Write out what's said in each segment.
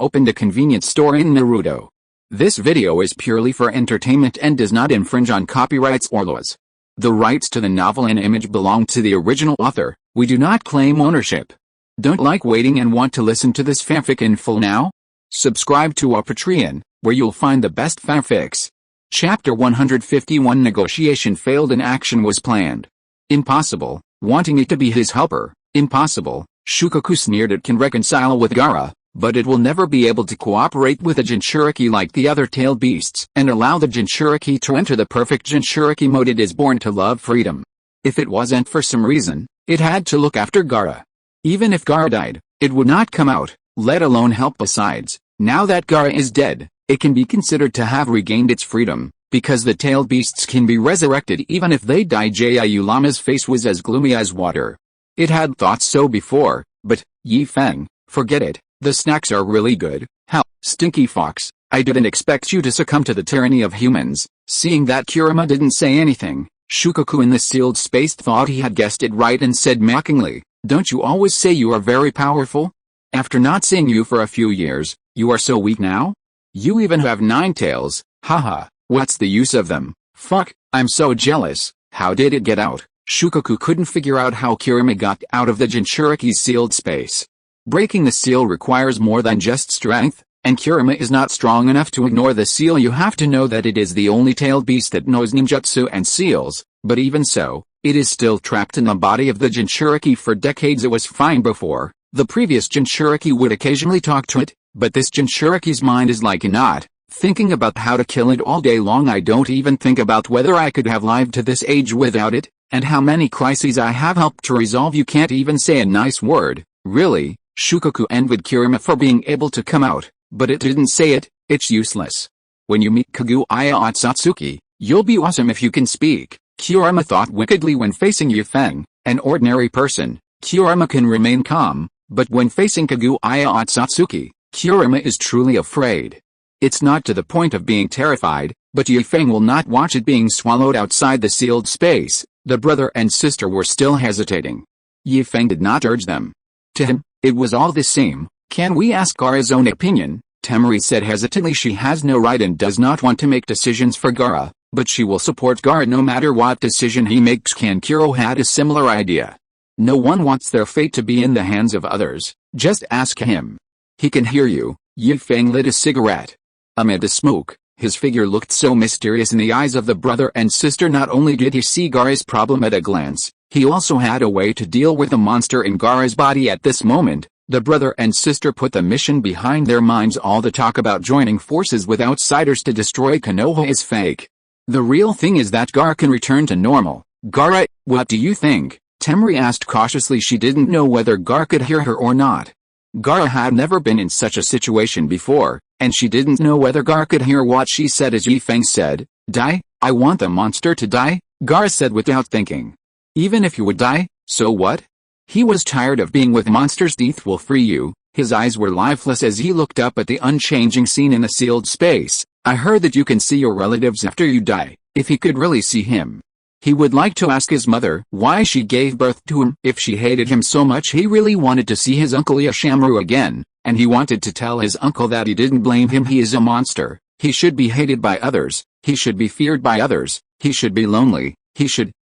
opened a convenience store in Naruto. This video is purely for entertainment and does not infringe on copyrights or laws. The rights to the novel and image belong to the original author. We do not claim ownership. Don't like waiting and want to listen to this fanfic in full now? Subscribe to our Patreon, where you'll find the best fanfics. Chapter 151 Negotiation failed and action was planned. Impossible, wanting it to be his helper. Impossible, Shukaku sneered. It can reconcile with Gaara, but it will never be able to cooperate with a Jinchuriki like the other tailed beasts and allow the Jinchuriki to enter the perfect Jinchuriki mode. It is born to love freedom. If it wasn't for some reason, it had to look after Gaara. Even if Gaara died, it would not come out, let alone help. Besides, now that Gaara is dead, it can be considered to have regained its freedom, because the tailed beasts can be resurrected even if they die. Ulama's face was as gloomy as water. It had thought so before, but, Yi Feng, forget it. The snacks are really good. Hell, Stinky Fox, I didn't expect you to succumb to the tyranny of humans. Seeing that Kurama didn't say anything, Shukaku in the sealed space thought he had guessed it right and said mockingly, "Don't you always say you are very powerful? After not seeing you for a few years, you are so weak now? You even have 9 tails, haha, what's the use of them? Fuck, I'm so jealous. How did it get out?" Shukaku couldn't figure out how Kurama got out of the Jinchuriki's sealed space. Breaking the seal requires more than just strength, and Kurama is not strong enough to ignore the seal. You have to know that it is the only tailed beast that knows ninjutsu and seals, but even so, it is still trapped in the body of the Jinchuriki for decades. It was fine before. The previous Jinchuriki would occasionally talk to it, but this Jinchuriki's mind is like a knot, thinking about how to kill it all day long. I don't even think about whether I could have lived to this age without it, and how many crises I have helped to resolve. You can't even say a nice word, really. Shukaku envied Kurama for being able to come out, but it didn't say it. It's useless. When you meet Kaguya Otsutsuki, you'll be awesome if you can speak, Kurama thought wickedly. When facing Yi Feng, an ordinary person, Kurama can remain calm, but when facing Kaguya Otsutsuki, Kurama is truly afraid. It's not to the point of being terrified, but Yi Feng will not watch it being swallowed outside the sealed space. The brother and sister were still hesitating. Yi Feng did not urge them. To him, it was all the same. "Can we ask Gaara's own opinion?" Temari said hesitantly. She has no right and does not want to make decisions for Gaara, but she will support Gaara no matter what decision he makes. Kankuro had a similar idea. No one wants their fate to be in the hands of others. Just ask him. He can hear you. Yi Feng lit a cigarette. Amid the smoke, his figure looked so mysterious in the eyes of the brother and sister. Not only did he see Gaara's problem at a glance, he also had a way to deal with the monster in Gaara's body at this moment. The brother and sister put the mission behind their minds. All the talk about joining forces with outsiders to destroy Konoha is fake. The real thing is that Gaara can return to normal. "Gaara, what do you think?" Temari asked cautiously. She didn't know whether Gaara could hear her or not. Gaara had never been in such a situation before, and she didn't know whether Gaara could hear what she said. As Yi Feng said, "Die? I want the monster to die," Gaara said without thinking. "Even if you would die, so what? He was tired of being with monsters. Death will free you." His eyes were lifeless as he looked up at the unchanging scene in the sealed space. "I heard that you can see your relatives after you die." If he could really see him, he would like to ask his mother why she gave birth to him. If she hated him so much, he really wanted to see his uncle Yashamuru again, and he wanted to tell his uncle that he didn't blame him. He is a monster. He should be hated by others. He should be feared by others. He should be lonely.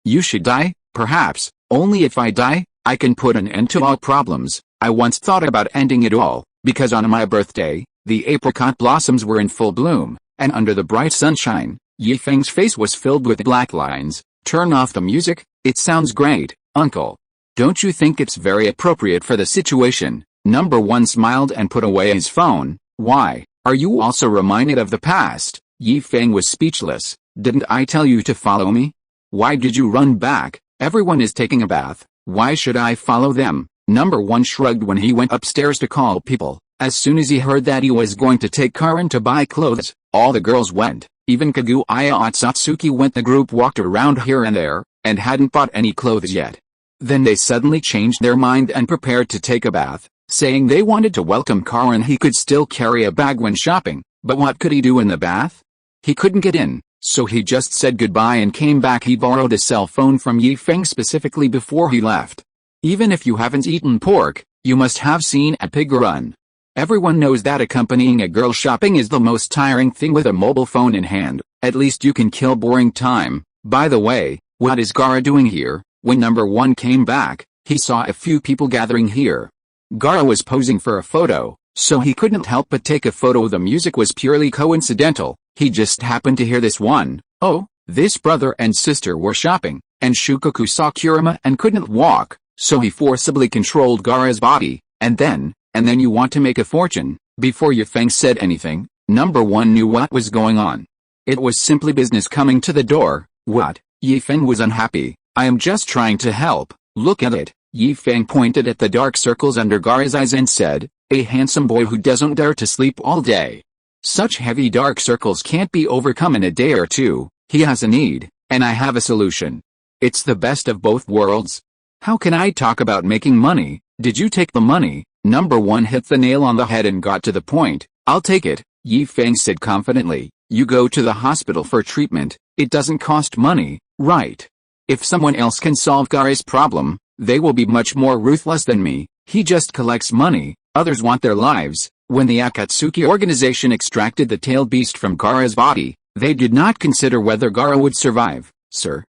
You should die. Perhaps, only if I die, I can put an end to all problems. I once thought about ending it all, because on my birthday, the apricot blossoms were in full bloom, and under the bright sunshine, Yi Feng's face was filled with black lines. "Turn off the music, it sounds great, uncle. Don't you think it's very appropriate for the situation?" Number 1 smiled and put away his phone. "Why, are you also reminded of the past?" Yi Feng was speechless. "Didn't I tell you to follow me? Why did you run back? Everyone is taking a bath. Why should I follow them?" Number 1 shrugged when he went upstairs to call people. As soon as he heard that he was going to take Karan to buy clothes, all the girls went. Even Kaguya Otsutsuki went. The group walked around here and there, and hadn't bought any clothes yet. Then they suddenly changed their mind and prepared to take a bath, saying they wanted to welcome Karan. He could still carry a bag when shopping, but what could he do in the bath? He couldn't get in. So he just said goodbye and came back. He borrowed a cell phone from Yi Feng specifically before he left. Even if you haven't eaten pork, you must have seen a pig run. Everyone knows that accompanying a girl shopping is the most tiring thing with a mobile phone in hand. At least you can kill boring time. By the way, what is Gaara doing here? When number 1 came back, he saw a few people gathering here. Gaara was posing for a photo, so he couldn't help but take a photo. The music was purely coincidental. He just happened to hear this one. Oh, this brother and sister were shopping, and Shukaku saw Kurama and couldn't walk, so he forcibly controlled Gaara's body, and then you want to make a fortune. Before Feng said anything, number 1 knew what was going on. It was simply business coming to the door. What? Feng was unhappy. I am just trying to help. Look at it. Feng pointed at the dark circles under Gaara's eyes and said, a handsome boy who doesn't dare to sleep all day. Such heavy dark circles can't be overcome in a day or two. He has a need, and I have a solution. It's the best of both worlds. How can I talk about making money? Did you take the money? Number 1 hit the nail on the head and got to the point. I'll take it, Feng said confidently. You go to the hospital for treatment. It doesn't cost money, right? If someone else can solve Gaara's problem, they will be much more ruthless than me. He just collects money. Others want their lives. When the Akatsuki organization extracted the tailed beast from Gaara's body, they did not consider whether Gaara would survive. Sir,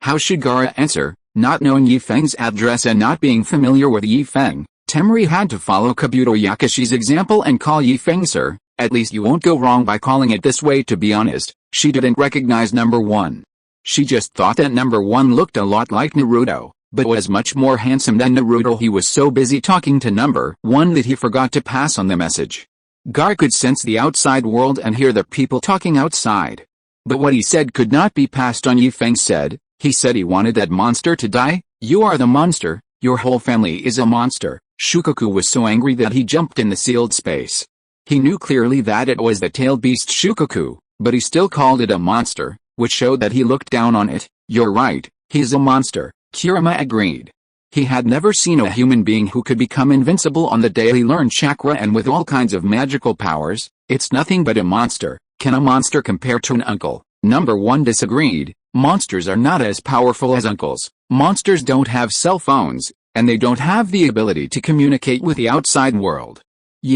how should Gaara answer? Not knowing Feng's address and not being familiar with Feng, Temari had to follow Kabuto Yakashi's example and call Feng sir. At least you won't go wrong by calling it this way. To be honest, she didn't recognize number 1. She just thought that number 1 looked a lot like Naruto, but was much more handsome than Naruto. He was so busy talking to number 1 that he forgot to pass on the message. Gaara could sense the outside world and hear the people talking outside. But what he said could not be passed on. Feng said, he said he wanted that monster to die. You are the monster. Your whole family is a monster. Shukaku was so angry that he jumped in the sealed space. He knew clearly that it was the tailed beast Shukaku, but he still called it a monster, which showed that he looked down on it. You're right, he's a monster, Kurama agreed. He had never seen a human being who could become invincible on the day he learned chakra and with all kinds of magical powers. It's nothing but a monster. Can a monster compare to an uncle? Number 1 disagreed. Monsters are not as powerful as uncles. Monsters don't have cell phones, and they don't have the ability to communicate with the outside world.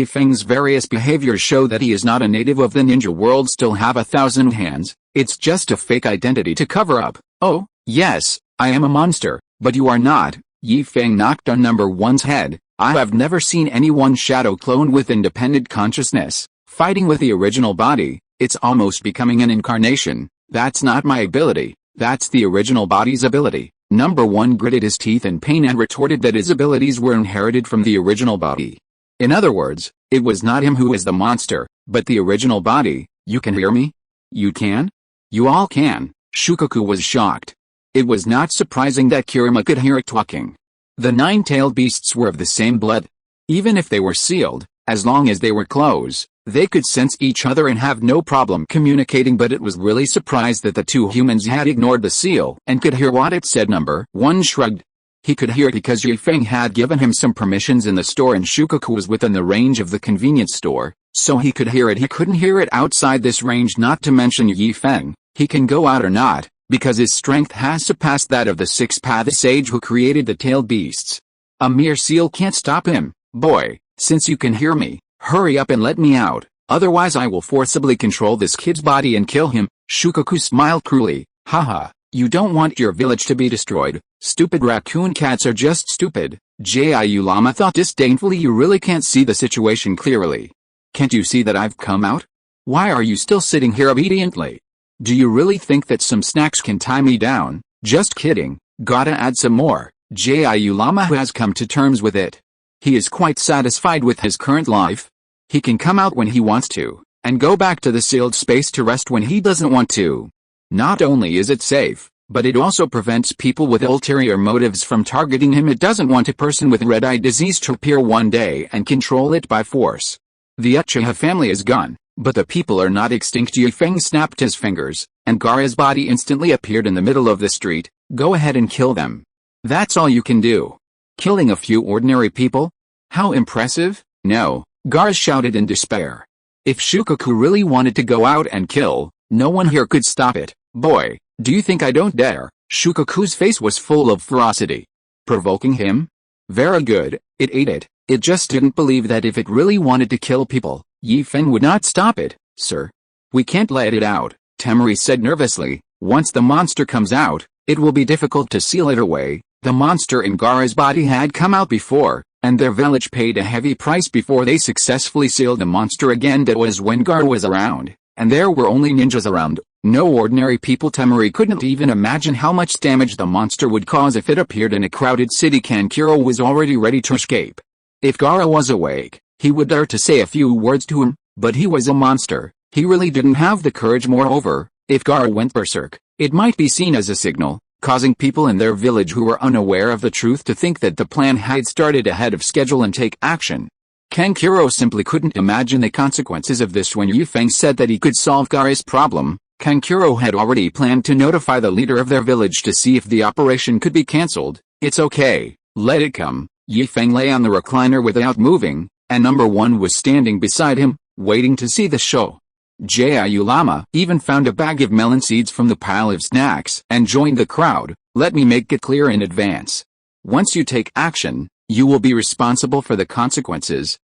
Feng's various behaviors show that he is not a native of the ninja world. Still have 1,000 hands. It's just a fake identity to cover up. Oh, yes, I am a monster, but you are not. Feng knocked on number 1's head. I have never seen anyone shadow cloned with independent consciousness, fighting with the original body. It's almost becoming an incarnation. That's not my ability. That's the original body's ability. Number 1 gritted his teeth in pain and retorted that his abilities were inherited from the original body. In other words, it was not him who is the monster, but the original body. You can hear me? You can? You all can. Shukaku was shocked. It was not surprising that Kurama could hear it talking. The 9-tailed beasts were of the same blood. Even if they were sealed, as long as they were close, they could sense each other and have no problem communicating. But it was really surprised that the 2 humans had ignored the seal and could hear what it said. Number 1 shrugged. He could hear it because Feng had given him some permissions in the store and Shukaku was within the range of the convenience store, so he could hear it. He couldn't hear it outside this range. Not to mention Feng, he can go out or not, because his strength has surpassed that of the 6-path sage who created the tailed beasts. A mere seal can't stop him. Boy, since you can hear me, hurry up and let me out, otherwise I will forcibly control this kid's body and kill him. Shukaku smiled cruelly. Haha, you don't want your village to be destroyed. Stupid raccoon cats are just stupid. Jiu Lama thought disdainfully. You really can't see the situation clearly. Can't you see that I've come out? Why are you still sitting here obediently? Do you really think that some snacks can tie me down? Just kidding. Gotta add some more. Jiu Lama has come to terms with it. He is quite satisfied with his current life. He can come out when he wants to, and go back to the sealed space to rest when he doesn't want to. Not only is it safe, but it also prevents people with ulterior motives from targeting him. It doesn't want a person with red-eye disease to appear one day and control it by force. The Uchiha family is gone, but the people are not extinct. Feng snapped his fingers, and Gaara's body instantly appeared in the middle of the street. Go ahead and kill them. That's all you can do. Killing a few ordinary people? How impressive? No, Gaara shouted in despair. If Shukaku really wanted to go out and kill, no one here could stop it. Boy, do you think I don't dare? Shukaku's face was full of ferocity. Provoking him? Very good, it ate it. It just didn't believe that if it really wanted to kill people, Feng would not stop it. Sir, we can't let it out, Temari said nervously. Once the monster comes out, it will be difficult to seal it away. The monster in Gaara's body had come out before, and their village paid a heavy price before they successfully sealed the monster again. That was when Gaara was around, and there were only ninjas around, no ordinary people. Temari couldn't even imagine how much damage the monster would cause if it appeared in a crowded city. Kankuro was already ready to escape. If Gaara was awake, he would dare to say a few words to him, but he was a monster. He really didn't have the courage. Moreover, if Gaara went berserk, it might be seen as a signal, causing people in their village who were unaware of the truth to think that the plan had started ahead of schedule and take action. Kankuro simply couldn't imagine the consequences of this. When Feng said that he could solve Gaara's problem, Kankuro had already planned to notify the leader of their village to see if the operation could be cancelled. It's okay, let it come. Feng lay on the recliner without moving, and number 1 was standing beside him, waiting to see the show. Jiu Lama even found a bag of melon seeds from the pile of snacks and joined the crowd. Let me make it clear in advance. Once you take action, you will be responsible for the consequences.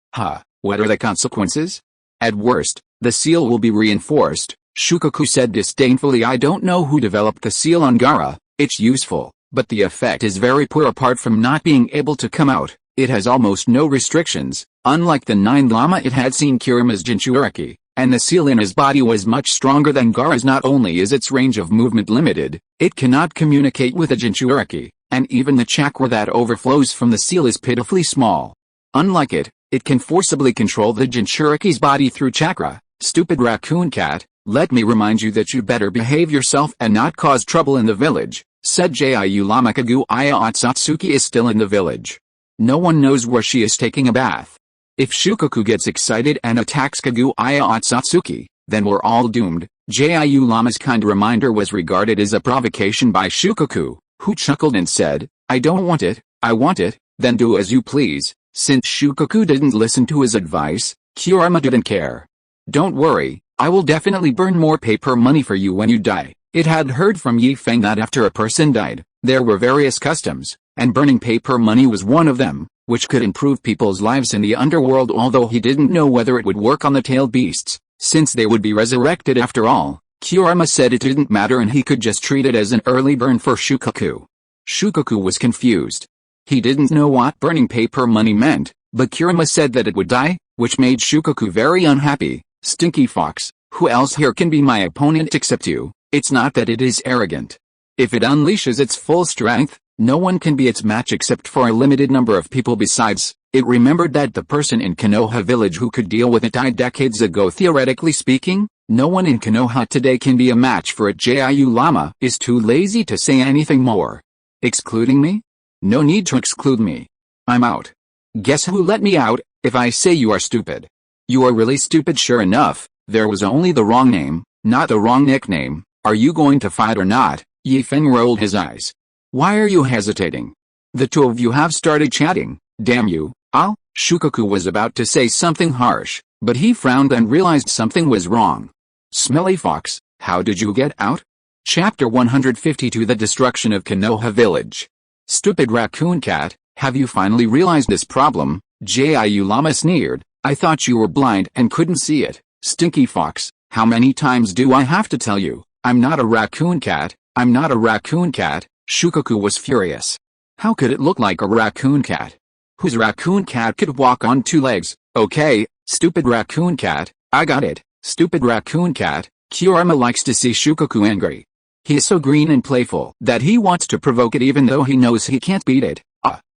What are the consequences? At worst, the seal will be reinforced, Shukaku said disdainfully. I don't know who developed the seal on Gaara. It's useful, but the effect is very poor. Apart from not being able to come out, it has almost no restrictions. Unlike the 9 Lama, it had seen Kurama's Jinchuriki, and the seal in his body was much stronger than Gaara's. Not only is its range of movement limited, it cannot communicate with a Jinchuriki, and even the chakra that overflows from the seal is pitifully small. Unlike it can forcibly control the Jinchuriki's body through chakra. Stupid raccoon cat, let me remind you that you better behave yourself and not cause trouble in the village, said Jiu Lama. Kaguya Otsutsuki is still in the village. No one knows where she is taking a bath. If Shukaku gets excited and attacks Kaguya Otsutsuki, then we're all doomed. Jiu Lama's kind reminder was regarded as a provocation by Shukaku, who chuckled and said, I don't want it, I want it, then do as you please. Since Shukaku didn't listen to his advice, Kurama didn't care. Don't worry, I will definitely burn more paper money for you when you die. It had heard from Feng that after a person died, there were various customs, and burning paper money was one of them, which could improve people's lives in the underworld. Although he didn't know whether it would work on the tailed beasts, since they would be resurrected after all, Kurama said it didn't matter and he could just treat it as an early burn for Shukaku. Shukaku was confused. He didn't know what burning paper money meant, but Kurama said that it would die, which made Shukaku very unhappy. Stinky fox, who else here can be my opponent except you? It's not that it is arrogant. If it unleashes its full strength, no one can be its match except for a limited number of people. Besides, it remembered that the person in Konoha village who could deal with it died decades ago. Theoretically speaking, no one in Konoha today can be a match for it. Jiu Lama is too lazy to say anything more. Excluding me? No need to exclude me. I'm out. Guess who let me out, if I say you are stupid? You are really stupid. Sure enough, there was only the wrong name, not the wrong nickname. Are you going to fight or not? Feng rolled his eyes. Why are you hesitating? The two of you have started chatting, damn you. Shukaku was about to say something harsh, but he frowned and realized something was wrong. Smelly fox, how did you get out? Chapter 152 The Destruction of Konoha Village. Stupid raccoon cat, have you finally realized this problem? Jiu Lama sneered. I thought you were blind and couldn't see it. Stinky fox, how many times do I have to tell you? I'm not a raccoon cat, I'm not a raccoon cat. Shukaku was furious. How could it look like a raccoon cat? Whose raccoon cat could walk on 2 legs? Okay, stupid raccoon cat, I got it. Stupid raccoon cat. Kurama likes to see Shukaku angry. He is so green and playful that he wants to provoke it even though he knows he can't beat it.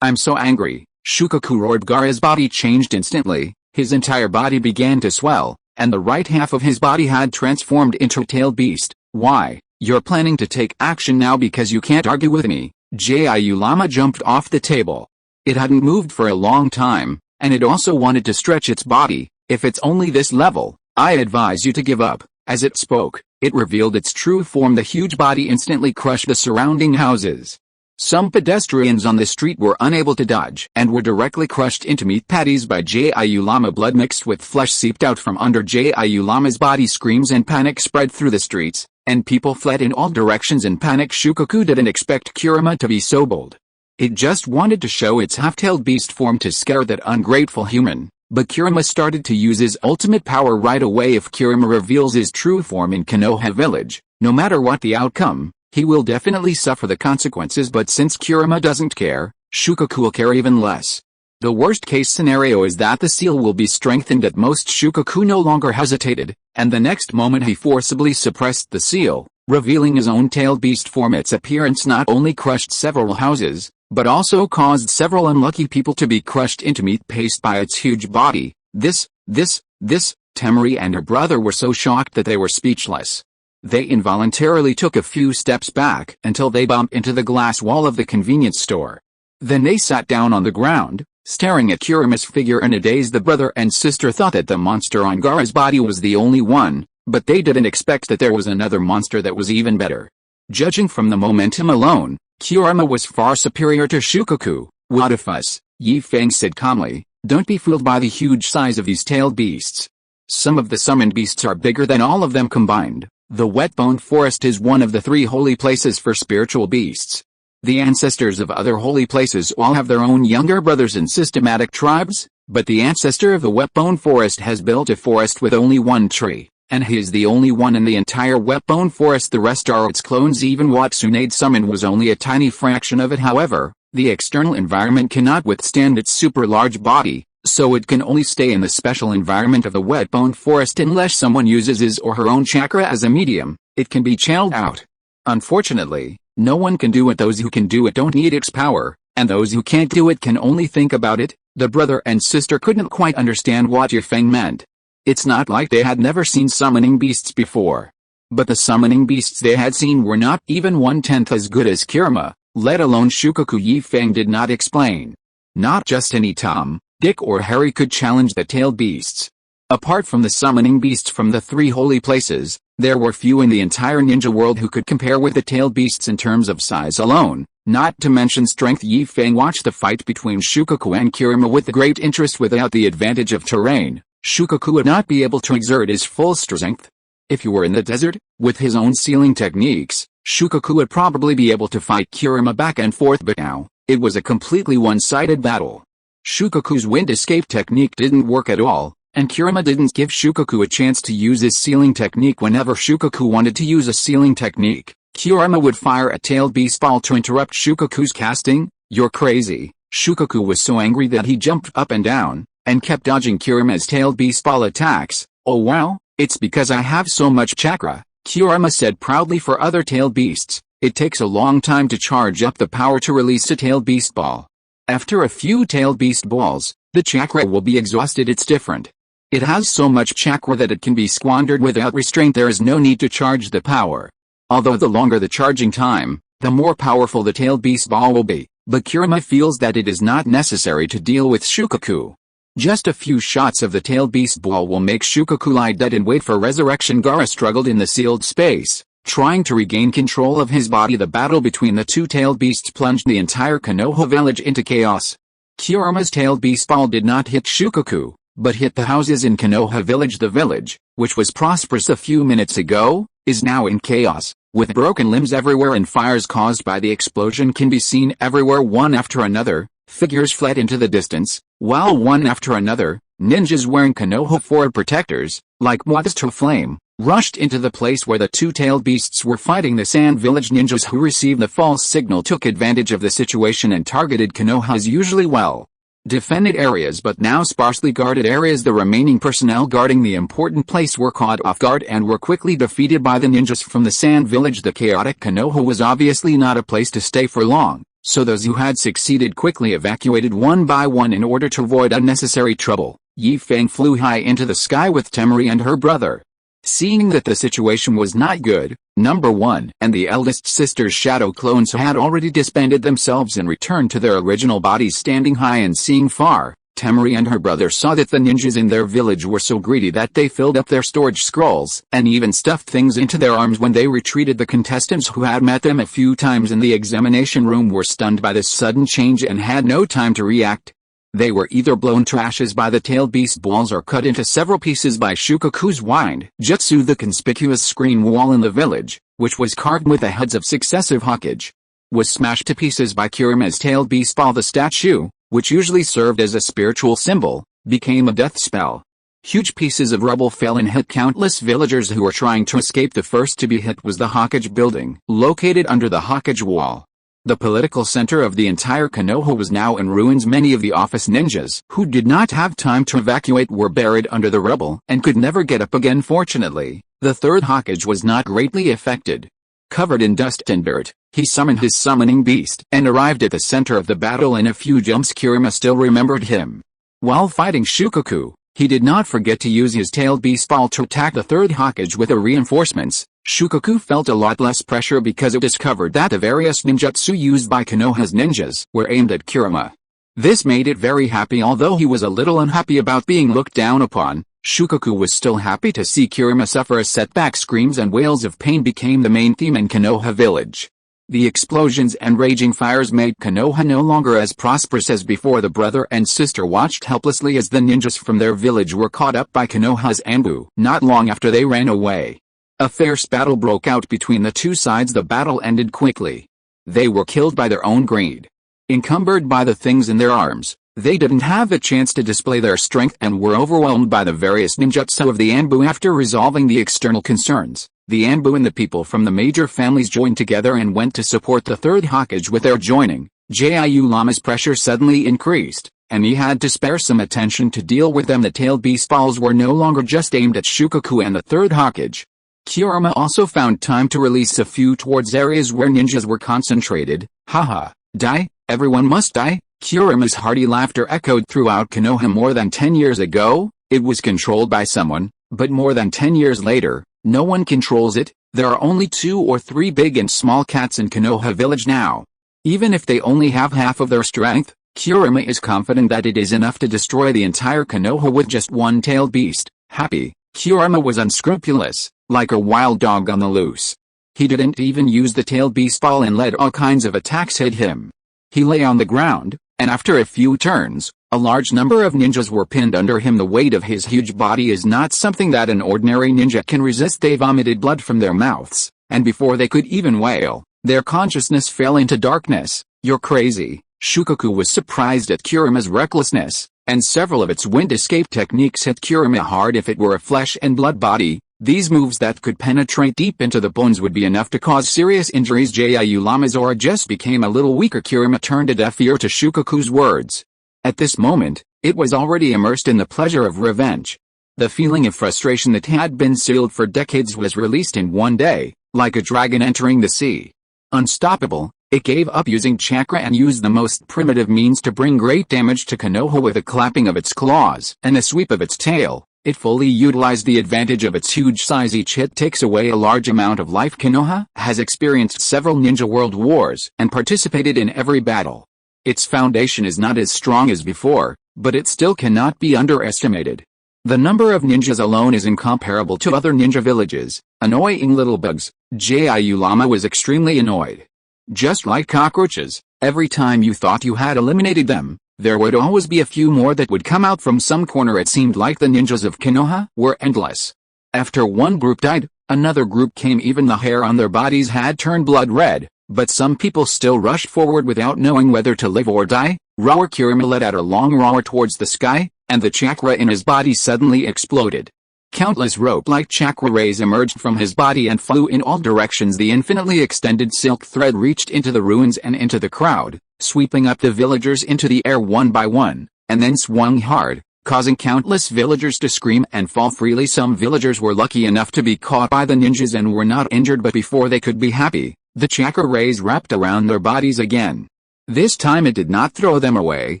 I'm so angry. Shukaku roared. Gaara's body changed instantly. His entire body began to swell, and the right half of his body had transformed into a tailed beast. Why? You're planning to take action now because you can't argue with me. Jiu Lama jumped off the table. It hadn't moved for a long time, and it also wanted to stretch its body. If it's only this level, I advise you to give up. As it spoke, it revealed its true form. The huge body instantly crushed the surrounding houses. Some pedestrians on the street were unable to dodge and were directly crushed into meat patties by Jiu Lama. Blood mixed with flesh seeped out from under Jiu Lama's body. Screams and panic spread through the streets, and people fled in all directions in panic. Shukaku didn't expect Kurama to be so bold. It just wanted to show its half-tailed beast form to scare that ungrateful human, but Kirima started to use his ultimate power right away. If Kirima reveals his true form in Konoha village, no matter what the outcome, he will definitely suffer the consequences. But since Kirima doesn't care, Shukaku will care even less. The worst case scenario is that the seal will be strengthened at most. Shukaku no longer hesitated, and the next moment he forcibly suppressed the seal, revealing his own tailed beast form. Its appearance not only crushed several houses, but also caused several unlucky people to be crushed into meat paste by its huge body. Temari and her brother were so shocked that they were speechless. They involuntarily took a few steps back until they bumped into the glass wall of the convenience store. Then they sat down on the ground, staring at Kirima's figure in a daze. The brother and sister thought that the monster on Gaara's body was the only one, but they didn't expect that there was another monster that was even better. Judging from the momentum alone, Kirima was far superior to Shukaku. What a fuss, Yi Feng said calmly. Don't be fooled by the huge size of these tailed beasts. Some of the summoned beasts are bigger than all of them combined. The Wetbone Forest is one of the 3 holy places for spiritual beasts. The ancestors of other holy places all have their own younger brothers and systematic tribes, but the ancestor of the Wetbone Forest has built a forest with only one tree, and he is the only one in the entire Wetbone Forest. The rest are its clones. Even what Tsunade summoned was only a tiny fraction of it. However, the external environment cannot withstand its super large body, so it can only stay in the special environment of the Wetbone Forest unless someone uses his or her own chakra as a medium. It can be channeled out. Unfortunately, no one can do it. Those who can do it don't need its power, and those who can't do it can only think about it. The brother and sister couldn't quite understand what Yi Feng meant. It's not like they had never seen summoning beasts before. But the summoning beasts they had seen were not even 1/10 as good as Kirima, let alone Shukaku. Yi Feng did not explain. Not just any Tom, Dick or Harry could challenge the tailed beasts. Apart from the summoning beasts from the 3 holy places, there were few in the entire ninja world who could compare with the tailed beasts in terms of size alone, not to mention strength. Yi Feng watched the fight between Shukaku and Kirima with great interest. Without the advantage of terrain, Shukaku would not be able to exert his full strength. If he were in the desert, with his own sealing techniques, Shukaku would probably be able to fight Kirima back and forth, but now, it was a completely one-sided battle. Shukaku's wind escape technique didn't work at all, and Kirima didn't give Shukaku a chance to use his sealing technique. Whenever Shukaku wanted to use a sealing technique, Kirima would fire a tailed beast ball to interrupt Shukaku's casting. You're crazy. Shukaku was so angry that he jumped up and down, and kept dodging Kirima's tailed beast ball attacks. Oh wow, it's because I have so much chakra, Kirima said proudly. For other tailed beasts, it takes a long time to charge up the power to release a tailed beast ball. After a few tailed beast balls, the chakra will be exhausted. It's different. It has so much chakra that it can be squandered without restraint. There is no need to charge the power. Although the longer the charging time, the more powerful the tailed beast ball will be, but Kirima feels that it is not necessary to deal with Shukaku. Just a few shots of the tailed beast ball will make Shukaku lie dead and wait for resurrection. Gaara struggled in the sealed space, trying to regain control of his body. The battle between the 2 tailed beasts plunged the entire Konoha village into chaos. Kirima's tailed beast ball did not hit Shukaku, but hit the houses in Konoha village. The village, which was prosperous a few minutes ago, is now in chaos, with broken limbs everywhere and fires caused by the explosion can be seen everywhere. One after another, figures fled into the distance, while one after another, ninjas wearing Konoha Ford protectors, like Monster Flame, rushed into the place where the 2 tailed beasts were fighting. The Sand Village ninjas who received the false signal took advantage of the situation and targeted Konoha's usually well defended areas but now sparsely guarded areas. The remaining personnel guarding the important place were caught off guard and were quickly defeated by the ninjas from the Sand Village. The chaotic Konoha was obviously not a place to stay for long, so those who had succeeded quickly evacuated one by one in order to avoid unnecessary trouble. Yi Feng flew high into the sky with Temari and her brother. Seeing that the situation was not good, Number 1 and the eldest sister's shadow clones had already disbanded themselves and returned to their original bodies. Standing high and seeing far, Temari and her brother saw that the ninjas in their village were so greedy that they filled up their storage scrolls and even stuffed things into their arms when they retreated. The contestants who had met them a few times in the examination room were stunned by this sudden change and had no time to react. They were either blown to ashes by the tailed beast balls or cut into several pieces by Shukaku's wind jutsu. The conspicuous screen wall in the village, which was carved with the heads of successive Hokage was smashed to pieces by Kirama's tailed beast ball. The statue, which usually served as a spiritual symbol, became a death spell. Huge pieces of rubble fell and hit countless villagers who were trying to escape. The first to be hit was the Hokage building, located under the Hokage wall. The political center of the entire Konoha was now in ruins. Many of the office ninjas, who did not have time to evacuate, were buried under the rubble and could never get up again. Fortunately, the third Hokage was not greatly affected. Covered in dust and dirt, he summoned his summoning beast and arrived at the center of the battle. In a few jumps, Kirama still remembered him. While fighting Shukaku, he did not forget to use his tailed beast ball to attack the third Hokage with the reinforcements. Shukaku felt a lot less pressure because it discovered that the various ninjutsu used by Konoha's ninjas were aimed at Kirama. This made it very happy. Although he was a little unhappy about being looked down upon, Shukaku was still happy to see Kirama suffer a setback. Screams and wails of pain became the main theme in Konoha village. The explosions and raging fires made Konoha no longer as prosperous as before. The brother and sister watched helplessly as the ninjas from their village were caught up by Konoha's ambu. Not long after they ran away, a fierce battle broke out between the two sides. The battle ended quickly. They were killed by their own greed. Encumbered by the things in their arms, they didn't have a chance to display their strength and were overwhelmed by the various ninjutsu of the Anbu. After resolving the external concerns, the Anbu and the people from the major families joined together and went to support the third Hokage. With their joining, Jiu Lama's pressure suddenly increased, and he had to spare some attention to deal with them. The tailed beast balls were no longer just aimed at Shukaku and the third Hokage. Kirama also found time to release a few towards areas where ninjas were concentrated. Haha, die, everyone must die. Kirama's hearty laughter echoed throughout Konoha. More than 10 years ago, it was controlled by someone, but more than 10 years later, no one controls it. There are only 2 or 3 big and small cats in Konoha village now. Even if they only have half of their strength, Kirama is confident that it is enough to destroy the entire Konoha with just one tailed beast. Happy, Kirama was unscrupulous, like a wild dog on the loose. He didn't even use the tailed beast ball and let all kinds of attacks hit him. He lay on the ground, and after a few turns, a large number of ninjas were pinned under him. The weight of his huge body is not something that an ordinary ninja can resist. They vomited blood from their mouths, and before they could even wail, their consciousness fell into darkness. You're crazy. Shukaku was surprised at Kirama's recklessness, and several of its wind escape techniques hit Kirama hard. If it were a flesh and blood body, these moves that could penetrate deep into the bones would be enough to cause serious injuries. Jiu Lama's aura just became a little weaker. Kirama turned a deaf ear to Shukaku's words. At this moment, it was already immersed in the pleasure of revenge. The feeling of frustration that had been sealed for decades was released in one day, like a dragon entering the sea. Unstoppable, it gave up using chakra and used the most primitive means to bring great damage to Konoha. With a clapping of its claws and a sweep of its tail, it fully utilized the advantage of its huge size. Each hit takes away a large amount of life. Konoha has experienced several ninja world wars and participated in every battle. Its foundation is not as strong as before, but it still cannot be underestimated. The number of ninjas alone is incomparable to other ninja villages. Annoying little bugs. Jiu Lama was extremely annoyed. Just like cockroaches, every time you thought you had eliminated them, there would always be a few more that would come out from some corner. It seemed like the ninjas of Konoha were endless. After one group died, another group came. Even the hair on their bodies had turned blood red, but some people still rushed forward without knowing whether to live or die. Roar. Kirama let out a long roar towards the sky, and the chakra in his body suddenly exploded. Countless rope-like chakra rays emerged from his body and flew in all directions. The infinitely extended silk thread reached into the ruins and into the crowd, sweeping up the villagers into the air one by one, and then swung hard, causing countless villagers to scream and fall freely. Some villagers were lucky enough to be caught by the ninjas and were not injured, but before they could be happy, the chakra rays wrapped around their bodies again. This time it did not throw them away,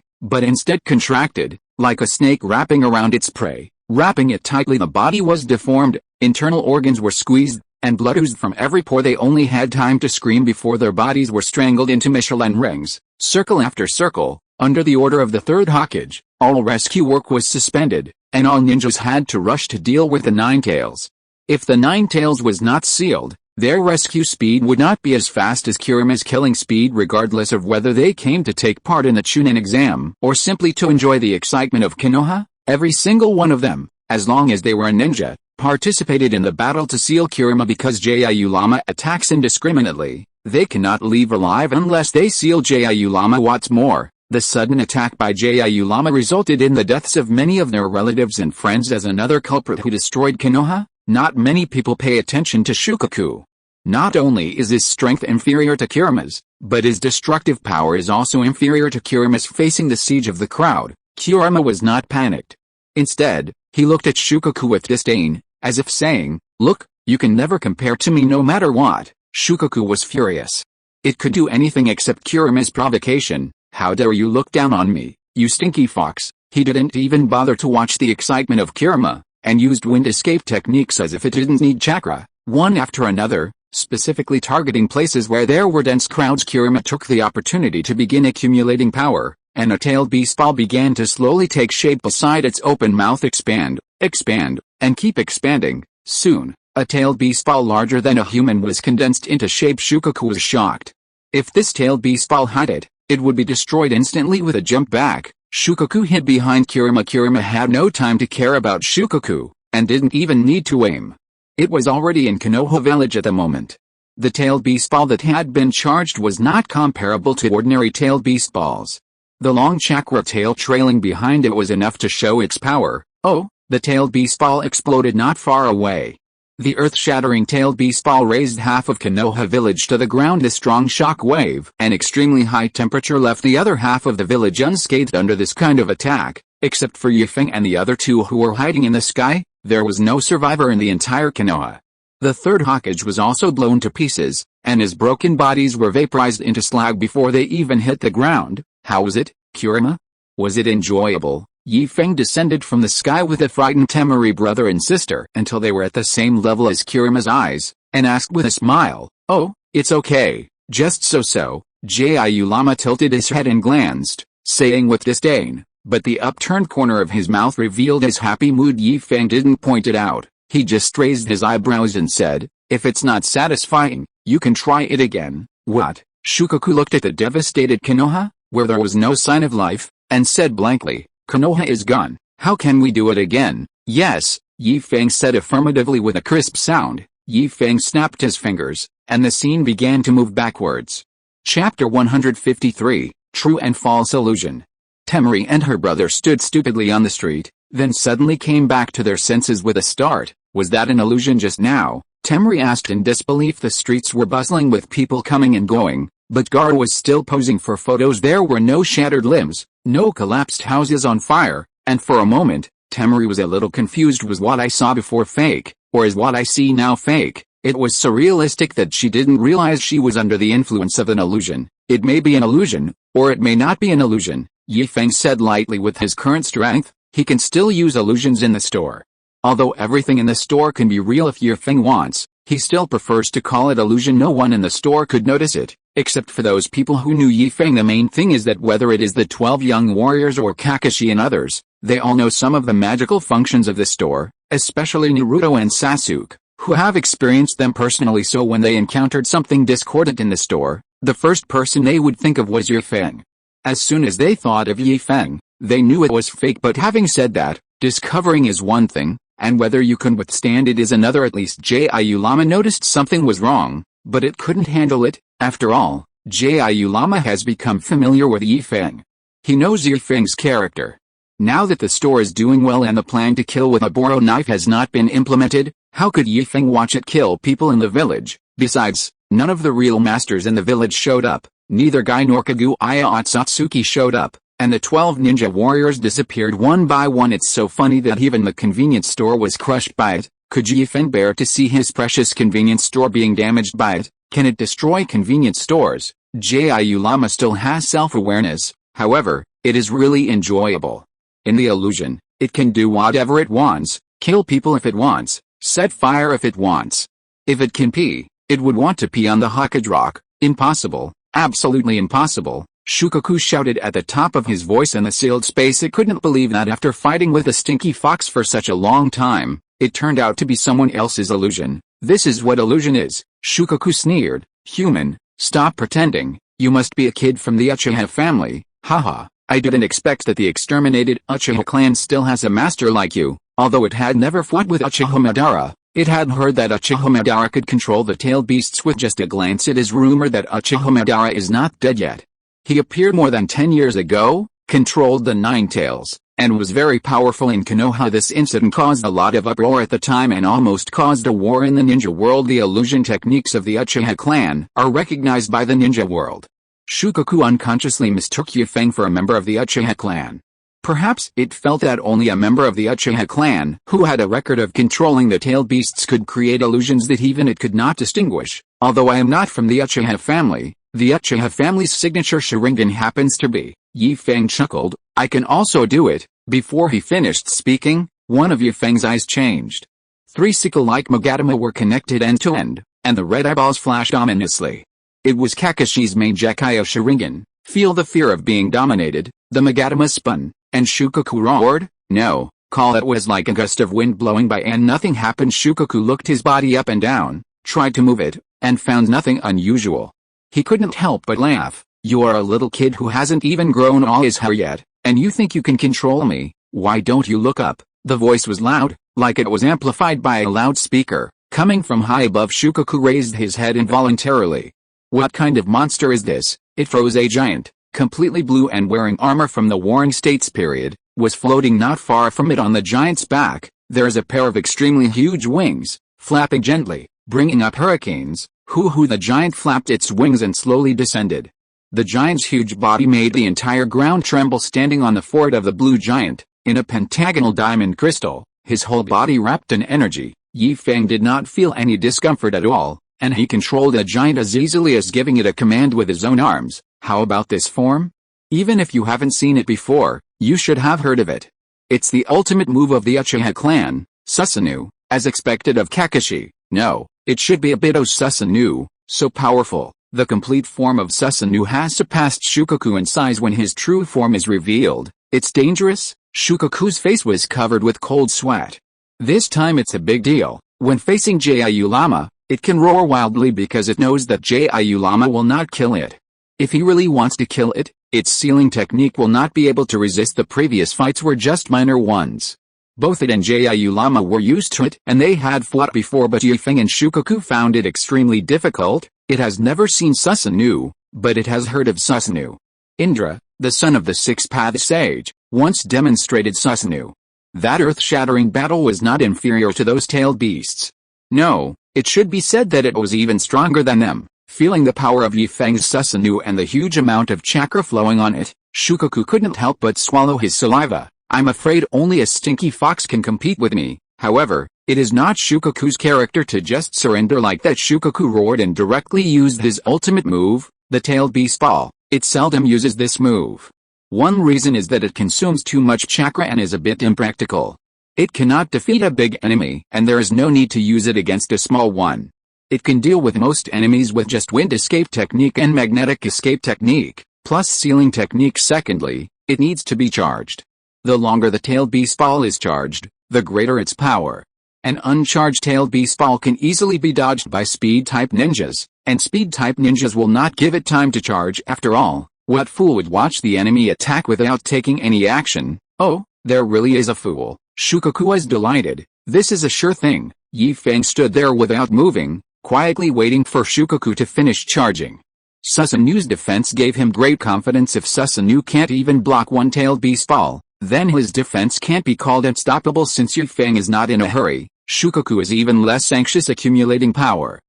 but instead contracted, like a snake wrapping around its prey. Wrapping it tightly, the body was deformed, internal organs were squeezed, and blood oozed from every pore. They only had time to scream before their bodies were strangled into Michelin rings, circle after circle. Under the order of the third Hokage, all rescue work was suspended, and all ninjas had to rush to deal with the Nine Tails. If the Nine Tails was not sealed, their rescue speed would not be as fast as Kirama's killing speed. Regardless of whether they came to take part in the Chunin exam or simply to enjoy the excitement of Konoha, every single one of them, as long as they were a ninja, participated in the battle to seal Kirama. Because Jiu Lama attacks indiscriminately, They cannot leave alive unless they seal Jayulama. What's more, the sudden attack by Jayulama resulted in the deaths of many of their relatives and friends. As another culprit who destroyed Konoha, not many people pay attention to Shukaku. Not only is his strength inferior to Kirima's, but his destructive power is also inferior to Kirima's. Facing the siege of the crowd, Kirima was not panicked. Instead, he looked at Shukaku with disdain, as if saying, "Look, you can never compare to me no matter what." Shukaku was furious. It could do anything except Kirima's provocation. "How dare you look down on me, you stinky fox?" He didn't even bother to watch the excitement of Kirima, and used wind escape techniques as if it didn't need chakra. One after another, specifically targeting places where there were dense crowds, Kirima took the opportunity to begin accumulating power, and a tailed beast ball began to slowly take shape beside its open mouth. Expand, expand, and keep expanding. Soon, a tailed beast ball larger than a human was condensed into shape. Shukaku was shocked. If this tailed beast ball had it would be destroyed instantly. With a jump back, Shukaku hid behind Kirima. Kirima had no time to care about Shukaku, and didn't even need to aim. It was already in Konoha village at the moment. The tailed beast ball that had been charged was not comparable to ordinary tailed beast balls. The long chakra tail trailing behind it was enough to show its power. Oh, the tailed beast ball exploded not far away. The earth-shattering tailed beast ball raised half of Konoha village to the ground. A strong shock wave and extremely high temperature left the other half of the village unscathed under this kind of attack. Except for Feng and the other two who were hiding in the sky, there was no survivor in the entire Konoha. The third Hokage was also blown to pieces, and his broken bodies were vaporized into slag before they even hit the ground. How was it, Kirima? Was it enjoyable? Feng descended from the sky with a frightened Temari brother and sister until they were at the same level as Kirima's eyes, and asked with a smile, "Oh, it's okay, just so." Jayulama tilted his head and glanced, saying with disdain, but the upturned corner of his mouth revealed his happy mood. Feng didn't point it out, he just raised his eyebrows and said, "If it's not satisfying, you can try it again." What? Shukaku looked at the devastated Konoha, where there was no sign of life, and said blankly, "Konoha is gone, how can we do it again?" "Yes," Feng said affirmatively with a crisp sound. Feng snapped his fingers, and the scene began to move backwards. Chapter 153, True and False Illusion. Temari and her brother stood stupidly on the street, then suddenly came back to their senses with a start. Was that an illusion just now? Temari asked in disbelief. The streets were bustling with people coming and going, but Gar was still posing for photos. There were no shattered limbs, no collapsed houses on fire, and for a moment, Temari was a little confused. Was what I saw before fake, or is what I see now fake? It was surrealistic that she didn't realize she was under the influence of an illusion. It may be an illusion, or it may not be an illusion, Feng said lightly. With his current strength, he can still use illusions in the store. Although everything in the store can be real if Feng wants, he still prefers to call it illusion. No one in the store could notice it, except for those people who knew Feng. The main thing is that whether it is the 12 young warriors or Kakashi and others, they all know some of the magical functions of the store, especially Naruto and Sasuke, who have experienced them personally. So when they encountered something discordant in the store, the first person they would think of was Feng. As soon as they thought of Feng, they knew it was fake. But having said that, discovering is one thing, and whether you can withstand it is another. At least Jayulama noticed something was wrong, but it couldn't handle it. After all, Jayulama has become familiar with Feng. He knows Feng's character. Now that the store is doing well and the plan to kill with a Boro knife has not been implemented, how could Feng watch it kill people in the village? Besides, none of the real masters in the village showed up, neither Guy nor Kaguya Otsutsuki showed up, and the 12 ninja warriors disappeared one by one. It's so funny that even the convenience store was crushed by it. Could Feng bear to see his precious convenience store being damaged by it? Can it destroy convenience stores? Jayulama still has self-awareness, however, it is really enjoyable. In the illusion, it can do whatever it wants, kill people if it wants, set fire if it wants. If it can pee, it would want to pee on the Hokage rock. Impossible, absolutely impossible, Shukaku shouted at the top of his voice in the sealed space. It couldn't believe that after fighting with a stinky fox for such a long time, it turned out to be someone else's illusion. This is what illusion is, Shukaku sneered. Human, stop pretending, you must be a kid from the Uchiha family, haha. I didn't expect that the exterminated Uchiha clan still has a master like you, although it had never fought with Uchiha Madara. It had heard that Uchiha Madara could control the tailed beasts with just a glance. It is rumored that Uchiha Madara is not dead yet. He appeared more than 10 years ago, controlled the Nine Tails, and was very powerful in Konoha. This incident caused a lot of uproar at the time and almost caused a war in the ninja world. The illusion techniques of the Uchiha clan are recognized by the ninja world. Shukaku unconsciously mistook Feng for a member of the Uchiha clan. Perhaps it felt that only a member of the Uchiha clan, who had a record of controlling the tailed beasts, could create illusions that even it could not distinguish. Although I am not from the Uchiha family, the Uchiha family's signature Sharingan happens to be. Feng chuckled, I can also do it. Before he finished speaking, one of Feng's eyes changed. 3 sickle-like Magatama were connected end to end, and the red eyeballs flashed ominously. It was Kakashi's main Gekkai Sharingan. Feel the fear of being dominated. The Magatama spun, and Shukaku roared. No, call it was like a gust of wind blowing by and nothing happened. Shukaku looked his body up and down, tried to move it, and found nothing unusual. He couldn't help but laugh. You are a little kid who hasn't even grown all his hair yet, and you think you can control me. Why don't you look up? The voice was loud, like it was amplified by a loudspeaker, coming from high above. Shukaku raised his head involuntarily. What kind of monster is this? It froze. A giant, completely blue and wearing armor from the Warring States period, was floating not far from it. On the giant's back, there is a pair of extremely huge wings, flapping gently, bringing up hurricanes. The giant flapped its wings and slowly descended. The giant's huge body made the entire ground tremble. Standing on the forehead of the blue giant, in a pentagonal diamond crystal, his whole body wrapped in energy, Feng did not feel any discomfort at all, and he controlled the giant as easily as giving it a command with his own arms. How about this form? Even if you haven't seen it before, you should have heard of it. It's the ultimate move of the Uchiha clan, Susanoo, as expected of Kakashi. No, it should be a bit of Susanoo, so powerful. The complete form of Susanoo has surpassed Shukaku in size. When his true form is revealed, it's dangerous. Shukaku's face was covered with cold sweat. This time it's a big deal. When facing Jiu Lama, it can roar wildly because it knows that Jiu Lama will not kill it. If he really wants to kill it, its sealing technique will not be able to resist. The previous fights were just minor ones. Both it and Jiu Lama were used to it, and they had fought before, but Feng and Shukaku found it extremely difficult. It has never seen Susanoo, but it has heard of Susanoo. Indra, the son of the Six-Path Sage, once demonstrated Susanoo. That earth-shattering battle was not inferior to those tailed beasts. No, it should be said that it was even stronger than them. Feeling the power of Feng's Susanoo and the huge amount of chakra flowing on it, Shukaku couldn't help but swallow his saliva. I'm afraid only a stinky fox can compete with me. However, it is not Shukaku's character to just surrender like that. Shukaku roared and directly used his ultimate move, the tailed beast ball. It seldom uses this move. One reason is that it consumes too much chakra and is a bit impractical. It cannot defeat a big enemy, and there is no need to use it against a small one. It can deal with most enemies with just wind escape technique and magnetic escape technique, plus sealing technique. Secondly, it needs to be charged. The longer the tailed beast ball is charged, the greater its power. An uncharged tailed beast ball can easily be dodged by speed-type ninjas, and speed-type ninjas will not give it time to charge. After all, what fool would watch the enemy attack without taking any action? Oh, there really is a fool. Shukaku was delighted. This is a sure thing. Feng stood there without moving, quietly waiting for Shukaku to finish charging. Susanoo's defense gave him great confidence. If Susanoo can't even block one tailed beast ball, then his defense can't be called unstoppable. Since Feng is not in a hurry, Shukaku is even less anxious. Accumulating power,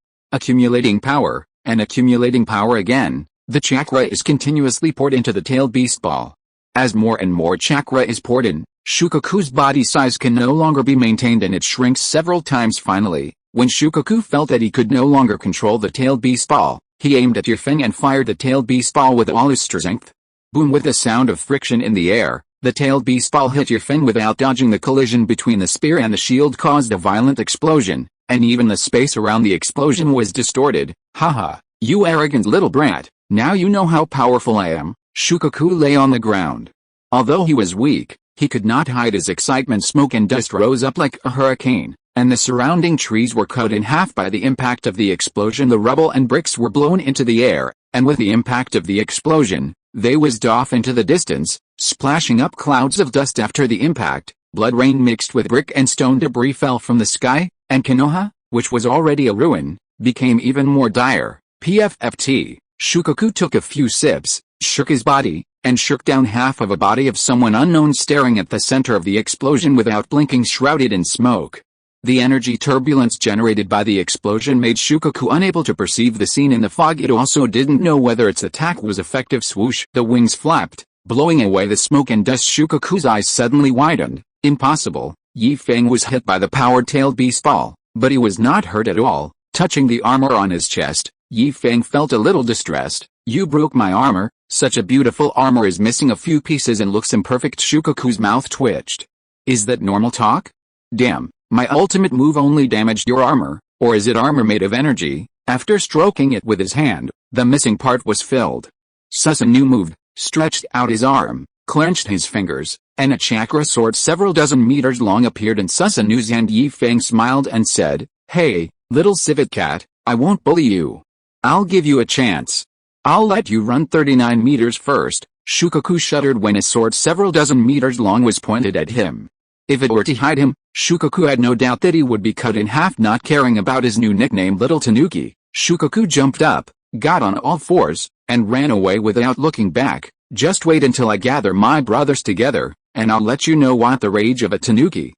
and accumulating power again. The chakra is continuously poured into the tailed beast ball. As more and more chakra is poured in, Shukaku's body size can no longer be maintained and it shrinks several times. Finally, when Shukaku felt that he could no longer control the tailed beast ball, he aimed at Feng and fired the tailed beast ball with all his strength. Boom! With the sound of friction in the air, the tailed beast ball hit Feng without dodging. The collision between the spear and the shield caused a violent explosion, and even the space around the explosion was distorted. Haha, you arrogant little brat, now you know how powerful I am. Shukaku lay on the ground. Although he was weak, he could not hide his excitement. Smoke and dust rose up like a hurricane, and the surrounding trees were cut in half by the impact of the explosion. The rubble and bricks were blown into the air, and with the impact of the explosion, they whizzed off into the distance, splashing up clouds of dust. After the impact, blood rain mixed with brick and stone debris fell from the sky. and Konoha, which was already a ruin, became even more dire. PFFT, Shukaku took a few sips, shook his body, and shook down half of a body of someone unknown staring at the center of the explosion without blinking, shrouded in smoke. The energy turbulence generated by the explosion made Shukaku unable to perceive the scene in the fog. It also didn't know whether its attack was effective. Swoosh! The wings flapped, blowing away the smoke and dust. Shukaku's eyes suddenly widened. Impossible. Yi Feng was hit by the power-tailed beast ball, but he was not hurt at all. Touching the armor on his chest, Yi Feng felt a little distressed. You broke my armor. Such a beautiful armor is missing a few pieces and looks imperfect. Shukaku's mouth twitched. Is that normal talk? Damn, my ultimate move only damaged your armor, or is it armor made of energy? After stroking it with his hand, the missing part was filled. Susanoo moved, stretched out his arm, clenched his fingers, and a chakra sword several dozen meters long appeared in Susanoo's hand. Yi Feng smiled and said, Hey, little civet cat, I won't bully you. I'll give you a chance. I'll let you run 39 meters first. Shukaku shuddered when a sword several dozen meters long was pointed at him. If it were to hide him, Shukaku had no doubt that he would be cut in half. Not caring about his new nickname Little Tanuki, Shukaku jumped up, got on all fours, and ran away without looking back. Just wait until I gather my brothers together, and I'll let you know what the rage of a Tanuki,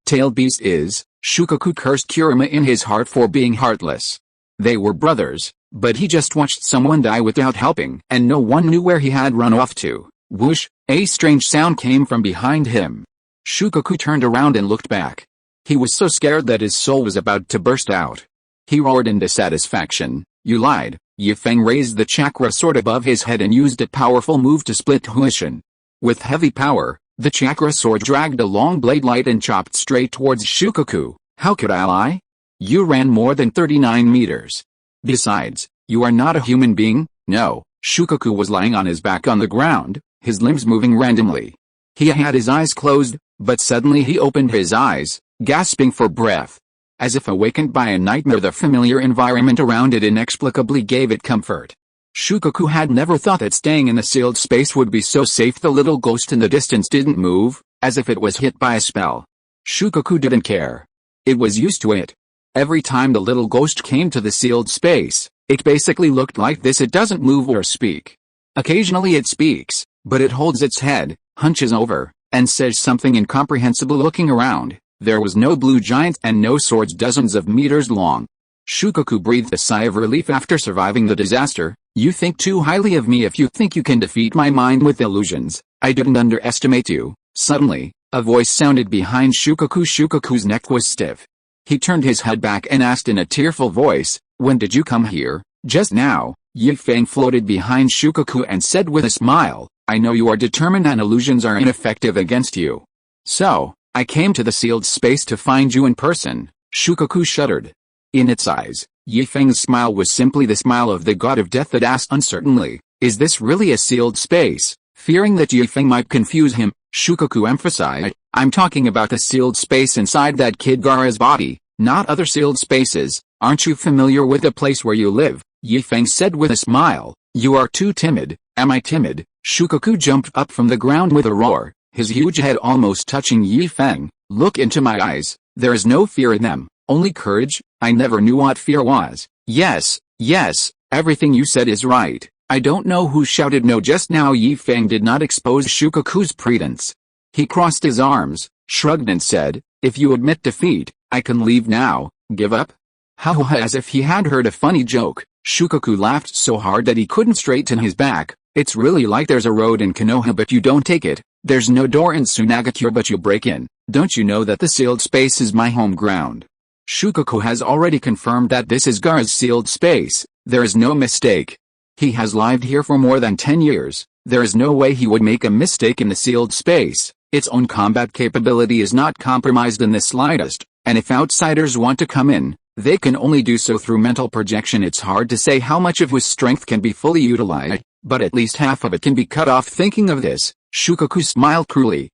tailed beast is. Shukaku cursed Kurama in his heart for being heartless. They were brothers, but he just watched someone die without helping, and no one knew where he had run off to. Whoosh! A strange sound came from behind him. Shukaku turned around and looked back. He was so scared that his soul was about to burst out. He roared in dissatisfaction. You lied. Yi Feng raised the chakra sword above his head and used a powerful move to split Huishin. With heavy power, the chakra sword dragged a long blade light and chopped straight towards Shukaku. How could I lie? You ran more than 39 meters. Besides, you are not a human being. No. Shukaku was lying on his back on the ground, his limbs moving randomly. He had his eyes closed, but suddenly he opened his eyes, gasping for breath. As if awakened by a nightmare, the familiar environment around it inexplicably gave it comfort. Shukaku had never thought that staying in the sealed space would be so safe. The little ghost in the distance didn't move, as if it was hit by a spell. Shukaku didn't care. It was used to it. Every time the little ghost came to the sealed space, it basically looked like this. It doesn't move or speak. Occasionally it speaks, but it holds its head, hunches over, and says something incomprehensible. Looking around, there was no blue giant and no swords dozens of meters long. Shukaku breathed a sigh of relief after surviving the disaster. You think too highly of me if you think you can defeat my mind with illusions. I didn't underestimate you. Suddenly, a voice sounded behind Shukaku. Shukaku's neck was stiff. He turned his head back and asked in a tearful voice, When did you come here? Just now. Yi Feng floated behind Shukaku and said with a smile, I know you are determined and illusions are ineffective against you. So, I came to the sealed space to find you in person. Shukaku shuddered. In its eyes, Yi Feng's smile was simply the smile of the god of death that asked uncertainly, Is this really a sealed space? Fearing that Yi Feng might confuse him, Shukaku emphasized, I'm talking about the sealed space inside that kid Gaara's body, not other sealed spaces. Aren't you familiar with the place where you live? Yi Feng said with a smile. You are too timid. Am I timid? Shukaku jumped up from the ground with a roar, his huge head almost touching Yi Feng. Look into my eyes. There is no fear in them, only courage. I never knew what fear was. Yes, everything you said is right. I don't know who shouted no just now. Yi Feng did not expose Shukaku's pretense. He crossed his arms, shrugged and said, If you admit defeat, I can leave now. Give up? Ha, as if he had heard a funny joke. Shukaku laughed so hard that he couldn't straighten his back. It's really like there's a road in Konoha but you don't take it. There's no door in Sunagakure but you break in. Don't you know that the sealed space is my home ground? Shukaku has already confirmed that this is Gaara's sealed space. There is no mistake. He has lived here for more than 10 years. There is no way he would make a mistake in the sealed space. Its own combat capability is not compromised in the slightest, and if outsiders want to come in, they can only do so through mental projection. It's hard to say how much of his strength can be fully utilized, but at least half of it can be cut off. Thinking of this, Shukaku smiled cruelly.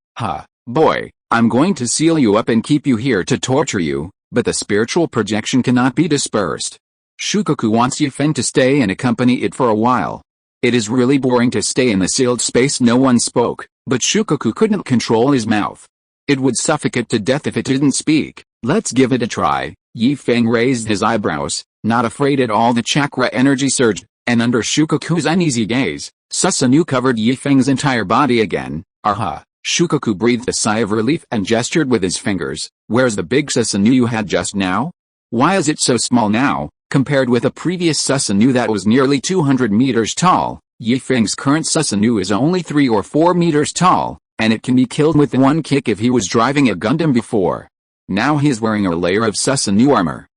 Boy, I'm going to seal you up and keep you here to torture you, but the spiritual projection cannot be dispersed. Shukaku wants Yi Feng to stay and accompany it for a while. It is really boring to stay in the sealed space. No one spoke, but Shukaku couldn't control his mouth. It would suffocate to death if it didn't speak. Let's give it a try. Feng raised his eyebrows, not afraid at all. The chakra energy surged, and under Shukaku's uneasy gaze, Susanoo covered Feng's entire body again. Aha! Shukaku breathed a sigh of relief and gestured with his fingers. Where's the big Susanoo you had just now? Why is it so small now, compared with a previous Susanoo that was nearly 200 meters tall? Feng's current Susanoo is only 3 or 4 meters tall, and it can be killed with one kick if he was driving a Gundam before. Now he is wearing a layer of Susanoo armor.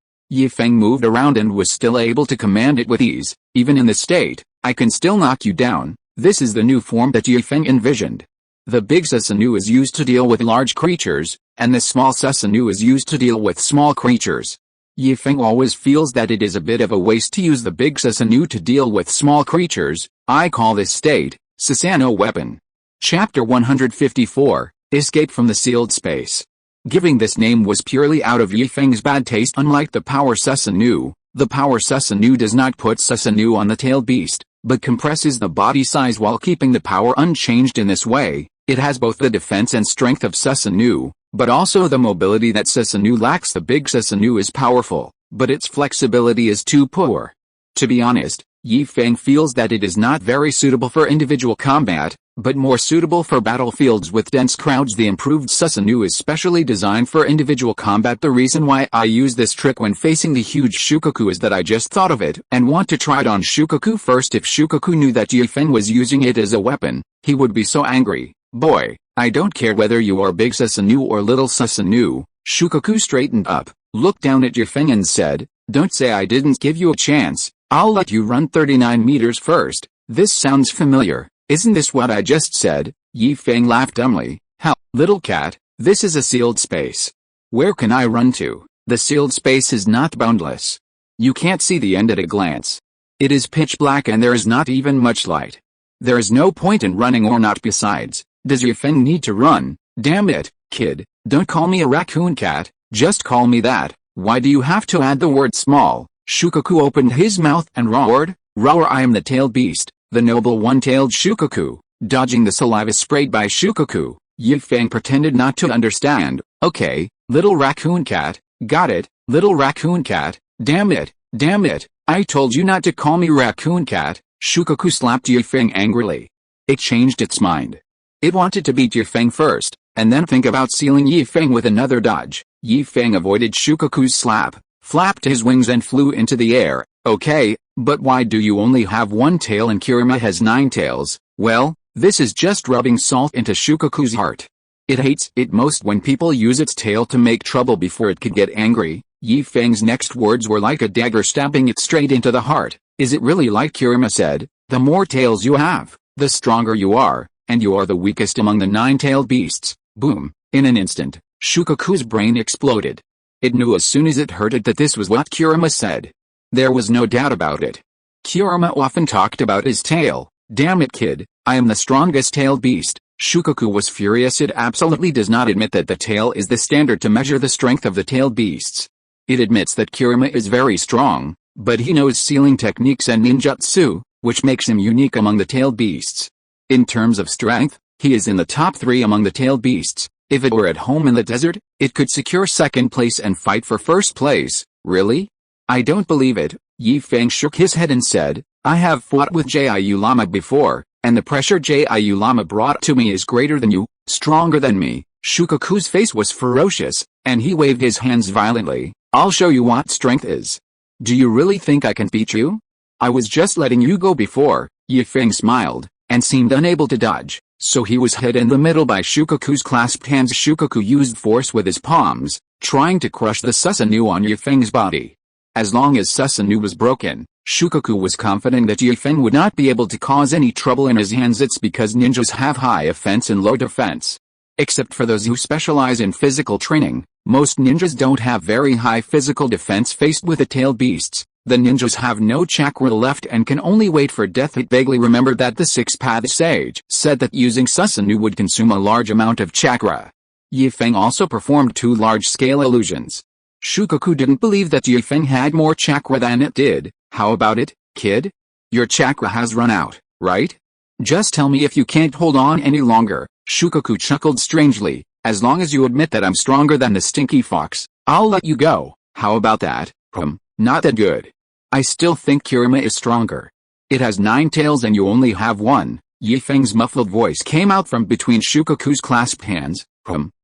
Feng moved around and was still able to command it with ease. Even in this state, I can still knock you down. This is the new form that Feng envisioned. The big Susanoo is used to deal with large creatures, and the small Susanoo is used to deal with small creatures. Feng always feels that it is a bit of a waste to use the big Susanoo to deal with small creatures. I call this state, Susanoo weapon. Chapter 154, Escape from the Sealed Space. Giving this name was purely out of Feng's bad taste. Unlike the Power Susanoo, the Power Susanoo does not put Susanoo on the tail beast, but compresses the body size while keeping the power unchanged. In this way, it has both the defense and strength of Susanoo, but also the mobility that Susanoo lacks. The big Susanoo is powerful, but its flexibility is too poor. To be honest, Feng feels that it is not very suitable for individual combat, but more suitable for battlefields with dense crowds. The improved Susanoo is specially designed for individual combat. The reason why I use this trick when facing the huge Shukaku is that I just thought of it and want to try it on Shukaku first. If Shukaku knew that Feng was using it as a weapon, he would be so angry. Boy, I don't care whether you are big Susanoo or little Susanoo. Shukaku straightened up, looked down at Feng and said, don't say I didn't give you a chance. I'll let you run 39 meters first. This sounds familiar. Isn't this what I just said? Feng laughed dumbly. How, little cat, this is a sealed space. Where can I run to? The sealed space is not boundless. You can't see the end at a glance. It is pitch black and there is not even much light. There is no point in running or not. Besides, does Feng need to run? Damn it, kid, don't call me a raccoon cat, just call me that. Why do you have to add the word small? Shukaku opened his mouth and roared, roar. I am the tailed beast, the noble one-tailed Shukaku. Dodging the saliva sprayed by Shukaku, Feng pretended not to understand. Okay, little raccoon cat, got it, little raccoon cat, damn it, I told you not to call me raccoon cat. Shukaku slapped Feng angrily. It changed its mind. It wanted to beat Feng first, and then think about sealing Feng with another dodge. Feng avoided Shukaku's slap, flapped his wings and flew into the air. Okay, but why do you only have one tail and Kirima has 9 tails? Well, this is just rubbing salt into Shukaku's heart. It hates it most when people use its tail to make trouble before it could get angry. Feng's next words were like a dagger stabbing it straight into the heart. Is it really like Kirima said? The more tails you have, the stronger you are, and you are the weakest among the 9-tailed beasts. Boom. In an instant, Shukaku's brain exploded. It knew as soon as it heard it that this was what Kirima said. There was no doubt about it. Kirima often talked about his tail. Damn it, kid, I am the strongest tailed beast. Shukaku was furious. It absolutely does not admit that the tail is the standard to measure the strength of the tailed beasts. It admits that Kirima is very strong, but he knows sealing techniques and ninjutsu, which makes him unique among the tailed beasts. In terms of strength, he is in the top 3 among the tailed beasts. If it were at home in the desert, it could secure 2nd place and fight for 1st place. Really? I don't believe it. Feng shook his head and said, I have fought with Jiu Lama before, and the pressure Jiu Lama brought to me is greater than you, stronger than me. Shukaku's face was ferocious, and he waved his hands violently. I'll show you what strength is. Do you really think I can beat you? I was just letting you go before. Feng smiled, and seemed unable to dodge, so he was hit in the middle by Shukaku's clasped hands. Shukaku used force with his palms, trying to crush the Susanoo on Feng's body. As long as Susanoo was broken, Shukaku was confident that Feng would not be able to cause any trouble in his hands. It's because ninjas have high offense and low defense. Except for those who specialize in physical training, most ninjas don't have very high physical defense faced with the tailed beasts. The ninjas have no chakra left and can only wait for death. It vaguely remembered that the 6th sage said that using Susanoo would consume a large amount of chakra. Feng also performed 2 large-scale illusions. Shukaku didn't believe that Feng had more chakra than it did. How about it, kid? Your chakra has run out, right? Just tell me if you can't hold on any longer. Shukaku chuckled strangely. As long as you admit that I'm stronger than the stinky fox, I'll let you go. How about that? Not that good. I still think Kirima is stronger. It has 9 tails and you only have 1. Yi Feng's muffled voice came out from between Shukaku's clasped hands.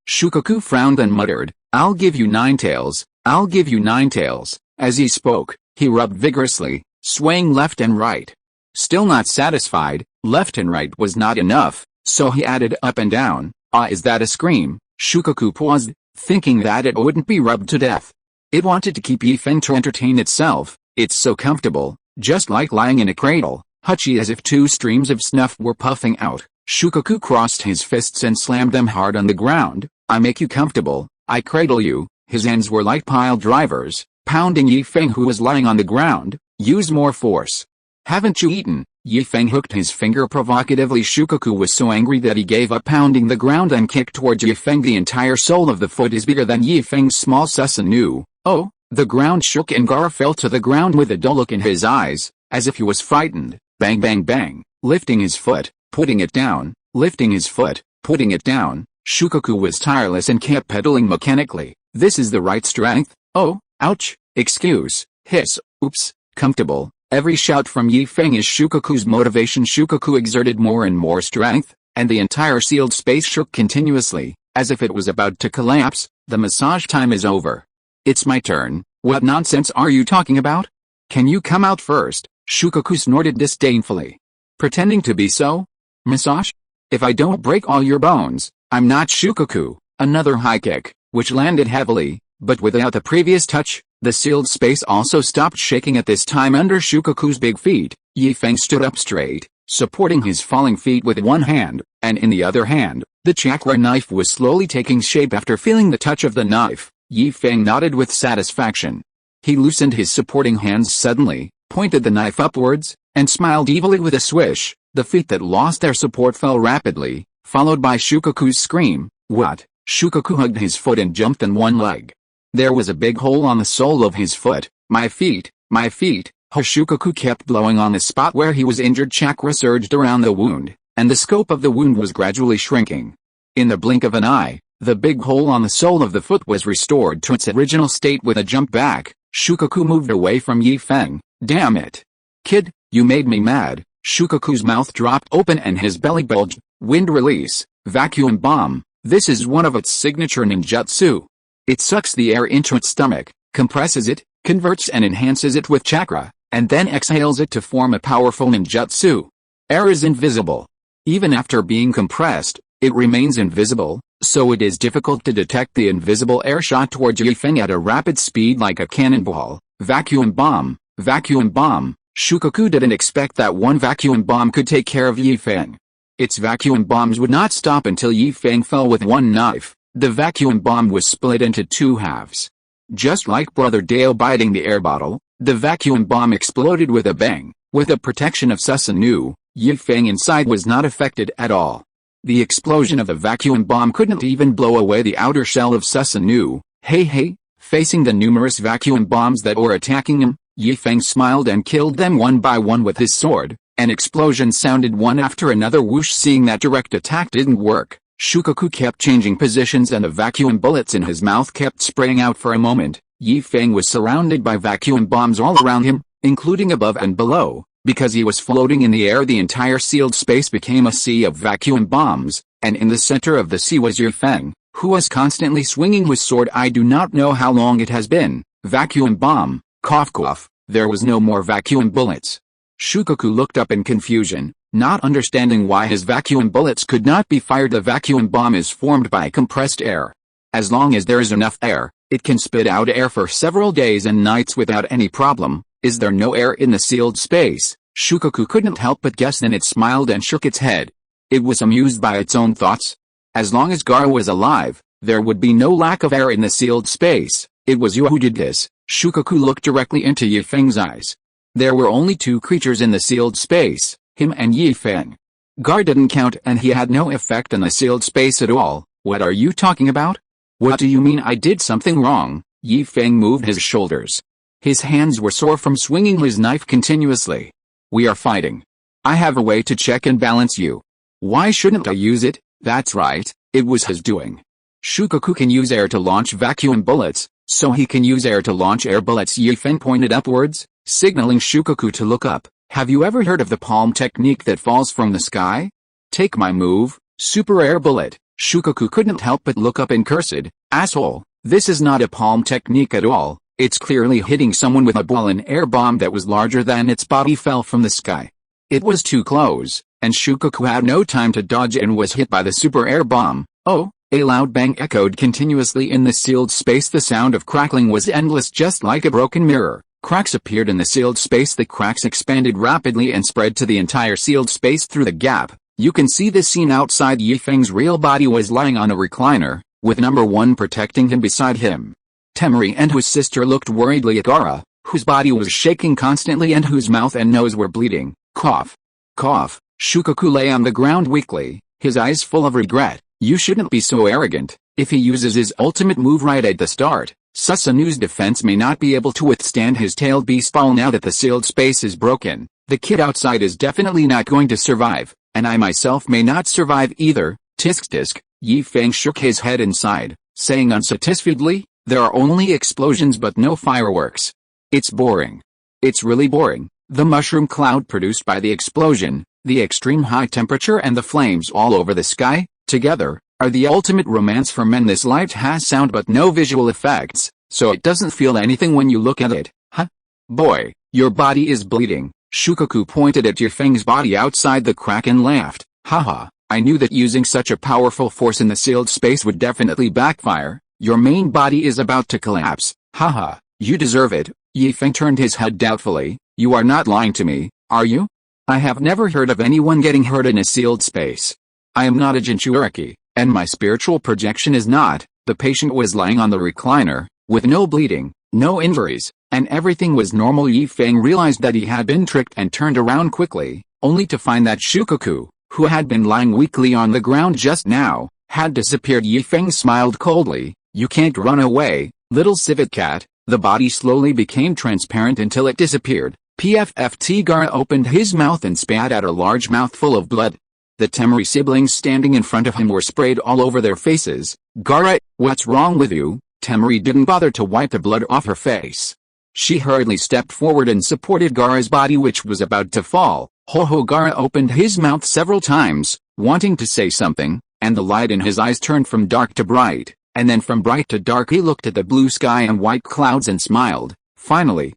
Shukaku frowned and muttered, I'll give you 9 tails, I'll give you 9 tails. As he spoke, he rubbed vigorously, swaying left and right. Still not satisfied, left and right was not enough, so he added up and down. Ah, is that a scream? Shukaku paused, thinking that it wouldn't be rubbed to death. It wanted to keep Yi Feng to entertain itself. It's so comfortable, just like lying in a cradle, hutchy as if 2 streams of snuff were puffing out. Shukaku crossed his fists and slammed them hard on the ground. I make you comfortable, I cradle you. His hands were like pile drivers, pounding Yi Feng who was lying on the ground. Use more force. Haven't you eaten? Yi Feng hooked his finger provocatively. Shukaku was so angry that he gave up pounding the ground and kicked towards Yi Feng. The entire sole of the foot is bigger than Yi Feng's small sinu. Oh! The ground shook and Gara fell to the ground with a dull look in his eyes, as if he was frightened. Bang bang bang, lifting his foot, putting it down, lifting his foot, putting it down. Shukaku was tireless and kept pedaling mechanically. This is the right strength? Oh, ouch, excuse, hiss, oops, comfortable. Every shout from Yi Feng is Shukaku's motivation. Shukaku exerted more and more strength, and the entire sealed space shook continuously, as if it was about to collapse. The massage time is over. It's my turn. What nonsense are you talking about? Can you come out first? Shukaku snorted disdainfully. Pretending to be so? Massage? If I don't break all your bones, I'm not Shukaku. Another high kick, which landed heavily, but without the previous touch. The sealed space also stopped shaking at this time under Shukaku's big feet. Yi Feng stood up straight, supporting his falling feet with one hand, and in the other hand, the chakra knife was slowly taking shape. After feeling the touch of the knife, Yi Feng nodded with satisfaction. He loosened his supporting hands suddenly, pointed the knife upwards, and smiled evilly with a swish. The feet that lost their support fell rapidly, followed by Shukaku's scream. What? Shukaku hugged his foot and jumped on one leg. There was a big hole on the sole of his foot. My feet, my feet. Shukaku kept blowing on the spot where he was injured. Chakra surged around the wound, and the scope of the wound was gradually shrinking. In the blink of an eye, the big hole on the sole of the foot was restored to its original state. With a jump back, Shukaku moved away from Yi Feng. Damn it. Kid, you made me mad. Shukaku's mouth dropped open and his belly bulged. Wind release, vacuum bomb. This is one of its signature ninjutsu. It sucks the air into its stomach, compresses it, converts and enhances it with chakra, and then exhales it to form a powerful ninjutsu. Air is invisible. Even after being compressed, it remains invisible, so it is difficult to detect the invisible air shot towards Yi Feng at a rapid speed like a cannonball. Vacuum bomb, vacuum bomb. Shukaku didn't expect that one vacuum bomb could take care of Yi Feng. Its vacuum bombs would not stop until Yi Feng fell with one knife. The vacuum bomb was split into 2 halves. Just like Brother Dale biting the air bottle, the vacuum bomb exploded with a bang. With the protection of sinu, Yi Feng inside was not affected at all. The explosion of the vacuum bomb couldn't even blow away the outer shell of sinu. Hey, facing the numerous vacuum bombs that were attacking him, Yi Feng smiled and killed them one by one with his sword. An explosion sounded one after another. Whoosh. Seeing that direct attack didn't work, Shukaku kept changing positions and the vacuum bullets in his mouth kept spraying out. For a moment, Yi Feng was surrounded by vacuum bombs all around him, including above and below. Because he was floating in the air, the entire sealed space became a sea of vacuum bombs, and in the center of the sea was Yi Feng, who was constantly swinging his sword. I do not know how long it has been. Vacuum bomb, cough cough. There was no more vacuum bullets. Shukaku looked up in confusion, not understanding why his vacuum bullets could not be fired. The vacuum bomb is formed by compressed air. As long as there is enough air, it can spit out air for several days and nights without any problem. Is there no air in the sealed space? Shukaku couldn't help but guess. Then it smiled and shook its head. It was amused by its own thoughts. As long as Gara was alive, there would be no lack of air in the sealed space. It was you who did this. Shukaku looked directly into Yi Feng's eyes. There were only 2 creatures in the sealed space, him and Yi Feng. Gar didn't count and he had no effect on the sealed space at all. What are you talking about? What do you mean I did something wrong? Yi Feng moved his shoulders. His hands were sore from swinging his knife continuously. We are fighting. I have a way to check and balance you. Why shouldn't I use it? That's right, it was his doing. Shukaku can use air to launch vacuum bullets, so he can use air to launch air bullets. Yi Feng pointed upwards, signaling Shukaku to look up. Have you ever heard of the palm technique that falls from the sky? Take my move, super air bullet. Shukaku couldn't help but look up and cursed, asshole, this is not a palm technique at all, it's clearly hitting someone with a ball. An air bomb that was larger than its body fell from the sky. It was too close, and Shukaku had no time to dodge and was hit by the super air bomb. Oh, a loud bang echoed continuously in the sealed space. The sound of crackling was endless, just like a broken mirror. Cracks appeared in the sealed space. The cracks expanded rapidly and spread to the entire sealed space through the gap. You can see the scene outside. Yi Feng's real body was lying on a recliner, with number 1 protecting him beside him. Temari and his sister looked worriedly at Gaara, whose body was shaking constantly and whose mouth and nose were bleeding. Cough. Cough. Shukaku lay on the ground weakly, his eyes full of regret. You shouldn't be so arrogant. If he uses his ultimate move right at the start, Susanu's defense may not be able to withstand his tailed beast ball. Now that the sealed space is broken, the kid outside is definitely not going to survive, and I myself may not survive either. Tisk tisk. Yi Feng shook his head and sighed, saying unsatisfiedly, there are only explosions but no fireworks. It's boring. It's really boring. The mushroom cloud produced by the explosion, the extreme high temperature and the flames all over the sky, together, are the ultimate romance for men. This light has sound but no visual effects, so it doesn't feel anything when you look at it. Huh? Boy, your body is bleeding. Shukaku pointed at Yi Feng's body outside the crack and laughed. Haha, I knew that using such a powerful force in the sealed space would definitely backfire. Your main body is about to collapse. Haha, you deserve it. Yi Feng turned his head doubtfully. You are not lying to me, are you? I have never heard of anyone getting hurt in a sealed space. I am not a Jinchuriki, and my spiritual projection is not. The patient was lying on the recliner, with no bleeding, no injuries, and everything was normal. Yi Feng realized that he had been tricked and turned around quickly, only to find that Shukaku, who had been lying weakly on the ground just now, had disappeared. Yi Feng smiled coldly. You can't run away, little civet cat. The body slowly became transparent until it disappeared. PFFT. Gaara opened his mouth and spat out a large mouthful of blood. The Temari siblings standing in front of him were sprayed all over their faces. Gaara, what's wrong with you? Temari didn't bother to wipe the blood off her face. She hurriedly stepped forward and supported Gaara's body, which was about to fall. Ho-ho. Gaara opened his mouth several times, wanting to say something, and the light in his eyes turned from dark to bright, and then from bright to dark. He looked at the blue sky and white clouds and smiled. Finally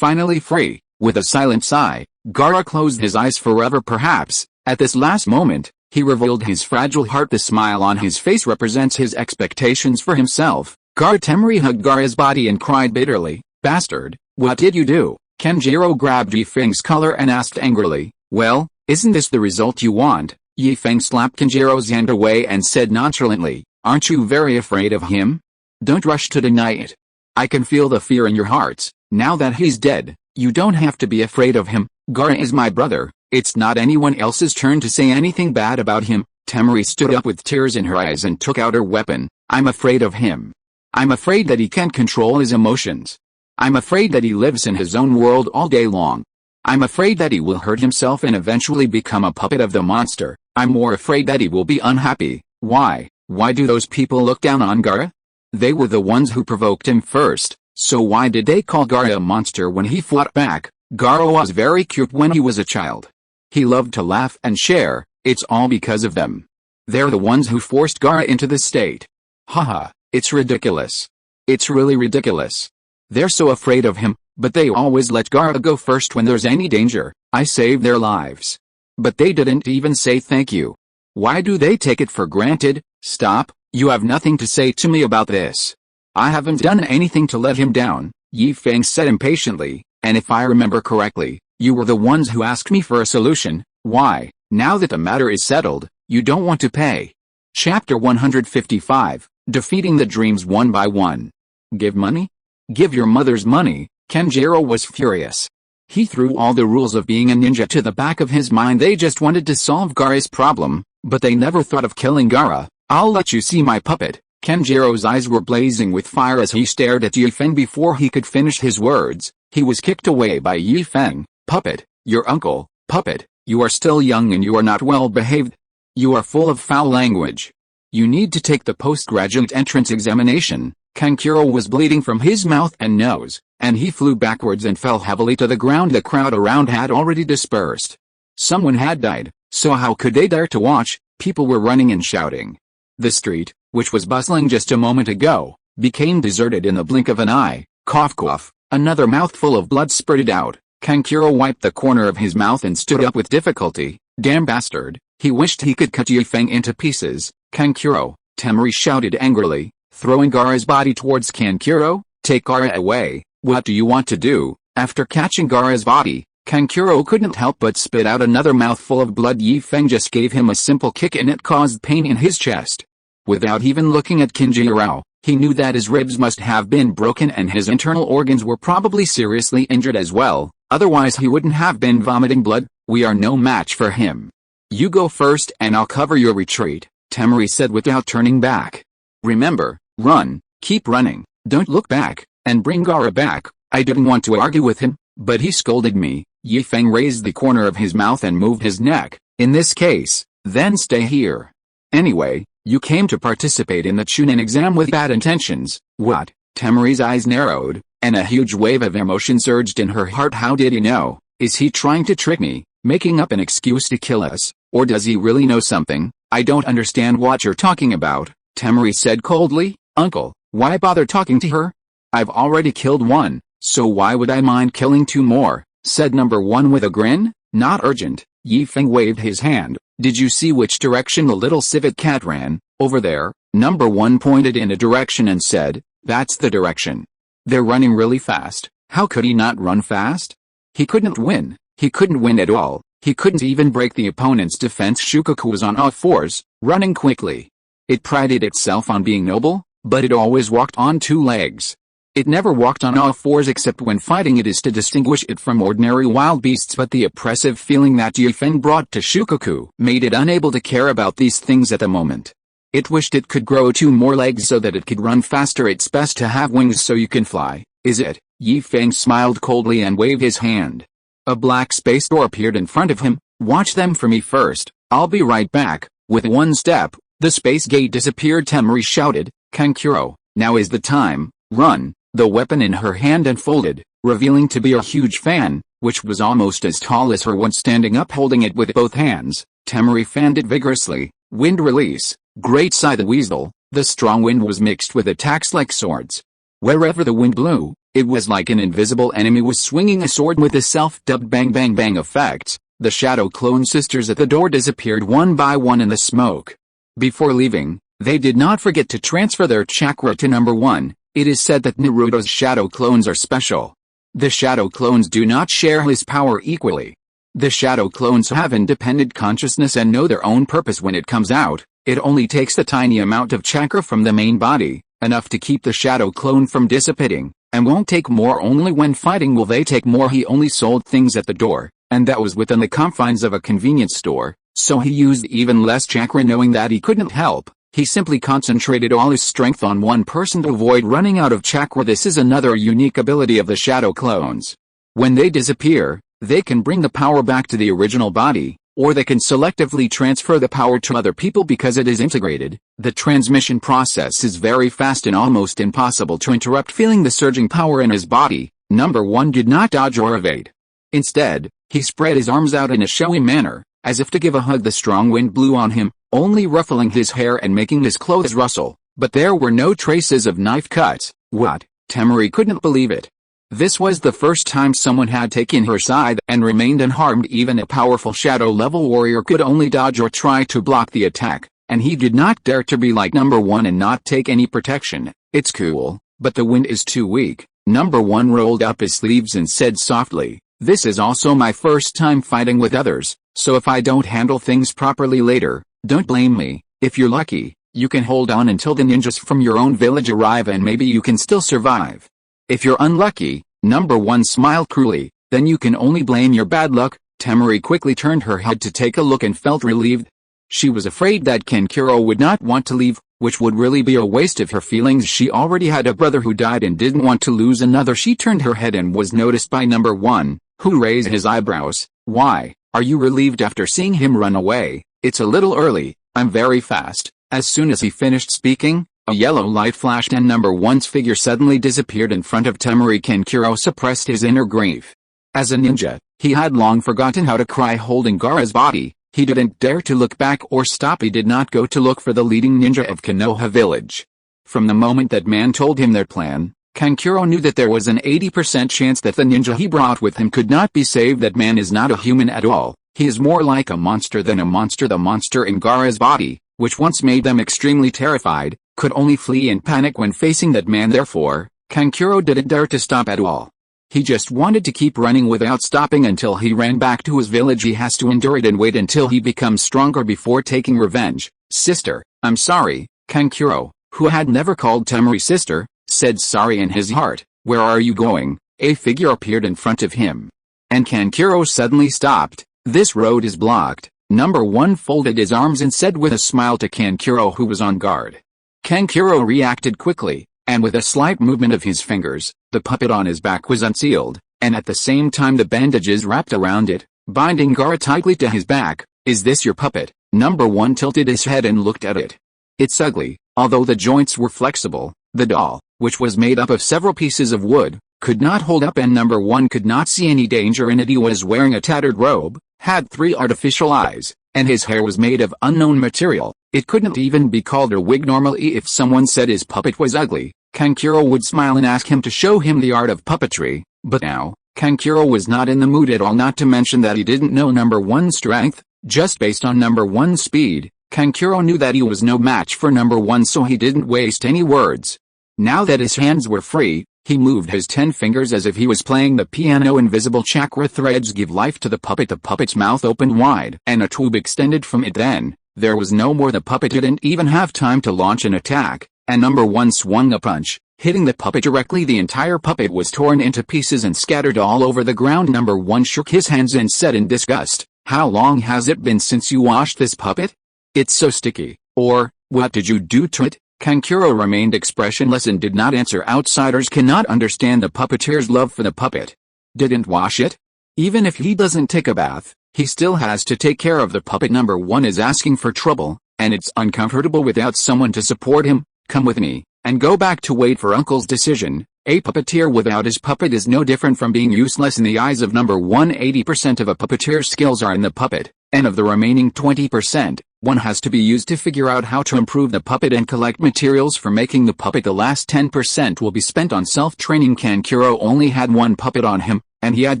free. With a silent sigh, Gaara closed his eyes forever. Perhaps, at this last moment, he revealed his fragile heart. The smile on his face represents his expectations for himself. Temari hugged Gaara's body and cried bitterly. Bastard, what did you do? Kenjiro grabbed Yi Feng's collar and asked angrily. Well, isn't this the result you want? Yi Feng slapped Kenjiro's hand away and said nonchalantly, aren't you very afraid of him? Don't rush to deny it. I can feel the fear in your hearts. Now that he's dead, you don't have to be afraid of him. Gaara is my brother. It's not anyone else's turn to say anything bad about him. Temari stood up with tears in her eyes and took out her weapon. I'm afraid of him. I'm afraid that he can't control his emotions. I'm afraid that he lives in his own world all day long. I'm afraid that he will hurt himself and eventually become a puppet of the monster. I'm more afraid that he will be unhappy. Why? Why do those people look down on Gaara? They were the ones who provoked him first, so why did they call Gaara a monster when he fought back? Gaara was very cute when he was a child. He loved to laugh and share. It's all because of them. They're the ones who forced Gaara into this state. Haha, it's ridiculous. It's really ridiculous. They're so afraid of him, but they always let Gaara go first when there's any danger. I saved their lives. But they didn't even say thank you. Why do they take it for granted? Stop, you have nothing to say to me about this. I haven't done anything to let him down, Yi Feng said impatiently, and if I remember correctly, you were the ones who asked me for a solution. Why, now that the matter is settled, you don't want to pay? Chapter 155, Defeating the Dreams One by One. Give money? Give your mother's money. Kenjiro was furious. He threw all the rules of being a ninja to the back of his mind. They just wanted to solve Gaara's problem, but they never thought of killing Gaara. I'll let you see my puppet. Kenjiro's eyes were blazing with fire as he stared at Yi Feng. Before he could finish his words, he was kicked away by Yi Feng. Puppet, your uncle. Puppet, you are still young and you are not well behaved. You are full of foul language. You need to take the postgraduate entrance examination. Kankuro was bleeding from his mouth and nose, and he flew backwards and fell heavily to the ground. The crowd around had already dispersed. Someone had died, so how could they dare to watch? People were running and shouting. The street, which was bustling just a moment ago, became deserted in the blink of an eye. Cough cough, another mouthful of blood spurted out. Kankuro wiped the corner of his mouth and stood up with difficulty. Damn bastard, he wished he could cut Feng into pieces. Kankuro, Temari shouted angrily, throwing Gaara's body towards Kankuro. Take Gaara away. What do you want to do? After catching Gaara's body, Kankuro couldn't help but spit out another mouthful of blood. Feng just gave him a simple kick and it caused pain in his chest. Without even looking at Kinjiro, he knew that his ribs must have been broken and his internal organs were probably seriously injured as well, otherwise he wouldn't have been vomiting blood. We are no match for him. You go first and I'll cover your retreat, Temari said without turning back. Remember, run, keep running, don't look back, and bring Gaara back. I didn't want to argue with him, but he scolded me. Feng raised the corner of his mouth and moved his neck. In this case, then stay here. Anyway, you came to participate in the Chunin exam with bad intentions. What? Temari's eyes narrowed, and a huge wave of emotion surged in her heart. How did he know? Is he trying to trick me, making up an excuse to kill us, or does he really know something? I don't understand what you're talking about, Temari said coldly. Uncle, why bother talking to her? I've already killed one, so why would I mind killing two more, said number one with a grin. Not urgent. Feng waved his hand. Did you see which direction the little civet cat ran? Over there. Number one pointed in a direction and said, that's the direction. They're running really fast. How could he not run fast? He couldn't win. He couldn't win at all. He couldn't even break the opponent's defense. Shukaku was on all fours, running quickly. It prided itself on being noble, but it always walked on two legs. It never walked on all fours except when fighting. It is to distinguish it from ordinary wild beasts, but the oppressive feeling that Feng brought to Shukaku made it unable to care about these things at the moment. It wished it could grow two more legs so that it could run faster. It's best to have wings so you can fly, is it? Feng smiled coldly and waved his hand. A black space door appeared in front of him. Watch them for me first, I'll be right back. With one step, the space gate disappeared. Temari shouted, Kankuro, now is the time, run. The weapon in her hand unfolded, revealing to be a huge fan, which was almost as tall as her. Once standing up holding it with both hands, Temari fanned it vigorously. Wind release. Great sigh the weasel. The strong wind was mixed with attacks like swords. Wherever the wind blew, it was like an invisible enemy was swinging a sword. With the self-dubbed bang bang bang effects, the shadow clone sisters at the door disappeared one by one in the smoke. Before leaving, they did not forget to transfer their chakra to number one. It is said that Naruto's shadow clones are special. The shadow clones do not share his power equally. The shadow clones have independent consciousness and know their own purpose. When it comes out, it only takes a tiny amount of chakra from the main body, enough to keep the shadow clone from dissipating, and won't take more. Only when fighting will they take more. He only sold things at the door, and that was within the confines of a convenience store, so he used even less chakra. Knowing that he couldn't help, he simply concentrated all his strength on one person to avoid running out of chakra. This is another unique ability of the shadow clones. When they disappear, they can bring the power back to the original body, or they can selectively transfer the power to other people. Because it is integrated, the transmission process is very fast and almost impossible to interrupt. Feeling the surging power in his body, number one did not dodge or evade. Instead, he spread his arms out in a showy manner, as if to give a hug. The strong wind blew on him, only ruffling his hair and making his clothes rustle, but there were no traces of knife cuts. What? Temari couldn't believe it. This was the first time someone had taken her side and remained unharmed. Even a powerful shadow-level warrior could only dodge or try to block the attack, and he did not dare to be like number one and not take any protection. It's cool, but the wind is too weak. Number one rolled up his sleeves and said softly, this is also my first time fighting with others, so if I don't handle things properly later, don't blame me. If you're lucky, you can hold on until the ninjas from your own village arrive and maybe you can still survive. If you're unlucky, number one smiled cruelly, then you can only blame your bad luck. Temari quickly turned her head to take a look and felt relieved. She was afraid that Kankuro would not want to leave, which would really be a waste of her feelings. She already had a brother who died and didn't want to lose another. She turned her head and was noticed by number one, who raised his eyebrows. Why, are you relieved after seeing him run away? It's a little early. I'm very fast. As soon as he finished speaking, a yellow light flashed and number one's figure suddenly disappeared in front of Temari. Kankuro suppressed his inner grief. As a ninja, he had long forgotten how to cry holding Gaara's body. He didn't dare to look back or stop. He did not go to look for the leading ninja of Konoha village. From the moment that man told him their plan, Kankuro knew that there was an 80% chance that the ninja he brought with him could not be saved. That man is not a human at all. He is more like a monster than a monster. The monster in Gaara's body, which once made them extremely terrified, could only flee in panic when facing that man. Therefore, Kankuro didn't dare to stop at all. He just wanted to keep running without stopping until he ran back to his village. He has to endure it and wait until he becomes stronger before taking revenge. Sister, I'm sorry. Kankuro, who had never called Temari sister, said sorry in his heart. Where are you going? A figure appeared in front of him. And Kankuro suddenly stopped. This road is blocked. Number one folded his arms and said with a smile to Kankuro, who was on guard. Kankuro reacted quickly, and with a slight movement of his fingers, the puppet on his back was unsealed, and at the same time the bandages wrapped around it, binding Gaara tightly to his back. Is this your puppet? Number one tilted his head and looked at it. It's ugly. Although the joints were flexible, the doll, which was made up of several pieces of wood, could not hold up, and number one could not see any danger in it. He was wearing a tattered robe, had 3 artificial eyes, and his hair was made of unknown material. It couldn't even be called a wig. Normally if someone said his puppet was ugly, Kankuro would smile and ask him to show him the art of puppetry, but now, Kankuro was not in the mood at all, not to mention that he didn't know number one's strength. Just based on number one's speed, Kankuro knew that he was no match for number one, so he didn't waste any words. Now that his hands were free, he moved his 10 fingers as if he was playing the piano. Invisible chakra threads give life to the puppet. The puppet's mouth opened wide and a tube extended from it. Then, there was no more. The puppet didn't even have time to launch an attack, and number one swung a punch, hitting the puppet directly. The entire puppet was torn into pieces and scattered all over the ground. Number one shook his hands and said in disgust, "How long has it been since you washed this puppet? It's so sticky." Or, "What did you do to it?" Kankuro remained expressionless and did not answer. Outsiders cannot understand the puppeteer's love for the puppet. Didn't wash it? Even if he doesn't take a bath, he still has to take care of the puppet. Number one is asking for trouble, and it's uncomfortable without someone to support him. Come with me, and go back to wait for Uncle's decision. A puppeteer without his puppet is no different from being useless in the eyes of number one. 80% of a puppeteer's skills are in the puppet, and of the remaining 20%, one has to be used to figure out how to improve the puppet and collect materials for making the puppet. The last 10% will be spent on self-training. Kankuro only had one puppet on him, and he had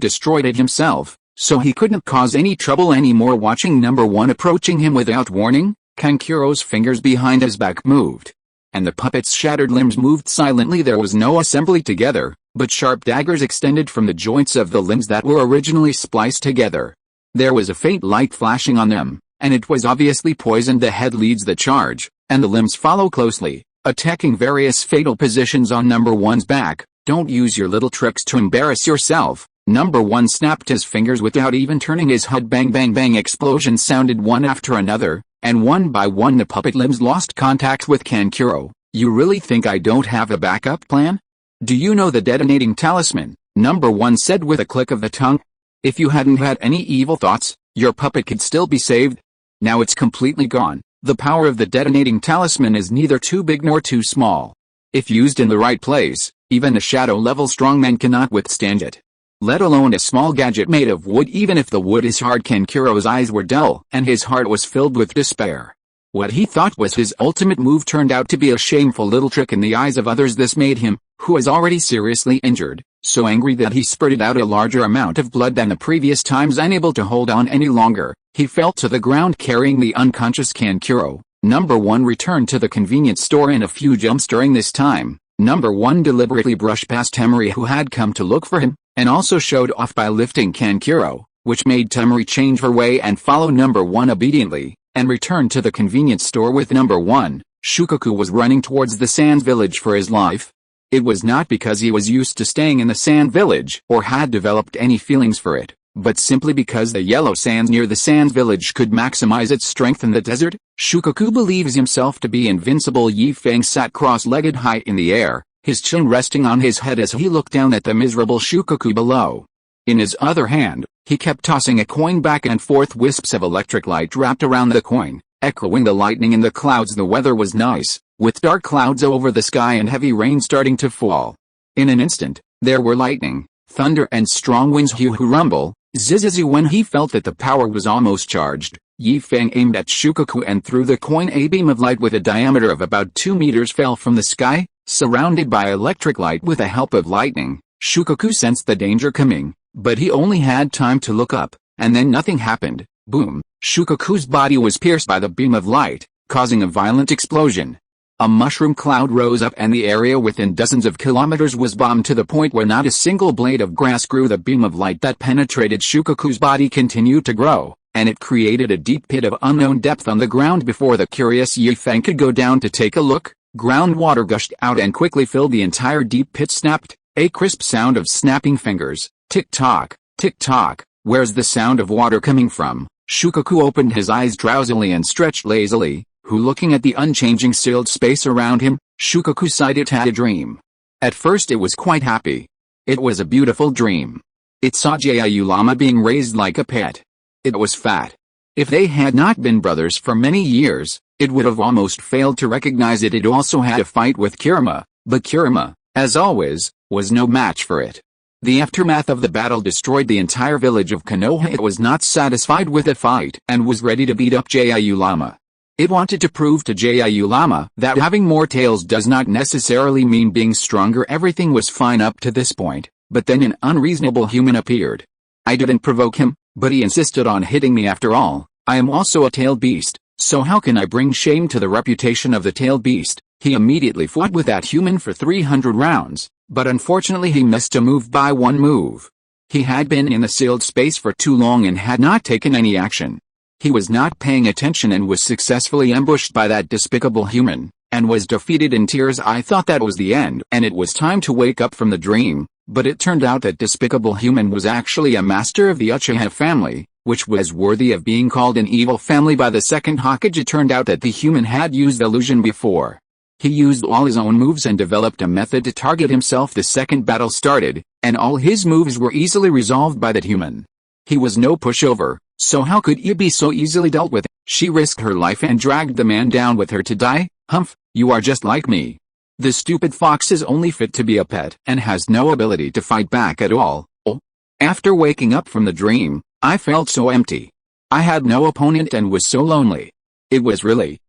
destroyed it himself, so he couldn't cause any trouble anymore. Watching number one approaching him without warning, Kankuro's fingers behind his back moved, and the puppet's shattered limbs moved silently. There was no assembly together, but sharp daggers extended from the joints of the limbs that were originally spliced together. There was a faint light flashing on them, and it was obviously poisoned. The head leads the charge, and the limbs follow closely, attacking various fatal positions on number one's back. Don't use your little tricks to embarrass yourself. Number one snapped his fingers without even turning his head. Bang bang bang, explosions sounded one after another, and one by one the puppet limbs lost contact with Kankuro. You really think I don't have a backup plan? Do you know the detonating talisman? Number one said with a click of the tongue. If you hadn't had any evil thoughts, your puppet could still be saved. Now it's completely gone. The power of the detonating talisman is neither too big nor too small. If used in the right place, even a shadow-level strongman cannot withstand it, let alone a small gadget made of wood. Even if the wood is hard. Kankuro's eyes were dull, and his heart was filled with despair. What he thought was his ultimate move turned out to be a shameful little trick in the eyes of others. This made him, who was already seriously injured, so angry that he spurted out a larger amount of blood than the previous times. Unable to hold on any longer, he fell to the ground carrying the unconscious Kankuro. Number one returned to the convenience store in a few jumps. During this time, number one deliberately brushed past Temari, who had come to look for him, and also showed off by lifting Kankuro, which made Temari change her way and follow number one obediently, and return to the convenience store with number one. Shukaku was running towards the Sand Village for his life. It was not because he was used to staying in the Sand Village or had developed any feelings for it, but simply because the yellow sands near the Sand Village could maximize its strength in the desert. Shukaku believes himself to be invincible. Yi Feng sat cross-legged high in the air, his chin resting on his head as he looked down at the miserable Shukaku below. In his other hand, he kept tossing a coin back and forth. Wisps of electric light wrapped around the coin, echoing the lightning in the clouds. The weather was nice, with dark clouds over the sky and heavy rain starting to fall. In an instant, there were lightning, thunder and strong winds. Hu rumble, zzzz. When he felt that the power was almost charged, Feng aimed at Shukaku and threw the coin. A beam of light with a diameter of about 2 meters fell from the sky, surrounded by electric light. With the help of lightning, Shukaku sensed the danger coming, but he only had time to look up, and then nothing happened. Boom! Shukaku's body was pierced by the beam of light, causing a violent explosion. A mushroom cloud rose up and the area within dozens of kilometers was bombed to the point where not a single blade of grass grew. The beam of light that penetrated Shukaku's body continued to grow, and it created a deep pit of unknown depth on the ground. Before the curious Feng could go down to take a look, groundwater gushed out and quickly filled the entire deep pit. Snapped, a crisp sound of snapping fingers. Tick-tock, tick-tock. Where's the sound of water coming from? Shukaku opened his eyes drowsily and stretched lazily, looking at the unchanging sealed space around him. Shukaku sighed. It had a dream. At first it was quite happy. It was a beautiful dream. It saw Jiu Lama being raised like a pet. It was fat. If they had not been brothers for many years, it would have almost failed to recognize it. It also had a fight with Kirima, but Kirima, as always, was no match for it. The aftermath of the battle destroyed the entire village of Konoha. It was not satisfied with the fight and was ready to beat up Jiu Lama. It wanted to prove to Jiu Lama that having more tails does not necessarily mean being stronger. Everything was fine up to this point, but then an unreasonable human appeared. I didn't provoke him, but he insisted on hitting me. After all, I am also a tailed beast, so how can I bring shame to the reputation of the tailed beast? He immediately fought with that human for 300 rounds, but unfortunately he missed a move by 1 move. He had been in the sealed space for too long and had not taken any action. He was not paying attention and was successfully ambushed by that despicable human, and was defeated in tears. I thought that was the end and it was time to wake up from the dream, but it turned out that despicable human was actually a master of the Uchiha family, which was worthy of being called an evil family by the second Hokage. It turned out that the human had used illusion before. He used all his own moves and developed a method to target himself. The second battle started, and all his moves were easily resolved by that human. He was no pushover, so how could he be so easily dealt with? She risked her life and dragged the man down with her to die. Humph, you are just like me. The stupid fox is only fit to be a pet and has no ability to fight back at all. Oh. After waking up from the dream, I felt so empty. I had no opponent and was so lonely. It was really,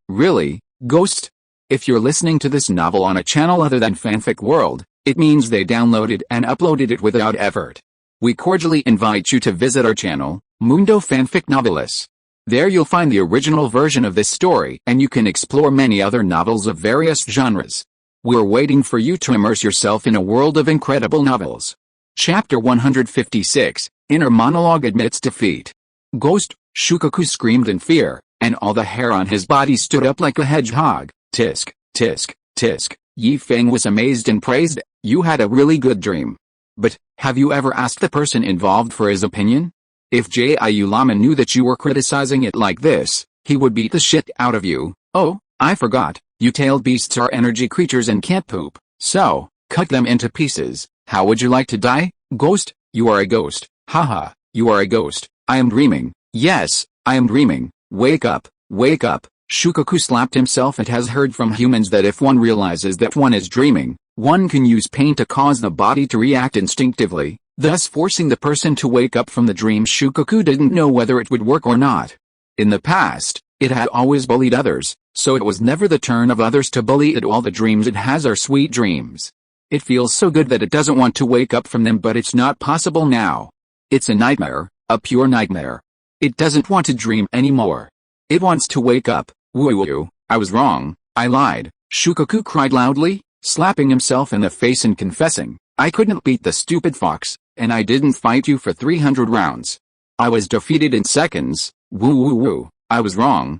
Ghost. If you're listening to this novel on a channel other than Fanfic World, it means they downloaded and uploaded it without effort. We cordially invite you to visit our channel, Mundo Fanfic Novelis. There you'll find the original version of this story and you can explore many other novels of various genres. We're waiting for you to immerse yourself in a world of incredible novels. Chapter 156, Inner Monologue Admits Defeat. Ghost, Shukaku screamed in fear, and all the hair on his body stood up like a hedgehog. Tisk, tisk, tisk. Feng was amazed and praised, you had a really good dream. But, have you ever asked the person involved for his opinion? If Jiu Lama knew that you were criticizing it like this, he would beat the shit out of you. Oh, I forgot, you tailed beasts are energy creatures and can't poop, so, cut them into pieces. How would you like to die? Ghost, you are a ghost. Haha, you are a ghost. I am dreaming. Yes, I am dreaming. Wake up, wake up. Shukaku slapped himself. It has heard from humans that if one realizes that one is dreaming, one can use pain to cause the body to react instinctively, thus forcing the person to wake up from the dream. Shukaku didn't know whether it would work or not. In the past, it had always bullied others, so it was never the turn of others to bully it. All the dreams it has are sweet dreams. It feels so good that it doesn't want to wake up from them, but it's not possible now. It's a nightmare, a pure nightmare. It doesn't want to dream anymore. It wants to wake up. Woo, I was wrong, I lied. Shukaku cried loudly, slapping himself in the face and confessing, I couldn't beat the stupid fox, and I didn't fight you for 300 rounds. I was defeated in seconds. Woo, I was wrong.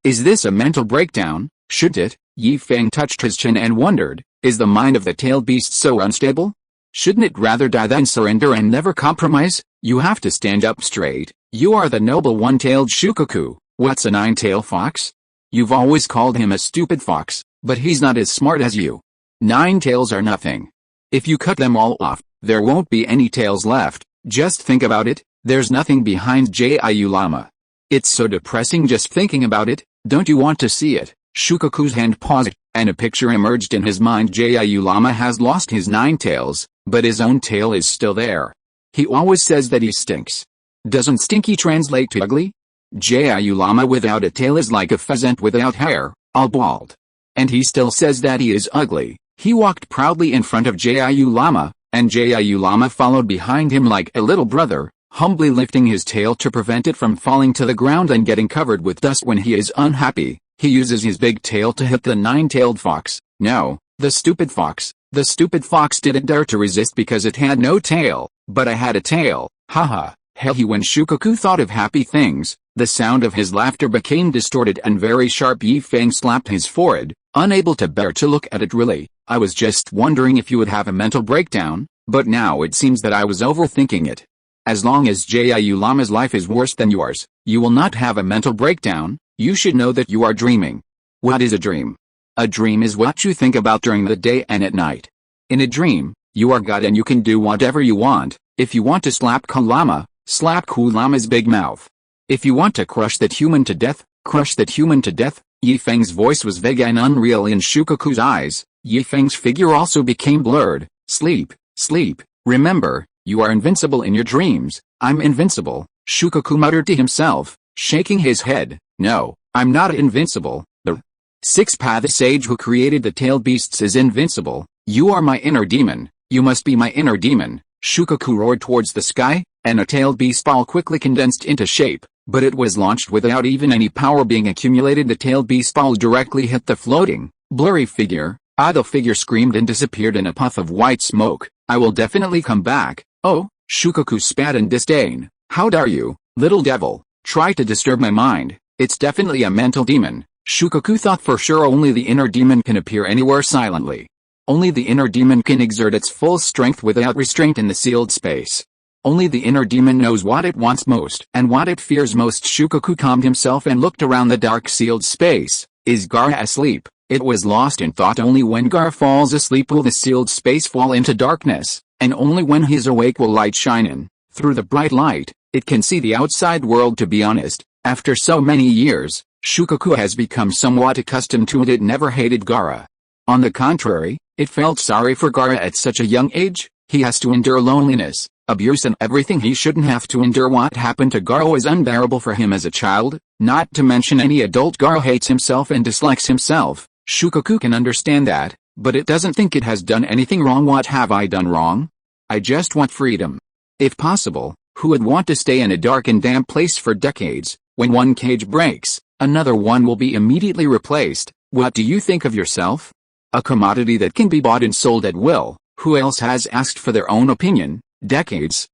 Is this a mental breakdown? Should it? Feng touched his chin and wondered, is the mind of the tailed beast so unstable? Shouldn't it rather die than surrender and never compromise? You have to stand up straight. You are the noble one-tailed Shukaku. What's a nine-tailed fox? You've always called him a stupid fox, but he's not as smart as you. 9 tails are nothing. If you cut them all off, there won't be any tails left. Just think about it, there's nothing behind Jiu Lama. It's so depressing just thinking about it. Don't you want to see it? Shukaku's hand paused, and a picture emerged in his mind. Jiu Lama has lost his 9 tails, but his own tail is still there. He always says that he stinks. Doesn't stinky translate to ugly? Jiu Lama without a tail is like a pheasant without hair, all bald. And he still says that he is ugly. He walked proudly in front of Jiu Lama, and Jiu Lama followed behind him like a little brother, humbly lifting his tail to prevent it from falling to the ground and getting covered with dust. When he is unhappy, he uses his big tail to hit the 9-tailed fox. No, the stupid fox. The stupid fox didn't dare to resist because it had no tail, but I had a tail. Haha. Hey, when Shukaku thought of happy things, the sound of his laughter became distorted and very sharp. Feng slapped his forehead, unable to bear to look at it. Really, I was just wondering if you would have a mental breakdown, but now it seems that I was overthinking it. As long as Jiu Lama's life is worse than yours, you will not have a mental breakdown. You should know that you are dreaming. What is a dream? A dream is what you think about during the day and at night. In a dream, you are God and you can do whatever you want. If you want to slap Kulama, slap Kulama's big mouth. If you want to crush that human to death, crush that human to death. Feng's voice was vague and unreal in Shukaku's eyes. Feng's figure also became blurred. Sleep, sleep. Remember, you are invincible in your dreams. I'm invincible, Shukaku muttered to himself, shaking his head. No, I'm not invincible. The six-path sage who created the tailed beasts is invincible. You are my inner demon. You must be my inner demon. Shukaku roared towards the sky, and a tailed beast ball quickly condensed into shape, but it was launched without even any power being accumulated. The tailed beast ball directly hit the floating, blurry figure. The figure screamed and disappeared in a puff of white smoke. I will definitely come back. Oh, Shukaku spat in disdain. How dare you, little devil, try to disturb my mind. It's definitely a mental demon. Shukaku thought for sure only the inner demon can appear anywhere silently. Only the inner demon can exert its full strength without restraint in the sealed space. Only the inner demon knows what it wants most and what it fears most. Shukaku calmed himself and looked around the dark sealed space. Is Gaara asleep? It was lost in thought. Only when Gaara falls asleep will the sealed space fall into darkness, and only when he is awake will light shine in. Through the bright light, it can see the outside world. To be honest, after so many years, Shukaku has become somewhat accustomed to it. It never hated Gaara. On the contrary, it felt sorry for Gaara at such a young age. He has to endure loneliness, abuse and everything he shouldn't have to endure. What happened to Gaara was unbearable for him as a child, not to mention any adult. Gaara hates himself and dislikes himself. Shukaku can understand that, but it doesn't think it has done anything wrong. What have I done wrong? I just want freedom. If possible, who would want to stay in a dark and damp place for decades? When one cage breaks, another one will be immediately replaced. What do you think of yourself? A commodity that can be bought and sold at will. Who else has asked for their own opinion? Decades.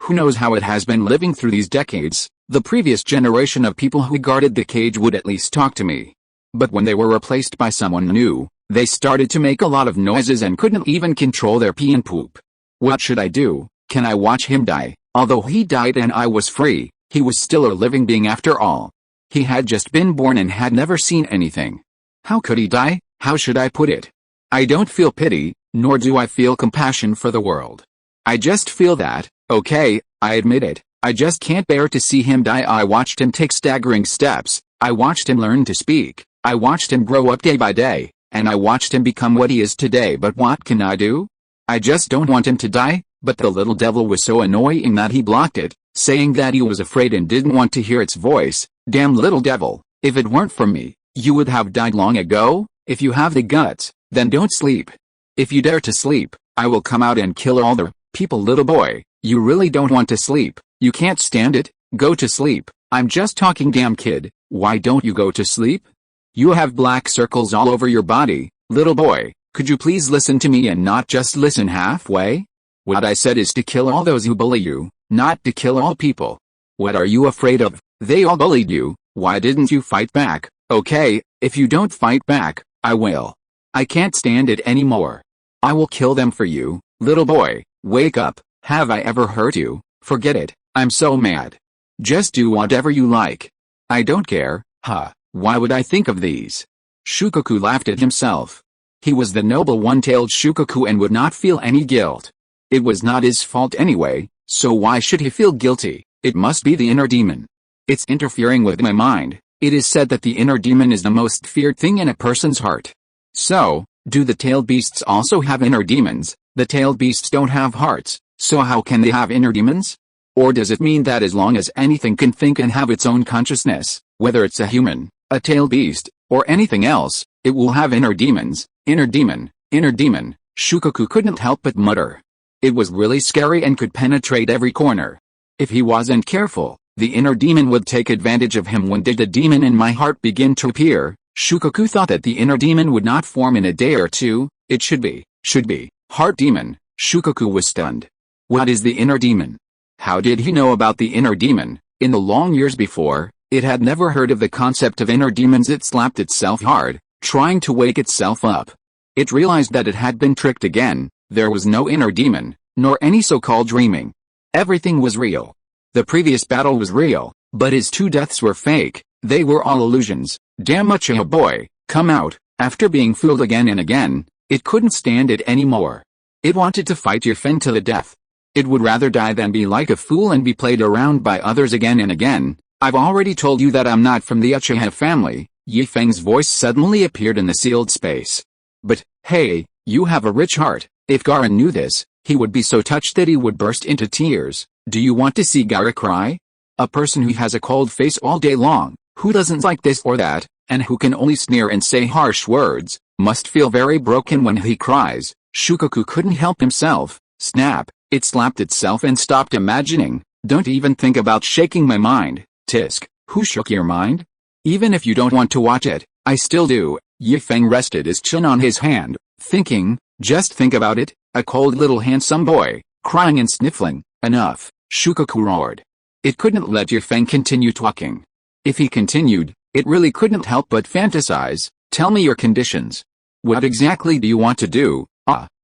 Who knows how it has been living through these decades? The previous generation of people who guarded the cage would at least talk to me. But when they were replaced by someone new, they started to make a lot of noises and couldn't even control their pee and poop. What should I do? Can I watch him die? Although he died and I was free, he was still a living being after all. He had just been born and had never seen anything. How could he die? How should I put it? I don't feel pity, nor do I feel compassion for the world. I just feel that, okay, I admit it, I just can't bear to see him die. I watched him take staggering steps, I watched him learn to speak, I watched him grow up day by day, and I watched him become what he is today. But what can I do? I just don't want him to die. But the little devil was so annoying that he blocked it, saying that he was afraid and didn't want to hear its voice. Damn little devil, if it weren't for me, you would have died long ago. If you have the guts, then don't sleep. If you dare to sleep, I will come out and kill all the people. Little boy, you really don't want to sleep, you can't stand it, go to sleep. I'm just talking. Damn kid, why don't you go to sleep? You have black circles all over your body. Little boy, could you please listen to me and not just listen halfway? What I said is to kill all those who bully you, not to kill all people. What are you afraid of? They all bullied you, why didn't you fight back? Okay, if you don't fight back, I will. I can't stand it anymore. I will kill them for you. Little boy, wake up. Have I ever hurt you? Forget it, I'm so mad. Just do whatever you like. I don't care, huh? Why would I think of these? Shukaku laughed at himself. He was the noble one-tailed Shukaku and would not feel any guilt. It was not his fault anyway, so why should he feel guilty? It must be the inner demon. It's interfering with my mind. It is said that the inner demon is the most feared thing in a person's heart. So, do the tailed beasts also have inner demons? The tailed beasts don't have hearts, so how can they have inner demons? Or does it mean that as long as anything can think and have its own consciousness, whether it's a human, a tailed beast, or anything else, it will have inner demons? Inner demon, inner demon, Shukaku couldn't help but mutter. It was really scary and could penetrate every corner. If he wasn't careful, the inner demon would take advantage of him. When did the demon in my heart begin to appear? Shukaku thought that the inner demon would not form in a day or two. It should be, heart demon. Shukaku was stunned. What is the inner demon? How did he know about the inner demon? In the long years before, it had never heard of the concept of inner demons. It slapped itself hard, trying to wake itself up. It realized that it had been tricked again. There was no inner demon, nor any so-called dreaming. Everything was real. The previous battle was real, but his 2 deaths were fake. They were all illusions. Damn Uchiha boy, come out. After being fooled again and again, it couldn't stand it anymore. It wanted to fight Feng to the death. It would rather die than be like a fool and be played around by others again and again. I've already told you that I'm not from the Uchiha family. Feng's voice suddenly appeared in the sealed space. But, hey, you have a rich heart. If Gaara knew this, he would be so touched that he would burst into tears. Do you want to see Gaara cry? A person who has a cold face all day long, who doesn't like this or that, and who can only sneer and say harsh words, must feel very broken when he cries. Shukaku couldn't help himself. Snap, it slapped itself and stopped imagining. Don't even think about shaking my mind. Tisk, who shook your mind? Even if you don't want to watch it, I still do. Feng rested his chin on his hand, thinking, just think about it, a cold little handsome boy, crying and sniffling. Enough, Shukaku roared. It couldn't let Feng continue talking. If he continued, it really couldn't help but fantasize. Tell me your conditions. What exactly do you want to do?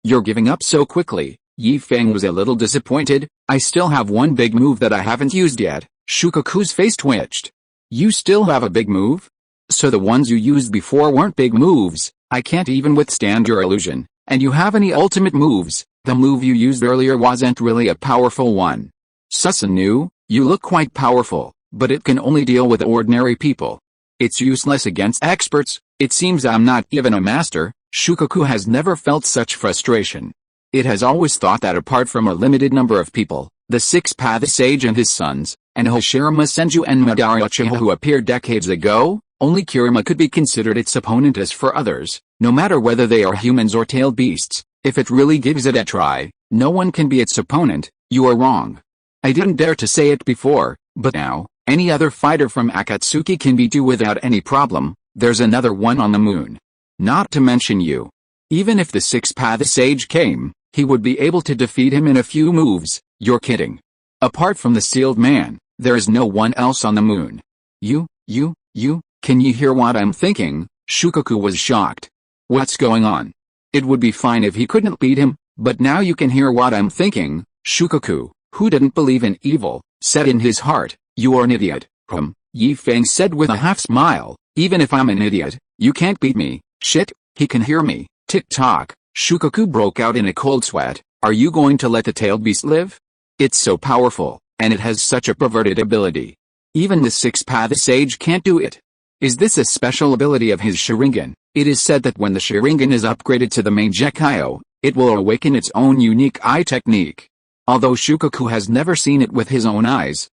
You're giving up so quickly. Feng was a little disappointed. I still have one big move that I haven't used yet. Shukaku's face twitched. You still have a big move? So the ones you used before weren't big moves. I can't even withstand your illusion. And you have any ultimate moves? The move you used earlier wasn't really a powerful one. Susanu, you look quite powerful, but it can only deal with ordinary people. It's useless against experts. It seems I'm not even a master. Shukaku has never felt such frustration. It has always thought that apart from a limited number of people, the Six-Path Sage and his sons, and Hoshirama Senju and Madara Uchiha who appeared decades ago, only Kirima could be considered its opponent. As for others, no matter whether they are humans or tailed beasts, if it really gives it a try, no one can be its opponent. You are wrong. I didn't dare to say it before, but now, any other fighter from Akatsuki can beat you without any problem. There's another one on the moon. Not to mention you. Even if the Six-Path Sage came, he would be able to defeat him in a few moves. You're kidding. Apart from the sealed man, there is no one else on the moon. You, can you hear what I'm thinking? Shukaku was shocked. What's going on? It would be fine if he couldn't beat him, but now you can hear what I'm thinking. Shukaku, who didn't believe in evil, said in his heart, you are an idiot. Feng said with a half smile, even if I'm an idiot, you can't beat me. Shit, he can hear me. Tick-tock, Shukaku broke out in a cold sweat. Are you going to let the tailed beast live? It's so powerful, and it has such a perverted ability. Even the Six-Path Sage can't do it. Is this a special ability of his Sharingan? It is said that when the Sharingan is upgraded to the main Gekyo, it will awaken its own unique eye technique. Although Shukaku has never seen it with his own eyes.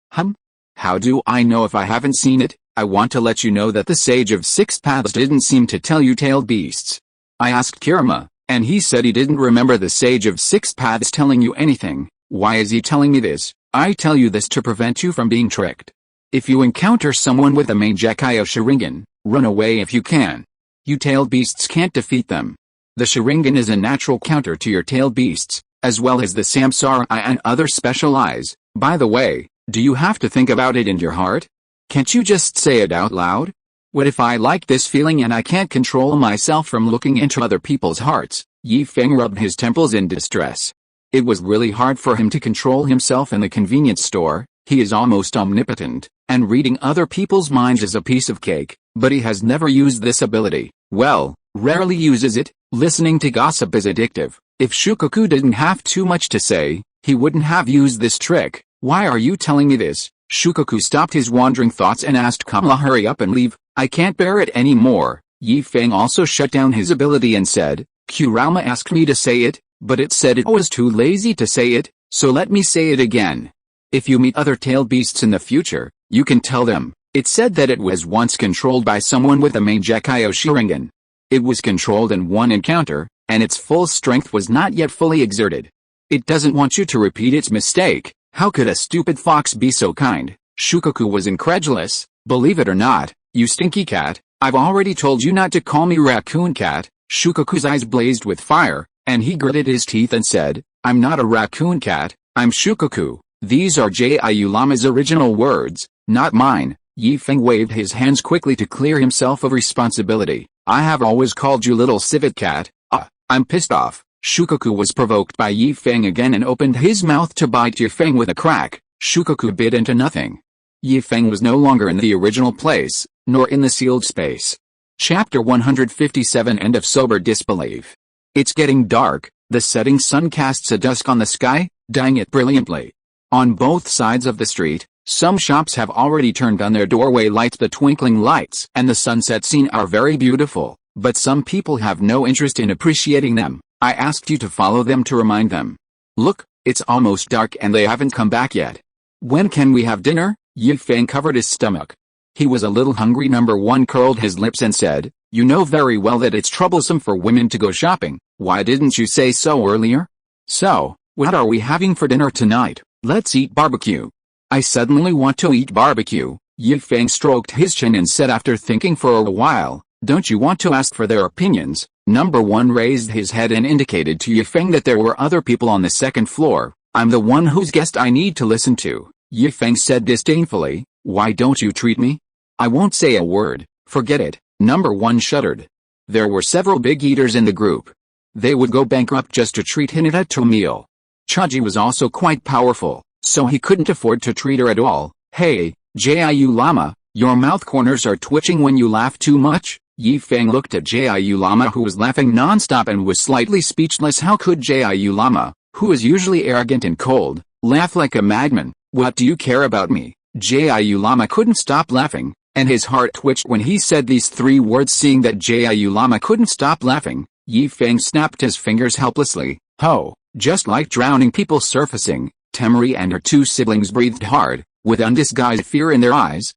How do I know if I haven't seen it? I want to let you know that the Sage of Six Paths didn't seem to tell you tailed beasts. I asked Kirima, and he said he didn't remember the Sage of Six Paths telling you anything. Why is he telling me this? I tell you this to prevent you from being tricked. If you encounter someone with a main Gekyo Sharingan, run away if you can. You tailed beasts can't defeat them. The Sharingan is a natural counter to your tailed beasts, as well as the Samsara Eye and other special eyes. By the way, do you have to think about it in your heart? Can't you just say it out loud? What if I like this feeling and I can't control myself from looking into other people's hearts? Feng rubbed his temples in distress. It was really hard for him to control himself in the convenience store. He is almost omnipotent, and reading other people's minds is a piece of cake, but he has never used this ability. Well, rarely uses it. Listening to gossip is addictive. If Shukaku didn't have too much to say, he wouldn't have used this trick. Why are you telling me this? Shukaku stopped his wandering thoughts and asked Kamala, hurry up and leave, I can't bear it anymore. Yi Feng also shut down his ability and said, Kurama asked me to say it, but it said it was too lazy to say it, so let me say it again. If you meet other tailed beasts in the future, you can tell them, it said that it was once controlled by someone with a Mangekyo Sharingan. It was controlled in one encounter, and its full strength was not yet fully exerted. It doesn't want you to repeat its mistake. How could a stupid fox be so kind? Shukaku was incredulous. Believe it or not, you stinky cat, I've already told you not to call me raccoon cat. Shukaku's eyes blazed with fire, and he gritted his teeth and said, I'm not a raccoon cat, I'm Shukaku. These are Jiu Lama's original words, not mine. Yi Feng waved his hands quickly to clear himself of responsibility. I have always called you little civet cat. I'm pissed off. Shukaku was provoked by Yi Feng again and opened his mouth to bite Yi Feng with a crack. Shukaku bit into nothing. Yi Feng was no longer in the original place, nor in the sealed space. Chapter 157 End of Sober Disbelief. It's getting dark, the setting sun casts a dusk on the sky, dyeing it brilliantly. On both sides of the street, some shops have already turned on their doorway lights. The twinkling lights and the sunset scene are very beautiful, but some people have no interest in appreciating them. I asked you to follow them to remind them. Look, it's almost dark and they haven't come back yet. When can we have dinner? Yi Feng covered his stomach. He was a little hungry. Number one curled his lips and said, you know very well that it's troublesome for women to go shopping. Why didn't you say so earlier? So, what are we having for dinner tonight? Let's eat barbecue. I suddenly want to eat barbecue. Yi Feng stroked his chin and said after thinking for a while, don't you want to ask for their opinions? Number one raised his head and indicated to Yi Feng that there were other people on the second floor. I'm the one whose guest I need to listen to. Yi Feng said disdainfully, why don't you treat me? I won't say a word, forget it. Number one shuddered. There were several big eaters in the group. They would go bankrupt just to treat Hinata to a meal. Chaji was also quite powerful, so he couldn't afford to treat her at all. Hey, Jiu Lama, your mouth corners are twitching when you laugh too much? Yi Feng looked at Jiu Lama, who was laughing non-stop and was slightly speechless. How could Jiu Lama, who is usually arrogant and cold, laugh like a madman? What do you care about me? Jiu Lama couldn't stop laughing, and his heart twitched when he said these three words. Seeing that Jiu Lama couldn't stop laughing, Yi Feng snapped his fingers helplessly. Ho! Just like drowning people surfacing, Temari and her two siblings breathed hard, with undisguised fear in their eyes.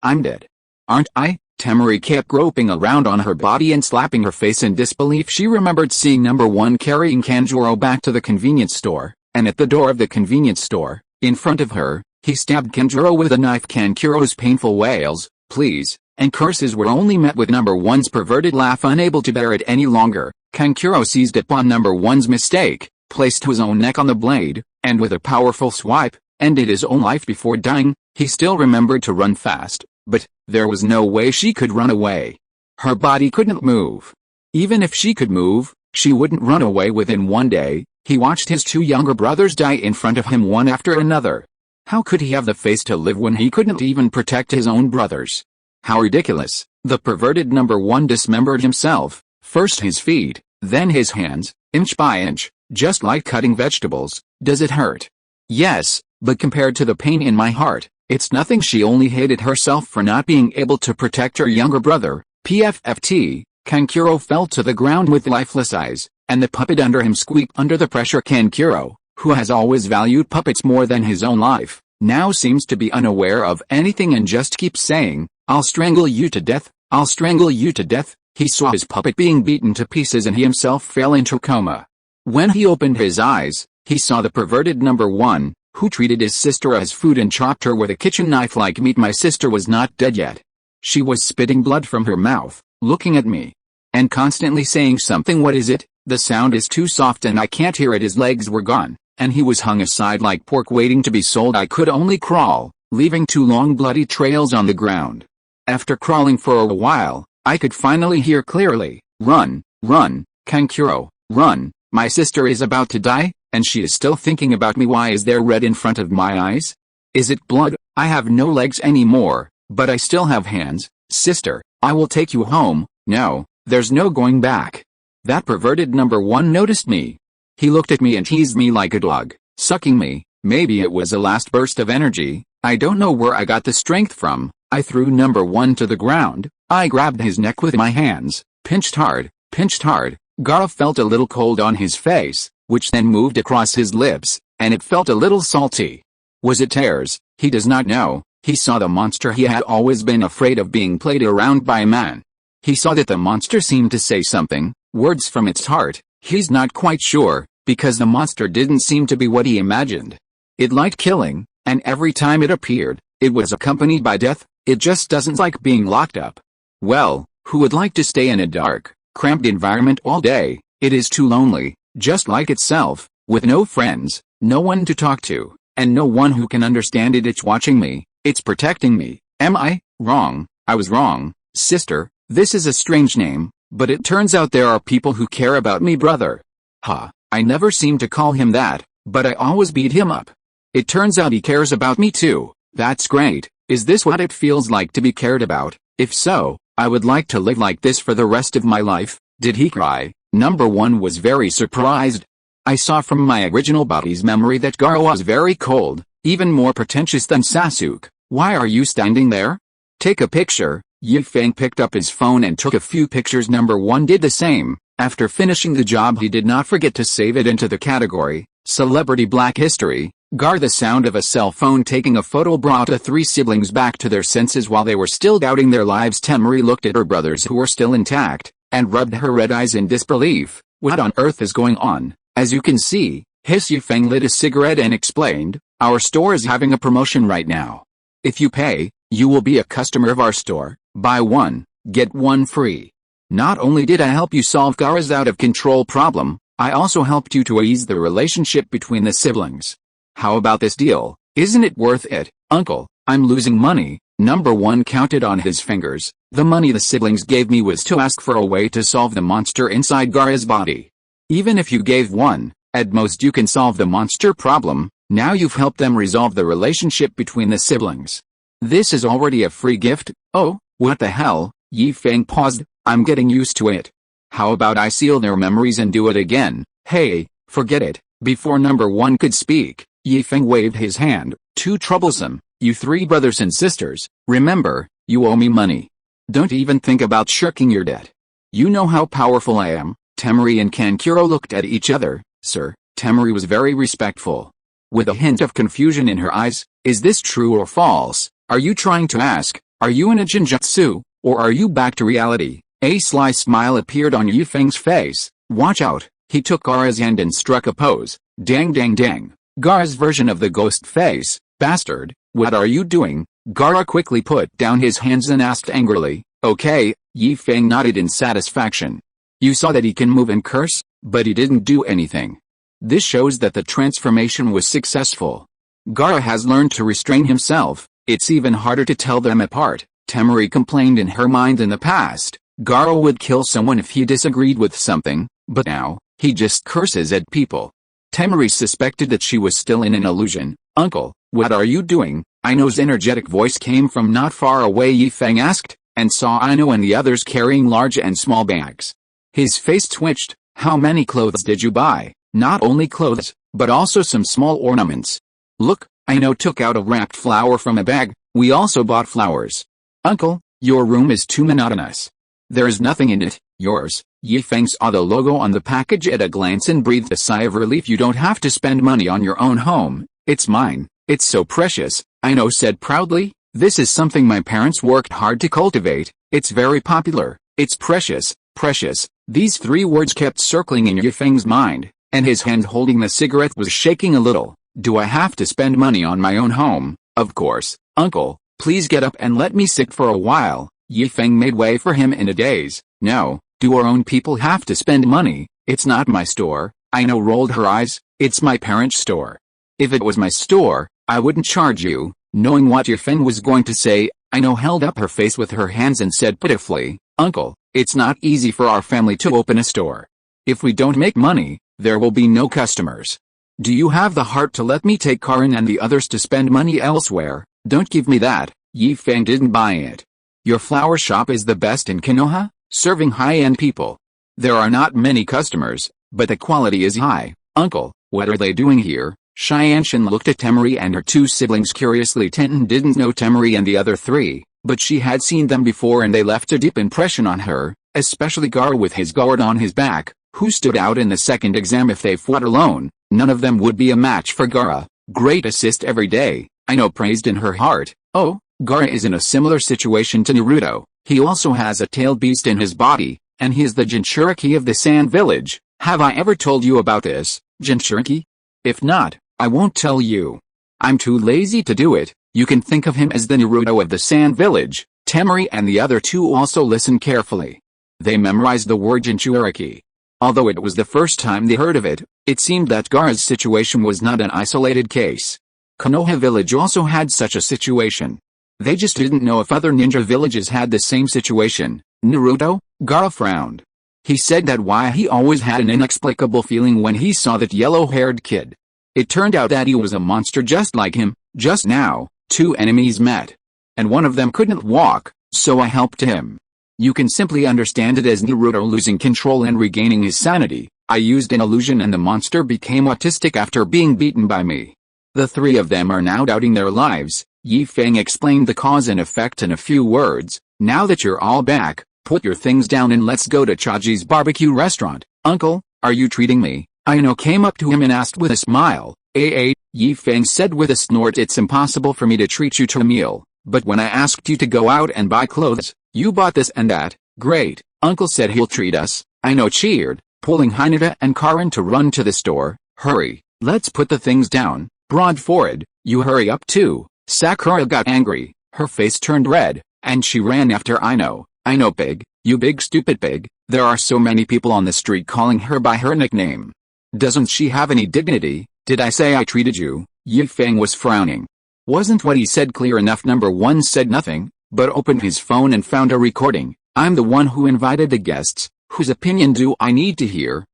I'm dead. Aren't I? Temari kept groping around on her body and slapping her face in disbelief. She remembered seeing number one carrying Kanjuro back to the convenience store, and at the door of the convenience store, in front of her, he stabbed Kanjuro with a knife. Kanjuro's painful wails, please, and curses were only met with number one's perverted laugh. Unable to bear it any longer, Kanjuro seized upon number one's mistake, placed his own neck on the blade, and with a powerful swipe, ended his own life before dying. He still remembered to run fast, but there was no way she could run away. Her body couldn't move. Even if she could move, she wouldn't run away. Within one day, he watched his two younger brothers die in front of him one after another. How could he have the face to live when he couldn't even protect his own brothers? How ridiculous. The perverted number one dismembered himself, first his feet, then his hands, inch by inch, just like cutting vegetables. Does it hurt? Yes, but compared to the pain in my heart, it's nothing. She only hated herself for not being able to protect her younger brother. PFFT, Kankuro fell to the ground with lifeless eyes, and the puppet under him squeaked under the pressure. Kankuro, who has always valued puppets more than his own life, now seems to be unaware of anything and just keeps saying, I'll strangle you to death, I'll strangle you to death. He saw his puppet being beaten to pieces and he himself fell into coma. When he opened his eyes, he saw the perverted number one, who treated his sister as food and chopped her with a kitchen knife like meat. My sister was not dead yet. She was spitting blood from her mouth, looking at me, and constantly saying something. What is it? The sound is too soft and I can't hear it. His legs were gone, and he was hung aside like pork waiting to be sold. I could only crawl, leaving two long bloody trails on the ground. After crawling for a while, I could finally hear clearly, run, run, Kankuro, run, my sister is about to die, and she is still thinking about me. Why is there red in front of my eyes? Is it blood? I have no legs anymore, but I still have hands. Sister, I will take you home. No, there's no going back. That perverted number one noticed me. He looked at me and teased me like a dog, sucking me. Maybe it was a last burst of energy, I don't know where I got the strength from. I threw number one to the ground. I grabbed his neck with my hands, pinched hard, pinched hard. Gaara felt a little cold on his face, which then moved across his lips, and it felt a little salty. Was it tears? He does not know. He saw the monster he had always been afraid of being played around by a man. He saw that the monster seemed to say something, words from its heart. He's not quite sure, because the monster didn't seem to be what he imagined. It liked killing, and every time it appeared, it was accompanied by death. It just doesn't like being locked up. Well, who would like to stay in a dark, cramped environment all day? It is too lonely, just like itself, with no friends, no one to talk to, and no one who can understand it. It's watching me, it's protecting me. Am I wrong? I was wrong, sister. This is a strange name, but it turns out there are people who care about me, brother. I never seem to call him that, but I always beat him up. It turns out he cares about me too. That's great. Is this what it feels like to be cared about? If so, I would like to live like this for the rest of my life. Did he cry? Number one was very surprised. I saw from my original body's memory that Gaara was very cold, even more pretentious than Sasuke. Why are you standing there? Take a picture. Feng picked up his phone and took a few pictures. Number one did the same. After finishing the job, he did not forget to save it into the category Celebrity Black History. Gaara, the sound of a cell phone taking a photo brought the three siblings back to their senses while they were still doubting their lives. Temari looked at her brothers who were still intact, and rubbed her red eyes in disbelief. What on earth is going on? As you can see, Feng lit a cigarette and explained, our store is having a promotion right now. If you pay, you will be a customer of our store. Buy one, get one free. Not only did I help you solve Gaara's out-of-control problem, I also helped you to ease the relationship between the siblings. How about this deal? Isn't it worth it, uncle? I'm losing money. Number one counted on his fingers. The money the siblings gave me was to ask for a way to solve the monster inside Gaara's body. Even if you gave one, at most you can solve the monster problem. Now you've helped them resolve the relationship between the siblings. This is already a free gift. Oh, what the hell? Feng paused. I'm getting used to it. How about I seal their memories and do it again? Hey, forget it. Before number one could speak, Feng waved his hand. Too troublesome. You three brothers and sisters, remember, you owe me money. Don't even think about shirking your debt. You know how powerful I am. Temari and Kankuro looked at each other. Sir, Temari was very respectful. With a hint of confusion in her eyes, is this true or false? Are you trying to ask, are you in a genjutsu, or are you back to reality? A sly smile appeared on Feng's face. Watch out. He took Gaara's hand and struck a pose. Dang dang dang. Gaara's version of the ghost face. Bastard, what are you doing? Gaara quickly put down his hands and asked angrily. Okay, Feng nodded in satisfaction. You saw that he can move and curse, but he didn't do anything. This shows that the transformation was successful. Gaara has learned to restrain himself. It's even harder to tell them apart. Temari complained in her mind in the past. Gaara would kill someone if he disagreed with something, but now, he just curses at people. Temari suspected that she was still in an illusion. Uncle, what are you doing? Aino's energetic voice came from not far away. Feng asked, and saw Aino and the others carrying large and small bags. His face twitched. How many clothes did you buy? Not only clothes, but also some small ornaments. Look, Aino took out a wrapped flower from a bag. We also bought flowers. Uncle, your room is too monotonous. There is nothing in it. Yours. Feng saw the logo on the package at a glance and breathed a sigh of relief. You don't have to spend money on your own home. It's mine. It's so precious, Aino said proudly. This is something my parents worked hard to cultivate. It's very popular. It's precious, precious. These three words kept circling in Feng's mind, and his hand holding the cigarette was shaking a little. Do I have to spend money on my own home? Of course, uncle. Please get up and let me sit for a while. Feng made way for him in a daze. No, do our own people have to spend money? It's not my store. Aino rolled her eyes. It's my parents' store. If it was my store, I wouldn't charge you. Knowing what Feng was going to say, Aino held up her face with her hands and said pitifully, Uncle, it's not easy for our family to open a store. If we don't make money, there will be no customers. Do you have the heart to let me take Karin and the others to spend money elsewhere? Don't give me that. Feng didn't buy it. Your flower shop is the best in Konoha, serving high-end people. There are not many customers, but the quality is high. Uncle, what are they doing here? Shianshin looked at Temari and her two siblings curiously. Tenten didn't know Temari and the other three, but she had seen them before and they left a deep impression on her, especially Gara with his guard on his back, who stood out in the second exam. If they fought alone, none of them would be a match for Gara. Great assist every day, Ino praised in her heart. Oh, Gara is in a similar situation to Naruto. He also has a tailed beast in his body, and he is the Jinchuriki of the Sand Village. Have I ever told you about this, Jinchuriki? If not, I won't tell you. I'm too lazy to do it. You can think of him as the Naruto of the Sand Village. Temari and the other two also listened carefully. They memorized the word Jinchuriki. Although it was the first time they heard of it, it seemed that Gara's situation was not an isolated case. Konoha village also had such a situation. They just didn't know if other ninja villages had the same situation. Naruto? Gara frowned. He said that why he always had an inexplicable feeling when he saw that yellow-haired kid. It turned out that he was a monster just like him. Just now, two enemies met. And one of them couldn't walk, so I helped him. You can simply understand it as Naruto losing control and regaining his sanity. I used an illusion and the monster became autistic after being beaten by me. The three of them are now doubting their lives. Feng explained the cause and effect in a few words. Now that you're all back, put your things down and let's go to Chaji's barbecue restaurant. Uncle, are you treating me? Ino came up to him and asked with a smile. Feng said with a snort. It's impossible for me to treat you to a meal, but when I asked you to go out and buy clothes, you bought this and that. Great, Uncle said he'll treat us. Ino cheered, pulling Hinata and Karin to run to the store. Hurry, let's put the things down. Broad forehead, you hurry up too. Sakura got angry, her face turned red, and she ran after Ino. Ino pig, you big stupid pig. There are so many people on the street calling her by her nickname. Doesn't she have any dignity? Did I say I treated you? Feng was frowning. Wasn't what he said clear enough? Number one said nothing, but opened his phone and found a recording. I'm the one who invited the guests. Whose opinion do I need to hear?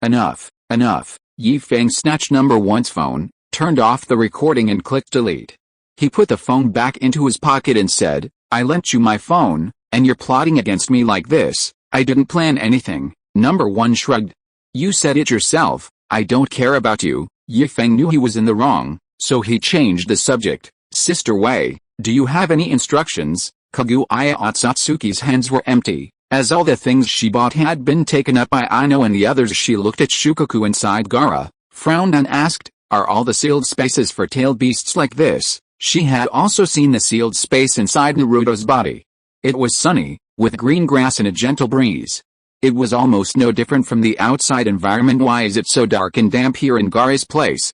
Enough. Feng snatched number one's phone, turned off the recording and clicked delete. He put the phone back into his pocket and said, I lent you my phone, and you're plotting against me like this. I didn't plan anything. Number one shrugged. You said it yourself. I don't care about you. Feng knew he was in the wrong, so he changed the subject. Sister Wei, do you have any instructions? Kaguya Otsutsuki's hands were empty, as all the things she bought had been taken up by Ino and the others. She looked at Shukaku inside Gara, frowned and asked, are all the sealed spaces for tailed beasts like this? She had also seen the sealed space inside Naruto's body. It was sunny, with green grass and a gentle breeze. It was almost no different from the outside environment. Why is it so dark and damp here in Gara's place?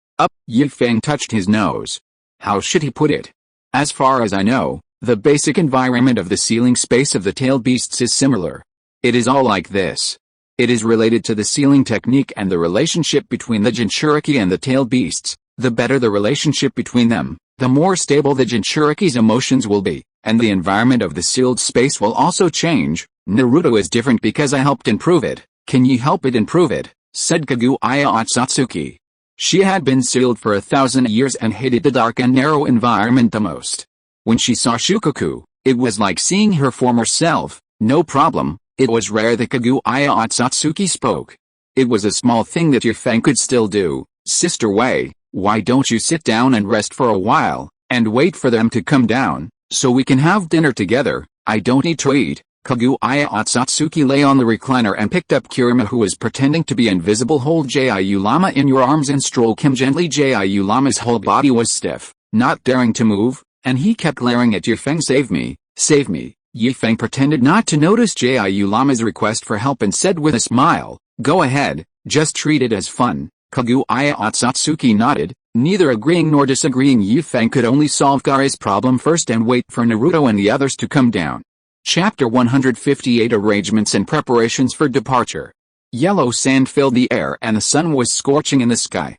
Feng touched his nose. How should he put it? As far as I know, the basic environment of the sealing space of the tailed beasts is similar. It is all like this. It is related to the sealing technique and the relationship between the Jinchuriki and the tailed beasts. The better the relationship between them, the more stable the Jinchuriki's emotions will be, and the environment of the sealed space will also change. Naruto is different because I helped improve it. Can you help it improve it? Said Kaguya Otsutsuki. She had been sealed for 1,000 years and hated the dark and narrow environment the most. When she saw Shukaku, it was like seeing her former self. No problem. It was rare that Kaguya Otsutsuki spoke. It was a small thing that Feng could still do. Sister Wei, why don't you sit down and rest for a while, and wait for them to come down, so we can have dinner together? I don't need to eat. Kaguya Otsutsuki lay on the recliner and picked up Kirima, who was pretending to be invisible. Hold Jiu Lama in your arms and stroke him gently. Jiu Lama's whole body was stiff, not daring to move, and he kept glaring at Feng. Save me, save me. Feng pretended not to notice Jiu Lama's request for help and said with a smile, go ahead, just treat it as fun. Kaguya Otsutsuki nodded, neither agreeing nor disagreeing. Feng could only solve Gara's problem first and wait for Naruto and the others to come down. Chapter 158 Arrangements and Preparations for Departure. Yellow sand filled the air and the sun was scorching in the sky.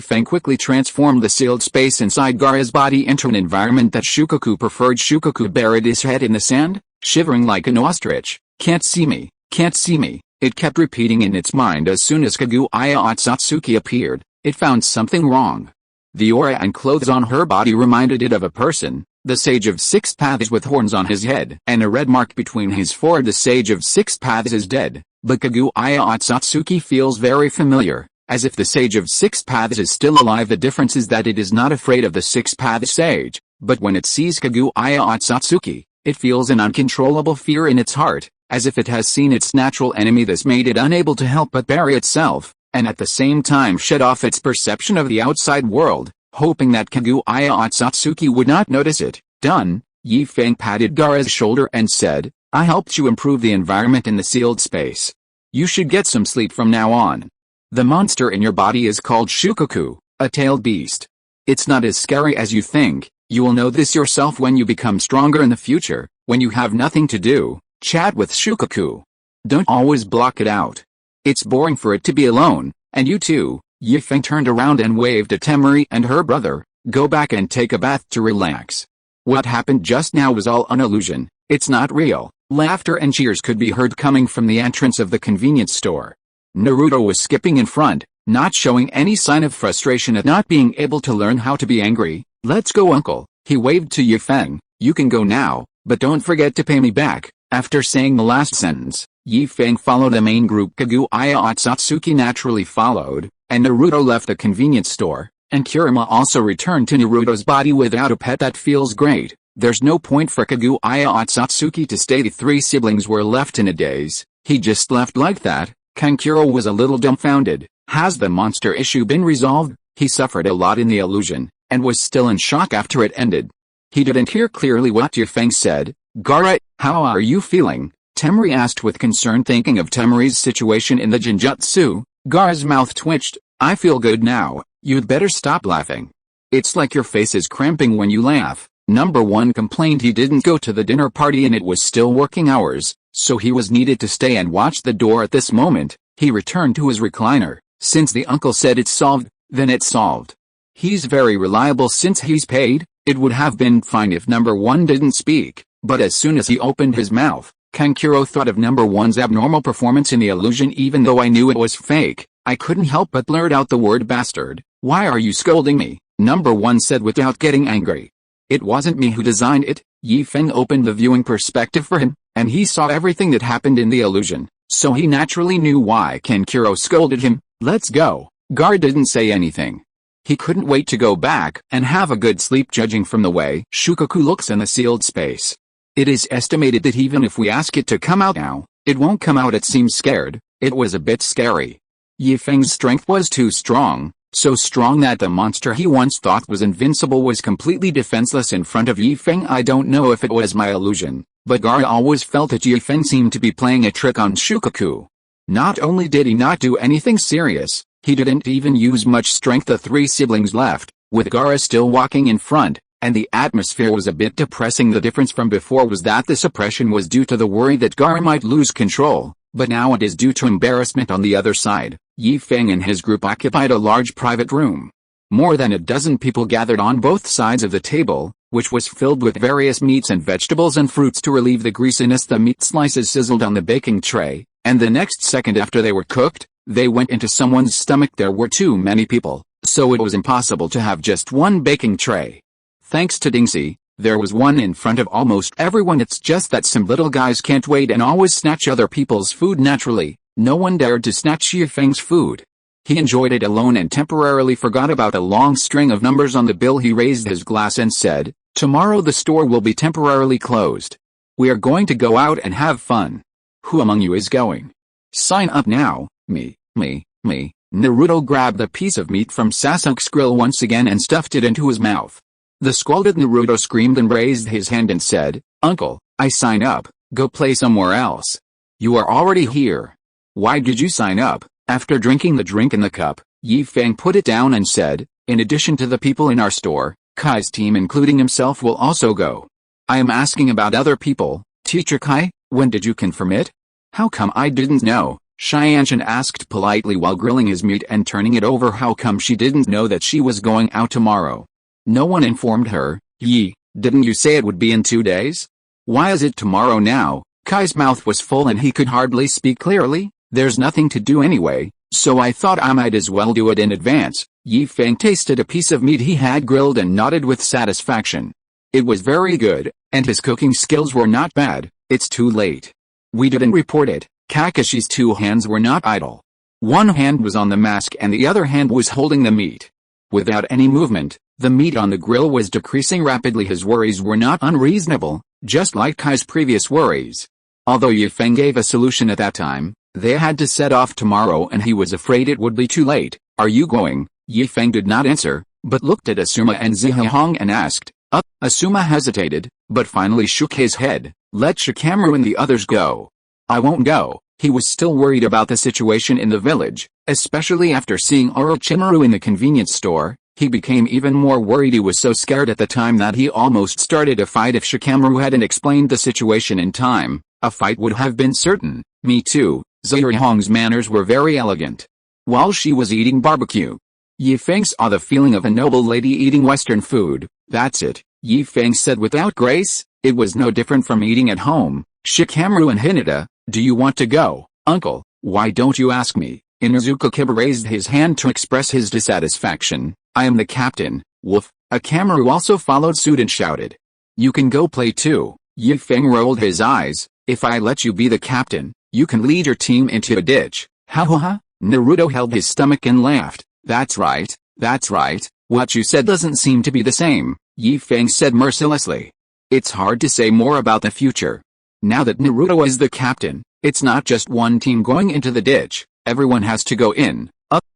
Feng quickly transformed the sealed space inside Gara's body into an environment that Shukaku preferred. Shukaku buried his head in the sand, shivering like an ostrich. Can't see me, can't see me. It kept repeating in its mind. As soon as Kaguya Otsutsuki appeared, it found something wrong. The aura and clothes on her body reminded it of a person, the Sage of Six Paths with horns on his head and a red mark between his forehead. The Sage of Six Paths is dead, but Kaguya Otsutsuki feels very familiar. as if the sage of six paths is still alive. The difference is that it is not afraid of the six paths sage, but when it sees Kaguya Otsutsuki, it feels an uncontrollable fear in its heart, as if it has seen its natural enemy. This made it unable to help but bury itself, and at the same time shut off its perception of the outside world, hoping that Kaguya Otsutsuki would not notice it. Done, Feng patted Gaara's shoulder and said, I helped you improve the environment in the sealed space. You should get some sleep from now on. The monster in your body is called Shukaku, a tailed beast. It's not as scary as you think. You will know this yourself when you become stronger in the future. When you have nothing to do, chat with Shukaku. Don't always block it out. It's boring for it to be alone, and you too. Feng turned around and waved at Temari and her brother. Go back and take a bath to relax. What happened just now was all an illusion. It's not real. Laughter and cheers could be heard coming from the entrance of the convenience store. Naruto was skipping in front, not showing any sign of frustration at not being able to learn how to be angry. Let's go, uncle. He waved to Feng. You can go now, but don't forget to pay me back. After saying the last sentence, Feng followed the main group. Kaguya Otsutsuki naturally followed, and Naruto left the convenience store, and Kurama also returned to Naruto's body without a pet. That feels great. There's no point for Kaguya Otsutsuki to stay. The three siblings were left in a daze. He just left like that. Kankuro was a little dumbfounded. Has the monster issue been resolved? He suffered a lot in the illusion, and was still in shock after it ended. He didn't hear clearly what Feng said. Gaara, how are you feeling? Temari asked with concern, thinking of Temari's situation in the Genjutsu. Gaara's mouth twitched. I feel good now. You'd better stop laughing. It's like your face is cramping when you laugh. Number 1 complained he didn't go to the dinner party and it was still working hours, so he was needed to stay and watch the door. At this moment, he returned to his recliner. Since the uncle said it's solved, then it's solved. He's very reliable since he's paid. It would have been fine if number 1 didn't speak, but as soon as he opened his mouth, Kankuro thought of number 1's abnormal performance in the illusion. Even though I knew it was fake, I couldn't help but blurt out the word bastard. Why are you scolding me? Number 1 said without getting angry. It wasn't me who designed it. Feng opened the viewing perspective for him, and he saw everything that happened in the illusion, so he naturally knew why Kankuro scolded him. Let's go. Gaara didn't say anything. He couldn't wait to go back and have a good sleep. Judging from the way Shukaku looks in the sealed space, it is estimated that even if we ask it to come out now, it won't come out. It seems scared. It was a bit scary. Feng's strength was too strong. So strong that the monster he once thought was invincible was completely defenseless in front of Feng. I don't know if it was my illusion, but Gaara always felt that Feng seemed to be playing a trick on Shukaku. Not only did he not do anything serious, he didn't even use much strength. The three siblings left, with Gaara still walking in front, and the atmosphere was a bit depressing. The difference from before was that the suppression was due to the worry that Gaara might lose control, but now it is due to embarrassment on the other side. Feng and his group occupied a large private room. More than a dozen people gathered on both sides of the table, which was filled with various meats and vegetables and fruits to relieve the greasiness. The meat slices sizzled on the baking tray, and the next second after they were cooked, they went into someone's stomach. There were too many people, so it was impossible to have just one baking tray. Thanks to Dingsy, there was one in front of almost everyone. It's just that some little guys can't wait and always snatch other people's food. Naturally, no one dared to snatch Feng's food. He enjoyed it alone and temporarily forgot about a long string of numbers on the bill. He raised his glass and said, "Tomorrow the store will be temporarily closed. We are going to go out and have fun. Who among you is going? Sign up now." Me. Naruto grabbed the piece of meat from Sasuke's grill once again and stuffed it into his mouth. The scolded Naruto screamed and raised his hand and said, "Uncle, I sign up. Go play somewhere else. You are already here. Why did you sign up?" After drinking the drink in the cup, Feng put it down and said, "In addition to the people in our store, Kai's team including himself will also go. I am asking about other people. Teacher Kai, when did you confirm it?" "How come I didn't know?" Xianshan asked politely while grilling his meat and turning it over. How come she didn't know that she was going out tomorrow? No one informed her. Didn't you say it would be in 2 days? Why is it tomorrow now?" Kai's mouth was full and he could hardly speak clearly. "There's nothing to do anyway, so I thought I might as well do it in advance." Feng tasted a piece of meat he had grilled and nodded with satisfaction. It was very good, and his cooking skills were not bad. "It's too late. We didn't report it." Kakashi's 2 hands were not idle. One hand was on the mask and the other hand was holding the meat. Without any movement, the meat on the grill was decreasing rapidly. His worries were not unreasonable, just like Kai's previous worries. Although Ye Feng gave a solution at that time, they had to set off tomorrow and he was afraid it would be too late. Are you going? Ye Feng did not answer, but looked at Asuma and Zihong and asked. Asuma hesitated, but finally shook his head. Let Shikamaru and the others go. I won't go. He was still worried about the situation in the village, especially after seeing Orochimaru in the convenience store. He became even more worried. He was so scared at the time that he almost started a fight. If Shikamaru hadn't explained the situation in time, a fight would have been certain. Me too. Zihong's manners were very elegant. While she was eating barbecue, Ye Feng saw the feeling of a noble lady eating Western food. That's it, Ye Feng said without grace. It was no different from eating at home. Shikamaru and Hinata, do you want to go? Uncle, why don't you ask me? Inuzuka Kiba raised his hand to express his dissatisfaction. I am the captain, Wolf. Akamaru also followed suit and shouted. You can go play too. Ye Feng rolled his eyes. If I let you be the captain, you can lead your team into a ditch. Ha ha ha. Naruto held his stomach and laughed. That's right, that's right. What you said doesn't seem to be the same, Ye Feng said mercilessly. It's hard to say more about the future. Now that Naruto is the captain, it's not just one team going into the ditch, everyone has to go in.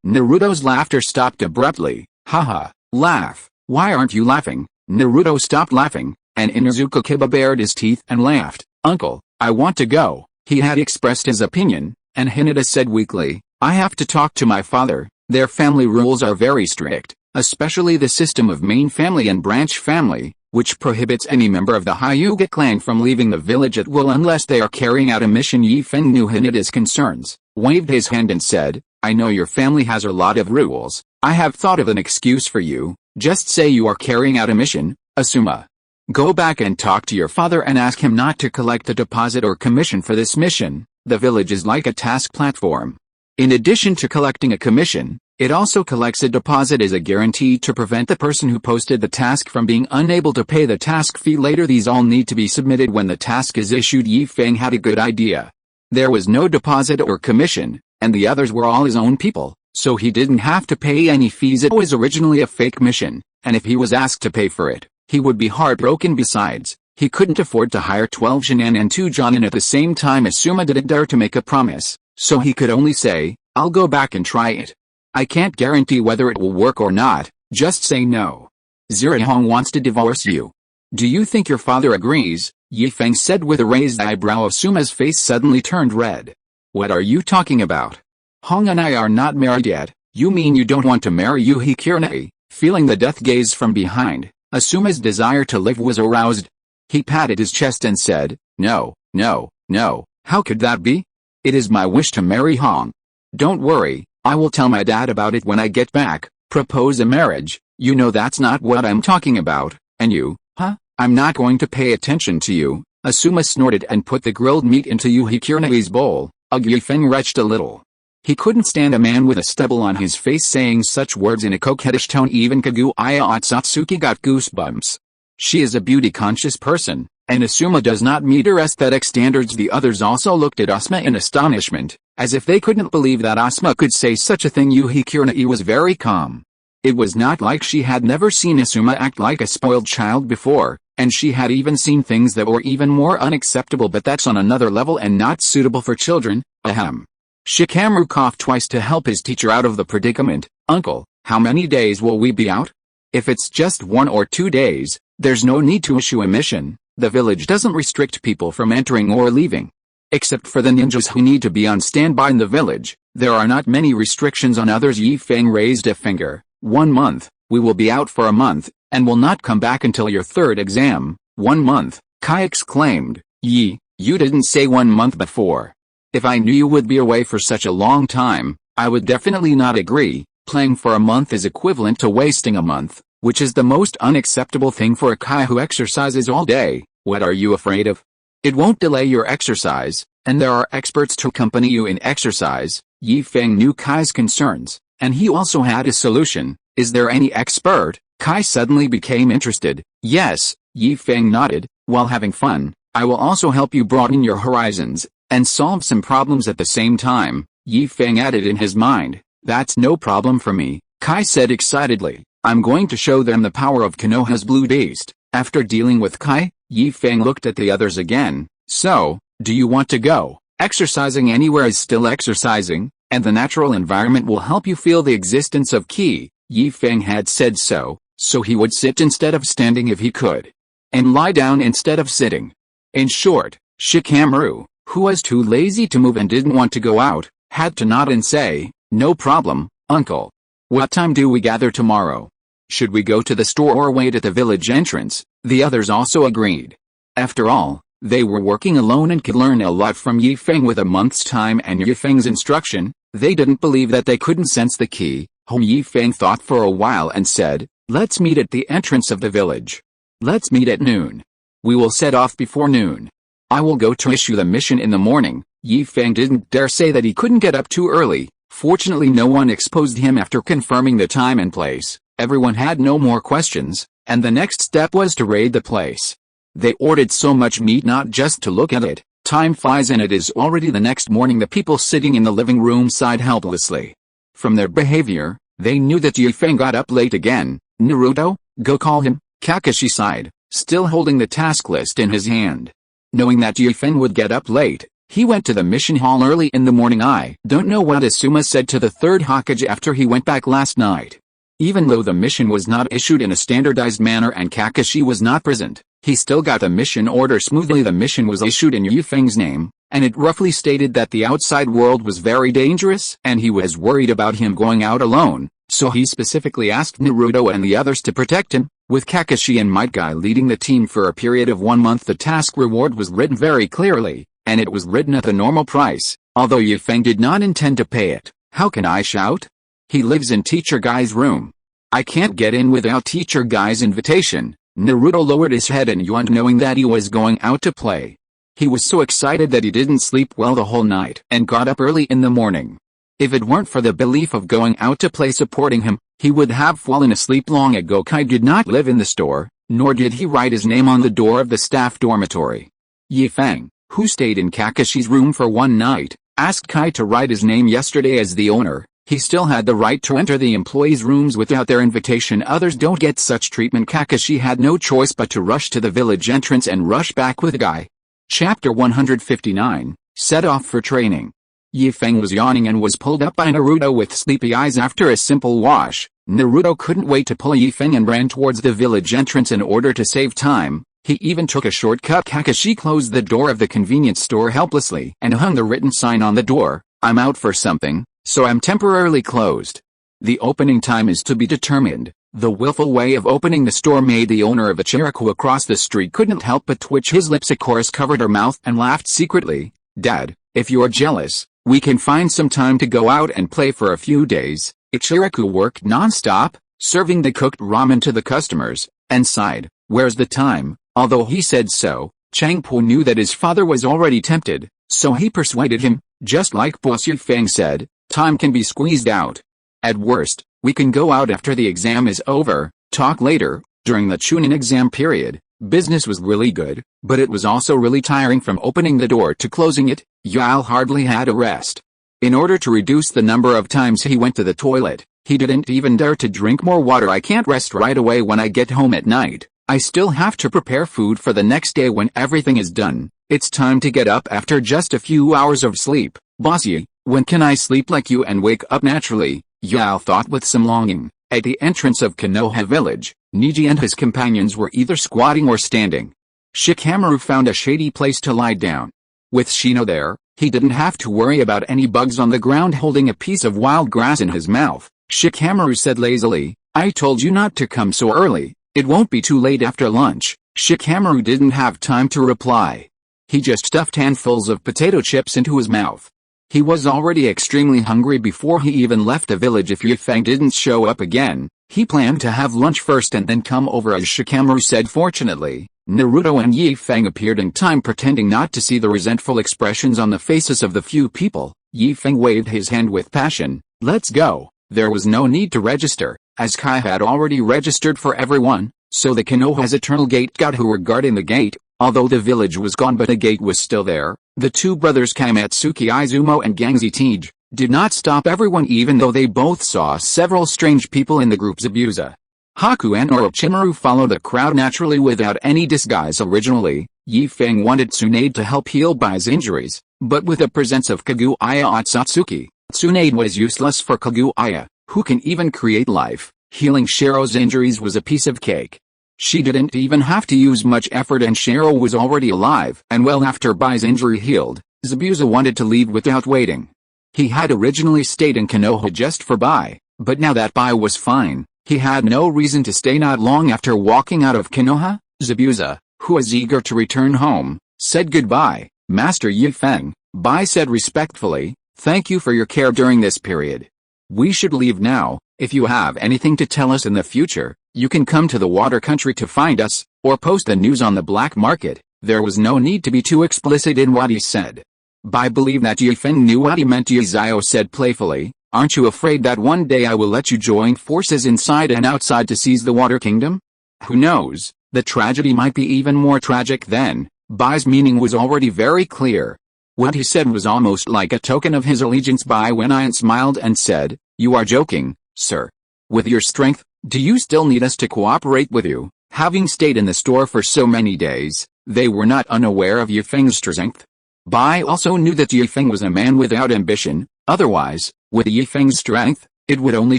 Naruto's laughter stopped abruptly. Haha, laugh. Why aren't you laughing? Naruto stopped laughing, and Inuzuka Kiba bared his teeth and laughed. Uncle, I want to go. He had expressed his opinion, and Hinata said weakly, I have to talk to my father. Their family rules are very strict, especially the system of main family and branch family, which prohibits any member of the Hyuga clan from leaving the village at will unless they are carrying out a mission. Ye Feng knew Hinata's concerns, waved his hand and said, I know your family has a lot of rules. I have thought of an excuse for you. Just say you are carrying out a mission, Asuma. Go back and talk to your father and ask him not to collect a deposit or commission for this mission. The village is like a task platform. In addition to collecting a commission, it also collects a deposit as a guarantee to prevent the person who posted the task from being unable to pay the task fee later. These all need to be submitted when the task is issued. Ye Feng had a good idea. There was no deposit or commission, and the others were all his own people, so he didn't have to pay any fees. It was originally a fake mission, and if he was asked to pay for it, he would be heartbroken. Besides, he couldn't afford to hire 12 Jinan and 2 Jonin at the same time. Asuma didn't dare to make a promise, so he could only say, I'll go back and try it. I can't guarantee whether it will work or not, just say no. Zihong wants to divorce you. Do you think your father agrees? Ye Feng said with a raised eyebrow. Asuma's face suddenly turned red. What are you talking about? Hong and I are not married yet. You mean you don't want to marry Yuhi Kirnei? Feeling the death gaze from behind, Asuma's desire to live was aroused. He patted his chest and said, No, no, no, how could that be? It is my wish to marry Hong. Don't worry, I will tell my dad about it when I get back. Propose a marriage, you know that's not what I'm talking about. And you, huh? I'm not going to pay attention to you. Asuma snorted and put the grilled meat into Yuhi Kirnei's bowl. Ye Feng retched a little. He couldn't stand a man with a stubble on his face saying such words in a coquettish tone. Even Kaguya Otsutsuki got goosebumps. She is a beauty-conscious person, and Asuma does not meet her aesthetic standards. The others also looked at Asuma in astonishment, as if they couldn't believe that Asuma could say such a thing. Yuhi Kirnei was very calm. It was not like she had never seen Asuma act like a spoiled child before, and she had even seen things that were even more unacceptable, but that's on another level and not suitable for children. Ahem. Shikamaru coughed twice to help his teacher out of the predicament. Uncle, how many days will we be out? If it's just 1 or 2 days, there's no need to issue a mission. The village doesn't restrict people from entering or leaving. Except for the ninjas who need to be on standby in the village, there are not many restrictions on others. Ye Feng raised a finger. 1 month, we will be out for a month, and will not come back until your 3rd exam. 1 month, Kai exclaimed. Yi, you didn't say 1 month before. If I knew you would be away for such a long time, I would definitely not agree. Playing for a month is equivalent to wasting a month, which is the most unacceptable thing for a Kai who exercises all day. What are you afraid of? It won't delay your exercise, and there are experts to accompany you in exercise. Ye Feng knew Kai's concerns, and he also had a solution. Is there any expert? Kai suddenly became interested. Yes, Ye Feng nodded. While having fun, I will also help you broaden your horizons, and solve some problems at the same time. Yi Feng added in his mind. That's no problem for me, Kai said excitedly. I'm going to show them the power of Konoha's blue beast. After dealing with Kai, Yi Feng looked at the others again. So, do you want to go? Exercising anywhere is still exercising, and the natural environment will help you feel the existence of ki. Yi Feng had said so he would sit instead of standing if he could. And lie down instead of sitting. In short, Shikamaru, who was too lazy to move and didn't want to go out, had to nod and say, no problem, uncle. What time do we gather tomorrow? Should we go to the store or wait at the village entrance? The others also agreed. After all, they were working alone and could learn a lot from Yi Feng with a month's time and Yi Feng's instruction. They didn't believe that they couldn't sense the key. Yi Feng thought for a while and said, let's meet at the entrance of the village. Let's meet at noon. We will set off before noon. I will go to issue the mission in the morning. Yi Feng didn't dare say that he couldn't get up too early. Fortunately, no one exposed him after confirming the time and place. Everyone had no more questions, and the next step was to raid the place. They ordered so much meat not just to look at it. Time flies and it is already the next morning. The people sitting in the living room sighed helplessly. From their behavior, they knew that Yi Feng got up late again. Naruto, go call him, Kakashi sighed, still holding the task list in his hand. Knowing that Yi Feng would get up late, he went to the mission hall early in the morning. I don't know what Asuma said to the third Hokage after he went back last night. Even though the mission was not issued in a standardized manner and Kakashi was not present, he still got the mission order smoothly. The mission was issued in Yi Feng's name, and it roughly stated that the outside world was very dangerous and he was worried about him going out alone, so he specifically asked Naruto and the others to protect him. With Kakashi and Might Guy leading the team for a period of 1 month, the task reward was written very clearly, and it was written at the normal price, although Yi Feng did not intend to pay it. How can I shout? He lives in Teacher Guy's room. I can't get in without Teacher Guy's invitation. Naruto lowered his head and yawned, knowing that he was going out to play. He was so excited that he didn't sleep well the whole night and got up early in the morning. If it weren't for the belief of going out to play supporting him, he would have fallen asleep long ago. Kai did not live in the store, nor did he write his name on the door of the staff dormitory. Yi Feng, who stayed in Kakashi's room for one night, asked Kai to write his name yesterday. As the owner, he still had the right to enter the employees' rooms without their invitation. Others don't get such treatment. Kakashi had no choice but to rush to the village entrance and rush back with Guy. Chapter 159, Set off for training. Yi Feng was yawning and was pulled up by Naruto with sleepy eyes after a simple wash. Naruto couldn't wait to pull Yi Feng and ran towards the village entrance in order to save time. He even took a shortcut. Kakashi closed the door of the convenience store helplessly and hung the written sign on the door, I'm out for something, so I'm temporarily closed. The opening time is to be determined. The willful way of opening the store made the owner of a Ichiraku across the street couldn't help but twitch his lips. Of course, covered her mouth and laughed secretly. Dad, if you're jealous, we can find some time to go out and play for a few days. Ichiraku worked non-stop, serving the cooked ramen to the customers, and sighed, where's the time? Although he said so, Changpo knew that his father was already tempted, so he persuaded him. Just like Boss Yi Feng said, time can be squeezed out. At worst, we can go out after the exam is over, talk later. During the Chunin exam period, business was really good, but it was also really tiring from opening the door to closing it. Yao hardly had a rest. In order to reduce the number of times he went to the toilet, he didn't even dare to drink more water. I can't rest right away when I get home at night. I still have to prepare food for the next day. When everything is done, it's time to get up after just a few hours of sleep. Bossy, when can I sleep like you and wake up naturally? Yao thought with some longing. At the entrance of Konoha village, Niji and his companions were either squatting or standing. Shikamaru found a shady place to lie down. With Shino there, he didn't have to worry about any bugs on the ground. Holding a piece of wild grass in his mouth, Shikamaru said lazily, I told you not to come so early. It won't be too late after lunch. Shikamaru didn't have time to reply. He just stuffed handfuls of potato chips into his mouth. He was already extremely hungry before he even left the village. If Yi Feng didn't show up again, he planned to have lunch first and then come over, as Shikamaru said. Fortunately, Naruto and Yi Feng appeared in time, pretending not to see the resentful expressions on the faces of the few people. Yi Feng waved his hand with passion. Let's go. There was no need to register, as Kai had already registered for everyone, so the Konoha's eternal gate guard who were guarding the gate, although the village was gone but a gate was still there, the two brothers Kaimatsuki Izumo and Gangzi Tej, did not stop everyone even though they both saw several strange people in the group. Zabuza, Haku and Orochimaru followed the crowd naturally without any disguise. Originally, Feng wanted Tsunade to help heal Bai's injuries, but with the presence of Kaguya Otsutsuki, Tsunade was useless for Kaguya, who can even create life. Healing Shiro's injuries was a piece of cake. She didn't even have to use much effort and Shiro was already alive. And well after Bai's injury healed, Zabuza wanted to leave without waiting. He had originally stayed in Konoha just for Bai, but now that Bai was fine, he had no reason to stay. Not long after walking out of Konoha, Zabuza, who was eager to return home, said goodbye. Master Feng, Bai said respectfully, thank you for your care during this period. We should leave now. If you have anything to tell us in the future, you can come to the water country to find us, or post the news on the black market. There was no need to be too explicit in what he said. Bai believed that Feng knew what he meant. Zio said playfully, aren't you afraid that one day I will let you join forces inside and outside to seize the water kingdom? Who knows, the tragedy might be even more tragic then. Bai's meaning was already very clear. What he said was almost like a token of his allegiance. Bai went on and smiled and said, you are joking, sir. With your strength, do you still need us to cooperate with you? Having stayed in the store for so many days, they were not unaware of Feng's strength. Bai also knew that Feng was a man without ambition. Otherwise, with Feng's strength, it would only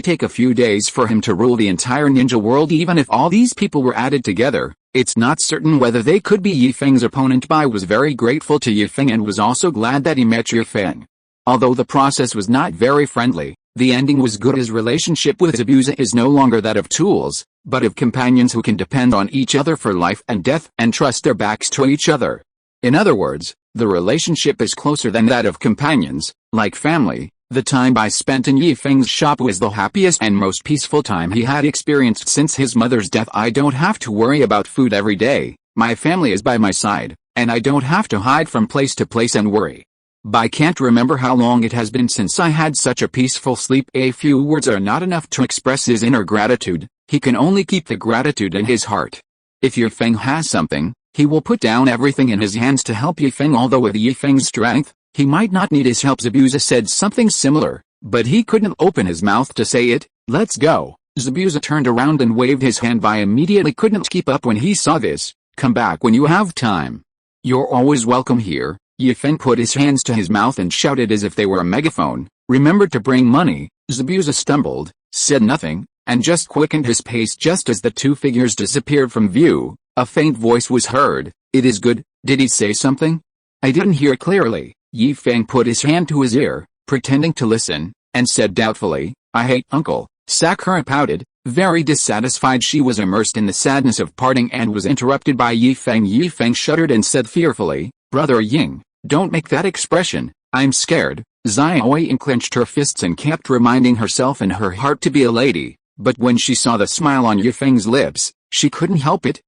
take a few days for him to rule the entire ninja world. Even if all these people were added together, it's not certain whether they could be Feng's opponent. Bai was very grateful to Feng and was also glad that he met Feng. Although the process was not very friendly, the ending was good. His relationship with Zabuza is no longer that of tools, but of companions who can depend on each other for life and death and trust their backs to each other. In other words, the relationship is closer than that of companions, like family. The time Bai spent in Feng's shop was the happiest and most peaceful time he had experienced since his mother's death. I don't have to worry about food every day, my family is by my side, and I don't have to hide from place to place and worry. Bai can't remember how long it has been since I had such a peaceful sleep. A few words are not enough to express his inner gratitude. He can only keep the gratitude in his heart. If Feng has something, he will put down everything in his hands to help Feng. Although with Feng's strength, he might not need his help. Zabuza said something similar, but he couldn't open his mouth to say it. Let's go. Zabuza turned around and waved his hand. Bai immediately couldn't keep up when he saw this. Come back when you have time. You're always welcome here. Feng put his hands to his mouth and shouted as if they were a megaphone, remember to bring money. Zabuza stumbled, said nothing, and just quickened his pace. Just as the two figures disappeared from view, a faint voice was heard. It is good. Did he say something? I didn't hear clearly. Feng put his hand to his ear, pretending to listen, and said doubtfully, I hate uncle. Sakura pouted, very dissatisfied. She was immersed in the sadness of parting and was interrupted by Feng. Feng shuddered and said fearfully, Brother Ying, don't make that expression, I'm scared. Xiaoying clenched her fists and kept reminding herself in her heart to be a lady, but when she saw the smile on Feng's lips, she couldn't help it.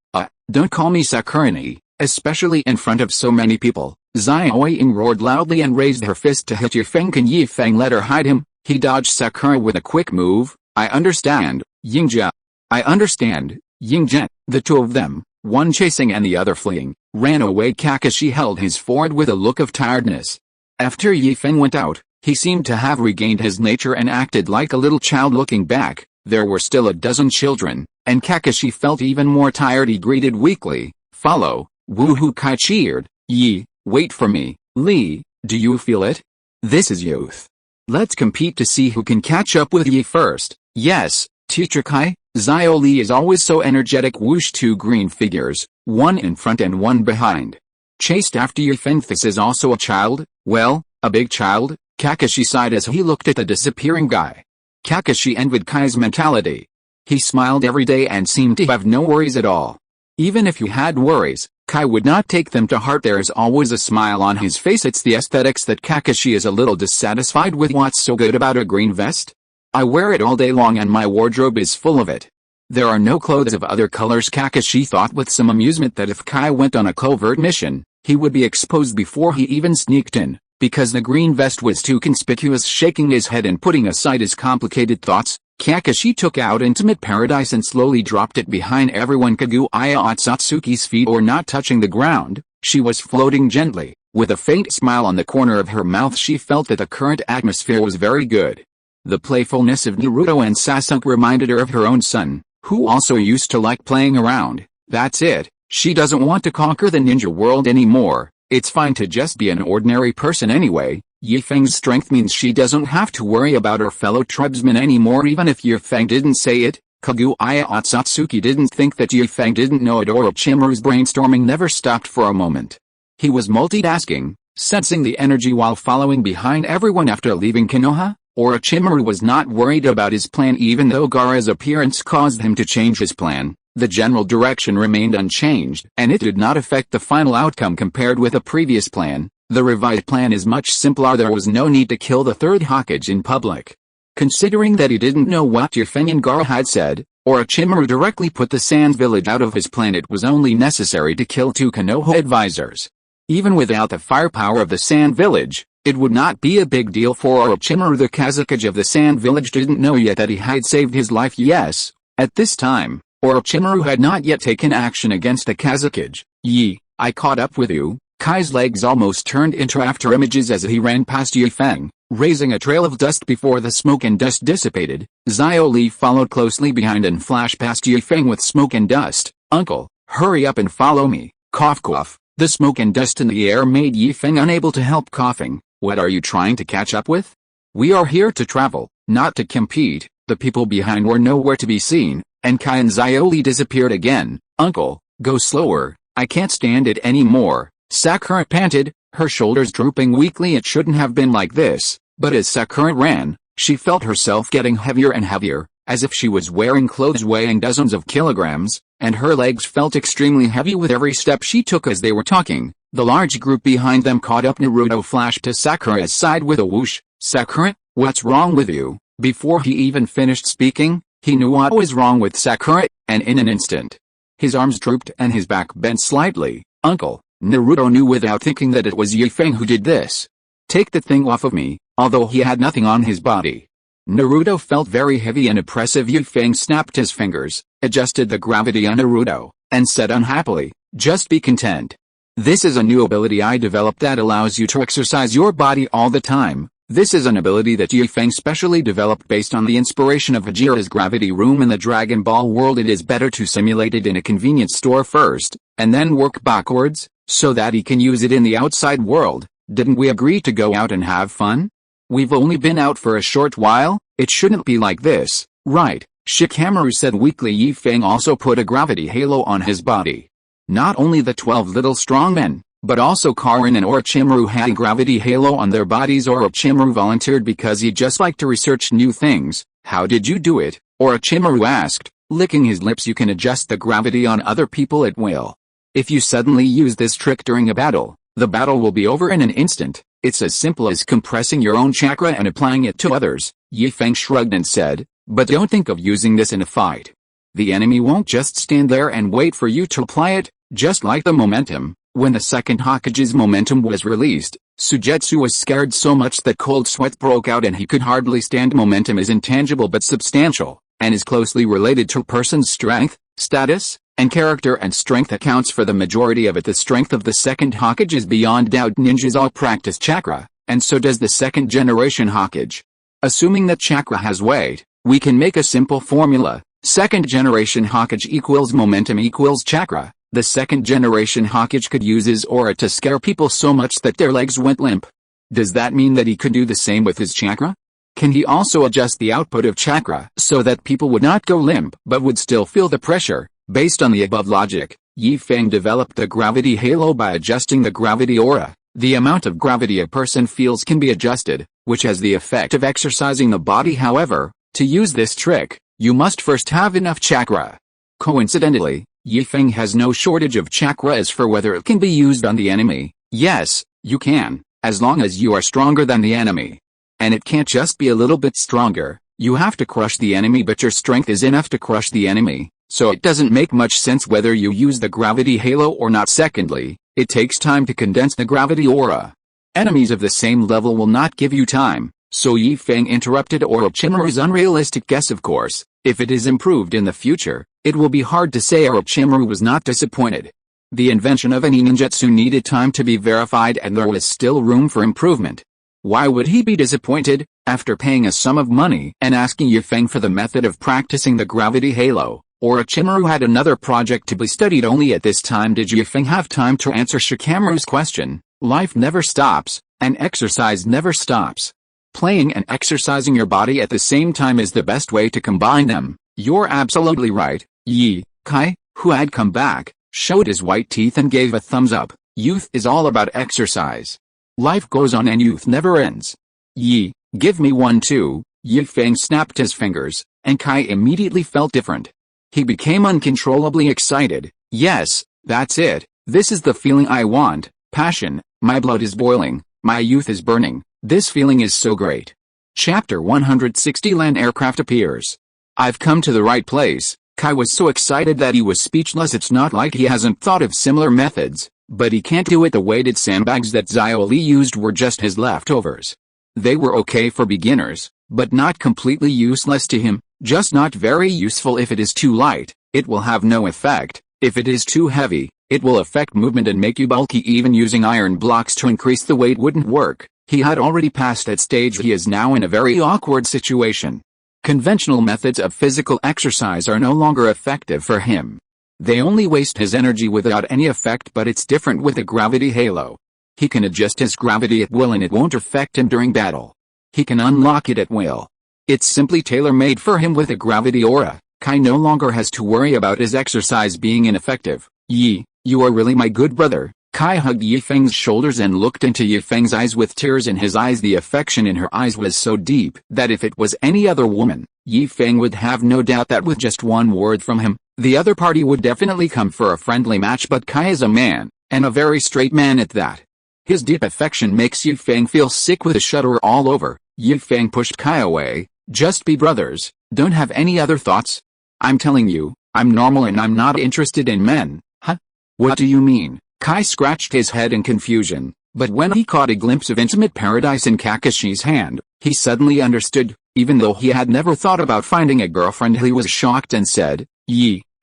Don't call me Sakura-ni, especially in front of so many people. Xiaoying roared loudly and raised her fist to hit Feng. Can Feng let her hide him? He dodged Sakura with a quick move. I understand, Yingjia. I understand, Yingjian. The two of them, one chasing and the other fleeing, ran away. Kakashi held his forehead with a look of tiredness. After Feng went out, he seemed to have regained his nature and acted like a little child. Looking back, there were still a dozen children, and Kakashi felt even more tired. He greeted weakly, follow. Woohoo! Kai cheered. Wait for me, Lee, do you feel it? This is youth. Let's compete to see who can catch up with first. Yes, Teacher Kai. Zio Lee is always so energetic. Whoosh! Two green figures, one in front and one behind. Chased after Feng. This is also a child? Well, a big child? Kakashi sighed as he looked at the disappearing guy. Kakashi envied Kai's mentality. He smiled every day and seemed to have no worries at all. Even if you had worries, Kai would not take them to heart. There is always a smile on his face. It's the aesthetics that Kakashi is a little dissatisfied with. What's so good about a green vest? I wear it all day long and my wardrobe is full of it. There are no clothes of other colors. Kakashi thought with some amusement that if Kai went on a covert mission, he would be exposed before he even sneaked in, because the green vest was too conspicuous. Shaking his head and putting aside his complicated thoughts, Kakashi took out Intimate Paradise and slowly dropped it behind everyone. Kaguya Otsutsuki's feet were not touching the ground, she was floating gently. With a faint smile on the corner of her mouth, she felt that the current atmosphere was very good. The playfulness of Naruto and Sasuke reminded her of her own son, who also used to like playing around. That's it, she doesn't want to conquer the ninja world anymore. It's fine to just be an ordinary person anyway. Yifeng's strength means she doesn't have to worry about her fellow tribesmen anymore, even if Yifeng didn't say it. Kaguya Otsutsuki didn't think that Yifeng didn't know it. Orochimaru's brainstorming never stopped for a moment. He was multitasking, sensing the energy while following behind everyone after leaving Konoha. Orochimaru was not worried about his plan even though Gaara's appearance caused him to change his plan. The general direction remained unchanged, and it did not affect the final outcome compared with the previous plan. The revised plan is much simpler. There was no need to kill the third Hokage in public. Considering that he didn't know what Yifeng and Gaara had said, Orochimaru directly put the Sand Village out of his plan. It was only necessary to kill 2 Konoha advisors. Even without the firepower of the Sand Village, it would not be a big deal for Orochimaru. The Kazekage of the Sand Village didn't know yet that he had saved his life. Yes, at this time, Orochimaru had not yet taken action against the Kazekage. I caught up with you. Kai's legs almost turned into after images as he ran past Yifeng, raising a trail of dust before the smoke and dust dissipated. Zio Li followed closely behind and flashed past Yifeng with smoke and dust. Uncle, hurry up and follow me. Cough cough. The smoke and dust in the air made Yifeng unable to help coughing. What are you trying to catch up with? We are here to travel, not to compete. The people behind were nowhere to be seen, and Kai and Zio Li disappeared again. Uncle, go slower, I can't stand it anymore. Sakura panted, her shoulders drooping weakly. It shouldn't have been like this, but as Sakura ran, she felt herself getting heavier and heavier, as if she was wearing clothes weighing dozens of kilograms, and her legs felt extremely heavy with every step she took. As they were talking, the large group behind them caught up. Naruto flashed to Sakura's side with a whoosh. Sakura, what's wrong with you? Before he even finished speaking, he knew what was wrong with Sakura, and in an instant, his arms drooped and his back bent slightly. Uncle, Naruto knew without thinking that it was Yifeng who did this. Take the thing off of me, although he had nothing on his body. Naruto felt very heavy and oppressive. Yifeng snapped his fingers, adjusted the gravity on Naruto, and said unhappily, just be content. This is a new ability I developed that allows you to exercise your body all the time. This is an ability that Yifeng specially developed based on the inspiration of Vegeta's gravity room in the Dragon Ball world. It is better to simulate it in a convenience store first, and then work backwards, so that he can use it in the outside world. Didn't we agree to go out and have fun? We've only been out for a short while, it shouldn't be like this, right? Shikamaru said weakly. Yifeng also put a gravity halo on his body. Not only the 12 little strong men, but also Karin and Orochimaru had a gravity halo on their bodies. Orochimaru volunteered because he just liked to research new things. How did you do it? Orochimaru asked, licking his lips. You can adjust the gravity on other people at will. If you suddenly use this trick during a battle, the battle will be over in an instant. It's as simple as compressing your own chakra and applying it to others. Yifeng shrugged and said, but don't think of using this in a fight. The enemy won't just stand there and wait for you to apply it, just like the momentum. When the second Hokage's momentum was released, Sujetsu was scared so much that cold sweat broke out and he could hardly stand. Momentum is intangible but substantial, and is closely related to a person's strength, status, and character, and strength accounts for the majority of it. The strength of the second Hokage is beyond doubt. Ninjas all practice chakra, and so does the second generation Hokage. Assuming that chakra has weight, we can make a simple formula. Second generation Hokage equals momentum equals chakra. The second generation Hokage could use his aura to scare people so much that their legs went limp. Does that mean that he could do the same with his chakra? Can he also adjust the output of chakra so that people would not go limp but would still feel the pressure? Based on the above logic, Yifeng developed the gravity halo by adjusting the gravity aura. The amount of gravity a person feels can be adjusted, which has the effect of exercising the body. However, to use this trick, you must first have enough chakra. Coincidentally, Yifeng has no shortage of chakra. As for whether it can be used on the enemy, yes, you can, as long as you are stronger than the enemy. And it can't just be a little bit stronger, you have to crush the enemy, but your strength is enough to crush the enemy, so it doesn't make much sense whether you use the gravity halo or not. Secondly, it takes time to condense the gravity aura. Enemies of the same level will not give you time, so Yifeng interrupted Orochimaru's unrealistic guess. Of course, if it is improved in the future, it will be hard to say. Orochimaru was not disappointed. The invention of any ninjutsu needed time to be verified and there was still room for improvement. Why would he be disappointed, after paying a sum of money and asking Feng for the method of practicing the gravity halo? Orochimaru had another project to be studied. Only at this time did Feng have time to answer Shikamaru's question. Life never stops, and exercise never stops. Playing and exercising your body at the same time is the best way to combine them. You're absolutely right. Kai, who had come back, showed his white teeth and gave a thumbs up. Youth is all about exercise. Life goes on and youth never ends. Give me one too. Feng snapped his fingers, and Kai immediately felt different. He became uncontrollably excited. Yes, that's it. This is the feeling I want. Passion. My blood is boiling. My youth is burning. This feeling is so great. Chapter 160. Land aircraft appears. I've come to the right place. Kai was so excited that he was speechless. It's not like he hasn't thought of similar methods, but he can't do it. The weighted sandbags that Xiaoli used were just his leftovers. They were okay for beginners, but not completely useless to him, just not very useful. If it is too light, it will have no effect. If it is too heavy, it will affect movement and make you bulky. Even using iron blocks to increase the weight wouldn't work. He had already passed that stage. He is now in a very awkward situation. Conventional methods of physical exercise are no longer effective for him. They only waste his energy without any effect, but it's different with the gravity halo. He can adjust his gravity at will and it won't affect him during battle. He can unlock it at will. It's simply tailor-made for him with a gravity aura. Kai no longer has to worry about his exercise being ineffective. You are really my good brother. Kai hugged Feng's shoulders and looked into Feng's eyes with tears in his eyes. The affection in her eyes was so deep that if it was any other woman, Feng would have no doubt that with just one word from him, the other party would definitely come for a friendly match. But Kai is a man, and a very straight man at that. His deep affection makes Feng feel sick with a shudder all over. Feng pushed Kai away. Just be brothers, don't have any other thoughts. I'm telling you, I'm normal and I'm not interested in men. Huh? What do you mean? Kai scratched his head in confusion, but when he caught a glimpse of intimate paradise in Kakashi's hand, he suddenly understood. Even though he had never thought about finding a girlfriend, he was shocked and said,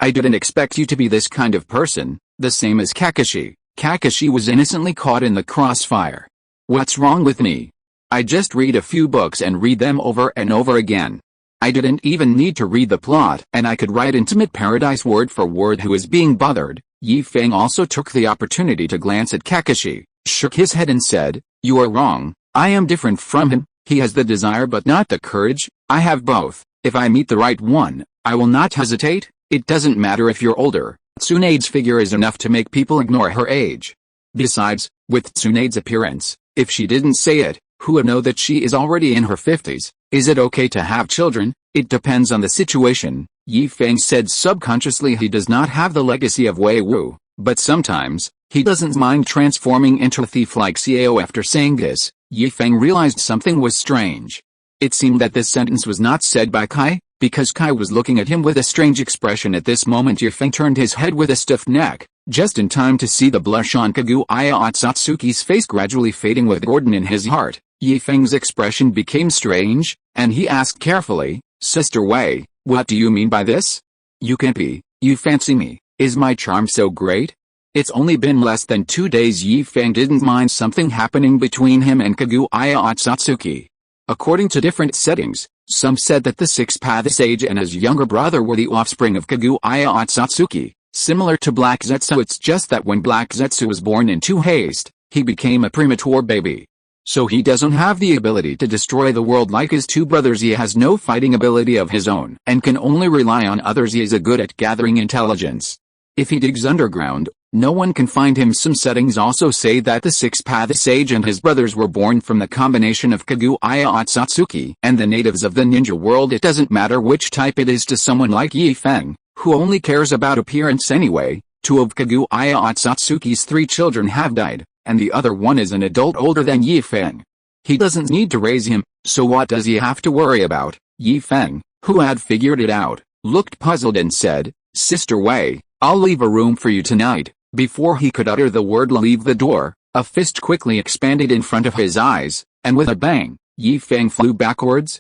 I didn't expect you to be this kind of person, the same as Kakashi. Kakashi was innocently caught in the crossfire. What's wrong with me? I just read a few books and read them over and over again. I didn't even need to read the plot, and I could write intimate paradise word for word. Who is being bothered? Feng also took the opportunity to glance at Kakashi, shook his head and said, you are wrong. I am different from him. He has the desire but not the courage. I have both. If I meet the right one, I will not hesitate. It doesn't matter if you're older. Tsunade's figure is enough to make people ignore her age. Besides, with Tsunade's appearance, if she didn't say it, who would know that she is already in her 50s? Is it okay to have children? It depends on the situation. Feng said subconsciously he does not have the legacy of Wei Wu, but sometimes, he doesn't mind transforming into a thief like Xiao. After saying this, Feng realized something was strange. It seemed that this sentence was not said by Kai, because Kai was looking at him with a strange expression at this moment. Feng turned his head with a stiff neck, just in time to see the blush on Kaguya Otsutsuki's face gradually fading with Gordon in his heart. Feng's expression became strange, and he asked carefully, Sister Wei, what do you mean by this? You can't be, you fancy me, is my charm so great? It's only been less than 2 days. Feng didn't mind something happening between him and Kaguya Otsutsuki. According to different settings, some said that the six-path sage and his younger brother were the offspring of Kaguya Otsutsuki, similar to Black Zetsu. It's just that when Black Zetsu was born in too haste, he became a premature baby. So he doesn't have the ability to destroy the world like his two brothers. He has no fighting ability of his own and can only rely on others. He is good at gathering intelligence. If he digs underground, no one can find him. Some settings also say that the six-path sage and his brothers were born from the combination of Kaguya Otsutsuki and the natives of the ninja world. It doesn't matter which type it is to someone like Feng, who only cares about appearance anyway. 2 of Kaguya Otsutsuki's 3 children have died, and the other one is an adult older than Feng. He doesn't need to raise him, so what does he have to worry about? Feng, who had figured it out, looked puzzled and said, Sister Wei, I'll leave a room for you tonight. Before he could utter the word leave, the door, a fist quickly expanded in front of his eyes, and with a bang, Feng flew backwards.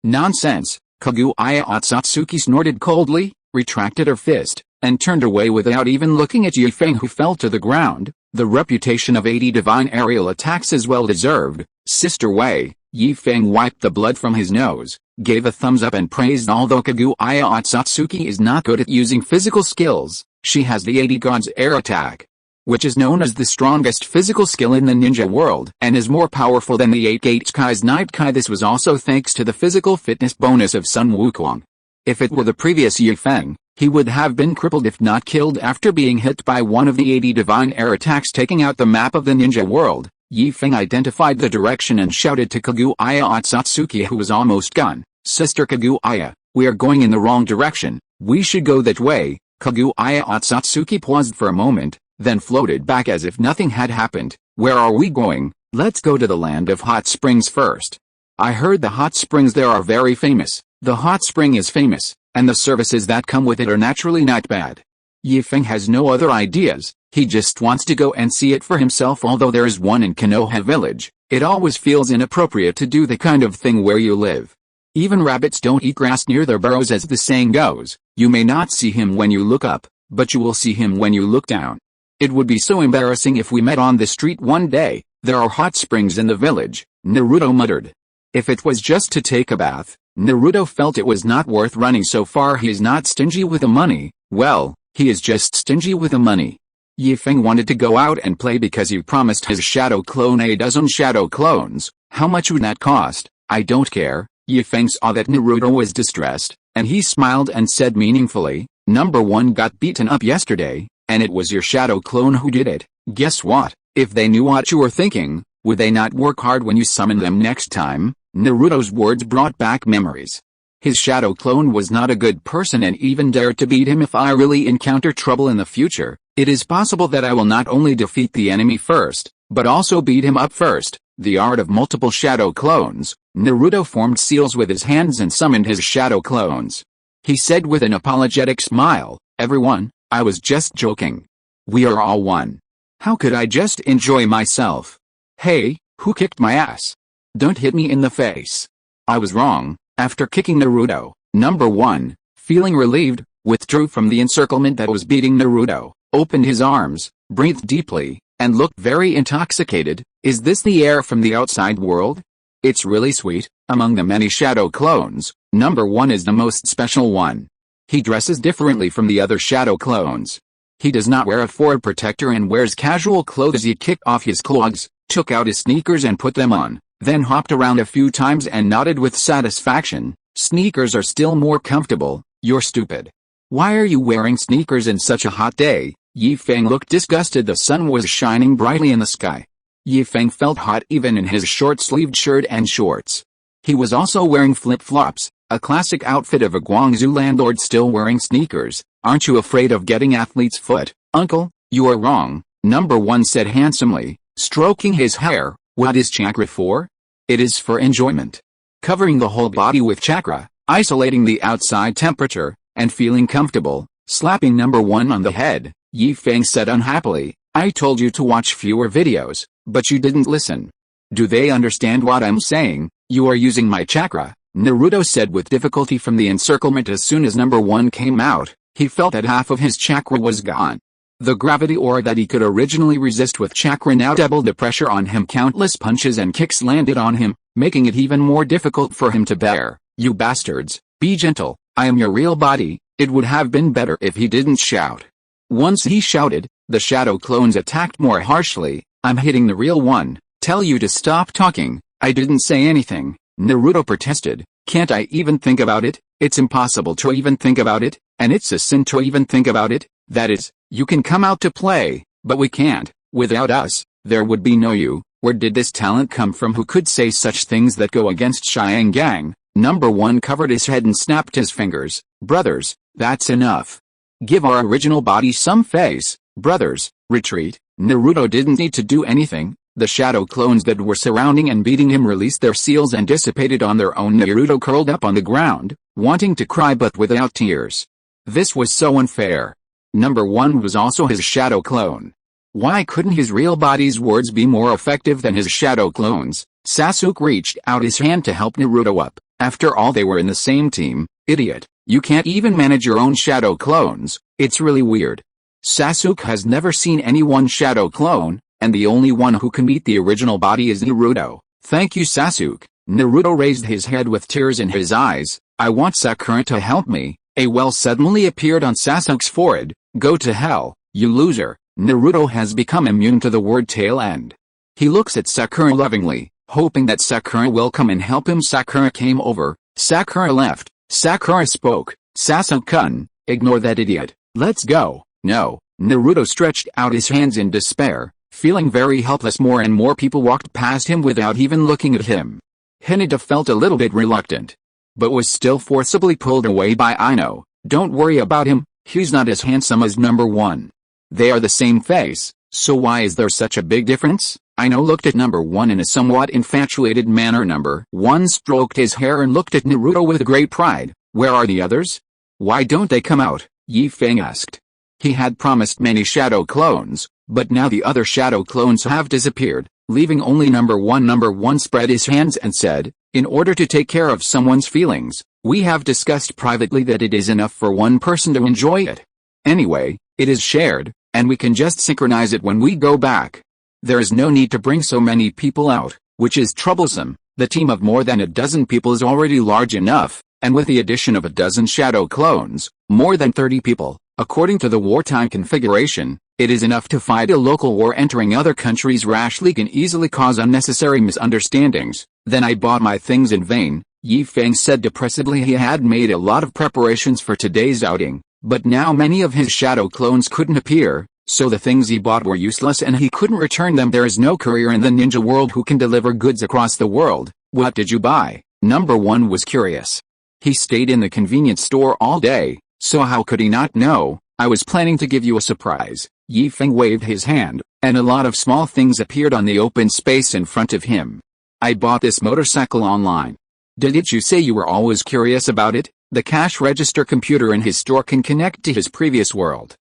Nonsense. Kaguya Otsutsuki snorted coldly, retracted her fist, and turned away without even looking at Feng, who fell to the ground. The reputation of 80 divine aerial attacks is well deserved, Sister Wei. Feng wiped the blood from his nose, gave a thumbs up and praised. Although Kaguya Otsutsuki is not good at using physical skills, she has the 80 Gods air attack, which is known as the strongest physical skill in the ninja world and is more powerful than the 8 Gate Kai's Night Kai. This was also thanks to the physical fitness bonus of Sun Wukong. If it were the previous Feng, he would have been crippled if not killed after being hit by one of the 80 divine air attacks taking out the map of the ninja world. Feng identified the direction and shouted to Kaguya Otsutsuki, who was almost gone, "Sister Kaguya, we are going in the wrong direction, we should go that way." Kaguya Otsutsuki paused for a moment, then floated back as if nothing had happened. "Where are we going? Let's go to the land of hot springs first. I heard the hot springs there are very famous." The hot spring is famous, and the services that come with it are naturally not bad. Feng has no other ideas, he just wants to go and see it for himself. Although there is one in Konoha village, it always feels inappropriate to do the kind of thing where you live. Even rabbits don't eat grass near their burrows, as the saying goes. You may not see him when you look up, but you will see him when you look down. It would be so embarrassing if we met on the street one day. "There are hot springs in the village," Naruto muttered. If it was just to take a bath, Naruto felt it was not worth running so far. He is not stingy with the money, well, he is just stingy with the money. Feng wanted to go out and play because he promised his shadow clone a dozen shadow clones. How much would that cost? "I don't care." Feng saw that Naruto was distressed, and he smiled and said meaningfully, "Number 1 got beaten up yesterday, and it was your shadow clone who did it. Guess what? If they knew what you were thinking, would they not work hard when you summon them next time?" Naruto's words brought back memories. His shadow clone was not a good person and even dared to beat him. "If I really encounter trouble in the future, it is possible that I will not only defeat the enemy first, but also beat him up first." The art of multiple shadow clones. Naruto formed seals with his hands and summoned his shadow clones. He said with an apologetic smile, "Everyone, I was just joking. We are all one. How could I just enjoy myself? Hey, who kicked my ass? Don't hit me in the face." I was wrong. After kicking Naruto, Number 1, feeling relieved, withdrew from the encirclement that was beating Naruto, opened his arms, breathed deeply, and looked very intoxicated. "Is this the air from the outside world? It's really sweet." Among the many shadow clones, Number 1 is the most special one. He dresses differently from the other shadow clones. He does not wear a forward protector and wears casual clothes. He kicked off his clogs, took out his sneakers and put them on, then hopped around a few times and nodded with satisfaction. "Sneakers are still more comfortable." "You're stupid. Why are you wearing sneakers in such a hot day?" Feng looked disgusted. The sun was shining brightly in the sky. Feng felt hot even in his short-sleeved shirt and shorts. He was also wearing flip-flops, a classic outfit of a Guangzhou landlord still wearing sneakers. "Aren't you afraid of getting athlete's foot, uncle?" "You are wrong," Number 1 said handsomely, stroking his hair. "What is chakra for? It is for enjoyment. Covering the whole body with chakra, isolating the outside temperature, and feeling comfortable." Slapping Number 1 on the head, Feng said unhappily, "I told you to watch fewer videos, but you didn't listen. Do they understand what I'm saying? You are using my chakra," Naruto said with difficulty from the encirclement. As soon as Number 1 came out, he felt that half of his chakra was gone. The gravity aura that he could originally resist with chakra now doubled the pressure on him. Countless punches and kicks landed on him, making it even more difficult for him to bear. "You bastards, be gentle, I am your real body." It would have been better if he didn't shout. Once he shouted, the shadow clones attacked more harshly. "I'm hitting the real one. Tell you to stop talking." "I didn't say anything," Naruto protested. "Can't I even think about it? It's impossible to even think about it, and it's a sin to even think about it. That is, you can come out to play, but we can't. Without us, there would be no you." Where did this talent come from? Who could say such things that go against Gang? Number 1 covered his head and snapped his fingers. "Brothers, that's enough. Give our original body some face. Brothers, retreat." Naruto didn't need to do anything. The shadow clones that were surrounding and beating him released their seals and dissipated on their own. Naruto curled up on the ground, wanting to cry but without tears. This was so unfair. Number 1 was also his shadow clone. Why couldn't his real body's words be more effective than his shadow clones? Sasuke reached out his hand to help Naruto up. After all, they were in the same team. "Idiot, you can't even manage your own shadow clones. It's really weird. Sasuke has never seen anyone's shadow clone, and the only one who can beat the original body is Naruto. Thank you, Sasuke. Naruto raised his head with tears in his eyes. I want Sakura to help me. A well suddenly appeared on Sasuke's forehead. Go to hell, you loser. Naruto has become immune to the word tail end. He looks at Sakura lovingly, hoping that Sakura will come and help him. Sakura came over. Sakura left. Sakura spoke. Sasuke-kun, ignore that idiot. Let's go. No. Naruto stretched out his hands in despair, feeling very helpless. More and more people walked past him without even looking at him. Hinata felt a little bit reluctant, but was still forcibly pulled away by Ino. Don't worry about him, he's not as handsome as number one. They are the same face, so why is there such a big difference? Ino looked at number one in a somewhat infatuated manner. Number one stroked his hair and looked at Naruto with great pride. Where are the others? Why don't they come out? Feng asked. He had promised many shadow clones, but now the other shadow clones have disappeared, leaving only number one. Number one spread his hands and said, in order to take care of someone's feelings, we have discussed privately that it is enough for one person to enjoy it. Anyway, it is shared, and we can just synchronize it when we go back. There is no need to bring so many people out, which is troublesome. The team of more than a dozen people is already large enough, and with the addition of a dozen shadow clones, more than 30 people, according to the wartime configuration, it is enough to fight a local war. Entering other countries rashly can easily cause unnecessary misunderstandings. Then I bought my things in vain, Feng said depressively. He had made a lot of preparations for today's outing, but now many of his shadow clones couldn't appear, so the things he bought were useless and he couldn't return them. There is no courier in the ninja world who can deliver goods across the world. What did you buy? Number one was curious. He stayed in the convenience store all day, so how could he not know? I was planning to give you a surprise. Feng waved his hand, and a lot of small things appeared on the open space in front of him. I bought this motorcycle online. Didn't you say you were always curious about it? The cash register computer in his store can connect to his previous world.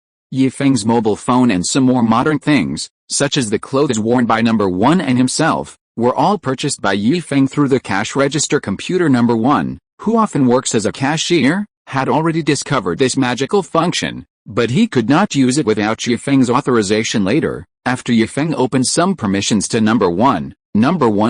Feng's mobile phone and some more modern things, such as the clothes worn by number one and himself, were all purchased by Feng through the cash register computer. Number one, who often works as a cashier, had already discovered this magical function, but he could not use it without Feng's authorization. Later, after Feng opened some permissions to number one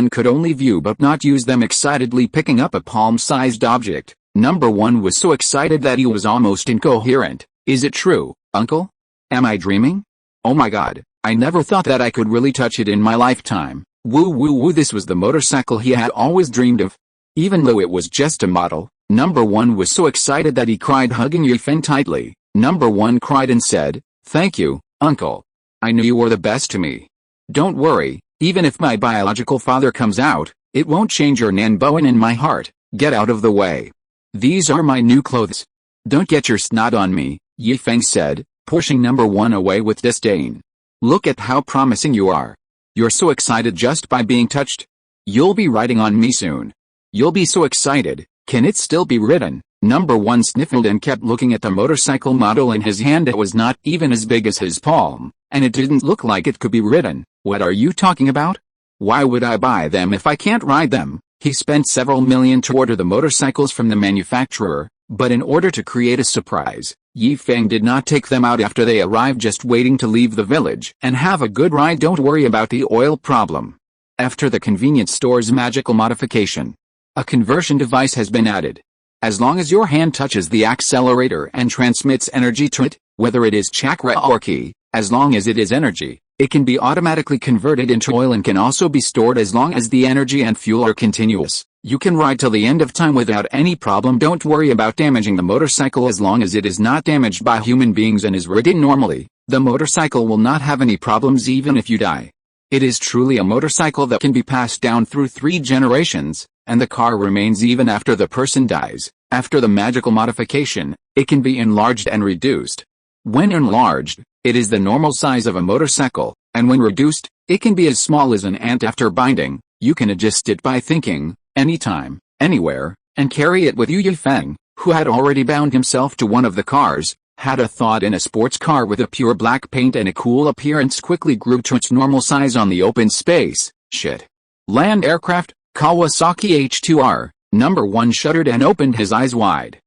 could only view but not use them. Excitedly picking up a palm-sized object, number one was so excited that he was almost incoherent. Is it true, uncle? Am I dreaming? Oh my god, I never thought that I could really touch it in my lifetime. Woo woo woo. This was the motorcycle he had always dreamed of. Even though it was just a model, number one was so excited that he cried, hugging Feng tightly. Number one cried and said, thank you, uncle. I knew you were the best to me. Don't worry, even if my biological father comes out, it won't change your Nanboan in my heart. Get out of the way. These are my new clothes. Don't get your snot on me, Feng said, pushing number one away with disdain. Look at how promising you are. You're so excited just by being touched. You'll be riding on me soon. You'll be so excited. Can it still be ridden? Number one sniffled and kept looking at the motorcycle model in his hand. It was not even as big as his palm, and it didn't look like it could be ridden. What are you talking about? Why would I buy them if I can't ride them? He spent several million to order the motorcycles from the manufacturer, but in order to create a surprise, Feng did not take them out after they arrived, just waiting to leave the village and have a good ride. Don't worry about the oil problem. After the convenience store's magical modification, a conversion device has been added. As long as your hand touches the accelerator and transmits energy to it, whether it is chakra or ki, as long as it is energy, it can be automatically converted into oil and can also be stored as long as the energy and fuel are continuous. You can ride till the end of time without any problem. Don't worry about damaging the motorcycle. As long as it is not damaged by human beings and is ridden normally, the motorcycle will not have any problems even if you die. It is truly a motorcycle that can be passed down through 3 generations, and the car remains even after the person dies. After the magical modification, it can be enlarged and reduced. When enlarged, it is the normal size of a motorcycle, and when reduced, it can be as small as an ant. After binding, you can adjust it by thinking, anytime, anywhere, and carry it with you. Feng, who had already bound himself to one of the cars, had a thought. In a sports car with a pure black paint and a cool appearance quickly grew to its normal size on the open space. Shit. Land aircraft, Kawasaki H2R. Number one shuddered and opened his eyes wide.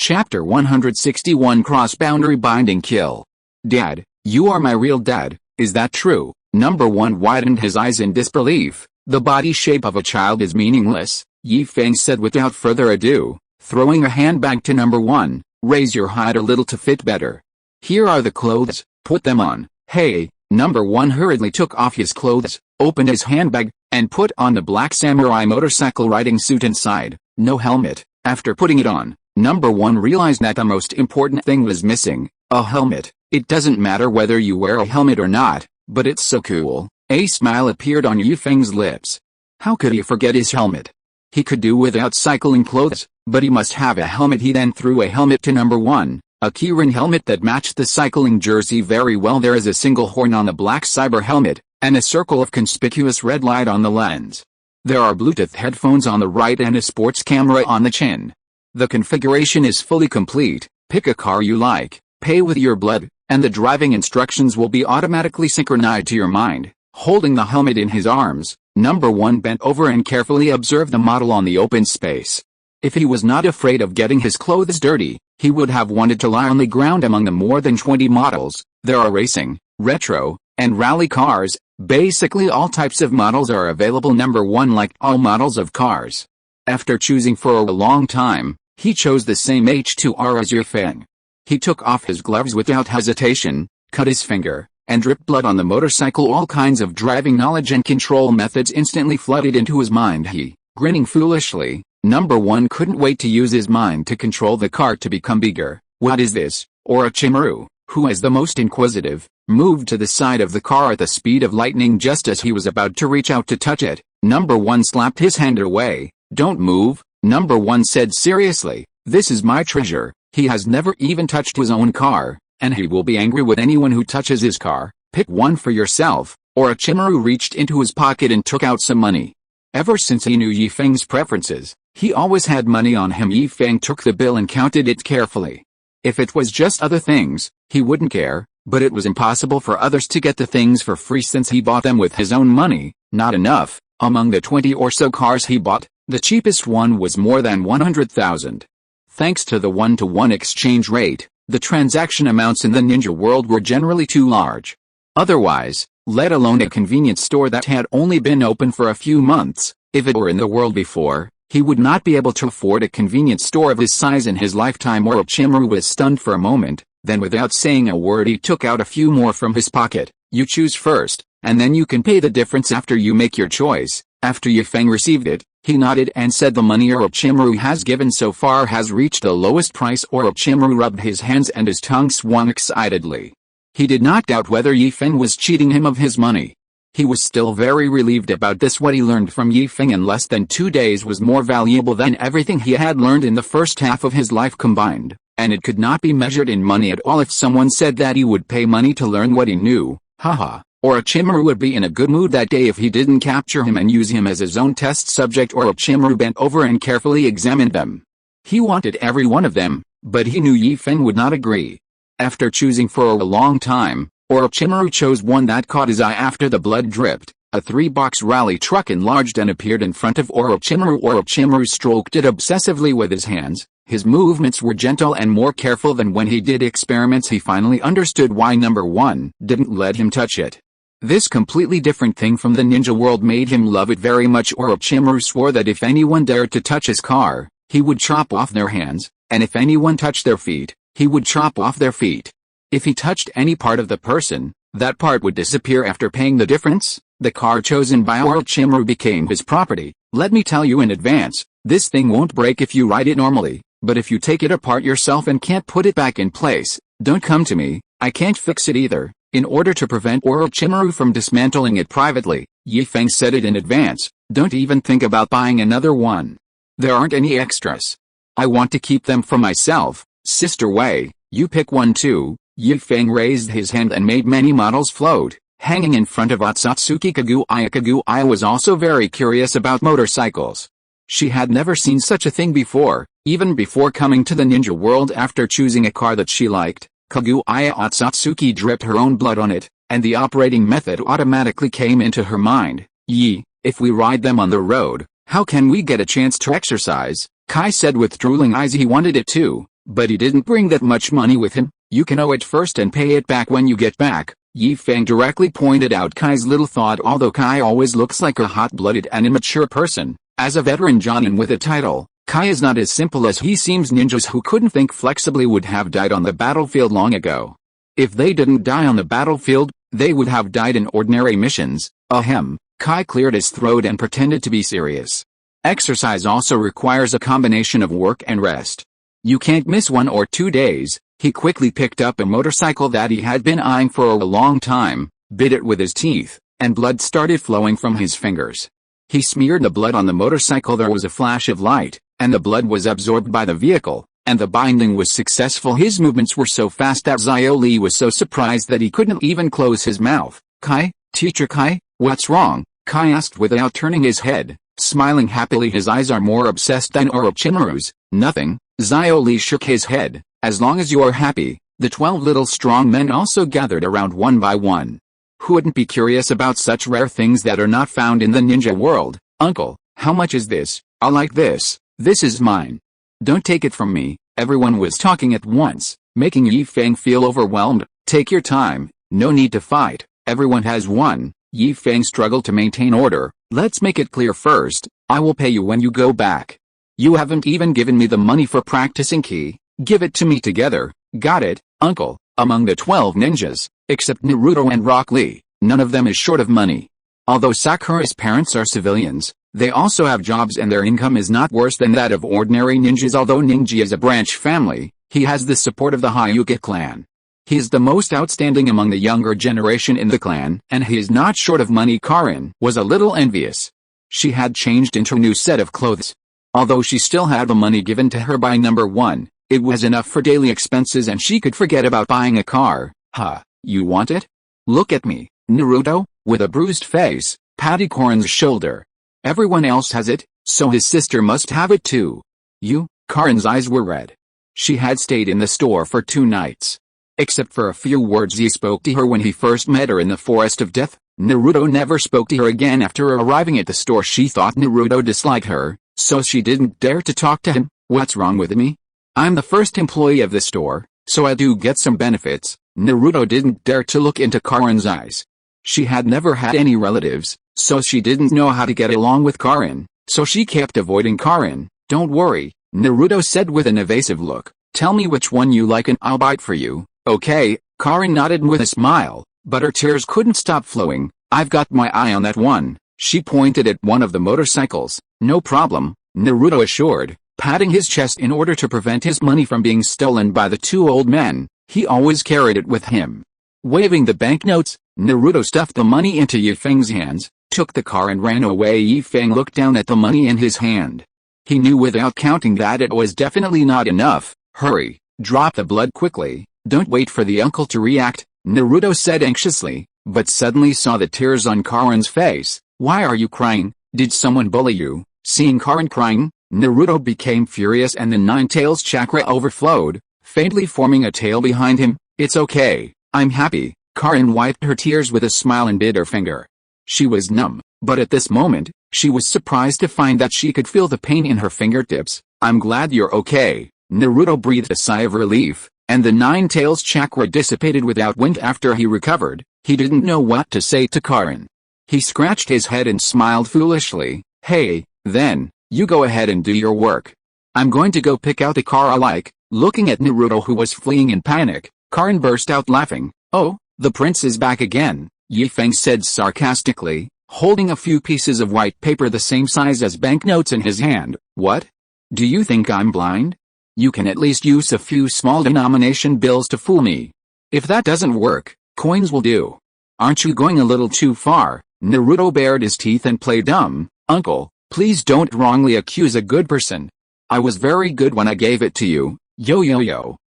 Chapter 161 Cross-Boundary Binding Kill. Dad, you are my real dad, is that true? Number 1 widened his eyes in disbelief. The body shape of a child is meaningless, Yi Feng said without further ado, throwing a handbag to number 1, raise your height a little to fit better. Here are the clothes, put them on. Hey, number 1 hurriedly took off his clothes, opened his handbag, and put on the black samurai motorcycle riding suit inside. No helmet. After putting it on, number 1 realized that the most important thing was missing, a helmet. It doesn't matter whether you wear a helmet or not, but it's so cool. A smile appeared on Yi Feng's lips. How could he forget his helmet? He could do without cycling clothes, but he must have a helmet. He then threw a helmet to number 1, a keyring helmet that matched the cycling jersey very well. There is a single horn on the black cyber helmet, and a circle of conspicuous red light on the lens. There are Bluetooth headphones on the right and a sports camera on the chin. The configuration is fully complete. Pick a car you like, pay with your blood, and the driving instructions will be automatically synchronized to your mind. Holding the helmet in his arms, number 1 bent over and carefully observed the model on the open space. If he was not afraid of getting his clothes dirty, he would have wanted to lie on the ground among the more than 20 models. There are racing, retro, and rally cars. Basically all types of models are available. Number 1 liked all models of cars. After choosing for a long time, he chose the same H2R as Yi Feng. He took off his gloves without hesitation, cut his finger, and dripped blood on the motorcycle. All kinds of driving knowledge and control methods instantly flooded into his mind. He, grinning foolishly, number 1 couldn't wait to use his mind to control the car to become bigger. What is this? Orochimaru, who is the most inquisitive, moved to the side of the car at the speed of lightning just as he was about to reach out to touch it. Number 1 slapped his hand away. Don't move, number 1 said seriously. This is my treasure. He has never even touched his own car, and he will be angry with anyone who touches his car. Pick one for yourself. Orochimaru reached into his pocket and took out some money. Ever since he knew Yi Feng's preferences, he always had money on him. Yi Feng took the bill and counted it carefully. If it was just other things, he wouldn't care, but it was impossible for others to get the things for free since he bought them with his own money. Not enough. Among the 20 or so cars he bought, the cheapest one was more than 100,000. Thanks to the 1-to-1 exchange rate, the transaction amounts in the ninja world were generally too large. Otherwise, let alone a convenience store that had only been open for a few months, if it were in the world before, he would not be able to afford a convenience store of this size in his lifetime. Orochimaru was stunned for a moment, then without saying a word he took out a few more from his pocket. You choose first, and then you can pay the difference after you make your choice. After Yi Feng received it, he nodded and said the money Orochimaru has given so far has reached the lowest price. Orochimaru rubbed his hands and his tongue swung excitedly. He did not doubt whether Yi Feng was cheating him of his money. He was still very relieved about this. What he learned from Yi Feng in less than 2 days was more valuable than everything he had learned in the first half of his life combined, and it could not be measured in money at all. If someone said that he would pay money to learn what he knew, haha, Orochimaru would be in a good mood that day if he didn't capture him and use him as his own test subject. Orochimaru bent over and carefully examined them. He wanted every one of them, but he knew Yi Feng would not agree. After choosing for a long time, Orochimaru chose one that caught his eye after the blood dripped. A 3-box rally truck enlarged and appeared in front of Orochimaru. Orochimaru stroked it obsessively with his hands. His movements were gentle and more careful than when he did experiments. He finally understood why number 1 didn't let him touch it. This completely different thing from the ninja world made him love it very much. Orochimaru swore that if anyone dared to touch his car, he would chop off their hands, and if anyone touched their feet, he would chop off their feet. If he touched any part of the person, that part would disappear after paying the difference. The car chosen by Orochimaru became his property. Let me tell you in advance, this thing won't break if you ride it normally, but if you take it apart yourself and can't put it back in place, don't come to me, I can't fix it either. In order to prevent Orochimaru from dismantling it privately, Yi Feng said it in advance, don't even think about buying another one. There aren't any extras. I want to keep them for myself. Sister Wei, you pick one too. Yi Feng raised his hand and made many models float, hanging in front of Otsutsuki Kaguya. Kaguya was also very curious about motorcycles. She had never seen such a thing before, even before coming to the ninja world. After choosing a car that she liked, Kaguya Otsutsuki dripped her own blood on it, and the operating method automatically came into her mind. Yi, if we ride them on the road, how can we get a chance to exercise? Kai said with drooling eyes. He wanted it too, But he didn't bring that much money with him. You can owe it first and pay it back when you get back, Yi Feng directly pointed out Kai's little thought. Although Kai always looks like a hot-blooded and immature person, as a veteran Jonin with a title, Kai is not as simple as he seems. Ninjas who couldn't think flexibly would have died on the battlefield long ago. If they didn't die on the battlefield, they would have died in ordinary missions. Ahem. Kai cleared his throat and pretended to be serious. Exercise also requires a combination of work and rest. You can't miss 1 or 2 days. He quickly picked up a motorcycle that he had been eyeing for a long time, bit it with his teeth, and blood started flowing from his fingers. He smeared the blood on the motorcycle. There was a flash of light, and the blood was absorbed by the vehicle, and the binding was successful. His movements were so fast that Xiao Li was so surprised that he couldn't even close his mouth. Kai, teacher Kai, what's wrong? Kai asked without turning his head, smiling happily. His eyes are more obsessed than Orochimaru's. Nothing. Xiao Li shook his head. As long as you are happy. The 12 little strong men also gathered around one by one. Who wouldn't be curious about such rare things that are not found in the ninja world? Uncle, how much is this? I like this. This is mine. Don't take it from me. Everyone was talking at once, making Yi Feng feel overwhelmed. Take your time. No need to fight. Everyone has one. Yi Feng struggled to maintain order. Let's make it clear first. I will pay you when you go back. You haven't even given me the money for practicing ki. Give it to me together. Got it, uncle. Among the 12 ninjas, except Naruto and Rock Lee, none of them is short of money. Although Sakura's parents are civilians, they also have jobs and their income is not worse than that of ordinary ninjas. Although Ninja is a branch family, he has the support of the Hyuga clan. He is the most outstanding among the younger generation in the clan, and he is not short of money. Karin was a little envious. She had changed into a new set of clothes. Although she still had the money given to her by number 1, it was enough for daily expenses and she could forget about buying a car. Huh, you want it? Look at me. Naruto, with a bruised face, patted Karin's shoulder. Everyone else has it, so his sister must have it too. You? Karin's eyes were red. She had stayed in the store for 2 nights. Except for a few words he spoke to her when he first met her in the Forest of Death, Naruto never spoke to her again after arriving at the store. She thought Naruto disliked her, so she didn't dare to talk to him. What's wrong with me? I'm the first employee of the store, so I do get some benefits. Naruto didn't dare to look into Karin's eyes. She had never had any relatives, so she didn't know how to get along with Karin, so she kept avoiding Karin. Don't worry, Naruto said with an evasive look. Tell me which one you like and I'll buy it for you. Okay, Karin nodded with a smile, but her tears couldn't stop flowing. I've got my eye on that one. She pointed at one of the motorcycles. No problem, Naruto assured, patting his chest in order to prevent his money from being stolen by the 2 old men. He always carried it with him. Waving the banknotes, Naruto stuffed the money into Yi Feng's hands, took the car and ran away. Yi Feng looked down at the money in his hand. He knew without counting that it was definitely not enough. Hurry, drop the blood quickly. Don't wait for the uncle to react, Naruto said anxiously, but suddenly saw the tears on Karin's face. Why are you crying? Did someone bully you? Seeing Karin crying, Naruto became furious and the 9 tails chakra overflowed, faintly forming a tail behind him. It's okay, I'm happy. Karin wiped her tears with a smile and bit her finger. She was numb, but at this moment, she was surprised to find that she could feel the pain in her fingertips. I'm glad you're okay. Naruto breathed a sigh of relief, and the 9 tails chakra dissipated without wind after he recovered. He didn't know what to say to Karin. He scratched his head and smiled foolishly. Hey, then, you go ahead and do your work. I'm going to go pick out a car I like. Looking at Naruto who was fleeing in panic, Karin burst out laughing. Oh, the prince is back again, Yi Feng said sarcastically, holding a few pieces of white paper the same size as banknotes in his hand. What? Do you think I'm blind? You can at least use a few small denomination bills to fool me. If that doesn't work, coins will do. Aren't you going a little too far? Naruto bared his teeth and played dumb. Uncle, please don't wrongly accuse a good person. I was very good when I gave it to you. Yo.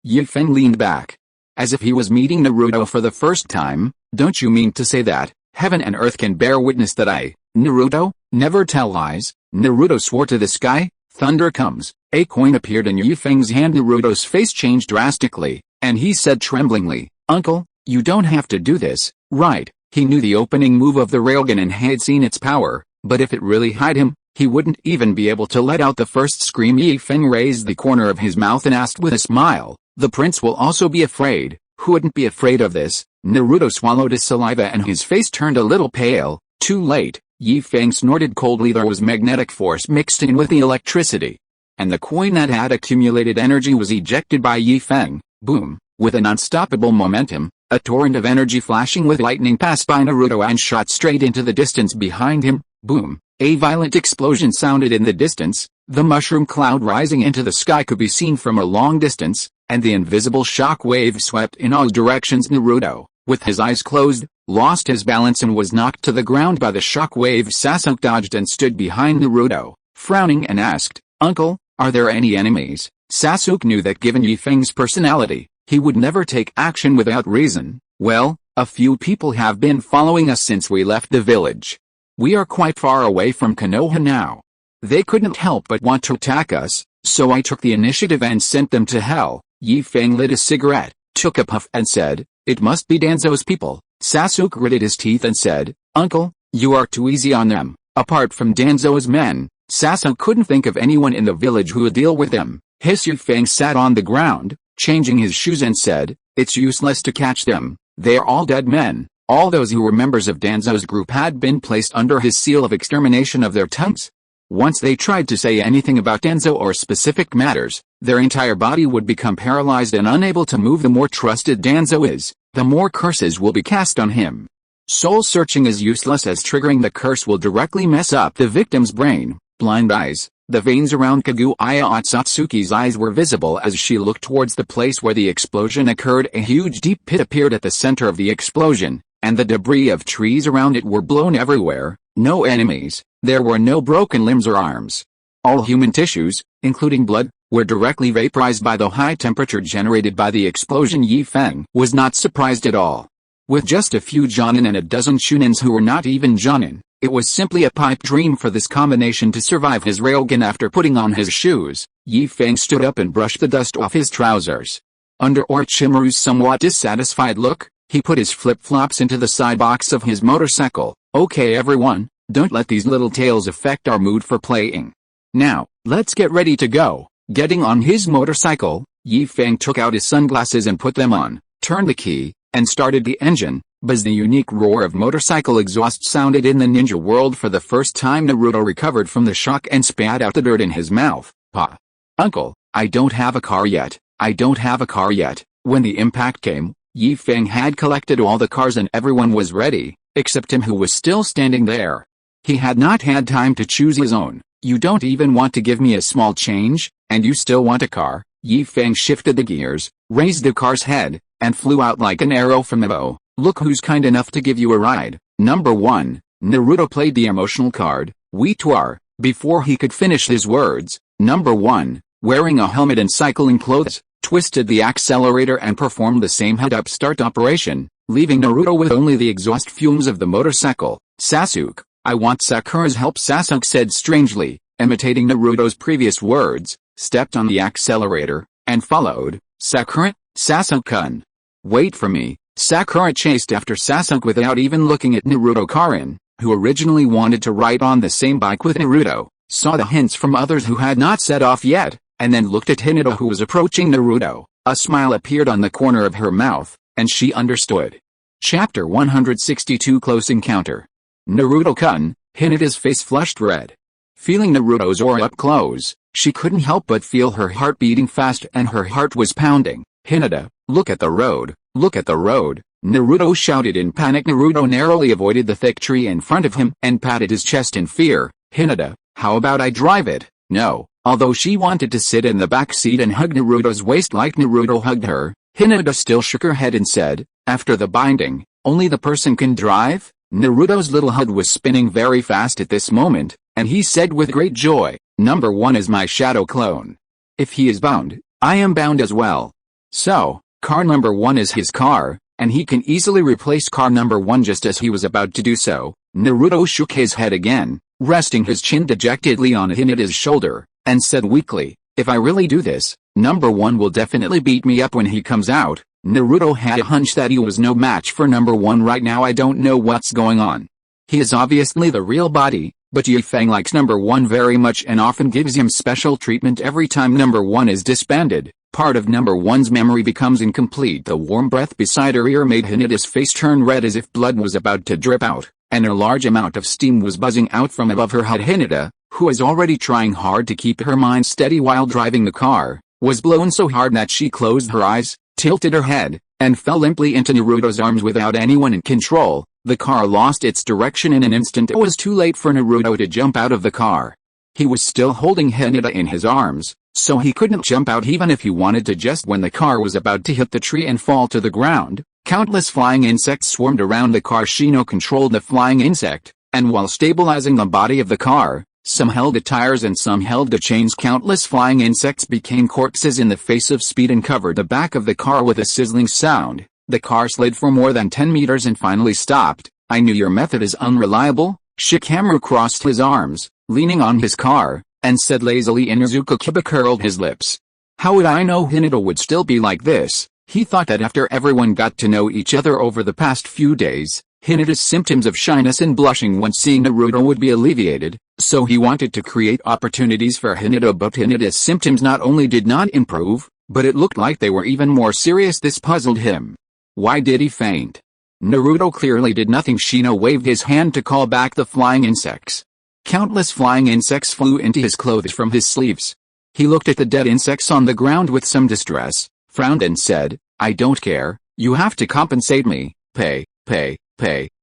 Yi Feng leaned back, as if he was meeting Naruto for the first time. Don't you mean to say that? Heaven and earth can bear witness that I, Naruto, never tell lies. Naruto swore to the sky. Thunder comes. A coin appeared in Yi Feng's hand. Naruto's face changed drastically, and he said tremblingly, Uncle, you don't have to do this, right? He knew the opening move of the railgun and had seen its power, but if it really hit him, He wouldn't even be able to let out the first scream. Yi Feng raised the corner of his mouth and asked with a smile, "The prince will also be afraid." "Who wouldn't be afraid of this?" Naruto swallowed his saliva and his face turned a little pale. Too late, Yi Feng snorted coldly. There was magnetic force mixed in with the electricity, and the coin that had accumulated energy was ejected by Yi Feng. Boom! With an unstoppable momentum, a torrent of energy flashing with lightning passed by Naruto and shot straight into the distance behind him. Boom! A violent explosion sounded in the distance. The mushroom cloud rising into the sky could be seen from a long distance, and the invisible shock wave swept in all directions. Naruto, with his eyes closed, lost his balance and was knocked to the ground by the shock wave. Sasuke dodged and stood behind Naruto, frowning and asked, "Uncle, are there any enemies?" Sasuke knew that given Yi Feng's personality, he would never take action without reason. "Well, a few people have been following us since we left the village. We are quite far away from Konoha now. They couldn't help but want to attack us, so I took the initiative and sent them to hell." Yi Feng lit a cigarette, took a puff and said, "It must be Danzo's people." Sasuke gritted his teeth and said, "Uncle, you are too easy on them. Apart from Danzo's men, Sasuke couldn't think of anyone in the village who would deal with them." Yi Feng sat on the ground, changing his shoes and said, "It's useless to catch them. They are all dead men." All those who were members of Danzo's group had been placed under his seal of extermination of their tongues. Once they tried to say anything about Danzo or specific matters, their entire body would become paralyzed and unable to move. The more trusted Danzo is, the more curses will be cast on him. Soul searching is useless as triggering the curse will directly mess up the victim's brain. Blind eyes. The veins around Kaguya Otsutsuki's eyes were visible as she looked towards the place where the explosion occurred. A huge deep pit appeared at the center of the explosion, and the debris of trees around it were blown everywhere. No enemies. There were no broken limbs or arms. All human tissues, including blood, were directly vaporized by the high temperature generated by the explosion. Yi Feng was not surprised at all. With just a few Jonin and a dozen Shunins who were not even Jonin, it was simply a pipe dream for this combination to survive his railgun. After putting on his shoes, Yi Feng stood up and brushed the dust off his trousers. Under Orochimaru's somewhat dissatisfied look, he put his flip-flops into the side box of his motorcycle. "Okay everyone, don't let these little tales affect our mood for playing. Now, let's get ready to go." Getting on his motorcycle, Yi Feng took out his sunglasses and put them on, turned the key, and started the engine. Buzz! The unique roar of motorcycle exhaust sounded in the ninja world. For the first time Naruto recovered from the shock and spat out the dirt in his mouth. "Pa. Uncle, I don't have a car yet. I don't have a car yet." When the impact came, Yi Feng had collected all the cars and everyone was ready, except him who was still standing there. He had not had time to choose his own. "You don't even want to give me a small change, and you still want a car?" Yi Feng shifted the gears, raised the car's head, and flew out like an arrow from a bow. "Look who's kind enough to give you a ride." Number 1. Naruto played the emotional card, "We two are." Before he could finish his words, Number 1, wearing a helmet and cycling clothes, twisted the accelerator and performed the same head-up start operation, leaving Naruto with only the exhaust fumes of the motorcycle. "Sasuke, I want Sakura's help," Sasuke said strangely, imitating Naruto's previous words, stepped on the accelerator, and followed. "Sakura? Sasuke-kun. Wait for me." Sakura chased after Sasuke without even looking at Naruto. Karin, who originally wanted to ride on the same bike with Naruto, saw the hints from others who had not set off yet, and then looked at Hinata who was approaching Naruto. A smile appeared on the corner of her mouth, and she understood. Chapter 162 Close Encounter. "Naruto-kun." Hinata's face flushed red. Feeling Naruto's aura up close, she couldn't help but feel her heart beating fast and her heart was pounding. "Hinata, look at the road, look at the road," Naruto shouted in panic. Naruto narrowly avoided the thick tree in front of him and patted his chest in fear. "Hinata, how about I drive it?" No. Although she wanted to sit in the back seat and hug Naruto's waist like Naruto hugged her, Hinata still shook her head and said, "After the binding, only the person can drive?" Naruto's little head was spinning very fast at this moment, and he said with great joy, "Number 1 is my shadow clone. If he is bound, I am bound as well. So, car number 1 is his car, and he can easily replace car number 1." Just as he was about to do so, Naruto shook his head again, resting his chin dejectedly on Hinata's shoulder, and said weakly, "If I really do this, number 1 will definitely beat me up when he comes out." Naruto had a hunch that he was no match for number 1 right now. "I don't know what's going on. He is obviously the real body, But Yi Feng likes number 1 very much and often gives him special treatment every time number 1 is disbanded. Part of number 1's memory becomes incomplete. The warm breath beside her ear made Hinata's face turn red as if blood was about to drip out, and a large amount of steam was buzzing out from above her head. Hinata, who was already trying hard to keep her mind steady while driving the car, was blown so hard that she closed her eyes, tilted her head, and fell limply into Naruto's arms without anyone in control. The car lost its direction in an instant. It was too late for Naruto to jump out of the car. He was still holding Hinata in his arms, so he couldn't jump out even if he wanted to. Just when the car was about to hit the tree and fall to the ground, countless flying insects swarmed around the car. Shino controlled the flying insect, and while stabilizing the body of the car, some held the tires and some held the chains. Countless flying insects became corpses in the face of speed and covered the back of the car with a sizzling sound. The car slid for more than 10 meters and finally stopped. I knew your method is unreliable. Shikamaru crossed his arms, leaning on his car, and said lazily. Inuzuka Kiba curled his lips. How would I know Hinata would still be like this? He thought that after everyone got to know each other over the past few days, Hinata's symptoms of shyness and blushing when seeing Naruto would be alleviated, so he wanted to create opportunities for Hinata. But Hinata's symptoms not only did not improve, but it looked like they were even more serious. This puzzled him. Why did he faint? Naruto clearly did nothing. Shino waved his hand to call back the flying insects. Countless flying insects flew into his clothes from his sleeves. He looked at the dead insects on the ground with some distress, frowned and said, I don't care, you have to compensate me. Pay.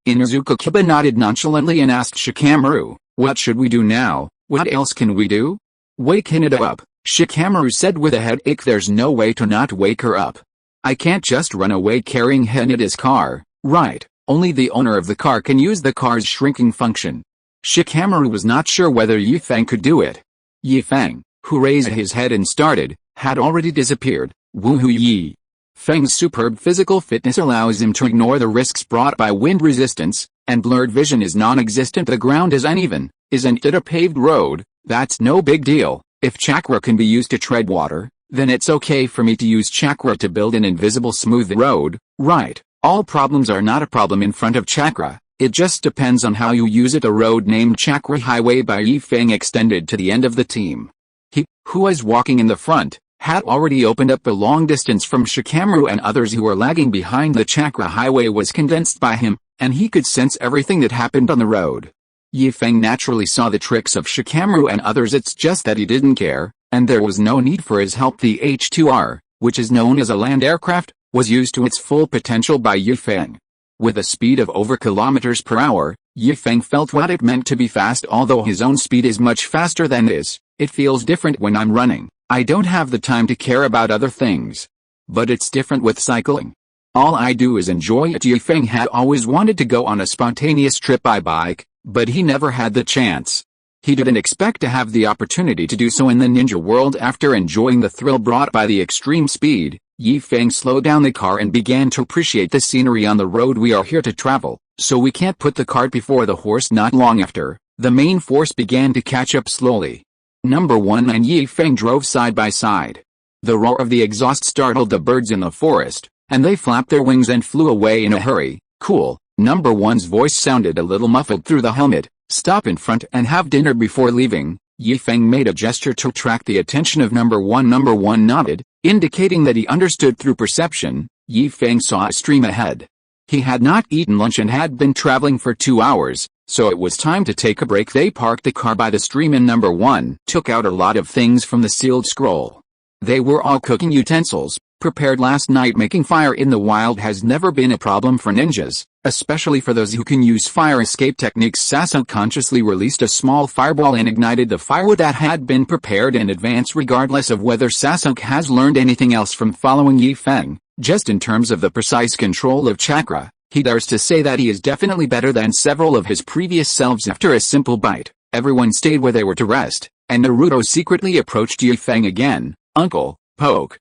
Inuzuka Kiba nodded nonchalantly and asked Shikamaru, what should we do now? What else can we do? Wake Hinata up, Shikamaru said with a headache. There's no way to not wake her up. I can't just run away carrying Hinata's car, right? Only the owner of the car can use the car's shrinking function. Shikamaru was not sure whether Yi Feng could do it. Yi Feng, who raised his head and started, had already disappeared. Woohoo! Yi Feng's superb physical fitness allows him to ignore the risks brought by wind resistance, and blurred vision is non-existent. The ground is uneven. Isn't it a paved road? That's no big deal. If chakra can be used to tread water, then it's okay for me to use chakra to build an invisible smooth road, right? All problems are not a problem in front of chakra. It just depends on how you use it. A road named Chakra Highway by Yi Feng extended to the end of the team. He, who was walking in the front, had already opened up a long distance from Shikamaru, and others who were lagging behind. The Chakra Highway was condensed by him, and he could sense everything that happened on the road. Yi Feng naturally saw the tricks of Shikamaru and others. It's just that he didn't care, and there was no need for his help. The H-2R, which is known as a land aircraft, was used to its full potential by Yi Feng. With a speed of over kilometers per hour, Yi Feng felt what it meant to be fast. Although his own speed is much faster than his, it feels different when I'm running. I don't have the time to care about other things. But it's different with cycling. All I do is enjoy it. Yi Feng had always wanted to go on a spontaneous trip by bike, but he never had the chance. He didn't expect to have the opportunity to do so in the ninja world. After enjoying the thrill brought by the extreme speed, Yi Feng slowed down the car and began to appreciate the scenery on the road. We are here to travel, so we can't put the cart before the horse. Not long after, the main force began to catch up slowly. Number 1 and Yi Feng drove side by side. The roar of the exhaust startled the birds in the forest, and they flapped their wings and flew away in a hurry. Cool. Number 1's voice sounded a little muffled through the helmet. Stop in front and have dinner before leaving. Yi Feng made a gesture to attract the attention of Number 1. Number 1 nodded, indicating that he understood. Through perception, Yi Feng saw a stream ahead. He had not eaten lunch and had been traveling for 2 hours, so it was time to take a break. They parked the car by the stream and Number 1 took out a lot of things from the sealed scroll. They were all cooking utensils, prepared last night. Making fire in the wild has never been a problem for ninjas, especially for those who can use fire escape techniques. Sasuke consciously released a small fireball and ignited the firewood that had been prepared in advance. Regardless of whether Sasuke has learned anything else from following Yi Feng, just in terms of the precise control of chakra, he dares to say that he is definitely better than several of his previous selves. After a simple bite, everyone stayed where they were to rest, and Naruto secretly approached Yi Feng again. Uncle Poke,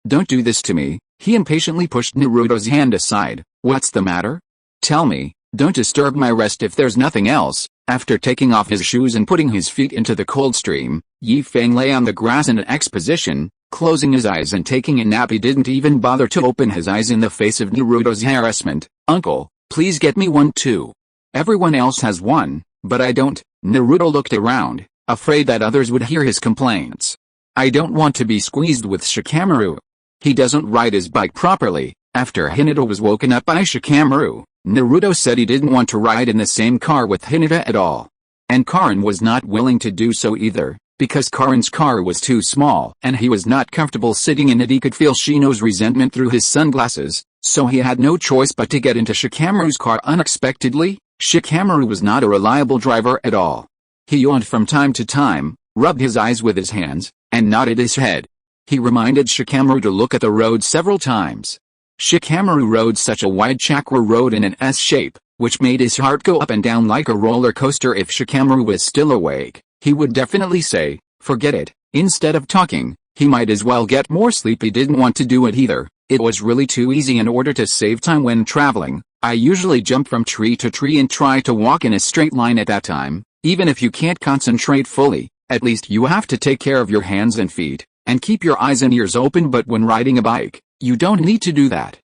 don't do this to me. He impatiently pushed Naruto's hand aside. What's the matter? Tell me, don't disturb my rest if there's nothing else. After taking off his shoes and putting his feet into the cold stream, Yi Feng lay on the grass in an X position, closing his eyes and taking a nap. He didn't even bother to open his eyes in the face of Naruto's harassment. Uncle, please get me one too. Everyone else has one, But I don't. Naruto looked around, afraid that others would hear his complaints. I don't want to be squeezed with Shikamaru. He doesn't ride his bike properly. After Hinata was woken up by Shikamaru, Naruto said he didn't want to ride in the same car with Hinata at all. And Karin was not willing to do so either, because Karin's car was too small and he was not comfortable sitting in it. He could feel Shino's resentment through his sunglasses, so he had no choice but to get into Shikamaru's car unexpectedly. Shikamaru was not a reliable driver at all. He yawned from time to time, rubbed his eyes with his hands, and nodded his head. He reminded Shikamaru to look at the road several times. Shikamaru rode such a wide chakra road in an S shape, which made his heart go up and down like a roller coaster. If Shikamaru was still awake, he would definitely say, "Forget it." Instead of talking, he might as well get more sleep. He didn't want to do it either. It was really too easy. In order to save time when traveling, I usually jump from tree to tree and try to walk in a straight line at that time. Even if you can't concentrate fully, at least you have to take care of your hands and feet, and keep your eyes and ears open. But when riding a bike, you don't need to do that.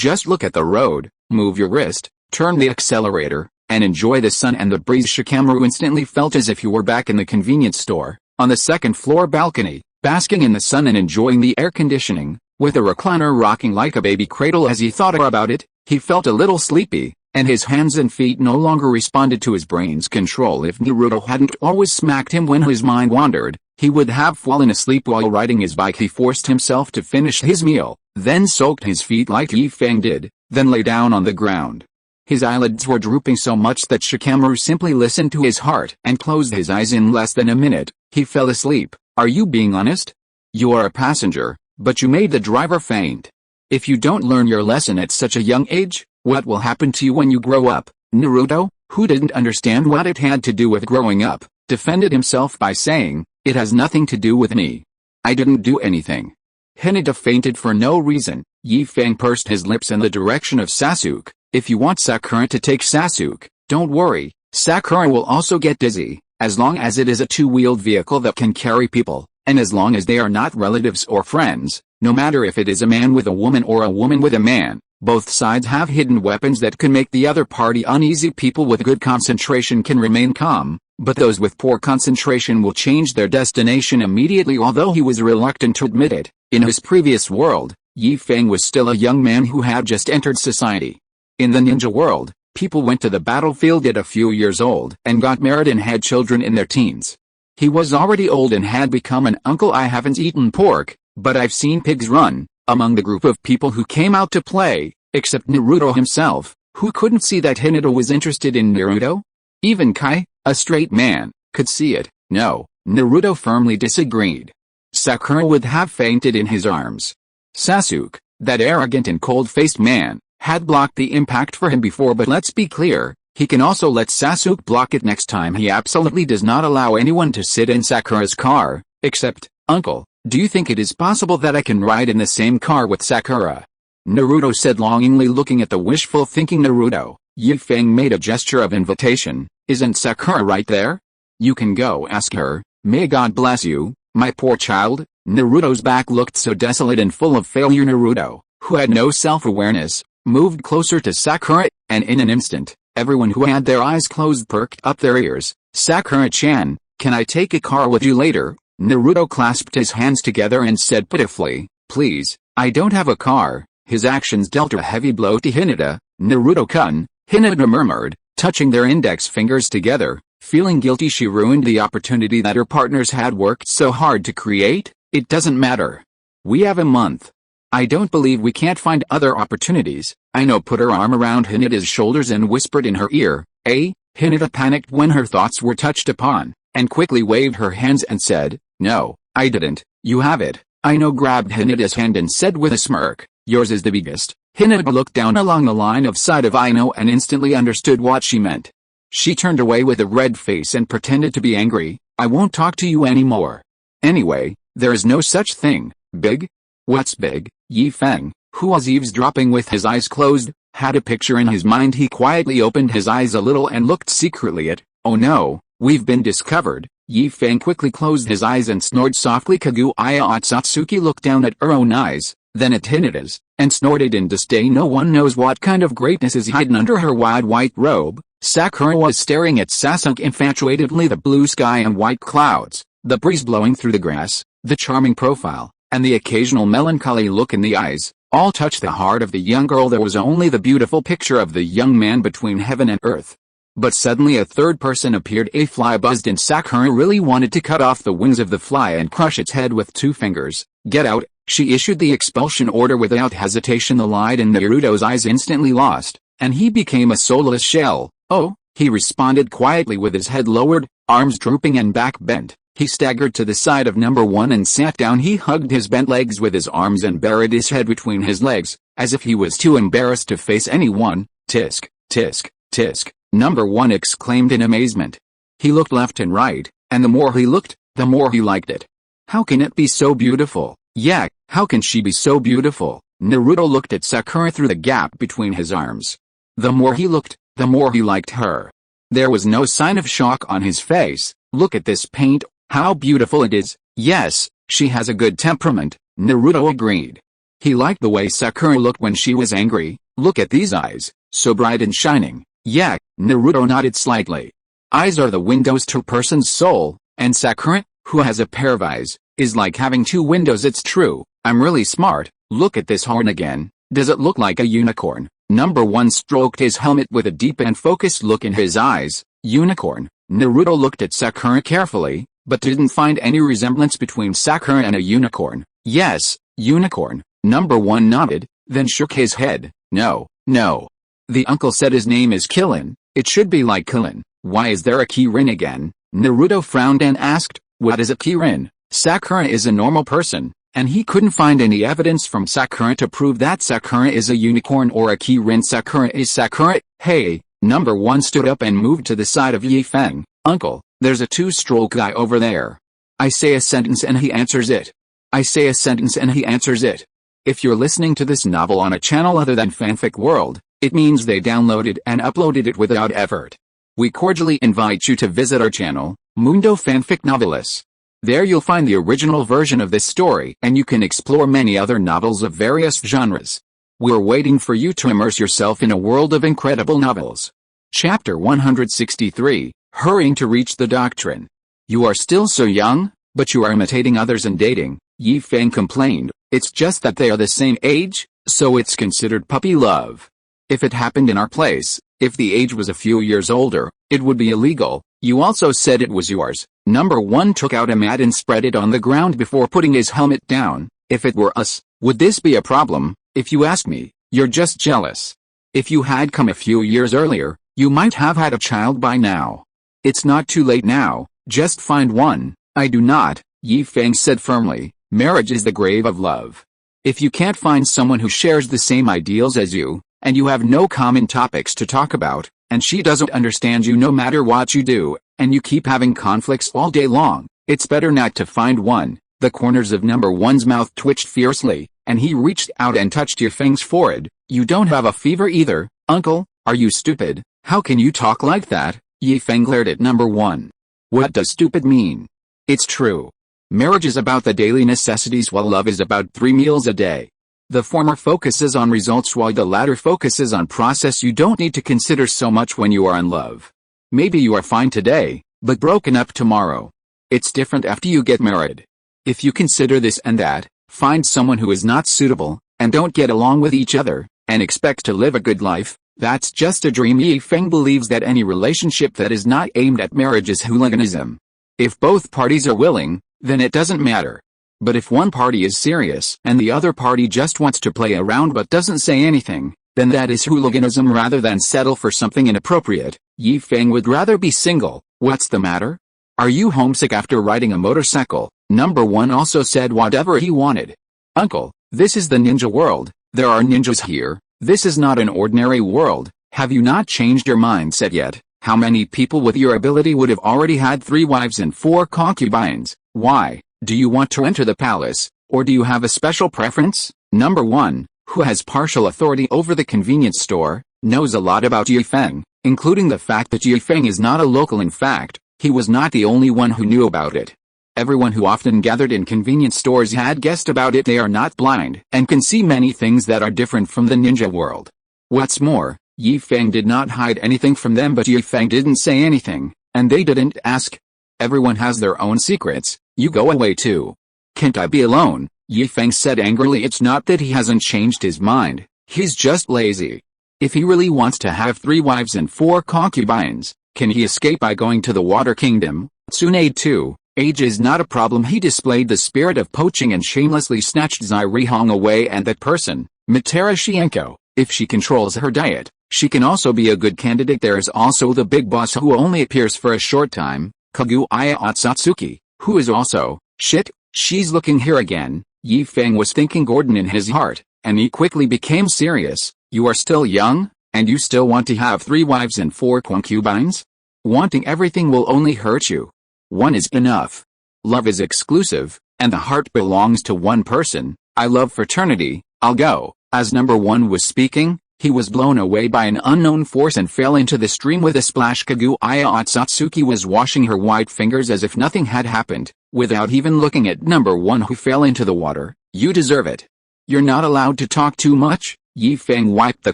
Just look at the road, move your wrist, turn the accelerator, and enjoy the sun and the breeze. Shikamaru instantly felt as if he were back in the convenience store, on the second-floor balcony, basking in the sun and enjoying the air conditioning, with a recliner rocking like a baby cradle. As he thought about it, he felt a little sleepy, and his hands and feet no longer responded to his brain's control. If Naruto hadn't always smacked him when his mind wandered, he would have fallen asleep while riding his bike. He forced himself to finish his meal, then soaked his feet like Feng did, then lay down on the ground. His eyelids were drooping so much that Shikamaru simply listened to his heart and closed his eyes. In less than a minute, he fell asleep. Are you being honest? You are a passenger, but you made the driver faint. If you don't learn your lesson at such a young age, what will happen to you when you grow up? Naruto, who didn't understand what it had to do with growing up, defended himself by saying, "It has nothing to do with me. I didn't do anything." Hinata fainted for no reason. Feng pursed his lips in the direction of Sasuke. If you want Sakura to take Sasuke, don't worry, Sakura will also get dizzy, as long as it is a two-wheeled vehicle that can carry people, and as long as they are not relatives or friends. No matter if it is a man with a woman or a woman with a man, both sides have hidden weapons that can make the other party uneasy. People with good concentration can remain calm, but those with poor concentration will change their destination immediately. Although he was reluctant to admit it, in his previous world, Feng was still a young man who had just entered society. In the ninja world, people went to the battlefield at a few years old and got married and had children in their teens. He was already old and had become an uncle. I haven't eaten pork, but I've seen pigs run, among the group of people who came out to play, except Naruto himself, who couldn't see that Hinata was interested in Naruto. Even Kai, a straight man, could see it. No, Naruto firmly disagreed. Sakura would have fainted in his arms. Sasuke, that arrogant and cold-faced man, had blocked the impact for him before, but let's be clear, he can also let Sasuke block it next time. He absolutely does not allow anyone to sit in Sakura's car, except, "Uncle, do you think it is possible that I can ride in the same car with Sakura?" Naruto said longingly, looking at the wishful thinking Naruto. Feng made a gesture of invitation. "Isn't Sakura right there? You can go ask her. May God bless you, my poor child." Naruto's back looked so desolate and full of failure. Naruto, who had no self-awareness, moved closer to Sakura, and in an instant, everyone who had their eyes closed perked up their ears. "Sakura-chan, can I take a car with you later?" Naruto clasped his hands together and said pitifully, "Please, I don't have a car." His actions dealt a heavy blow to Hinata. "Naruto-kun," Hinata murmured, touching their index fingers together. Feeling guilty, she ruined the opportunity that her partners had worked so hard to create. "It doesn't matter. We have a month. I don't believe we can't find other opportunities." Aino put her arm around Hinata's shoulders and whispered in her ear, "Eh?" Hinata panicked when her thoughts were touched upon, and quickly waved her hands and said, "No, I didn't. You have it." Aino grabbed Hinata's hand and said with a smirk, "Yours is the biggest." Hinata looked down along the line of sight of Aino and instantly understood what she meant. She turned away with a red face and pretended to be angry. "I won't talk to you anymore. Anyway, there is no such thing. Big? What's big?" Feng, who was eavesdropping with his eyes closed, had a picture in his mind. He quietly opened his eyes a little and looked secretly at, "Oh no, we've been discovered." Feng quickly closed his eyes and snored softly. Kaguya Otsutsuki looked down at her own eyes, then at Hinata's, and snorted in disdain. No one knows what kind of greatness is hidden under her wide white robe. Sakura was staring at Sasuke infatuatedly. The blue sky and white clouds, the breeze blowing through the grass, the charming profile, and the occasional melancholy look in the eyes, all touched the heart of the young girl. There was only the beautiful picture of the young man between heaven and earth. But suddenly a third person appeared. A fly buzzed and Sakura really wanted to cut off the wings of the fly and crush its head with 2 fingers. Get out, she issued the expulsion order without hesitation. The light in Naruto's eyes instantly lost, and he became a soulless shell. Oh, he responded quietly with his head lowered, arms drooping and back bent. He staggered to the side of number 1 and sat down. He hugged his bent legs with his arms and buried his head between his legs, as if he was too embarrassed to face anyone. Tisk, tisk, tisk, number 1 exclaimed in amazement. He looked left and right, and the more he looked, the more he liked it. How can it be so beautiful? Yeah, how can she be so beautiful? Naruto looked at Sakura through the gap between his arms. The more he looked, the more he liked her. There was no sign of shock on his face. Look at this paint, how beautiful it is. Yes, she has a good temperament, Naruto agreed. He liked the way Sakura looked when she was angry. Look at these eyes, so bright and shining. Yeah, Naruto nodded slightly. Eyes are the windows to a person's soul, and Sakura, who has a pair of eyes, is like having 2 windows. It's true, I'm really smart. Look at this horn again. Does it look like a unicorn? Number 1 stroked his helmet with a deep and focused look in his eyes. Unicorn. Naruto looked at Sakura carefully, but didn't find any resemblance between Sakura and a unicorn. Yes, unicorn. Number 1 nodded, then shook his head. No, no. The uncle said his name is Kirin. It should be like Kirin. Why is there a Kirin again? Naruto frowned and asked, what is a Kirin? Sakura is a normal person, and he couldn't find any evidence from Sakura to prove that Sakura is a unicorn or a Kirin. Sakura is Sakura. Hey, number 1 stood up and moved to the side of Feng. Uncle, there's a 2-stroke guy over there. I say a sentence and he answers it. I say a sentence and he answers it. If you're listening to this novel on a channel other than Fanfic World, it means they downloaded and uploaded it without effort. We cordially invite you to visit our channel, Mundo Fanfic Novelis. There you'll find the original version of this story, and you can explore many other novels of various genres. We're waiting for you to immerse yourself in a world of incredible novels. Chapter 163, Hurrying to Reach the Doctrine. You are still so young, but you are imitating others and dating, Feng complained. It's just that they are the same age, so it's considered puppy love. If it happened in our place, if the age was a few years older, it would be illegal. You also said it was yours. Number 1 took out a mat and spread it on the ground before putting his helmet down. If it were us, would this be a problem? If you ask me, you're just jealous. If you had come a few years earlier, you might have had a child by now. It's not too late now, just find one. I do not, Feng said firmly. Marriage is the grave of love. If you can't find someone who shares the same ideals as you, and you have no common topics to talk about, and she doesn't understand you no matter what you do, and you keep having conflicts all day long, it's better not to find one. The corners of number 1's mouth twitched fiercely, and he reached out and touched Feng's forehead. You don't have a fever either, uncle, are you stupid? How can you talk like that? Feng glared at number 1. What does stupid mean? It's true. Marriage is about the daily necessities while love is about 3 meals a day. The former focuses on results while the latter focuses on process. You don't need to consider so much when you are in love. Maybe you are fine today, but broken up tomorrow. It's different after you get married. If you consider this and that, find someone who is not suitable, and don't get along with each other, and expect to live a good life, that's just a dream. Feng believes that any relationship that is not aimed at marriage is hooliganism. If both parties are willing, then it doesn't matter. But if one party is serious and the other party just wants to play around but doesn't say anything, then that is hooliganism rather than settle for something inappropriate. Feng would rather be single. What's the matter? Are you homesick after riding a motorcycle? Number 1 also said whatever he wanted. Uncle, this is the ninja world. There are ninjas here. This is not an ordinary world. Have you not changed your mindset yet? How many people with your ability would have already had 3 wives and 4 concubines? Why? Do you want to enter the palace, or do you have a special preference? Number 1, who has partial authority over the convenience store, knows a lot about Feng, including the fact that Feng is not a local. In fact, he was not the only one who knew about it. Everyone who often gathered in convenience stores had guessed about it. They are not blind, and can see many things that are different from the ninja world. What's more, Yi Feng did not hide anything from them, but Yi Feng didn't say anything, and they didn't ask. Everyone has their own secrets, you go away too. Can't I be alone? Yi Feng said angrily. It's not that he hasn't changed his mind, he's just lazy. If he really wants to have 3 wives and 4 concubines, can he escape by going to the Water Kingdom? Tsunade 2, age is not a problem. He displayed the spirit of poaching and shamelessly snatched Zai Rihong away, and that person, Matera Shienko, if she controls her diet, she can also be a good candidate. There is also the big boss who only appears for a short time, Kaguya Otsutsuki, who is also, shit, she's looking here again. Yi Feng was thinking Gordon in his heart, and he quickly became serious. You are still young, and you still want to have 3 wives and 4 concubines? Wanting everything will only hurt you. One is enough. Love is exclusive, and the heart belongs to one person. I love fraternity, I'll go. As number 1 was speaking, he was blown away by an unknown force and fell into the stream with a splash. Kaguya Otsutsuki was washing her white fingers as if nothing had happened, without even looking at number 1 who fell into the water. You deserve it. You're not allowed to talk too much. Yi Feng wiped the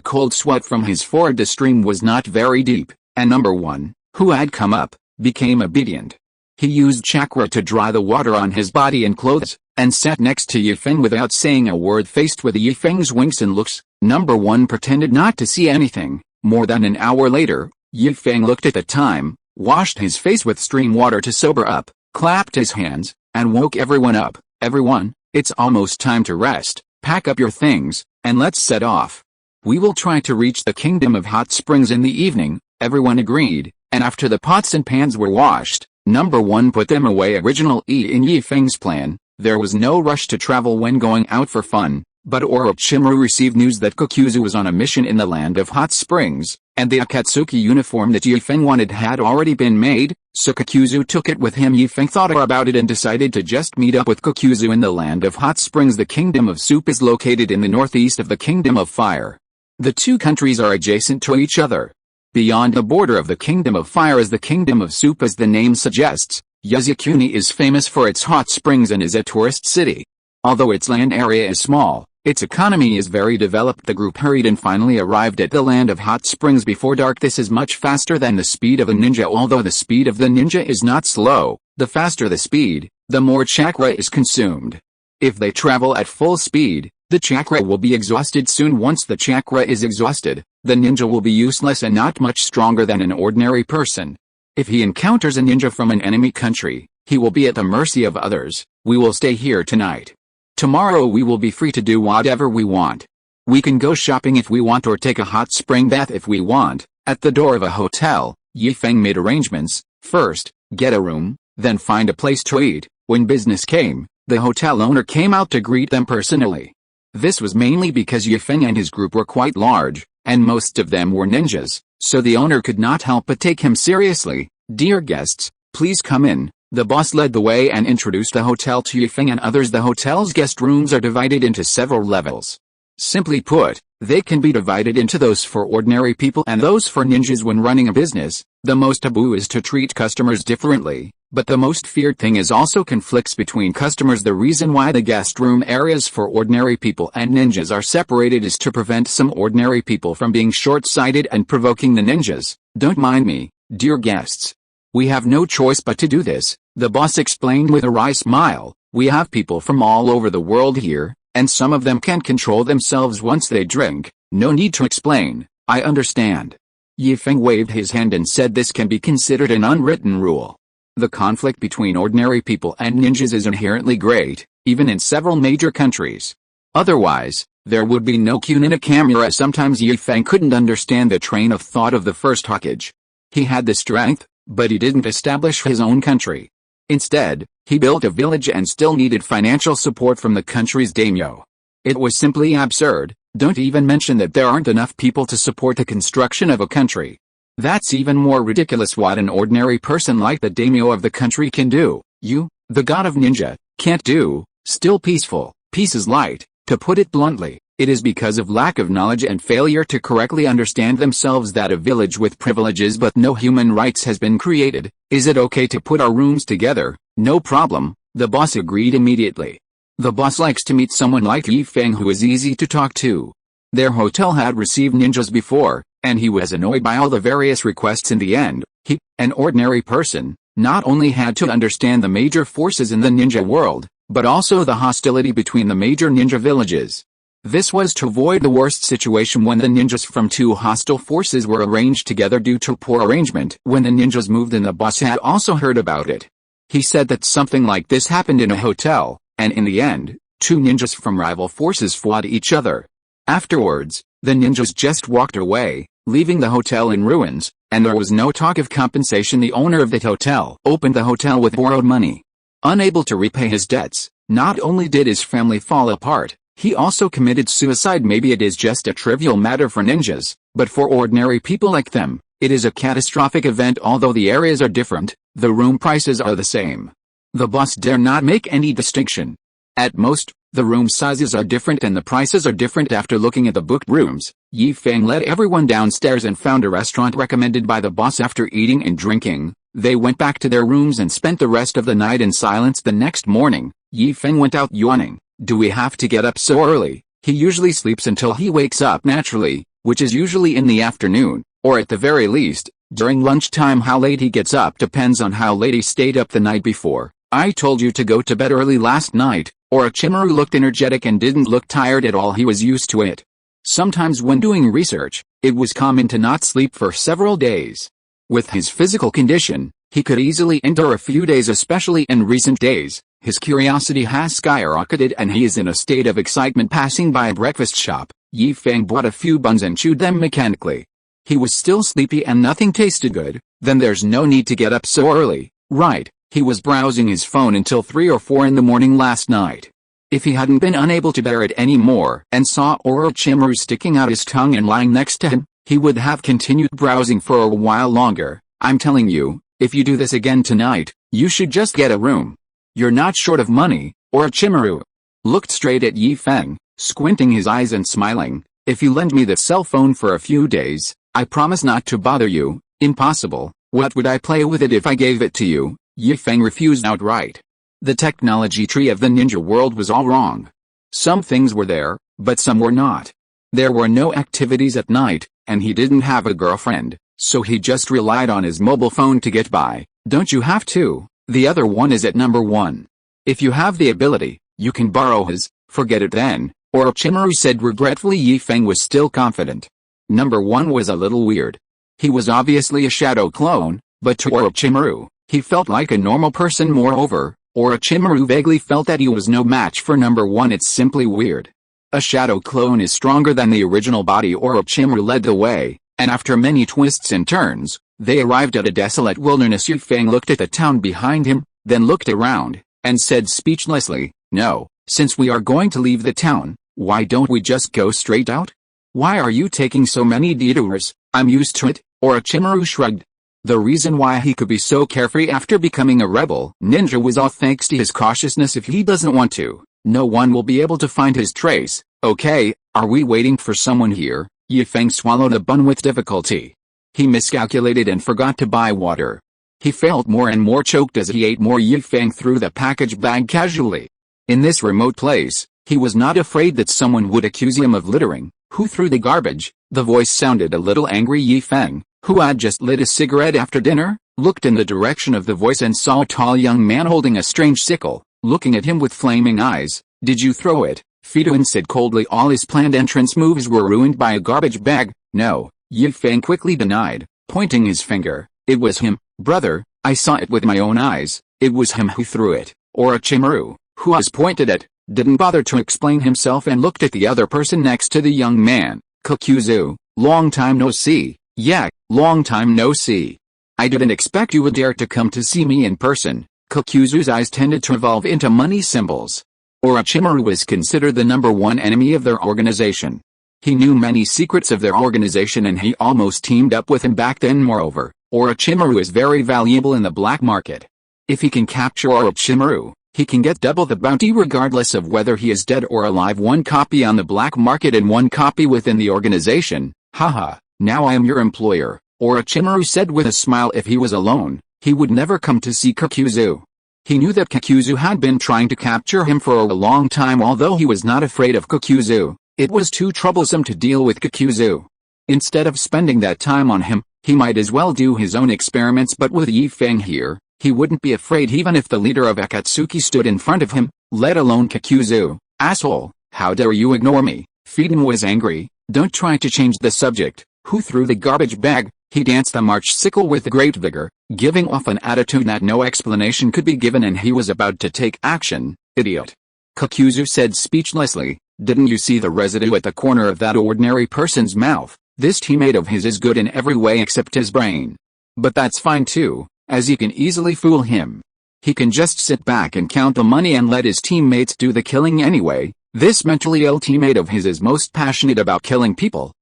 cold sweat from his forehead. The stream was not very deep, and number 1, who had come up, became obedient. He used chakra to dry the water on his body and clothes, and sat next to Yi Feng without saying a word. Faced with Yi Feng's winks and looks, number 1 pretended not to see anything. More than an hour later, Yi Feng looked at the time, washed his face with stream water to sober up, clapped his hands, and woke everyone up. Everyone, it's almost time to rest. Pack up your things, and let's set off. We will try to reach the Kingdom of Hot Springs in the evening. Everyone agreed, and after the pots and pans were washed, number 1 put them away. Original in Yi Feng's plan, there was no rush to travel when going out for fun, but Orochimaru received news that Kokuzu was on a mission in the land of hot springs, and the Akatsuki uniform that Yi Feng wanted had already been made, so Kokuzu took it with him. Yi Feng thought about it and decided to just meet up with Kokuzu in the land of hot springs. The Kingdom of Soup is located in the northeast of the Kingdom of Fire. The 2 countries are adjacent to each other. Beyond the border of the Kingdom of Fire is the Kingdom of Soup. As the name suggests, Yasukuni is famous for its hot springs and is a tourist city. Although its land area is small, its economy is very developed. The group hurried and finally arrived at the land of hot springs before dark. This is much faster than the speed of a ninja. Although the speed of the ninja is not slow, the faster the speed, the more chakra is consumed. If they travel at full speed, the chakra will be exhausted soon. Once the chakra is exhausted, the ninja will be useless and not much stronger than an ordinary person. If he encounters a ninja from an enemy country, he will be at the mercy of others. We will stay here tonight. Tomorrow we will be free to do whatever we want. We can go shopping if we want or take a hot spring bath if we want. At the door of a hotel, Yi Feng made arrangements. First, get a room, then find a place to eat. When business came, the hotel owner came out to greet them personally. This was mainly because Yi Feng and his group were quite large, and most of them were ninjas, so the owner could not help but take him seriously. Dear guests, please come in. The boss led the way and introduced the hotel to Yi Feng and others. The hotel's guest rooms are divided into several levels. Simply put, they can be divided into those for ordinary people and those for ninjas. When running a business, the most taboo is to treat customers differently, but the most feared thing is also conflicts between customers. The reason why the guest room areas for ordinary people and ninjas are separated is to prevent some ordinary people from being short-sighted and provoking the ninjas. Don't mind me, dear guests. We have no choice but to do this, the boss explained with a wry smile. We have people from all over the world here, and some of them can't control themselves once they drink. No need to explain, I understand. Yi Feng waved his hand and said this can be considered an unwritten rule. The conflict between ordinary people and ninjas is inherently great, even in several major countries. Otherwise, there would be no Kunina Kamura. Sometimes Yi Feng couldn't understand the train of thought of the first Hokage. He had the strength, but he didn't establish his own country. Instead, he built a village and still needed financial support from the country's daimyo. It was simply absurd. Don't even mention that there aren't enough people to support the construction of a country. That's even more ridiculous. What an ordinary person like the daimyo of the country can do, you, the god of ninja, can't do. Still peaceful. Peace is light. To put it bluntly, it is because of lack of knowledge and failure to correctly understand themselves that a village with privileges but no human rights has been created. Is it okay to put our rooms together? No problem, the boss agreed immediately. The boss likes to meet someone like Yi Feng who is easy to talk to. Their hotel had received ninjas before, and he was annoyed by all the various requests. In the end, he, an ordinary person, not only had to understand the major forces in the ninja world, but also the hostility between the major ninja villages. This was to avoid the worst situation when the ninjas from two hostile forces were arranged together due to poor arrangement. When the ninjas moved in, the boss had also heard about it. He said that something like this happened in a hotel, and in the end, two ninjas from rival forces fought each other. Afterwards, the ninjas just walked away, leaving the hotel in ruins, and there was no talk of compensation. The owner of the hotel opened the hotel with borrowed money. Unable to repay his debts, not only did his family fall apart, he also committed suicide. Maybe it is just a trivial matter for ninjas, but for ordinary people like them, it is a catastrophic event. Although the areas are different, the room prices are the same. The boss dare not make any distinction. At most, the room sizes are different and the prices are different. After looking at the booked rooms, Feng led everyone downstairs and found a restaurant recommended by the boss. After eating and drinking, they went back to their rooms and spent the rest of the night in silence. The next morning, Feng went out yawning. Do we have to get up so early? He usually sleeps until he wakes up naturally, which is usually in the afternoon, or at the very least, during lunchtime. How late he gets up depends on how late he stayed up the night before. I told you to go to bed early last night. Orochimaru looked energetic and didn't look tired at all. He was used to it. Sometimes when doing research, it was common to not sleep for several days. With his physical condition, he could easily endure a few days, especially in recent days. His curiosity has skyrocketed and he is in a state of excitement. Passing by a breakfast shop, Feng bought a few buns and chewed them mechanically. He was still sleepy and nothing tasted good. Then there's no need to get up so early, right? He was browsing his phone until 3 or 4 in the morning last night. If he hadn't been unable to bear it anymore and saw Orochimaru sticking out his tongue and lying next to him, he would have continued browsing for a while longer. I'm telling you, if you do this again tonight, you should just get a room. You're not short of money. Orochimaru looked straight at Feng, squinting his eyes and smiling. If you lend me the cell phone for a few days, I promise not to bother you. Impossible. What would I play with it if I gave it to you? Feng refused outright. The technology tree of the ninja world was all wrong. Some things were there, but some were not. There were no activities at night, and he didn't have a girlfriend, so he just relied on his mobile phone to get by. Don't you have to? The other one is at number 1. If you have the ability, you can borrow his. Forget it then, Orochimaru said regretfully. Feng was still confident. Number 1 was a little weird. He was obviously a shadow clone, but to Orochimaru, he felt like a normal person. Moreover, Orochimaru vaguely felt that he was no match for number 1. It's simply weird. A shadow clone is stronger than the original body. Orochimaru led the way, and after many twists and turns, they arrived at a desolate wilderness. Feng looked at the town behind him, then looked around, and said speechlessly, "No, since we are going to leave the town, why don't we just go straight out? Why are you taking so many detours?" "I'm used to it," Orochimaru shrugged. The reason why he could be so carefree after becoming a rebel ninja was all thanks to his cautiousness. If he doesn't want to, no one will be able to find his trace. Okay, are we waiting for someone here? Feng swallowed a bun with difficulty. He miscalculated and forgot to buy water. He felt more and more choked as he ate more. Feng threw the package bag casually. In this remote place, he was not afraid that someone would accuse him of littering. Who threw the garbage? The voice sounded a little angry. Feng, who had just lit a cigarette after dinner, looked in the direction of the voice and saw a tall young man holding a strange sickle, looking at him with flaming eyes. "Did you throw it?" Fituin said coldly. All his planned entrance moves were ruined by a garbage bag. "No," Feng quickly denied, pointing his finger. "It was him, brother, I saw it with my own eyes. It was him who threw it." Orochimaru, who was pointed at, didn't bother to explain himself and looked at the other person next to the young man. "Kokuzu, long time no see." "Yeah, long time no see. I didn't expect you would dare to come to see me in person." Kokuzu's eyes tended to revolve into money symbols. Orochimaru was considered the number 1 enemy of their organization. He knew many secrets of their organization and he almost teamed up with him back then. Moreover, Orochimaru is very valuable in the black market. If he can capture Orochimaru, he can get double the bounty regardless of whether he is dead or alive. 1 copy on the black market and 1 copy within the organization. "Haha, now I am your employer," Orochimaru said with a smile. If he was alone, he would never come to see Kokuzu. He knew that Kokuzu had been trying to capture him for a long time. Although he was not afraid of Kokuzu, it was too troublesome to deal with Kokuzu. Instead of spending that time on him, he might as well do his own experiments, but with Yi Feng here, he wouldn't be afraid even if the leader of Akatsuki stood in front of him, let alone Kakuzu. Asshole, how dare you ignore me? Fiden was angry. Don't try to change the subject. Who threw the garbage bag? He danced the march sickle with great vigor, giving off an attitude that no explanation could be given, and he was about to take action. Idiot. Kakuzu said speechlessly, didn't you see the residue at the corner of that ordinary person's mouth? This teammate of his is good in every way except his brain. But that's fine too, as you can easily fool him. He can just sit back and count the money and let his teammates do the killing anyway. This mentally ill teammate of his is most passionate about killing people.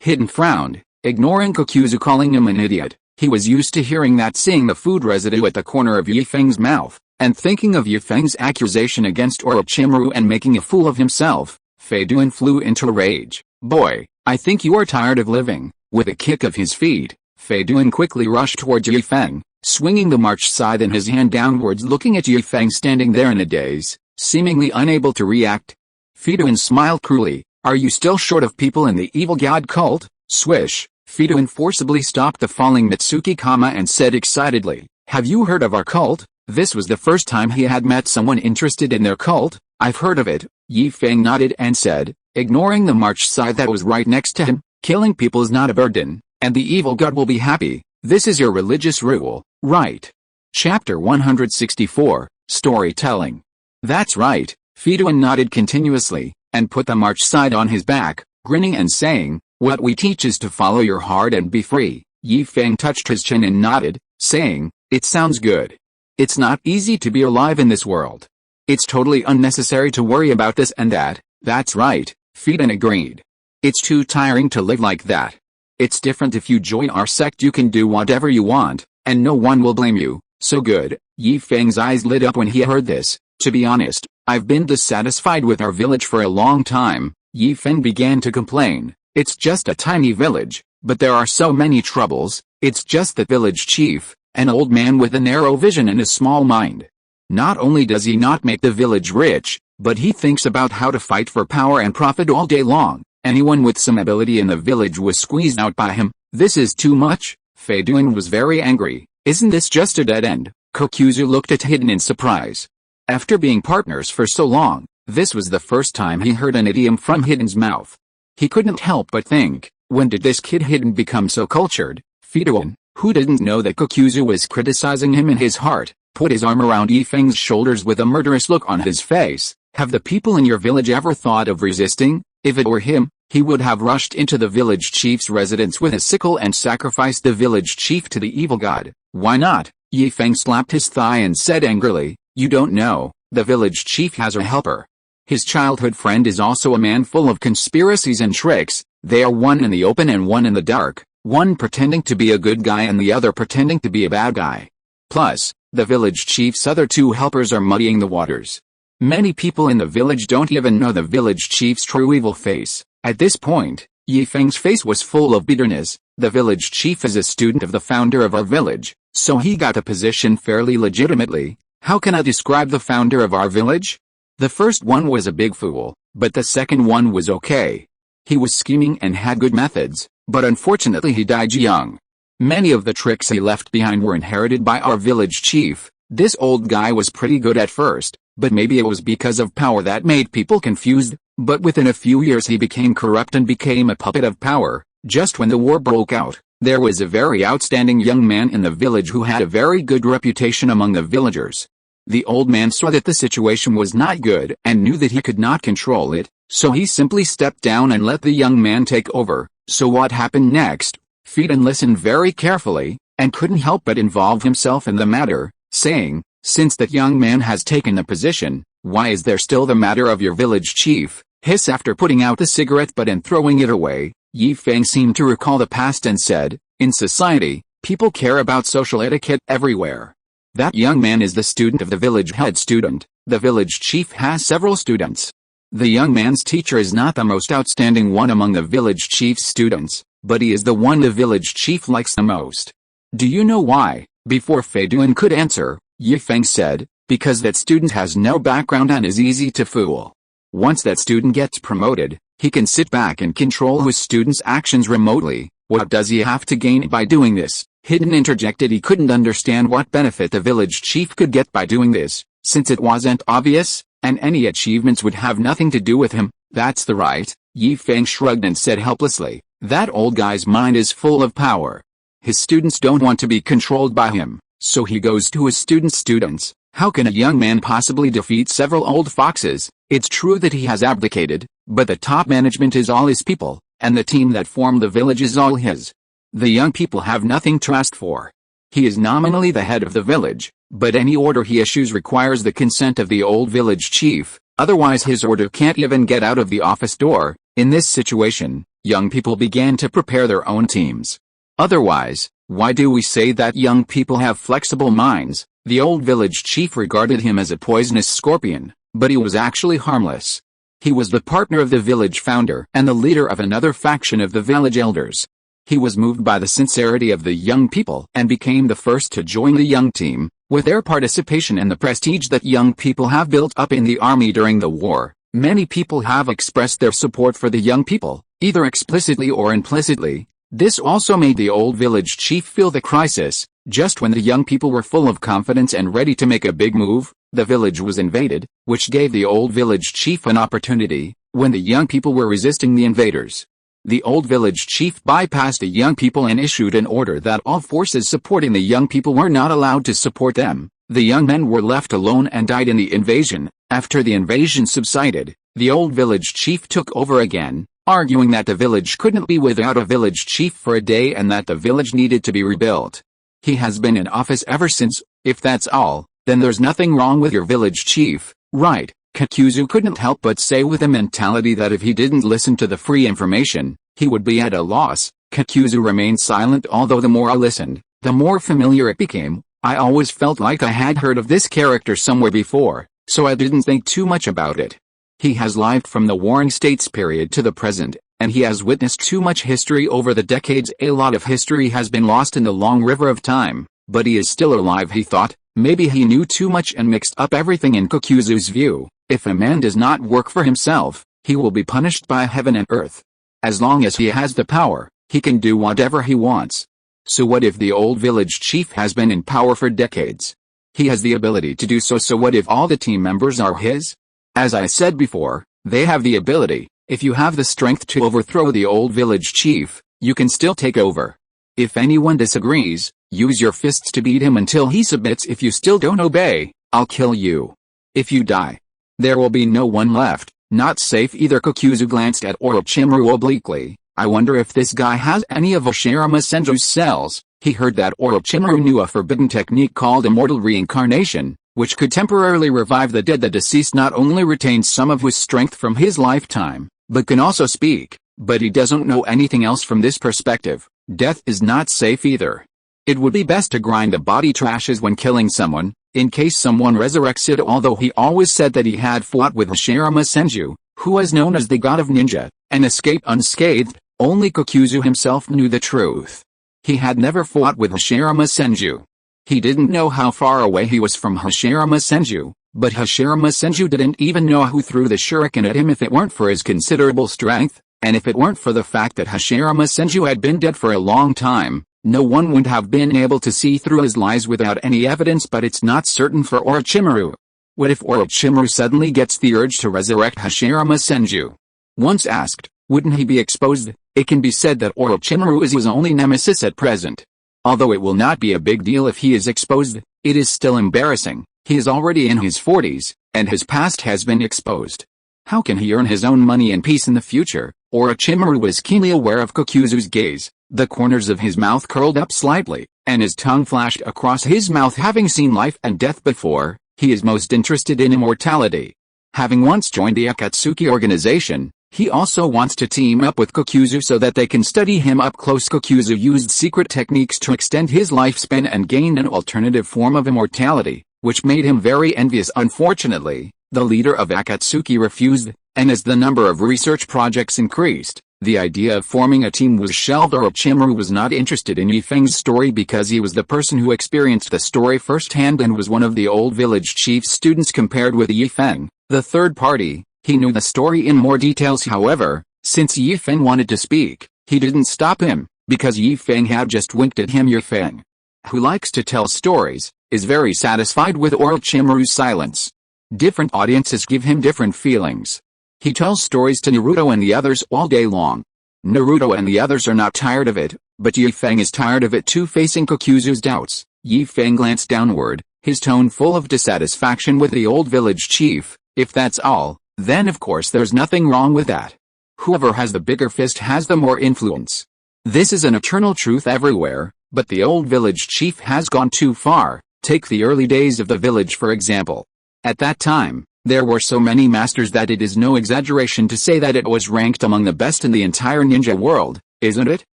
Hidden frowned, ignoring Kakuzu calling him an idiot. He was used to hearing that, seeing the food residue at the corner of Yi Feng's mouth, and thinking of Yi Feng's accusation against Orochimaru and making a fool of himself. Fei Duan flew into a rage. Boy, I think you are tired of living. With a kick of his feet, Fei Duan quickly rushed towards Yi Feng, swinging the march scythe in his hand downwards, looking at Yi Feng standing there in a daze, seemingly unable to react. Fei Duan smiled cruelly. Are you still short of people in the evil god cult? Swish. Fei Duan forcibly stopped the falling Mitsuki and said excitedly, have you heard of our cult? This was the first time he had met someone interested in their cult. I've heard of it. Yi Feng nodded and said, ignoring the march scythe that was right next to him, killing people is not a burden, and the evil god will be happy. This is your religious rule, right? Chapter 164, Storytelling. That's right. Fei Duan nodded continuously, and put the march scythe on his back, grinning and saying, what we teach is to follow your heart and be free. Yi Feng touched his chin and nodded, saying, it sounds good. It's not easy to be alive in this world. It's totally unnecessary to worry about this and that. That's right, Fei Duan agreed. It's too tiring to live like that. It's different if you join our sect, you can do whatever you want, and no one will blame you. So good. Yi Feng's eyes lit up when he heard this. To be honest, I've been dissatisfied with our village for a long time. Yi Feng began to complain. It's just a tiny village, but there are so many troubles. It's just the village chief, an old man with a narrow vision and a small mind. Not only does he not make the village rich, but he thinks about how to fight for power and profit all day long. Anyone with some ability in the village was squeezed out by him. This is too much. Fei Duan was very angry. Isn't this just a dead end? Kokuzu looked at Hidden in surprise. After being partners for so long, this was the first time he heard an idiom from Hidden's mouth. He couldn't help but think, when did this kid Hidden become so cultured? Fei Duan, who didn't know that Kokuzu was criticizing him in his heart, put his arm around Yi Feng's shoulders with a murderous look on his face. Have the people in your village ever thought of resisting? If it were him, he would have rushed into the village chief's residence with a sickle and sacrificed the village chief to the evil god. Why not? Yi Feng slapped his thigh and said angrily, you don't know, the village chief has a helper. His childhood friend is also a man full of conspiracies and tricks. They are one in the open and one in the dark, one pretending to be a good guy and the other pretending to be a bad guy. Plus, the village chief's other two helpers are muddying the waters. Many people in the village don't even know the village chief's true evil face. At this point, Yi Feng's face was full of bitterness. The village chief is a student of the founder of our village, so he got a position fairly legitimately. How can I describe the founder of our village? The first one was a big fool, but the second one was okay. He was scheming and had good methods, but unfortunately he died young. Many of the tricks he left behind were inherited by our village chief. This old guy was pretty good at first, but maybe it was because of power that made people confused, but within a few years he became corrupt and became a puppet of power. Just when the war broke out, there was a very outstanding young man in the village who had a very good reputation among the villagers. The old man saw that the situation was not good and knew that he could not control it, so he simply stepped down and let the young man take over. So what happened next? Fei Duan listened very carefully, and couldn't help but involve himself in the matter, saying, since that young man has taken the position, why is there still the matter of your village chief? Hiss after putting out the cigarette butt and throwing it away, Yi Feng seemed to recall the past and said, in society, people care about social etiquette everywhere. That young man is the student of the village head student. The village chief has several students. The young man's teacher is not the most outstanding one among the village chief's students, but he is the one the village chief likes the most. Do you know why? Before Fei Duan could answer, Yi Feng said, because that student has no background and is easy to fool. Once that student gets promoted, He can sit back and control his students' actions remotely. What does he have to gain by doing this? Hidden interjected he couldn't understand what benefit the village chief could get by doing this, since it wasn't obvious, and any achievements would have nothing to do with him. That's the right. Feng shrugged and said helplessly, that old guy's mind is full of power. His students don't want to be controlled by him, so he goes to his students. How can a young man possibly defeat several old foxes? It's true that he has abdicated, but the top management is all his people, and the team that formed the village is all his. The young people have nothing to ask for. He is nominally the head of the village, but any order he issues requires the consent of the old village chief, otherwise his order can't even get out of the office door. In this situation, young people began to prepare their own teams. Otherwise, why do we say that young people have flexible minds? The old village chief regarded him as a poisonous scorpion, but he was actually harmless. He was the partner of the village founder and the leader of another faction of the village elders. He was moved by the sincerity of the young people and became the first to join the young team. With their participation and the prestige that young people have built up in the army during the war, many people have expressed their support for the young people, either explicitly or implicitly. This also made the old village chief feel the crisis. Just when the young people were full of confidence and ready to make a big move, the village was invaded, which gave the old village chief an opportunity. When the young people were resisting the invaders, the old village chief bypassed the young people and issued an order that all forces supporting the young people were not allowed to support them. The young men were left alone and died in the invasion. After the invasion subsided, the old village chief took over again, arguing that the village couldn't be without a village chief for a day and that the village needed to be rebuilt. He has been in office ever since. If that's all, then there's nothing wrong with your village chief, right? Kokuzu couldn't help but say with a mentality that if he didn't listen to the free information, he would be at a loss. Kokuzu remained silent, although the more I listened, the more familiar it became. I always felt like I had heard of this character somewhere before, so I didn't think too much about it. He has lived from the Warring States period to the present, and he has witnessed too much history over the decades. A lot of history has been lost in the long river of time, but he is still alive, he thought. Maybe he knew too much and mixed up everything. In Kokuzu's view, if a man does not work for himself, he will be punished by heaven and earth. As long as he has the power, he can do whatever he wants. So what if the old village chief has been in power for decades? He has the ability to do so what if all the team members are his? As I said before, they have the ability. If you have the strength to overthrow the old village chief, you can still take over. If anyone disagrees, use your fists to beat him until he submits. If you still don't obey, I'll kill you. If you die, there will be no one left. Not safe either. Kokuzu glanced at Orochimaru obliquely. I wonder if this guy has any of Hashirama Senju's cells. He heard that Orochimaru knew a forbidden technique called immortal reincarnation, which could temporarily revive the dead. The deceased not only retains some of his strength from his lifetime, but can also speak. But he doesn't know anything else from this perspective. Death is not safe either. It would be best to grind the body trashes when killing someone, in case someone resurrects it. Although he always said that he had fought with Hashirama Senju, who was known as the god of ninja, and escaped unscathed, only Kokuzu himself knew the truth. He had never fought with Hashirama Senju. He didn't know how far away he was from Hashirama Senju, but Hashirama Senju didn't even know who threw the shuriken at him. If it weren't for his considerable strength, and if it weren't for the fact that Hashirama Senju had been dead for a long time, no one would have been able to see through his lies without any evidence. But it's not certain for Orochimaru. What if Orochimaru suddenly gets the urge to resurrect Hashirama Senju? Once asked, wouldn't he be exposed? It can be said that Orochimaru is his only nemesis at present. Although it will not be a big deal if he is exposed, it is still embarrassing. He is already in his 40s, and his past has been exposed. How can he earn his own money and peace in the future? Orochimaru was keenly aware of Kokuzu's gaze. The corners of his mouth curled up slightly, and his tongue flashed across his mouth. Having seen life and death before, he is most interested in immortality. Having once joined the Akatsuki organization, he also wants to team up with Kokuzu so that they can study him up close. Kokuzu used secret techniques to extend his lifespan and gained an alternative form of immortality, which made him very envious. Unfortunately, the leader of Akatsuki refused, and as the number of research projects increased, the idea of forming a team was shelved. Orochimaru was not interested in Feng's story because he was the person who experienced the story firsthand and was one of the old village chief's students. Compared with Feng, the third party, he knew the story in more details. However, Since Yi Feng wanted to speak, he didn't stop him, because Yi Feng had just winked at him. Yi Feng, who likes to tell stories, is very satisfied with Orochimaru's silence. Different audiences give him different feelings. He tells stories to Naruto and the others all day long. Naruto and the others are not tired of it, but Yi Feng is tired of it too. Facing Kokuzu's doubts, Yi Feng glanced downward, his tone full of dissatisfaction with the old village chief. If that's all, then of course there's nothing wrong with that. Whoever has the bigger fist has the more influence. This is an eternal truth everywhere, but the old village chief has gone too far. Take the early days of the village for example. At that time, there were so many masters that it is no exaggeration to say that it was ranked among the best in the entire ninja world, isn't it?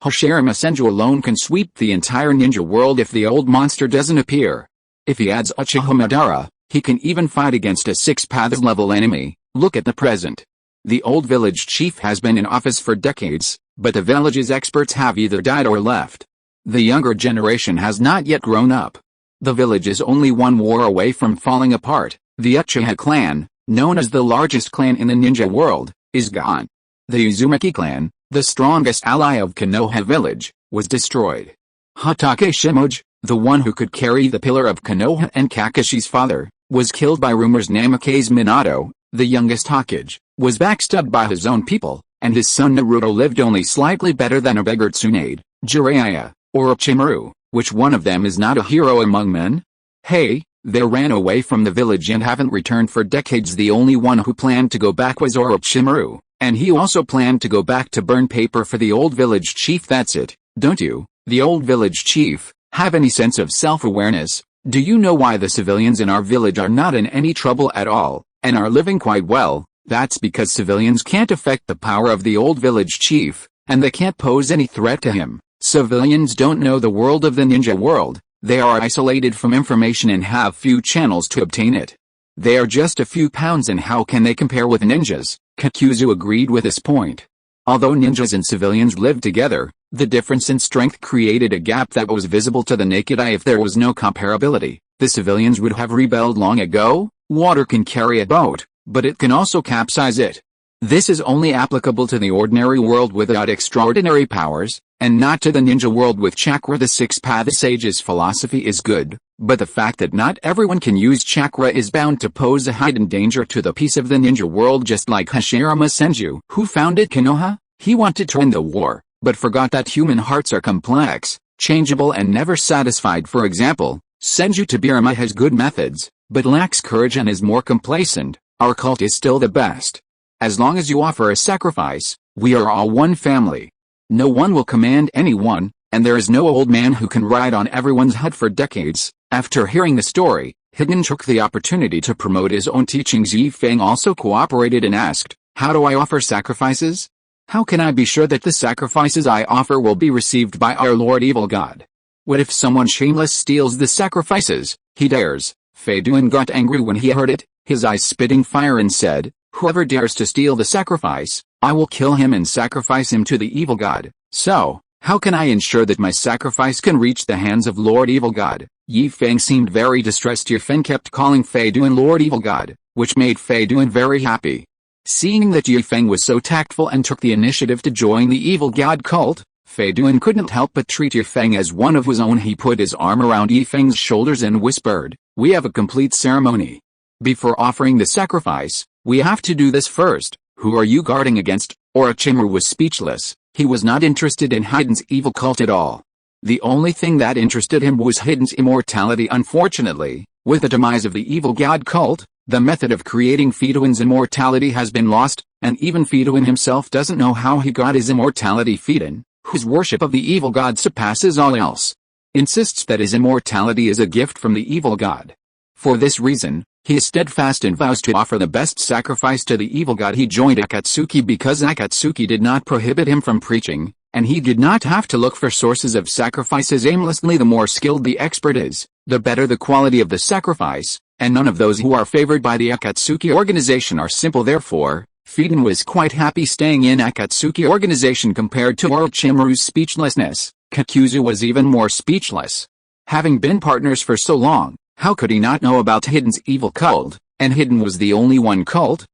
Hashirama Senju alone can sweep the entire ninja world if the old monster doesn't appear. If he adds Uchiha Madara, he can even fight against a 6 paths level enemy. Look at the present. The old village chief has been in office for decades, but the village's experts have either died or left. The younger generation has not yet grown up. The village is only one war away from falling apart. The Uchiha clan, known as the largest clan in the ninja world, is gone. The Uzumaki clan, the strongest ally of Konoha village, was destroyed. Hatake Shimoji, the one who could carry the pillar of Konoha and Kakashi's father, was killed by rumors. Namikaze Minato, the youngest Hokage, was backstabbed by his own people, and his son Naruto lived only slightly better than a beggar Tsunade, Jiraiya, or Orochimaru. Which one of them is not a hero among men? Hey, they ran away from the village and haven't returned for decades. The only one who planned to go back was Orochimaru, and he also planned to go back to burn paper for the old village chief. That's it, don't you, the old village chief, have any sense of self-awareness? Do you know why the civilians in our village are not in any trouble at all, and are living quite well? That's because civilians can't affect the power of the old village chief, and they can't pose any threat to him. Civilians don't know the world of the ninja world, they are isolated from information and have few channels to obtain it. They are just a few pounds, and how can they compare with ninjas? Kokuzu agreed with this point. Although ninjas and civilians lived together, the difference in strength created a gap that was visible to the naked eye. If there was no comparability, the civilians would have rebelled long ago. Water can carry a boat, but it can also capsize it. This is only applicable to the ordinary world without extraordinary powers, and not to the ninja world with chakra. The 6 paths sage's philosophy is good, but the fact that not everyone can use chakra is bound to pose a hidden danger to the peace of the ninja world. Just like Hashirama Senju, who founded Konoha, he wanted to end the war, but forgot that human hearts are complex, changeable and never satisfied. For example, Senju Tobirama has good methods, but lacks courage and is more complacent. Our cult is still the best. As long as you offer a sacrifice, we are all one family. No one will command anyone, and there is no old man who can ride on everyone's head for decades. After hearing the story, Hidden took the opportunity to promote his own teachings. Yi Feng also cooperated and asked, "How do I offer sacrifices? How can I be sure that the sacrifices I offer will be received by our Lord Evil God? What if someone shameless steals the sacrifices? He dares." Fei Duan got angry when he heard it, his eyes spitting fire, and said, "Whoever dares to steal the sacrifice, I will kill him and sacrifice him to the evil god. So, how can I ensure that my sacrifice can reach the hands of Lord Evil God?" Yi Feng seemed very distressed. Yi Feng kept calling Fei Duan Lord Evil God, which made Fei Duan very happy. Seeing that Yi Feng was so tactful and took the initiative to join the evil god cult, Fei Duan couldn't help but treat Yi Feng as one of his own. He put his arm around Yi Feng's shoulders and whispered, "We have a complete ceremony. Before offering the sacrifice, we have to do this first. Who are you guarding against?" Orochimaru was speechless. He was not interested in Hidden's evil cult at all. The only thing that interested him was Hidden's immortality. Unfortunately, with the demise of the evil god cult, the method of creating Feiduan's immortality has been lost, and even Feiduan himself doesn't know how he got his immortality. Feiduan, whose worship of the evil god surpasses all else, insists that his immortality is a gift from the evil god. For this reason, he is steadfast and vows to offer the best sacrifice to the evil god. He joined Akatsuki because Akatsuki did not prohibit him from preaching, and he did not have to look for sources of sacrifices aimlessly. The more skilled the expert is, the better the quality of the sacrifice, and none of those who are favored by the Akatsuki organization are simple. Therefore, Feiduan was quite happy staying in Akatsuki organization. Compared to Orochimaru's speechlessness, Kokuzu was even more speechless. Having been partners for so long, how could he not know about Hidden's evil cult? And Hidden was the only one cult?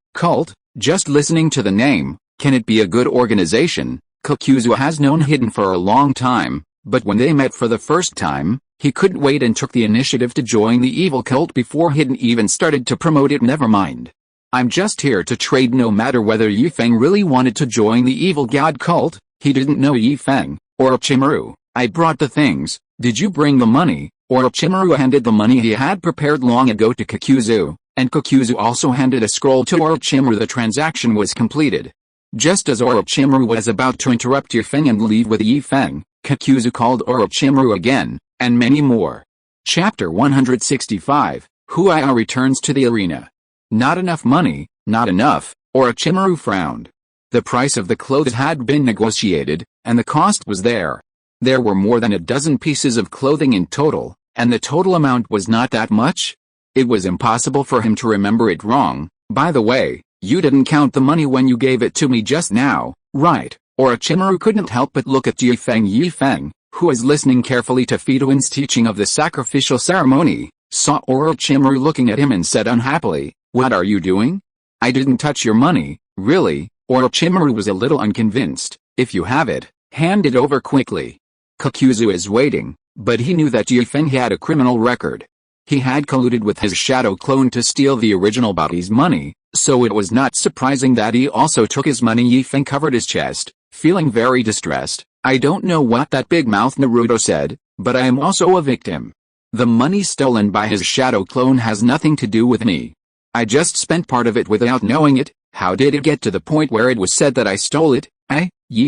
Just listening to the name, Can it be a good organization? Kakuzu has known Hidden for a long time, but when they met for the first time, he couldn't wait and took the initiative to join the evil cult before Hidden even started to promote it. Never mind. I'm just here to trade. No matter whether Feng really wanted to join the evil god cult, he didn't know Feng, or Orochimaru. I brought the things, did you bring the money? Orochimaru handed the money he had prepared long ago to Kakuzu, and Kakuzu also handed a scroll to Orochimaru. The transaction was completed. Just as Orochimaru was about to interrupt Feng and leave with Feng, Kakuzu called Orochimaru again, and many more. Chapter 165, Huaya returns to the arena. Not enough money, not enough, Orochimaru frowned. The price of the clothes had been negotiated, and the cost was there. There were more than a dozen pieces of clothing in total, and the total amount was not that much. It was impossible for him to remember it wrong. By the way, you didn't count the money when you gave it to me just now, right? Orochimaru couldn't help but look at Feng, who was listening carefully to Fituin's teaching of the sacrificial ceremony, saw Orochimaru looking at him and said unhappily, "What are you doing? I didn't touch your money, really." Orochimaru was a little unconvinced. "If you have it, hand it over quickly." Kakuzu is waiting, but he knew that Feng had a criminal record. He had colluded with his shadow clone to steal the original body's money, so it was not surprising that he also took his money. Feng covered his chest, feeling very distressed. "I don't know what that big mouth Naruto said, but I am also a victim. The money stolen by his shadow clone has nothing to do with me. I just spent part of it without knowing it. How did it get to the point where it was said that I stole it?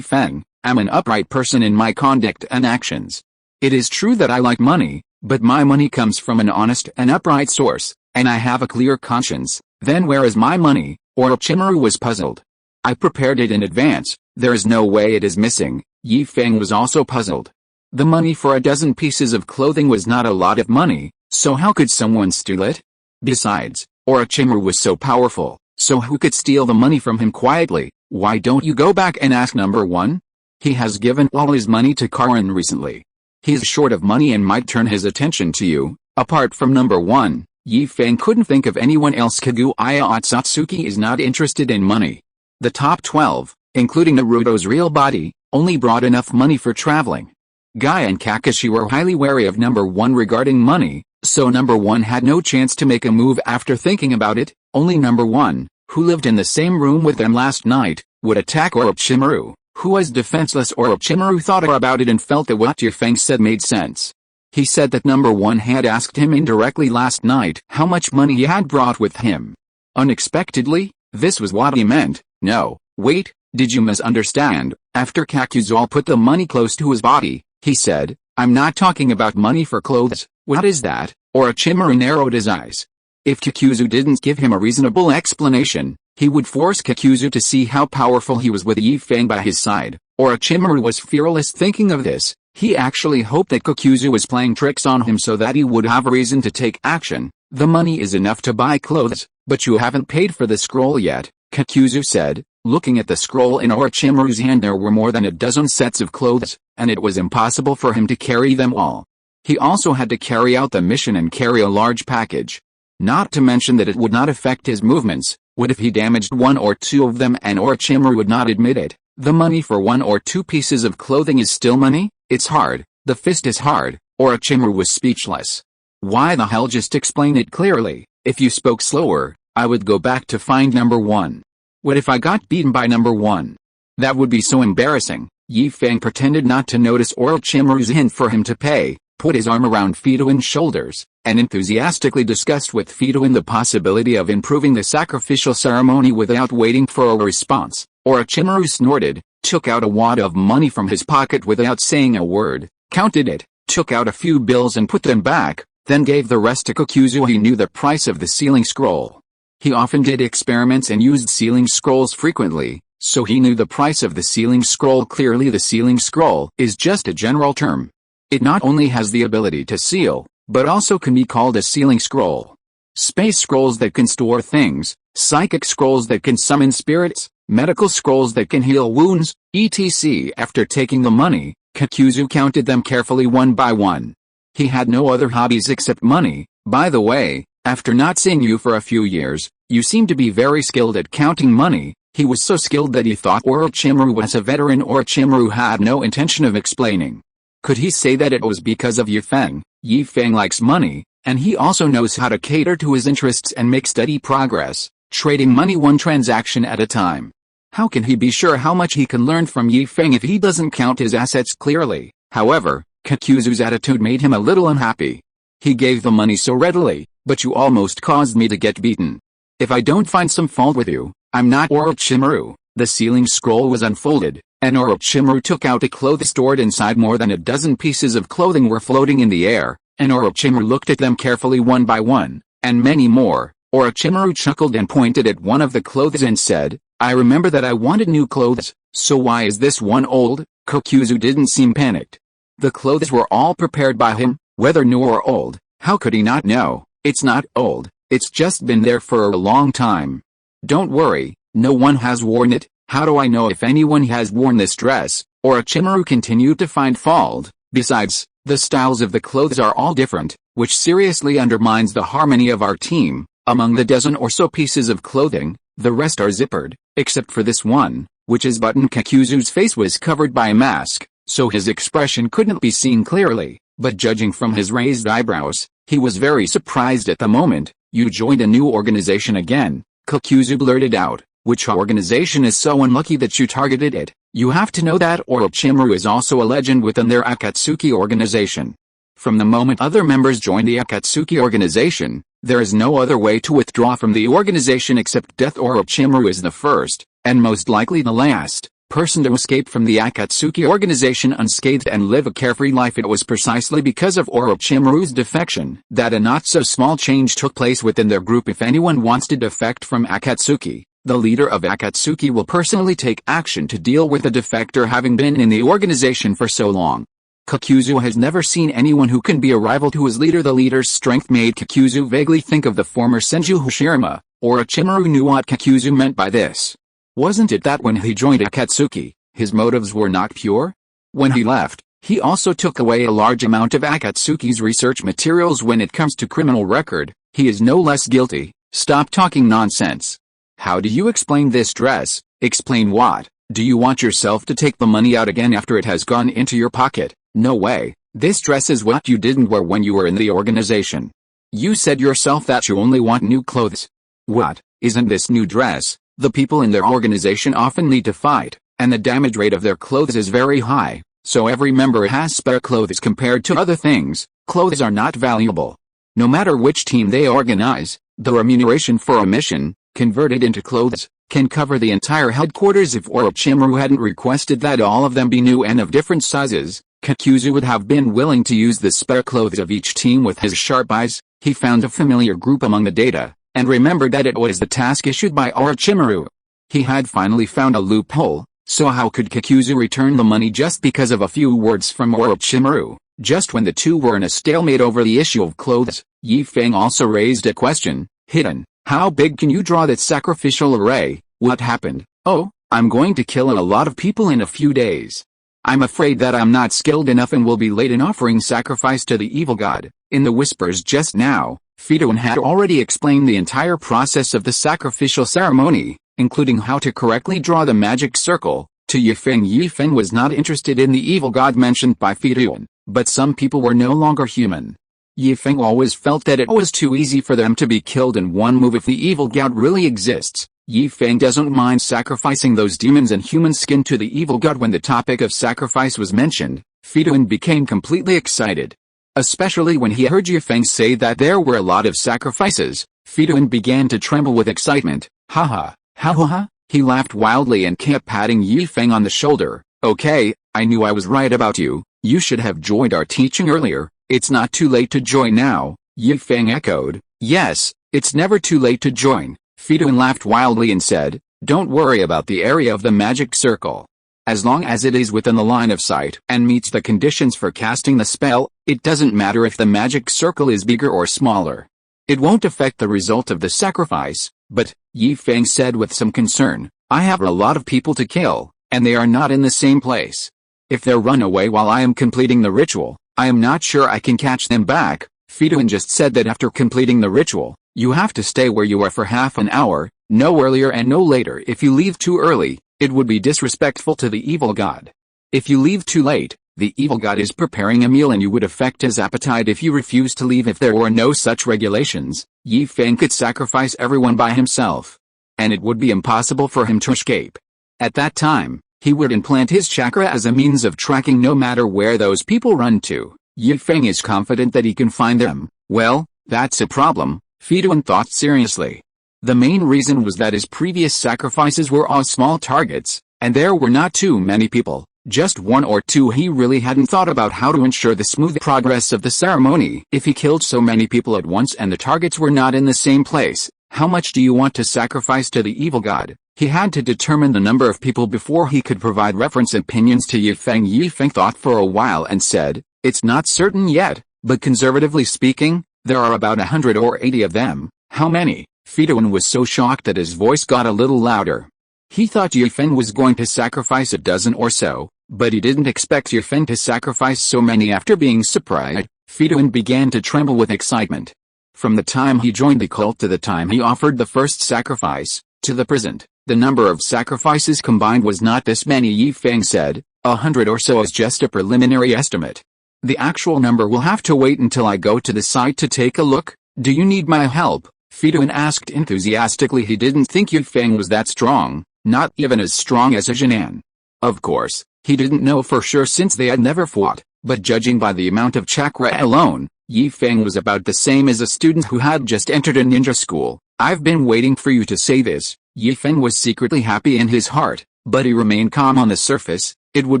Feng, I'm an upright person in my conduct and actions. It is true that I like money, but my money comes from an honest and upright source, and I have a clear conscience. Then where is my money?" Orochimaru was puzzled. "I prepared it in advance, there is no way it is missing." Feng was also puzzled. The money for a dozen pieces of clothing was not a lot of money, so how could someone steal it? Besides, Orochimaru was so powerful, so who could steal the money from him quietly? "Why don't you go back and ask number one? He has given all his money to Cargan recently. He's short of money and might turn his attention to you." Apart from number one, Feng couldn't think of anyone else. Kaguya Otsutsuki is not interested in money. The top 12, including Naruto's real body, only brought enough money for traveling. Guy and Kakashi were highly wary of number one regarding money, so number one had no chance to make a move. After thinking about it, only number one, who lived in the same room with them last night, would attack Orochimaru, who was defenseless. Orochimaru thought about it and felt that what Feng said made sense. He said that number one had asked him indirectly last night how much money he had brought with him. Unexpectedly, this was what he meant. "No, wait, did you misunderstand?" After Kakuzu put the money close to his body, he said, "I'm not talking about money for clothes." "What is that?" Orochimaru narrowed his eyes. If Kakuzu didn't give him a reasonable explanation, he would force Kakuzu to see how powerful he was with Feng by his side. Orochimaru was fearless thinking of this. He actually hoped that Kakuzu was playing tricks on him so that he would have a reason to take action. "The money is enough to buy clothes, but you haven't paid for the scroll yet," Kakuzu said. Looking at the scroll in Orochimaru's hand, there were more than a dozen sets of clothes, and it was impossible for him to carry them all. He also had to carry out the mission and carry a large package. Not to mention that it would not affect his movements. What if he damaged one or two of them and Orochimaru would not admit it? The money for one or two pieces of clothing is still money? It's hard. The fist is hard. Orochimaru was speechless. Why the hell just explain it clearly? If you spoke slower, I would go back to find number one. What if I got beaten by number one? That would be so embarrassing. Feng pretended not to notice Orochimaru's hint for him to pay, put his arm around Fituin's shoulders, and enthusiastically discussed with Fituin the possibility of improving the sacrificial ceremony without waiting for a response. Orochimaru snorted, took out a wad of money from his pocket without saying a word, counted it, took out a few bills and put them back, then gave the rest to Kakuzu. He knew the price of the sealing scroll. He often did experiments and used sealing scrolls frequently, so he knew the price of the sealing scroll clearly. The sealing scroll is just a general term. It not only has the ability to seal, but also can be called a sealing scroll. Space scrolls that can store things, psychic scrolls that can summon spirits, medical scrolls that can heal wounds, etc. After taking the money, Kakuzu counted them carefully one by one. He had no other hobbies except money. By the way, after not seeing you for a few years, you seem to be very skilled at counting money. He was so skilled that he thought Orochimaru was a veteran. Orochimaru had no intention of explaining. Could he say that it was because of Yi Feng? Yi Feng likes money, and he also knows how to cater to his interests and make steady progress, trading money one transaction at a time. How can he be sure how much he can learn from Yi Feng if he doesn't count his assets clearly? However, Kakuzu's attitude made him a little unhappy. He gave the money so readily, but you almost caused me to get beaten. If I don't find some fault with you, I'm not Orochimaru. The sealing scroll was unfolded, and Orochimaru took out a clothes stored inside. More than a dozen pieces of clothing were floating in the air, and Orochimaru looked at them carefully one by one, and many more. Orochimaru chuckled and pointed at one of the clothes and said, I remember that I wanted new clothes, so why is this one old? Kakuzu didn't seem panicked. The clothes were all prepared by him, whether new or old. How could he not know? It's not old, it's just been there for a long time. Don't worry, no one has worn it. How do I know if anyone has worn this dress? Orochimaru continued to find fault. Besides, the styles of the clothes are all different, which seriously undermines the harmony of our team. Among the dozen or so pieces of clothing, the rest are zippered, except for this one, which is buttoned. Kakuzu's face was covered by a mask, so his expression couldn't be seen clearly, but judging from his raised eyebrows, he was very surprised at the moment. You joined a new organization again, Kakuzu blurted out. Which organization is so unlucky that you targeted it? You have to know that Orochimaru is also a legend within their Akatsuki organization. From the moment other members joined the Akatsuki organization, there is no other way to withdraw from the organization except death. Orochimaru is the first, and most likely the last, person to escape from the Akatsuki organization unscathed and live a carefree life. It was precisely because of Orochimaru's defection that a not-so-small change took place within their group. If anyone wants to defect from Akatsuki, the leader of Akatsuki will personally take action to deal with the defector, having been in the organization for so long. Kakuzu has never seen anyone who can be a rival to his leader. The leader's strength made Kakuzu vaguely think of the former Senju Hashirama. Orochimaru knew what Kakuzu meant by this. Wasn't it that when he joined Akatsuki, his motives were not pure? When he left, he also took away a large amount of Akatsuki's research materials. When it comes to criminal record, he is no less guilty. Stop talking nonsense. How do you explain this dress? Explain what? Do you want yourself to take the money out again after it has gone into your pocket? No way. This dress is what you didn't wear when you were in the organization. You said yourself that you only want new clothes. What? Isn't this new dress? The people in their organization often need to fight, and the damage rate of their clothes is very high, so every member has spare clothes. Compared to other things, clothes are not valuable. No matter which team they organize, the remuneration for a mission, converted into clothes, can cover the entire headquarters. If Orochimaru hadn't requested that all of them be new and of different sizes, Kakuzu would have been willing to use the spare clothes of each team. With his sharp eyes, he found a familiar group among the data, and remembered that it was the task issued by Orochimaru. He had finally found a loophole, so how could Kakuzu return the money just because of a few words from Orochimaru? Just when the two were in a stalemate over the issue of clothes, Yi Feng also raised a question. Hidden. How big can you draw that sacrificial array? What happened? Oh, I'm going to kill a lot of people in a few days. I'm afraid that I'm not skilled enough and will be late in offering sacrifice to the evil god. In the whispers just now, Fidouin had already explained the entire process of the sacrificial ceremony, including how to correctly draw the magic circle, to Yi Feng. Yi Feng was not interested in the evil god mentioned by Fidouin, but some people were no longer human. Yi Feng always felt that it was too easy for them to be killed in one move. If the evil god really exists, Yi Feng doesn't mind sacrificing those demons in human skin to the evil god. When the topic of sacrifice was mentioned, Fidouin became completely excited. Especially when he heard Yi Feng say that there were a lot of sacrifices, Fidouin began to tremble with excitement. Ha ha. He laughed wildly and kept patting Yi Feng on the shoulder. Okay, I knew I was right about you. You should have joined our teaching earlier. It's not too late to join now, Yi Feng echoed. Yes, it's never too late to join. Fidouin laughed wildly and said, don't worry about the area of the magic circle. As long as it is within the line of sight and meets the conditions for casting the spell, it doesn't matter if the magic circle is bigger or smaller. It won't affect the result of the sacrifice. But, Yi Feng said with some concern, I have a lot of people to kill, and they are not in the same place. If they run away while I am completing the ritual, I am not sure I can catch them back. Fidouin just said that after completing the ritual, you have to stay where you are for half an hour. No earlier and no later. If you leave too early, it would be disrespectful to the evil god. If you leave too late, the evil god is preparing a meal and you would affect his appetite if you refuse to leave. If there were no such regulations, Yi Feng could sacrifice everyone by himself. And it would be impossible for him to escape. At that time, he would implant his chakra as a means of tracking no matter where those people run to. Yi Feng is confident that he can find them. Well, that's a problem, Fidun thought seriously. The main reason was that his previous sacrifices were all small targets, and there were not too many people. Just one or two. He really hadn't thought about how to ensure the smooth progress of the ceremony. If he killed so many people at once and the targets were not in the same place, how much do you want to sacrifice to the evil god? He had to determine the number of people before he could provide reference opinions to Yi Feng. Yi Feng thought for a while and said, "It's not certain yet, but conservatively speaking, there are about 100 or 80 of them." How many? Fidun was so shocked that his voice got a little louder. He thought Yi Feng was going to sacrifice a dozen or so, but he didn't expect Yi Feng to sacrifice so many. After being surprised, Fidun began to tremble with excitement. From the time he joined the cult to the time he offered the first sacrifice, to the present, the number of sacrifices combined was not this many. Yi Feng said, 100 or so is just a preliminary estimate. The actual number will have to wait until I go to the site to take a look. Do you need my help? Fidun asked enthusiastically. He didn't think Yi Feng was that strong, not even as strong as a Jinan. Of course, he didn't know for sure since they had never fought, but judging by the amount of chakra alone, Yi Feng was about the same as a student who had just entered a ninja school. I've been waiting for you to say this. Yi Feng was secretly happy in his heart, but he remained calm on the surface. It would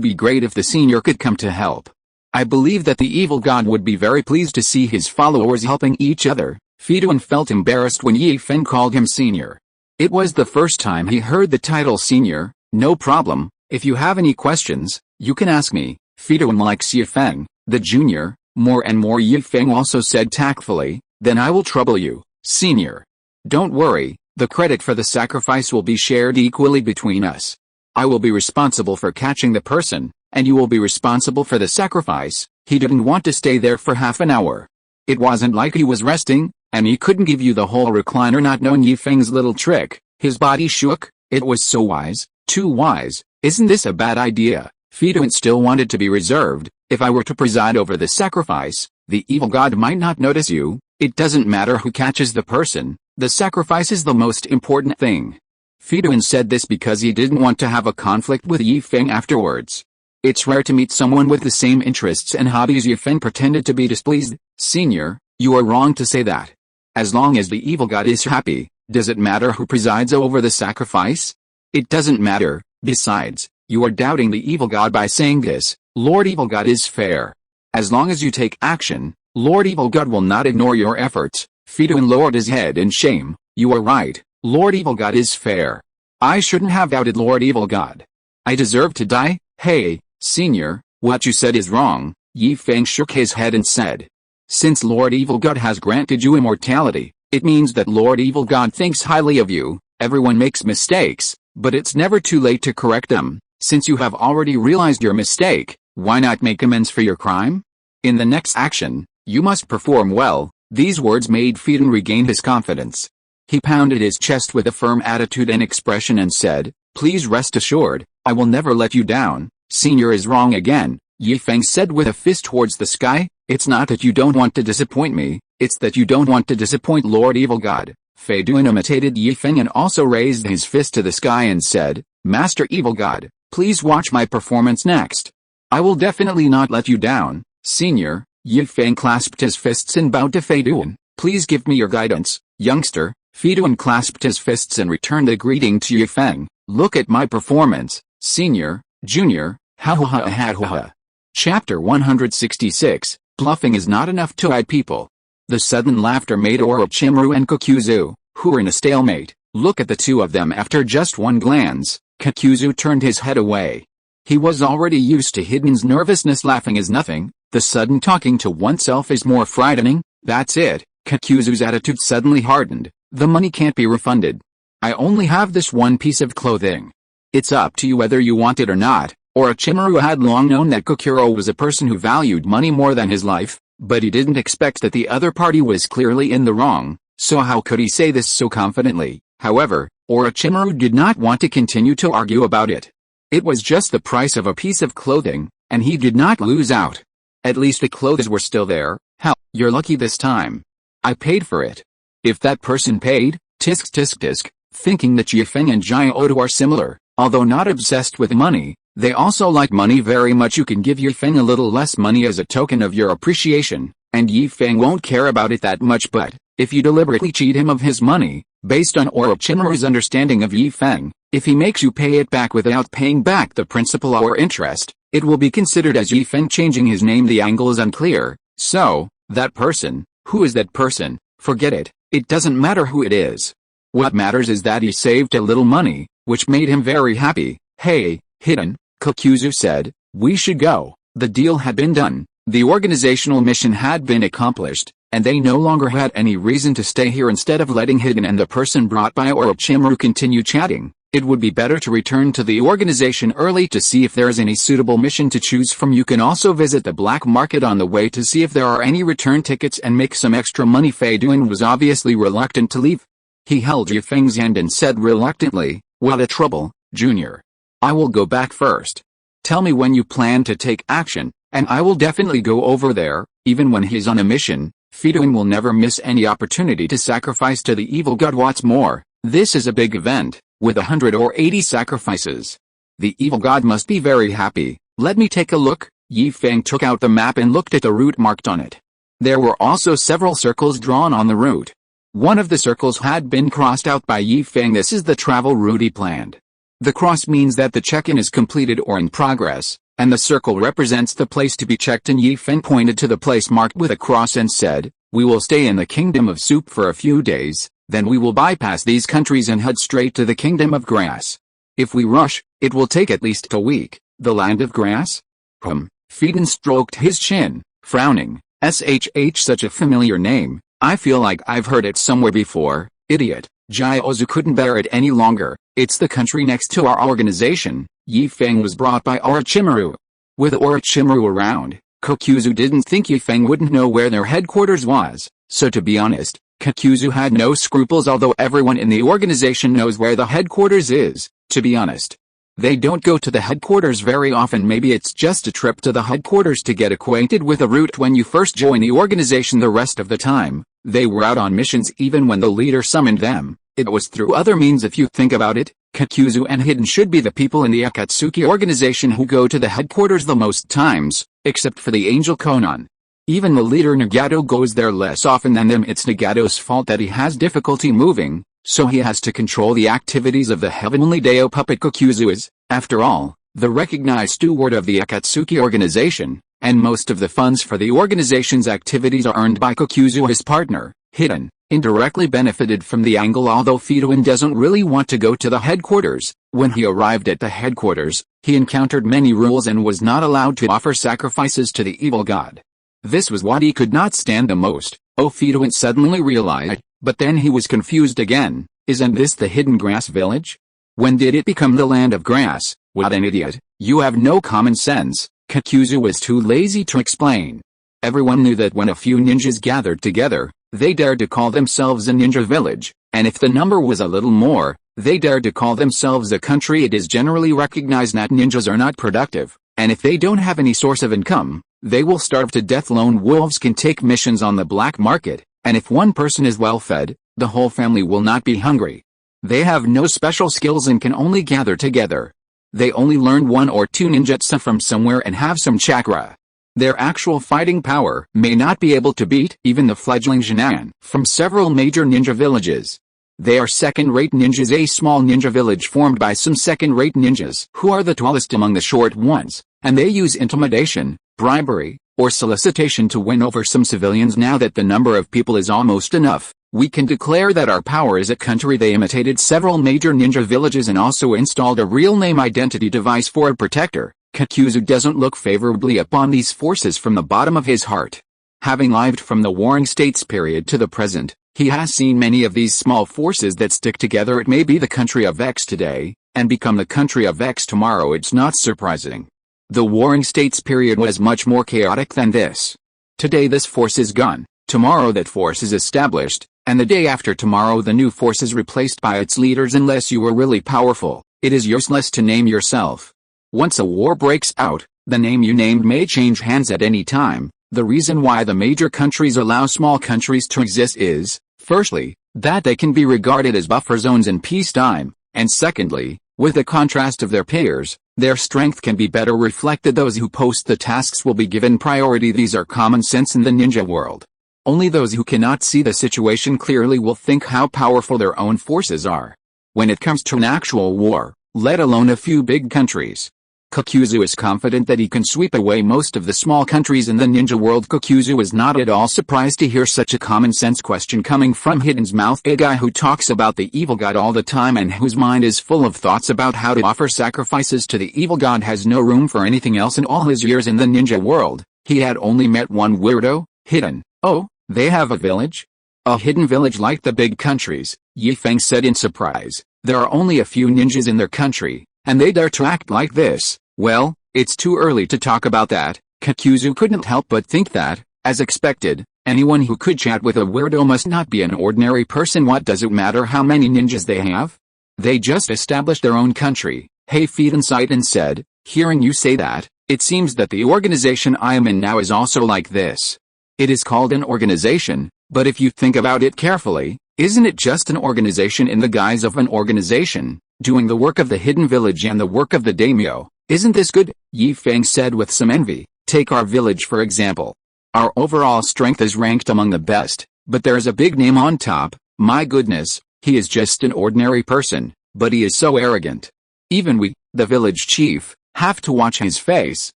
be great if the senior could come to help. I believe that the evil god would be very pleased to see his followers helping each other. Fidun felt embarrassed when Yi Feng called him senior. It was the first time he heard the title senior. No problem, if you have any questions, you can ask me. Fidun likes Yi Feng, the junior, more and more. Yi Feng also said tactfully, then I will trouble you, senior. Don't worry, the credit for the sacrifice will be shared equally between us. I will be responsible for catching the person, and you will be responsible for the sacrifice. He didn't want to stay there for half an hour. It wasn't like he was resting, and he couldn't give you the whole recliner. Not knowing Yi Feng's little trick, his body shook. It was so wise, too wise. Isn't this a bad idea? Fidun still wanted to be reserved. If I were to preside over the sacrifice, the evil god might not notice you. It doesn't matter who catches the person, the sacrifice is the most important thing. Fidun said this because he didn't want to have a conflict with Yi Feng afterwards. It's rare to meet someone with the same interests and hobbies. Yi Feng pretended to be displeased. Senior, you are wrong to say that. As long as the evil god is happy, does it matter who presides over the sacrifice? It doesn't matter. Besides, you are doubting the evil god by saying this. Lord Evil God is fair. As long as you take action, Lord Evil God will not ignore your efforts. Fidun lowered his head in shame. You are right, Lord Evil God is fair. I shouldn't have doubted Lord Evil God. I deserve to die. Hey, senior, what you said is wrong. Yi Feng shook his head and said. Since Lord Evil God has granted you immortality, it means that Lord Evil God thinks highly of you. Everyone makes mistakes, but it's never too late to correct them. Since you have already realized your mistake, why not make amends for your crime? In the next action, you must perform well. These words made Fidun regain his confidence. He pounded his chest with a firm attitude and expression and said, please rest assured, I will never let you down. Senior is wrong again, Yi Feng said with a fist towards the sky. It's not that you don't want to disappoint me, it's that you don't want to disappoint Lord Evil God. Fidun imitated Yi Feng and also raised his fist to the sky and said, Master Evil God, please watch my performance next. I will definitely not let you down, senior. Yi Feng clasped his fists and bowed to Fidun. Please give me your guidance, youngster. Fidun clasped his fists and returned a greeting to Yi Feng. Look at my performance, senior, junior, ha ha ha ha ha ha. Chapter 166, Bluffing is not enough to hide people. The sudden laughter made Orochimaru and Kakuzu, who were in a stalemate, look at the two of them. After just one glance, Kakuzu turned his head away. He was already used to Hidden's nervousness. Laughing is nothing, the sudden talking to oneself is more frightening. That's it. Kakuzu's attitude suddenly hardened. The money can't be refunded. I only have this one piece of clothing. It's up to you whether you want it or not. Orochimaru had long known that Kokuro was a person who valued money more than his life, but he didn't expect that the other party was clearly in the wrong, so how could he say this so confidently? However, Orochimaru did not want to continue to argue about it. It was just the price of a piece of clothing, and he did not lose out. At least the clothes were still there. Hell, you're lucky this time. I paid for it. If that person paid, tisk tisk tisk, thinking that Feng and Odo are similar, although not obsessed with money, they also like money very much. You can give Feng a little less money as a token of your appreciation, and Feng won't care about it that much, but if you deliberately cheat him of his money, based on Orochimaru's understanding of Feng, if he makes you pay it back without paying back the principal or interest, it will be considered as Feng changing his name. The angle is unclear, so, that person, who is that person? Forget it, it doesn't matter who it is. What matters is that he saved a little money, which made him very happy. Hey, Hidden, Kokuzu said, we should go. The deal had been done, the organizational mission had been accomplished, and they no longer had any reason to stay here. Instead of letting Hidden and the person brought by Orochimaru continue chatting, it would be better to return to the organization early to see if there is any suitable mission to choose from. You can also visit the black market on the way to see if there are any return tickets and make some extra money. Fei Duan was obviously reluctant to leave. He held Feng's hand and said reluctantly, what a trouble, Junior. I will go back first. Tell me when you plan to take action, and I will definitely go over there. Even when he's on a mission, Fei Duan will never miss any opportunity to sacrifice to the evil god. What's more, this is a big event, with 100 or 80 sacrifices. The evil god must be very happy. Let me take a look. Feng took out the map and looked at the route marked on it. There were also several circles drawn on the route. One of the circles had been crossed out by Feng. This is the travel route he planned. The cross means that the check-in is completed or in progress, and the circle represents the place to be checked in. Feng pointed to the place marked with a cross and said, we will stay in the Kingdom of Soup for a few days, then we will bypass these countries and head straight to the Kingdom of Grass. If we rush, it will take at least a week. The Land of Grass? Fei Duan stroked his chin, frowning. Such a familiar name. I feel like I've heard it somewhere before. Idiot. Jiaozu couldn't bear it any longer. It's the country next to our organization. Feng was brought by Orochimaru. With Orochimaru around, Kokuzu didn't think Feng wouldn't know where their headquarters was, so to be honest, Kokuzu had no scruples. Although everyone in the organization knows where the headquarters is, to be honest. They don't go to the headquarters very often. Maybe it's just a trip to the headquarters to get acquainted with the route when you first join the organization. The rest of the time, they were out on missions. Even when the leader summoned them, it was through other means. If you think about it, Kokuzu and Hidden should be the people in the Akatsuki organization who go to the headquarters the most times, except for the Angel Konan. Even the leader Nagato goes there less often than them. It's Nagato's fault that he has difficulty moving, so he has to control the activities of the heavenly Deo puppet. Kokuzu is, after all, the recognized steward of the Akatsuki organization, and most of the funds for the organization's activities are earned by Kokuzu. His partner, Hidden, indirectly benefited from the angle. Although Fei Duan doesn't really want to go to the headquarters, when he arrived at the headquarters, he encountered many rules and was not allowed to offer sacrifices to the evil god. This was what he could not stand the most. Fei Duan suddenly realized, but then he was confused again. Isn't this the Hidden Grass Village? When did it become the Land of Grass? What an idiot. You have no common sense. Kokuzu was too lazy to explain. Everyone knew that when a few ninjas gathered together, they dared to call themselves a ninja village, and if the number was a little more, they dared to call themselves a country. It is generally recognized that ninjas are not productive, and if they don't have any source of income, they will starve to death. Lone wolves can take missions on the black market, and if one person is well fed, the whole family will not be hungry. They have no special skills and can only gather together. They only learn 1 or 2 ninjutsu from somewhere and have some chakra. Their actual fighting power may not be able to beat even the fledgling Jinan from several major ninja villages. They are second-rate ninjas, a small ninja village formed by some second-rate ninjas who are the tallest among the short ones, and they use intimidation, bribery, or solicitation to win over some civilians. Now that the number of people is almost enough, we can declare that our power is a country. They imitated several major ninja villages and also installed a real name identity device for a protector. Kokuzu doesn't look favorably upon these forces from the bottom of his heart. Having lived from the Warring States period to the present, he has seen many of these small forces that stick together. It may be the country of X today, and become the country of X tomorrow. It's not surprising. The Warring States period was much more chaotic than this. Today this force is gone, tomorrow that force is established, and the day after tomorrow the new force is replaced by its leaders. Unless you are really powerful, it is useless to name yourself. Once a war breaks out, the name you named may change hands at any time. The reason why the major countries allow small countries to exist is, firstly, that they can be regarded as buffer zones in peacetime, and secondly, with the contrast of their peers, their strength can be better reflected. Those who post the tasks will be given priority. These are common sense in the ninja world. Only those who cannot see the situation clearly will think how powerful their own forces are. When it comes to an actual war, let alone a few big countries, Kakuzu is confident that he can sweep away most of the small countries in the ninja world. Kakuzu is not at all surprised to hear such a common-sense question coming from Hiden's mouth, a guy who talks about the evil god all the time and whose mind is full of thoughts about how to offer sacrifices to the evil god has no room for anything else. In all his years in the ninja world, he had only met one weirdo, Hiden. Oh, they have a village? A hidden village like the big countries, Feng said in surprise. There are only a few ninjas in their country, and they dare to act like this. Well, it's too early to talk about that. Kakuzu couldn't help but think that, as expected, anyone who could chat with a weirdo must not be an ordinary person. What does it matter how many ninjas they have? They just established their own country. Hey, Hiden sighed and said, hearing you say that, it seems that the organization I am in now is also like this. It is called an organization, but if you think about it carefully, isn't it just an organization in the guise of an organization, doing the work of the hidden village and the work of the daimyo? Isn't this good? Feng said with some envy. Take our village for example. Our overall strength is ranked among the best, but there is a big name on top. My goodness, he is just an ordinary person, but he is so arrogant. Even we, the village chief, have to watch his face,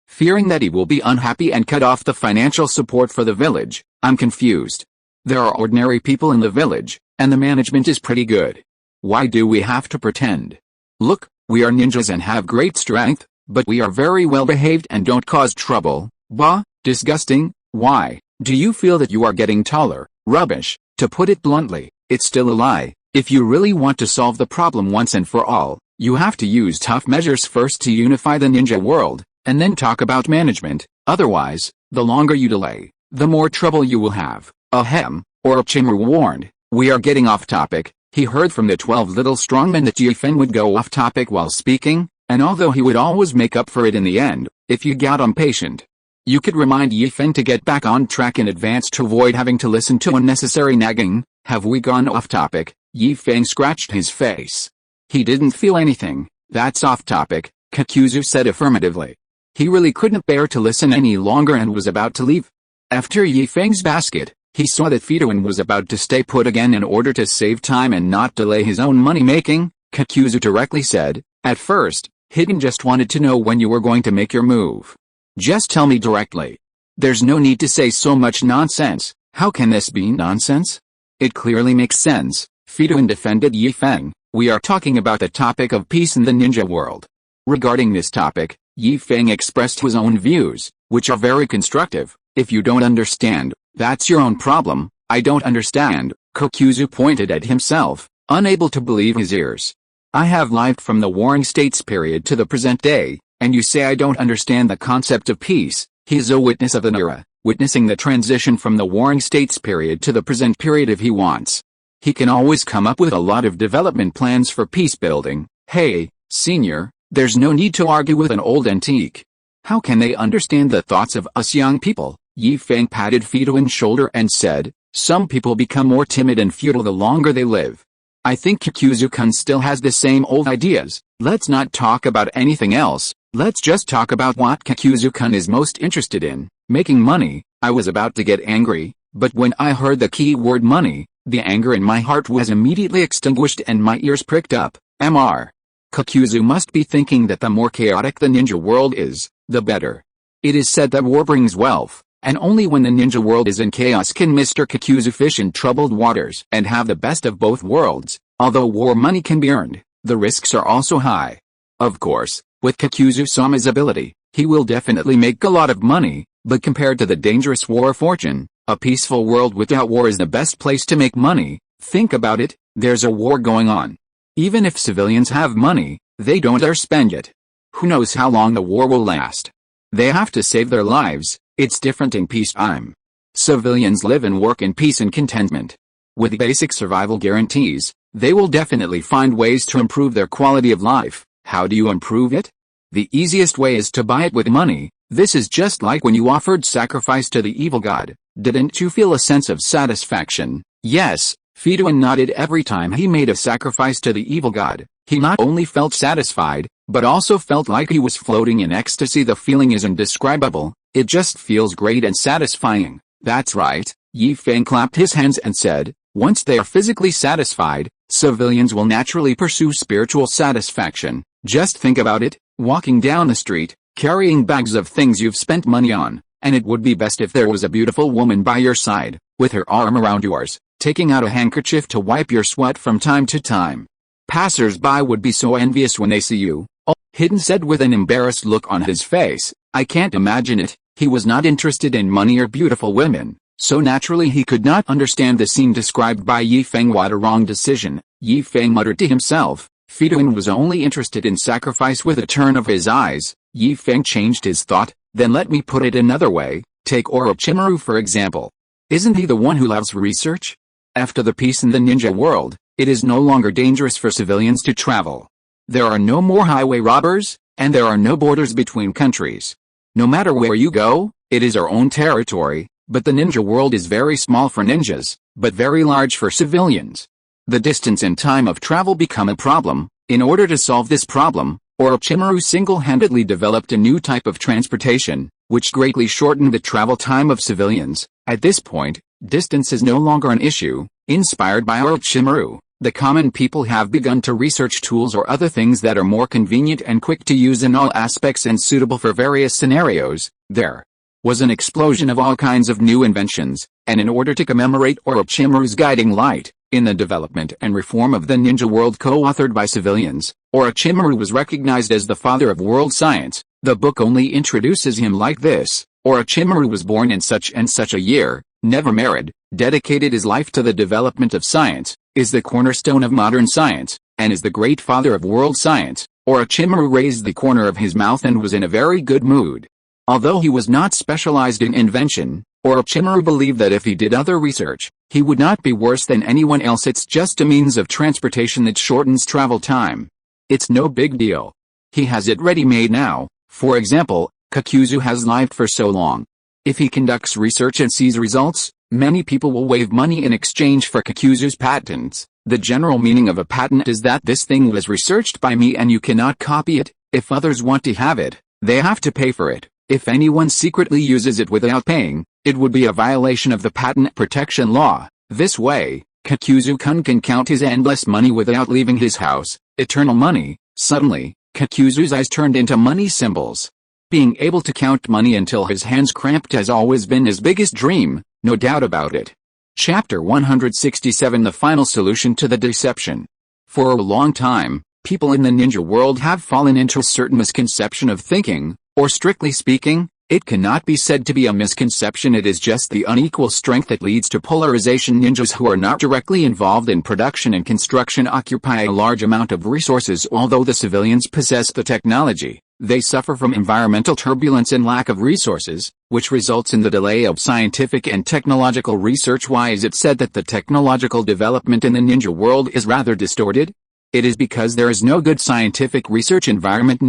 fearing that he will be unhappy and cut off the financial support for the village. I'm confused. There are ordinary people in the village, and the management is pretty good. Why do we have to pretend? Look, we are ninjas and have great strength, but we are very well behaved and don't cause trouble. Bah, disgusting. Why? Do you feel that you are getting taller? Rubbish. To put it bluntly, it's still a lie. If you really want to solve the problem once and for all, you have to use tough measures first to unify the ninja world, and then talk about management. Otherwise, the longer you delay, the more trouble you will have. Ahem, Orochimaru warned. We are getting off topic. He heard from the 12 little strongmen that Feng would go off topic while speaking, and although he would always make up for it in the end, if you got impatient, you could remind Feng to get back on track in advance to avoid having to listen to unnecessary nagging. Have we gone off topic? Feng scratched his face. He didn't feel anything. That's off topic, Kakuzu said affirmatively. He really couldn't bear to listen any longer and was about to leave. After Feng's basket, he saw that Fidouin was about to stay put again in order to save time and not delay his own money-making. Kakuzu directly said, at first, Hiden just wanted to know when you were going to make your move. Just tell me directly. There's no need to say so much nonsense. How can this be nonsense? It clearly makes sense, Fidouin defended Feng. We are talking about the topic of peace in the ninja world. Regarding this topic, Feng expressed his own views, which are very constructive. If you don't understand, that's your own problem. I don't understand, Kakuzu pointed at himself, unable to believe his ears. I have lived from the Warring States period to the present day, and you say I don't understand the concept of peace. He is a witness of an era, witnessing the transition from the Warring States period to the present period if he wants. He can always come up with a lot of development plans for peace building. Hey, senior, there's no need to argue with an old antique. How can they understand the thoughts of us young people? Feng patted Fidouin's shoulder and said, some people become more timid and futile the longer they live. I think Kakuzu-kun still has the same old ideas. Let's not talk about anything else. Let's just talk about what Kakuzu-kun is most interested in, making money. I was about to get angry, but when I heard the key word money, the anger in my heart was immediately extinguished and my ears pricked up. Mr. Kakuzu must be thinking that the more chaotic the ninja world is, the better. It is said that war brings wealth, and only when the ninja world is in chaos can Mr. Kakuzu fish in troubled waters and have the best of both worlds. Although war money can be earned, the risks are also high. Of course, with Kakuzu-sama's ability, he will definitely make a lot of money, but compared to the dangerous war fortune, a peaceful world without war is the best place to make money. Think about it, there's a war going on. Even if civilians have money, they don't dare spend it. Who knows how long the war will last? They have to save their lives. It's different in peacetime. Civilians live and work in peace and contentment. with basic survival guarantees, they will definitely find ways to improve their quality of life. How do you improve it? The easiest way is to buy it with money. This is just like when you offered sacrifice to the evil god. Didn't you feel a sense of satisfaction? Yes, Fedouin nodded every time he made a sacrifice to the evil god. He not only felt satisfied, but also felt like he was floating in ecstasy. The feeling is indescribable. It just feels great and satisfying. That's right. Yi Feng clapped his hands and said, once they are physically satisfied, civilians will naturally pursue spiritual satisfaction. Just think about it, walking down the street, carrying bags of things you've spent money on, and it would be best if there was a beautiful woman by your side, with her arm around yours, taking out a handkerchief to wipe your sweat from time to time. Passers-by would be so envious when they see you. Oh, Hidden said with an embarrassed look on his face. I can't imagine it. He was not interested in money or beautiful women, so naturally he could not understand the scene described by Yi Feng. What a wrong decision, Yi Feng muttered to himself. Fedouin was only interested in sacrifice. With a turn of his eyes, Yi Feng changed his thought. Then let me put it another way. Take Orochimaru for example. Isn't he the one who loves research? After the peace in the ninja world, it is no longer dangerous for civilians to travel. There are no more highway robbers, and there are no borders between countries. No matter where you go, it is our own territory, but the ninja world is very small for ninjas, but very large for civilians. The distance and time of travel become a problem. In order to solve this problem, Orochimaru single-handedly developed a new type of transportation, which greatly shortened the travel time of civilians. At this point, distance is no longer an issue. Inspired by Orochimaru, the common people have begun to research tools or other things that are more convenient and quick to use in all aspects and suitable for various scenarios. There was an explosion of all kinds of new inventions, and in order to commemorate Orochimaru's guiding light in the development and reform of the ninja world co-authored by civilians, Orochimaru was recognized as the father of world science. The book only introduces him like this. Orochimaru was born in such and such a year, never married, dedicated his life to the development of science, is the cornerstone of modern science, and is the great father of world science. Orochimaru raised the corner of his mouth and was in a very good mood. Although he was not specialized in invention, Orochimaru believed that if he did other research, he would not be worse than anyone else. It's just a means of transportation that shortens travel time. It's no big deal. He has it ready-made now. For example, Kakuzu has lived for so long. If he conducts research and sees results, many people will waive money in exchange for Kakuzu's patents. The general meaning of a patent is that this thing was researched by me and you cannot copy it. If others want to have it, they have to pay for it. If anyone secretly uses it without paying, it would be a violation of the patent protection law. This way, Kakuzu-kun can count his endless money without leaving his house. Eternal money. Suddenly, Kakuzu's eyes turned into money symbols. Being able to count money until his hands cramped has always been his biggest dream, no doubt about it. Chapter 167 The final solution to the deception. For a long time, people in the ninja world have fallen into a certain misconception of thinking, or strictly speaking, it cannot be said to be a misconception. It is just the unequal strength that leads to polarization. Ninjas who are not directly involved in production and construction occupy a large amount of resources. Although the civilians possess the technology, they suffer from environmental turbulence and lack of resources, which results in the delay of scientific and technological research. Why is it said that the technological development in the ninja world is rather distorted? It is because there is no good scientific research environment.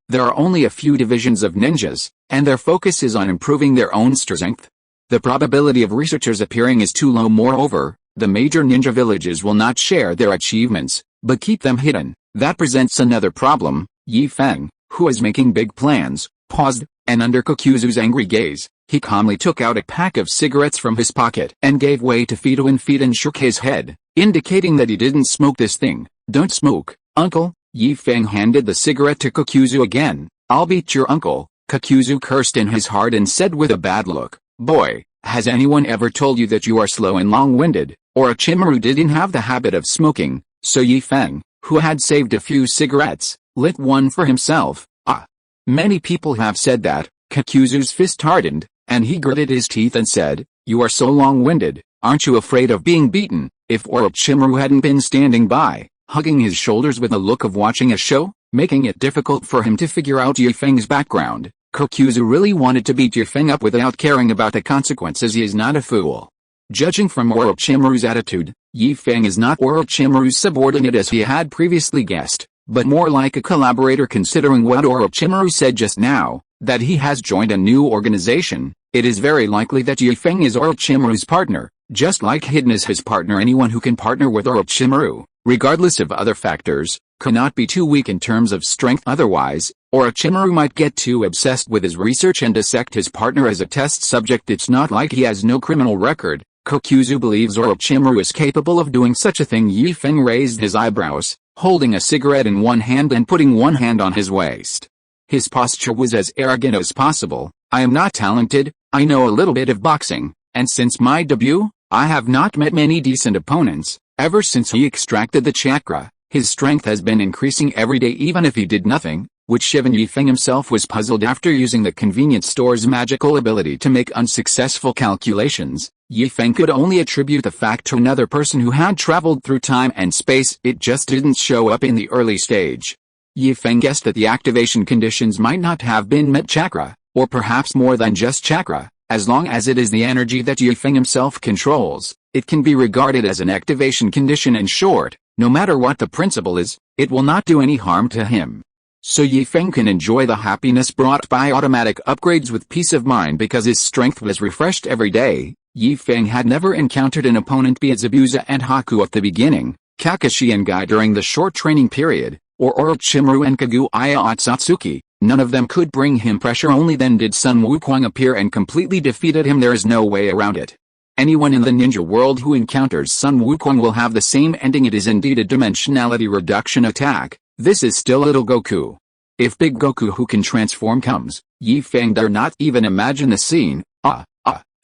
There are only a few divisions of ninjas, and their focus is on improving their own strength. The probability of researchers appearing is too low. Moreover, the major ninja villages will not share their achievements, but keep them hidden. That presents another problem. Yi Feng, who is making big plans, paused, and under Kakuzu's angry gaze, he calmly took out a pack of cigarettes from his pocket and gave way to Fedouin. Fedouin shook his head, indicating that he didn't smoke this thing. Don't smoke, uncle. Yi Feng handed the cigarette to Kakuzu again. I'll beat your uncle. Kakuzu cursed in his heart and said with a bad look, boy, has anyone ever told you that you are slow and long-winded? Orochimaru didn't have the habit of smoking, so Yi Feng, who had saved a few cigarettes, lit one for himself. Many people have said that. Kakuzu's fist hardened, and he gritted his teeth and said, you are so long-winded, aren't you afraid of being beaten? If Orochimaru hadn't been standing by, hugging his shoulders with a look of watching a show, making it difficult for him to figure out Yi Feng's background, Kakuzu really wanted to beat Yi Feng up without caring about the consequences. He is not a fool. Judging from Orochimaru's attitude, Yi Feng is not Orochimaru's subordinate as he had previously guessed, but more like a collaborator considering what Orochimaru said just now, that he has joined a new organization. It is very likely that Yi Feng is Orochimaru's partner, just like Hidden is his partner. Anyone who can partner with Orochimaru, regardless of other factors, cannot be too weak in terms of strength, otherwise, Orochimaru might get too obsessed with his research and dissect his partner as a test subject. It's not like he has no criminal record. Kokuzu believes Orochimaru is capable of doing such a thing. Yi Feng raised his eyebrows, holding a cigarette in one hand and putting one hand on his waist. His posture was as arrogant as possible. I am not talented, I know a little bit of boxing, and since my debut, I have not met many decent opponents. Ever since he extracted the chakra, his strength has been increasing every day even if he did nothing, which even Yi Feng himself was puzzled after using the convenience store's magical ability to make unsuccessful calculations. Yi Feng could only attribute the fact to another person who had traveled through time and space. It just didn't show up in the early stage. Yi Feng guessed that the activation conditions might not have been met chakra, or perhaps more than just chakra. As long as it is the energy that Yi Feng himself controls, it can be regarded as an activation condition. In short, no matter what the principle is, it will not do any harm to him. So Yi Feng can enjoy the happiness brought by automatic upgrades with peace of mind because his strength was refreshed every day. Yi Feng had never encountered an opponent be it Zabuza and Haku at the beginning, Kakashi and Guy during the short training period, or Orochimaru and Kaguya at Satsuki. None of them could bring him pressure. Only then did Sun Wukong appear and completely defeated him. There is no way around it. Anyone in the ninja world who encounters Sun Wukong will have the same ending. It is indeed a dimensionality reduction attack. This is still little Goku. If Big Goku who can transform comes, Yi Feng dare not even imagine the scene.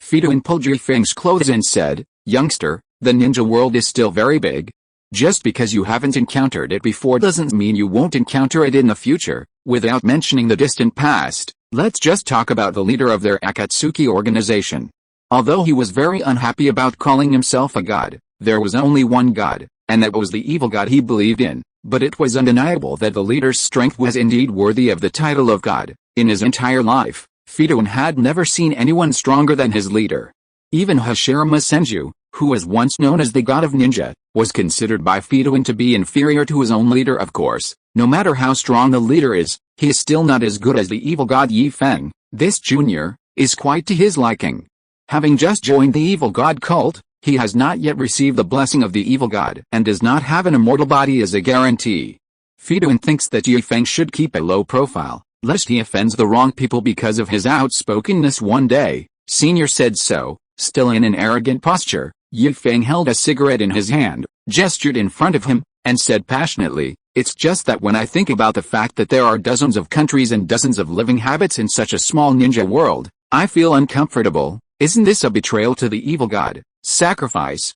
Fidouin pulled Yi Feng's clothes and said, "Youngster, the ninja world is still very big. Just because you haven't encountered it before doesn't mean you won't encounter it in the future." Without mentioning the distant past, let's just talk about the leader of their Akatsuki organization. Although he was very unhappy about calling himself a god, there was only one god, and that was the evil god he believed in. But it was undeniable that the leader's strength was indeed worthy of the title of god. In his entire life, Fidouin had never seen anyone stronger than his leader. Even Hashirama Senju, who was once known as the god of ninja, was considered by Fidouin to be inferior to his own leader. Of course, no matter how strong the leader is, he is still not as good as the evil god Yi Feng. This junior is quite to his liking. Having just joined the evil god cult, he has not yet received the blessing of the evil god and does not have an immortal body as a guarantee. Fidouin thinks that Yi Feng should keep a low profile, lest he offends the wrong people because of his outspokenness. One day, Senior said so, still in an arrogant posture. Yi Feng held a cigarette in his hand, gestured in front of him, and said passionately, "It's just that when I think about the fact that there are dozens of countries and dozens of living habits in such a small ninja world, I feel uncomfortable." Isn't this a betrayal to the evil god? Sacrifice.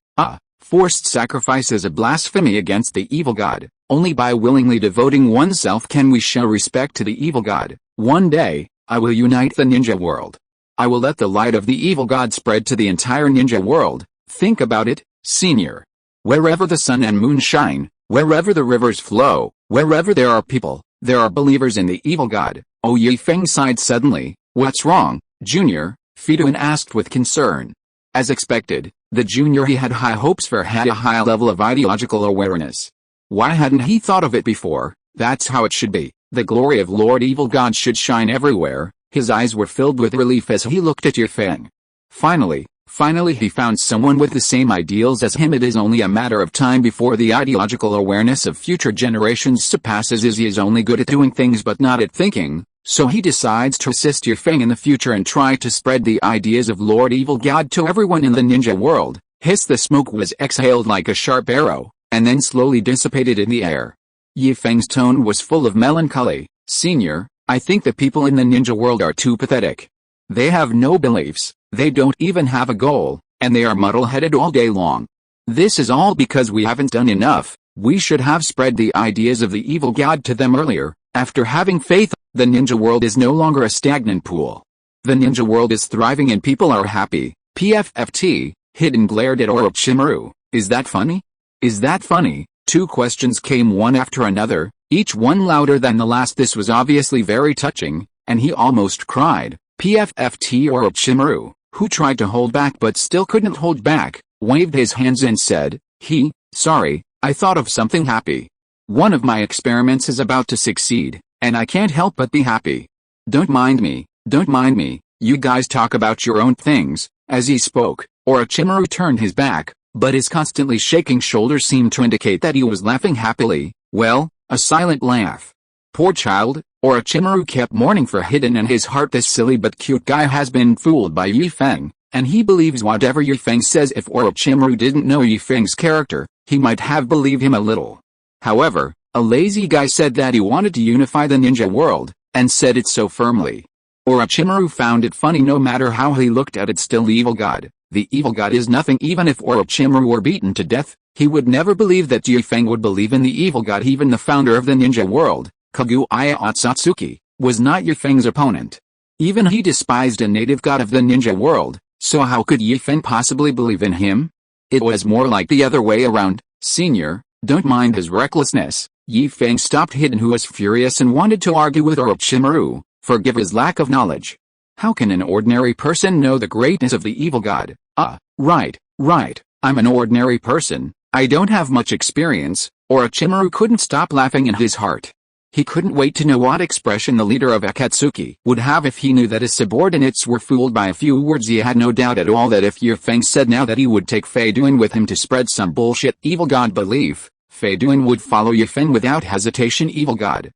Forced sacrifice is a blasphemy against the evil god. Only by willingly devoting oneself can we show respect to the evil god. One day, I will unite the ninja world. I will let the light of the evil god spread to the entire ninja world. Think about it, Senior. Wherever the sun and moon shine, wherever the rivers flow, wherever there are people, there are believers in the evil god. Oh, Yi Feng sighed suddenly. What's wrong, Junior? Fidouin asked with concern. As expected, the junior he had high hopes for had a high level of ideological awareness. Why hadn't he thought of it before? That's how it should be. The glory of Lord Evil God should shine everywhere. His eyes were filled with relief as he looked at Yi Feng. Finally he found someone with the same ideals as him. It is only a matter of time before the ideological awareness of future generations surpasses his. He is only good at doing things but not at thinking. So he decides to assist Yi Feng in the future and try to spread the ideas of Lord Evil God to everyone in the ninja world. Hiss! The smoke was exhaled like a sharp arrow, and then slowly dissipated in the air. Yi Feng's tone was full of melancholy. Senior, I think the people in the ninja world are too pathetic. They have no beliefs, they don't even have a goal, and they are muddle-headed all day long. This is all because we haven't done enough. We should have spread the ideas of the evil god to them earlier. After having faith, the ninja world is no longer a stagnant pool. The ninja world is thriving and people are happy. PFFT, Hidden glared at Orochimaru. Is that funny? Is that funny? Two questions came one after another, each one louder than the last. This was obviously very touching, and he almost cried. PFFT Orochimaru, who tried to hold back but still couldn't hold back, waved his hands and said, sorry, I thought of something happy. One of my experiments is about to succeed, and I can't help but be happy. Don't mind me, you guys talk about your own things. As he spoke, Orochimaru turned his back, but his constantly shaking shoulders seemed to indicate that he was laughing happily, well, a silent laugh. Poor child, Orochimaru kept mourning for Hidden and his heart. This silly but cute guy has been fooled by Feng, and he believes whatever Feng says. If Orochimaru didn't know Feng's character, he might have believed him a little. However, a lazy guy said that he wanted to unify the ninja world, and said it so firmly. Orochimaru found it funny. No matter how he looked at it, still the evil god. The evil god is nothing. Even if Orochimaru were beaten to death, he would never believe that Feng would believe in the evil god. Even the founder of the ninja world, Kaguya Otsutsuki, was not Feng's opponent. Even he despised a native god of the ninja world, so how could Feng possibly believe in him? It was more like the other way around. Senior, don't mind his recklessness. Feng stopped Hidden, who was furious and wanted to argue with Orochimaru. Forgive his lack of knowledge. How can an ordinary person know the greatness of the evil god? Right, I'm an ordinary person, I don't have much experience. Orochimaru couldn't stop laughing in his heart. He couldn't wait to know what expression the leader of Akatsuki would have if he knew that his subordinates were fooled by a few words. He had no doubt at all that if Feng said now that he would take Fei Duan with him to spread some bullshit evil god belief, Fei Duan would follow Feng without hesitation. Evil god,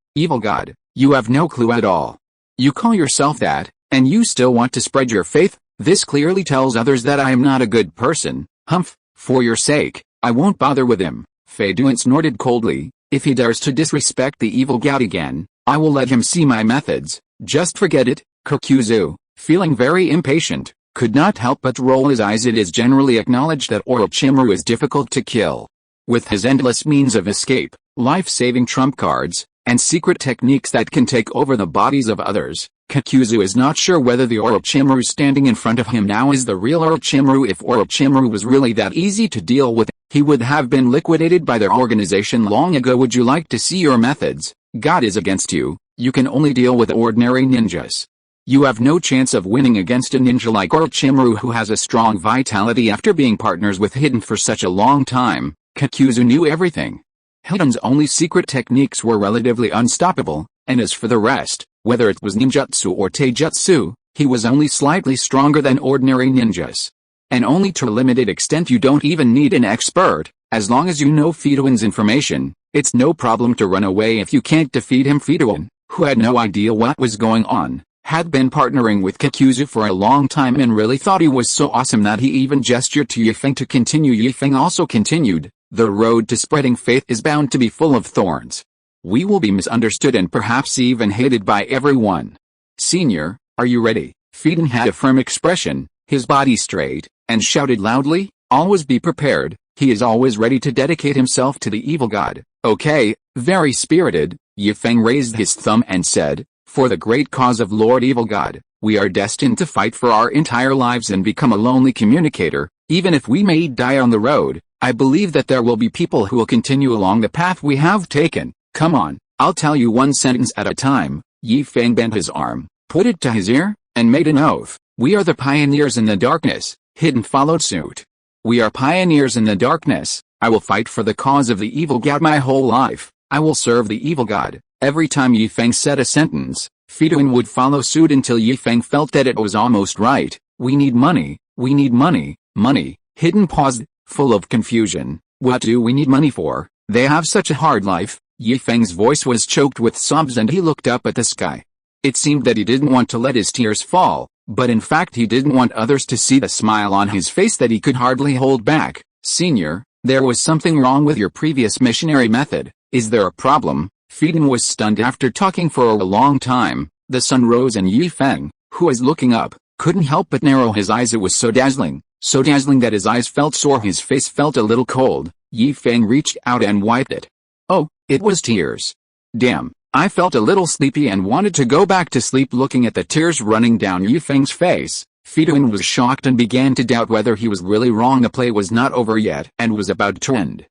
you have no clue at all. You call yourself that, and you still want to spread your faith? This clearly tells others that I am not a good person. Humph, for your sake, I won't bother with him. Fei Duan snorted coldly. If he dares to disrespect the evil god again, I will let him see my methods. Just forget it. Kokuzu, feeling very impatient, could not help but roll his eyes. It is generally acknowledged that Orochimaru is difficult to kill. With his endless means of escape, life-saving trump cards, and secret techniques that can take over the bodies of others, Kokuzu is not sure whether the Orochimaru standing in front of him now is the real Orochimaru. If Orochimaru was really that easy to deal with, he would have been liquidated by their organization long ago. Would you like to see your methods? God is against you. You can only deal with ordinary ninjas. You have no chance of winning against a ninja like Orochimaru, who has a strong vitality after being partners with Hidden for such a long time. Kokuzu knew everything. Hidden's only secret techniques were relatively unstoppable, and as for the rest, whether it was ninjutsu or taijutsu, he was only slightly stronger than ordinary ninjas. And only to a limited extent. You don't even need an expert. As long as you know Feiduan's information, it's no problem to run away if you can't defeat him. Feiduan, who had no idea what was going on, had been partnering with Kokuzu for a long time and really thought he was so awesome that he even gestured to Feng to continue. Feng also continued. The road to spreading faith is bound to be full of thorns. We will be misunderstood and perhaps even hated by everyone. Senior, are you ready? Feiduan had a firm expression, his body straight, and shouted loudly, always be prepared. He is always ready to dedicate himself to the evil god. Okay, very spirited. Feng raised his thumb and said, for the great cause of Lord Evil God, we are destined to fight for our entire lives and become a lonely communicator. Even if we may die on the road, I believe that there will be people who will continue along the path we have taken. Come on, I'll tell you one sentence at a time. Feng bent his arm, put it to his ear, and made an oath. We are the pioneers in the darkness. Hidden followed suit. We are pioneers in the darkness. I will fight for the cause of the evil god my whole life. I will serve the evil god. Every time Feng said a sentence, Feiduan would follow suit until Feng felt that it was almost right. We need money. We need money. Money. Hidden paused, full of confusion. What do we need money for? They have such a hard life. Feng's voice was choked with sobs and he looked up at the sky. It seemed that he didn't want to let his tears fall, but in fact he didn't want others to see the smile on his face that he could hardly hold back. Senior, there was something wrong with your previous missionary method. Is there a problem? Feiduan was stunned after talking for a long time. The sun rose and Feng, who was looking up, couldn't help but narrow his eyes. It was so dazzling that his eyes felt sore. His face felt a little cold. Feng reached out and wiped it. Oh, it was tears. Damn, I felt a little sleepy and wanted to go back to sleep. Looking at the tears running down Feng's face, Feiduan was shocked and began to doubt whether he was really wrong. The play was not over yet and was about to end.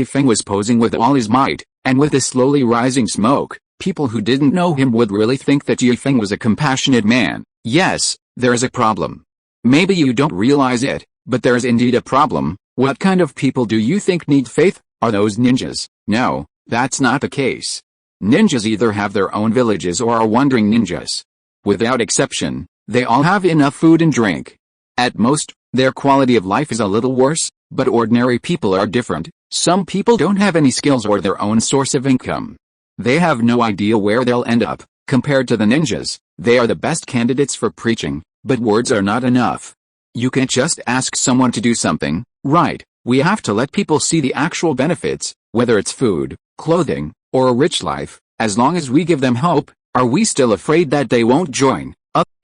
Feng was posing with all his might, and with the slowly rising smoke, people who didn't know him would really think that Feng was a compassionate man. Yes, there is a problem. Maybe you don't realize it, but there's indeed a problem. What kind of people do you think need faith? Are those ninjas? No, that's not the case. Ninjas either have their own villages or are wandering ninjas. Without exception, they all have enough food and drink. At most, their quality of life is a little worse, but ordinary people are different. Some people don't have any skills or their own source of income. They have no idea where they'll end up. Compared to the ninjas, they are the best candidates for preaching, but words are not enough. You can't just ask someone to do something, right? We have to let people see the actual benefits, whether it's food, clothing, or a rich life. As long as we give them hope, are we still afraid that they won't join?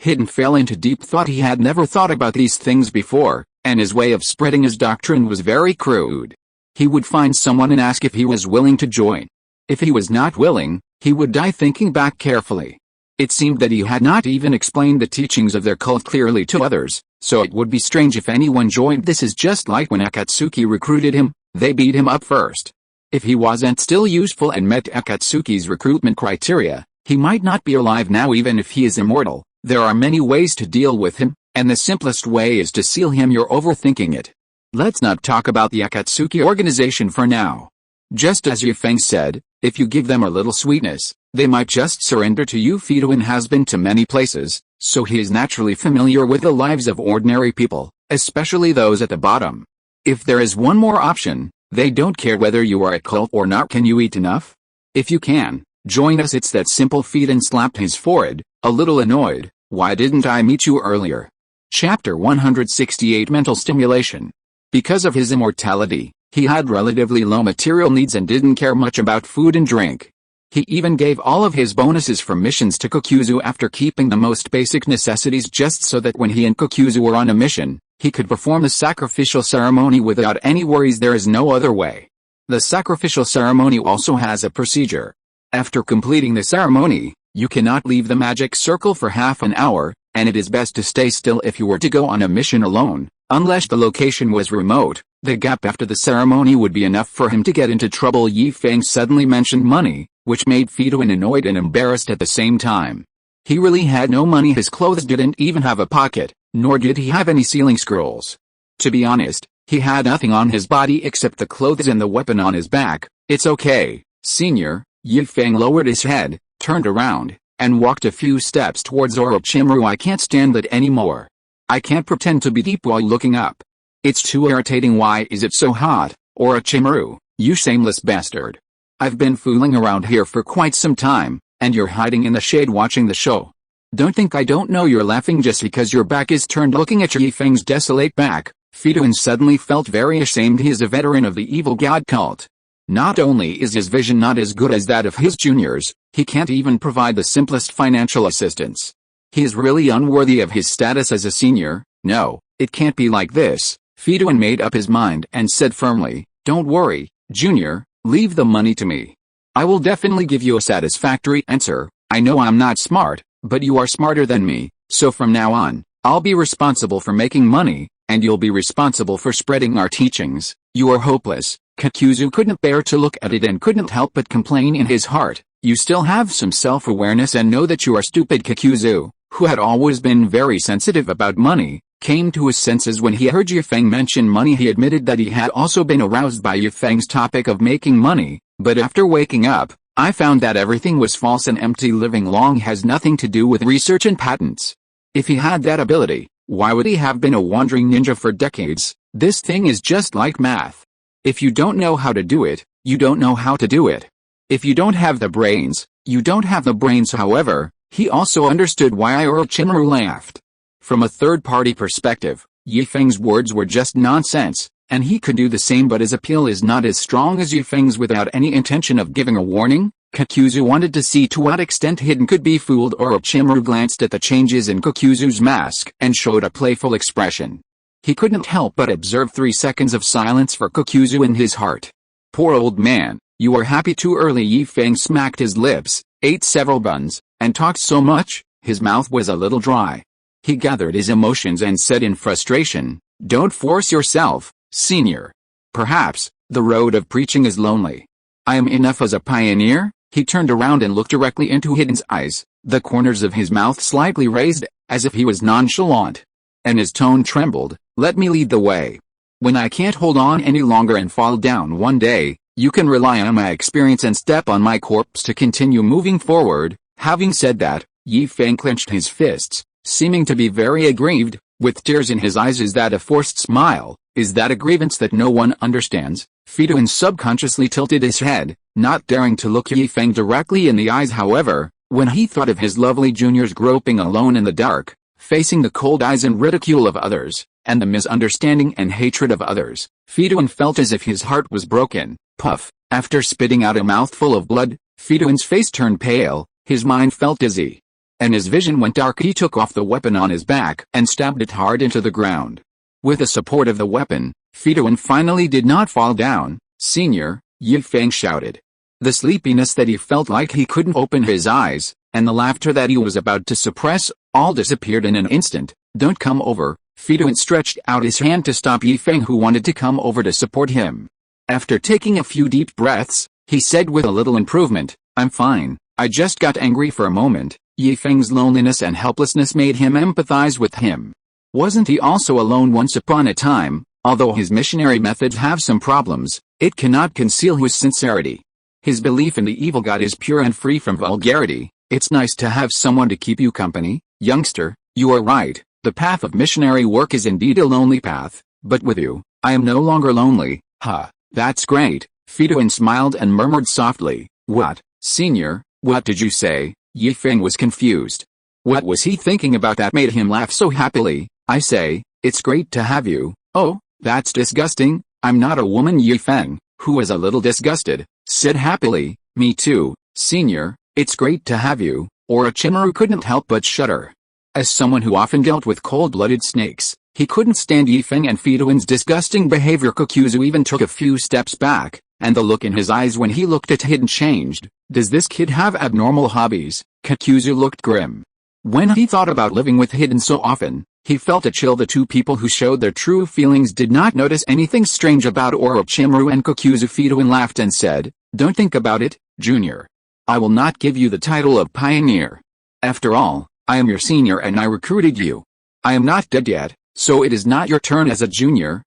Hidden fell into deep thought. He had never thought about these things before, and his way of spreading his doctrine was very crude. He would find someone and ask if he was willing to join. If he was not willing, he would die thinking back carefully. It seemed that he had not even explained the teachings of their cult clearly to others, so it would be strange if anyone joined. This is just like when Akatsuki recruited him, they beat him up first. If he wasn't still useful and met Akatsuki's recruitment criteria, he might not be alive now even if he is immortal. There are many ways to deal with him, and the simplest way is to seal him. You're overthinking it. Let's not talk about the Akatsuki organization for now. Just as Feng said, if you give them a little sweetness, they might just surrender to you. Fidouin has been to many places, so he is naturally familiar with the lives of ordinary people, especially those at the bottom. If there is one more option, they don't care whether you are a cult or not. Can you eat enough? If you can, join us. It's that simple. Fidouin slapped his forehead, a little annoyed. Why didn't I meet you earlier? Chapter 168 Mental Stimulation. Because of his immortality, he had relatively low material needs and didn't care much about food and drink. He even gave all of his bonuses from missions to Kokuzu after keeping the most basic necessities just so that when he and Kokuzu were on a mission, he could perform the sacrificial ceremony without any worries. There is no other way. The sacrificial ceremony also has a procedure. After completing the ceremony, you cannot leave the magic circle for half an hour, and it is best to stay still if you were to go on a mission alone, unless the location was remote. The gap after the ceremony would be enough for him to get into trouble. Feng suddenly mentioned money, which made Fidouin annoyed and embarrassed at the same time. He really had no money. His clothes didn't even have a pocket, nor did he have any sealing scrolls. To be honest, he had nothing on his body except the clothes and the weapon on his back. It's okay, Senior. Feng lowered his head, turned around, and walked a few steps towards Orochimaru. I can't stand it anymore. I can't pretend to be deep while looking up. It's too irritating. Why is it so hot, Orochimaru, you shameless bastard? I've been fooling around here for quite some time, and you're hiding in the shade watching the show. Don't think I don't know you're laughing just because your back is turned looking at Feng's desolate back. Fidouin suddenly felt very ashamed. He is a veteran of the evil god cult. Not only is his vision not as good as that of his juniors, he can't even provide the simplest financial assistance. He is really unworthy of his status as a senior. No, it can't be like this. Fidouin made up his mind and said firmly, don't worry, Junior, leave the money to me. I will definitely give you a satisfactory answer. I know I'm not smart, but you are smarter than me, so from now on, I'll be responsible for making money, and you'll be responsible for spreading our teachings. You are hopeless. Kokuzu couldn't bear to look at it and couldn't help but complain in his heart. You still have some self-awareness and know that you are stupid. Kokuzu, who had always been very sensitive about money, came to his senses when he heard Feng mention money. He admitted that he had also been aroused by Feng's topic of making money, but after waking up, I found that everything was false and empty. Living long has nothing to do with research and patents. If he had that ability, why would he have been a wandering ninja for decades? This thing is just like math. If you don't know how to do it, you don't know how to do it. If you don't have the brains, you don't have the brains. However, he also understood why Orochimaru laughed. From a third-party perspective, Feng's words were just nonsense, and he could do the same, but his appeal is not as strong as Feng's. Without any intention of giving a warning, Kokuzu wanted to see to what extent Hidden could be fooled. Orochimaru glanced at the changes in Kokuzu's mask and showed a playful expression. He couldn't help but observe 3 seconds of silence for Kokuzu in his heart. Poor old man, you are happy too early. Feng smacked his lips, ate several buns, and talked so much, his mouth was a little dry. He gathered his emotions and said in frustration, don't force yourself, Senior. Perhaps, the road of preaching is lonely. I am enough as a pioneer. He turned around and looked directly into Hidden's eyes, the corners of his mouth slightly raised, as if he was nonchalant. and his tone trembled. Let me lead the way. When I can't hold on any longer and fall down one day, you can rely on my experience and step on my corpse to continue moving forward. Having said that, Yi Feng clenched his fists, seeming to be very aggrieved, with tears in his eyes. Is that a forced smile? Is that a grievance that no one understands? Fidun subconsciously tilted his head, not daring to look Yi Feng directly in the eyes. However, when he thought of his lovely juniors groping alone in the dark, facing the cold eyes and ridicule of others, and the misunderstanding and hatred of others, Fidun felt as if his heart was broken. Puff. After spitting out a mouthful of blood, Fidun's face turned pale, his mind felt dizzy, and his vision went dark. He took off the weapon on his back and stabbed it hard into the ground. With the support of the weapon, Fidun finally did not fall down. Senior, Yi Feng shouted. The sleepiness that he felt like he couldn't open his eyes, and the laughter that he was about to suppress, all disappeared in an instant. Don't come over. Fidun stretched out his hand to stop Yi Feng, who wanted to come over to support him. After taking a few deep breaths, he said with a little improvement, I'm fine, I just got angry for a moment. Yi Feng's loneliness and helplessness made him empathize with him. Wasn't he also alone once upon a time? Although his missionary methods have some problems, it cannot conceal his sincerity. His belief in the evil god is pure and free from vulgarity. It's nice to have someone to keep you company. Youngster, you are right, the path of missionary work is indeed a lonely path, but with you, I am no longer lonely. Ha. That's great. Fidun smiled and murmured softly, What, senior, what did you say? Yi Feng was confused. What was he thinking about that made him laugh so happily? I say, it's great to have you. Oh, that's disgusting. I'm not a woman. Yi Feng, who was a little disgusted, said happily, Me too, senior, it's great to have you. Orochimaru couldn't help but shudder. As someone who often dealt with cold-blooded snakes, he couldn't stand Yi Feng and Fidun's disgusting behavior. Kokuzu even took a few steps back, and the look in his eyes when he looked at Hiden changed. Does this kid have abnormal hobbies? Kokuzu looked grim. When he thought about living with Hiden so often, he felt a chill. The two people who showed their true feelings did not notice anything strange about Orochimaru and Kokuzu. Fidun laughed and said, Don't think about it, Junior. I will not give you the title of pioneer. After all, I am your senior and I recruited you. I am not dead yet, so it is not your turn as a junior.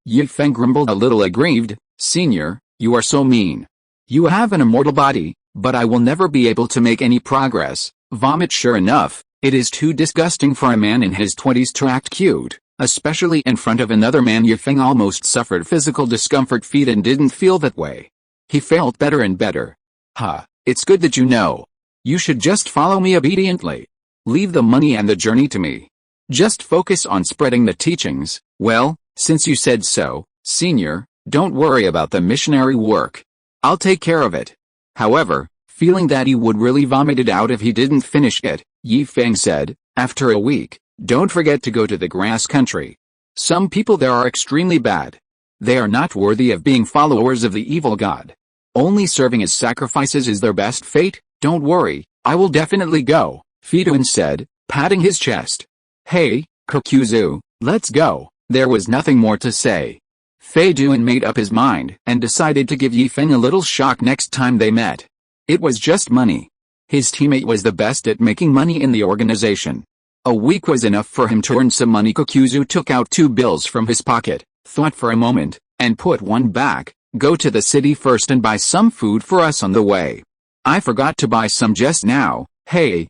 Yi Feng grumbled, a little aggrieved. Senior, you are so mean. You have an immortal body, but I will never be able to make any progress. Vomit. Sure enough, it is too disgusting for a man in his 20s to act cute, especially in front of another man. Yi Feng almost suffered physical discomfort. Fidun didn't feel that way. He felt better and better. It's good that you know. You should just follow me obediently. Leave the money and the journey to me. Just focus on spreading the teachings. Well, since you said so, senior, don't worry about the missionary work. I'll take care of it. However, feeling that he would really vomit it out if he didn't finish it, Yi Feng said, after a week, don't forget to go to the grass country. Some people there are extremely bad. They are not worthy of being followers of the evil god. Only serving as sacrifices is their best fate. Don't worry, I will definitely go, Fidun said, patting his chest. Hey, Kokuzu, let's go. There was nothing more to say. Fidun made up his mind and decided to give Yi Feng a little shock next time they met. It was just money. His teammate was the best at making money in the organization. A week was enough for him to earn some money. Kokuzu took out 2 bills from his pocket, thought for a moment, and put one back. Go to the city first and buy some food for us on the way. I forgot to buy some just now. Hey,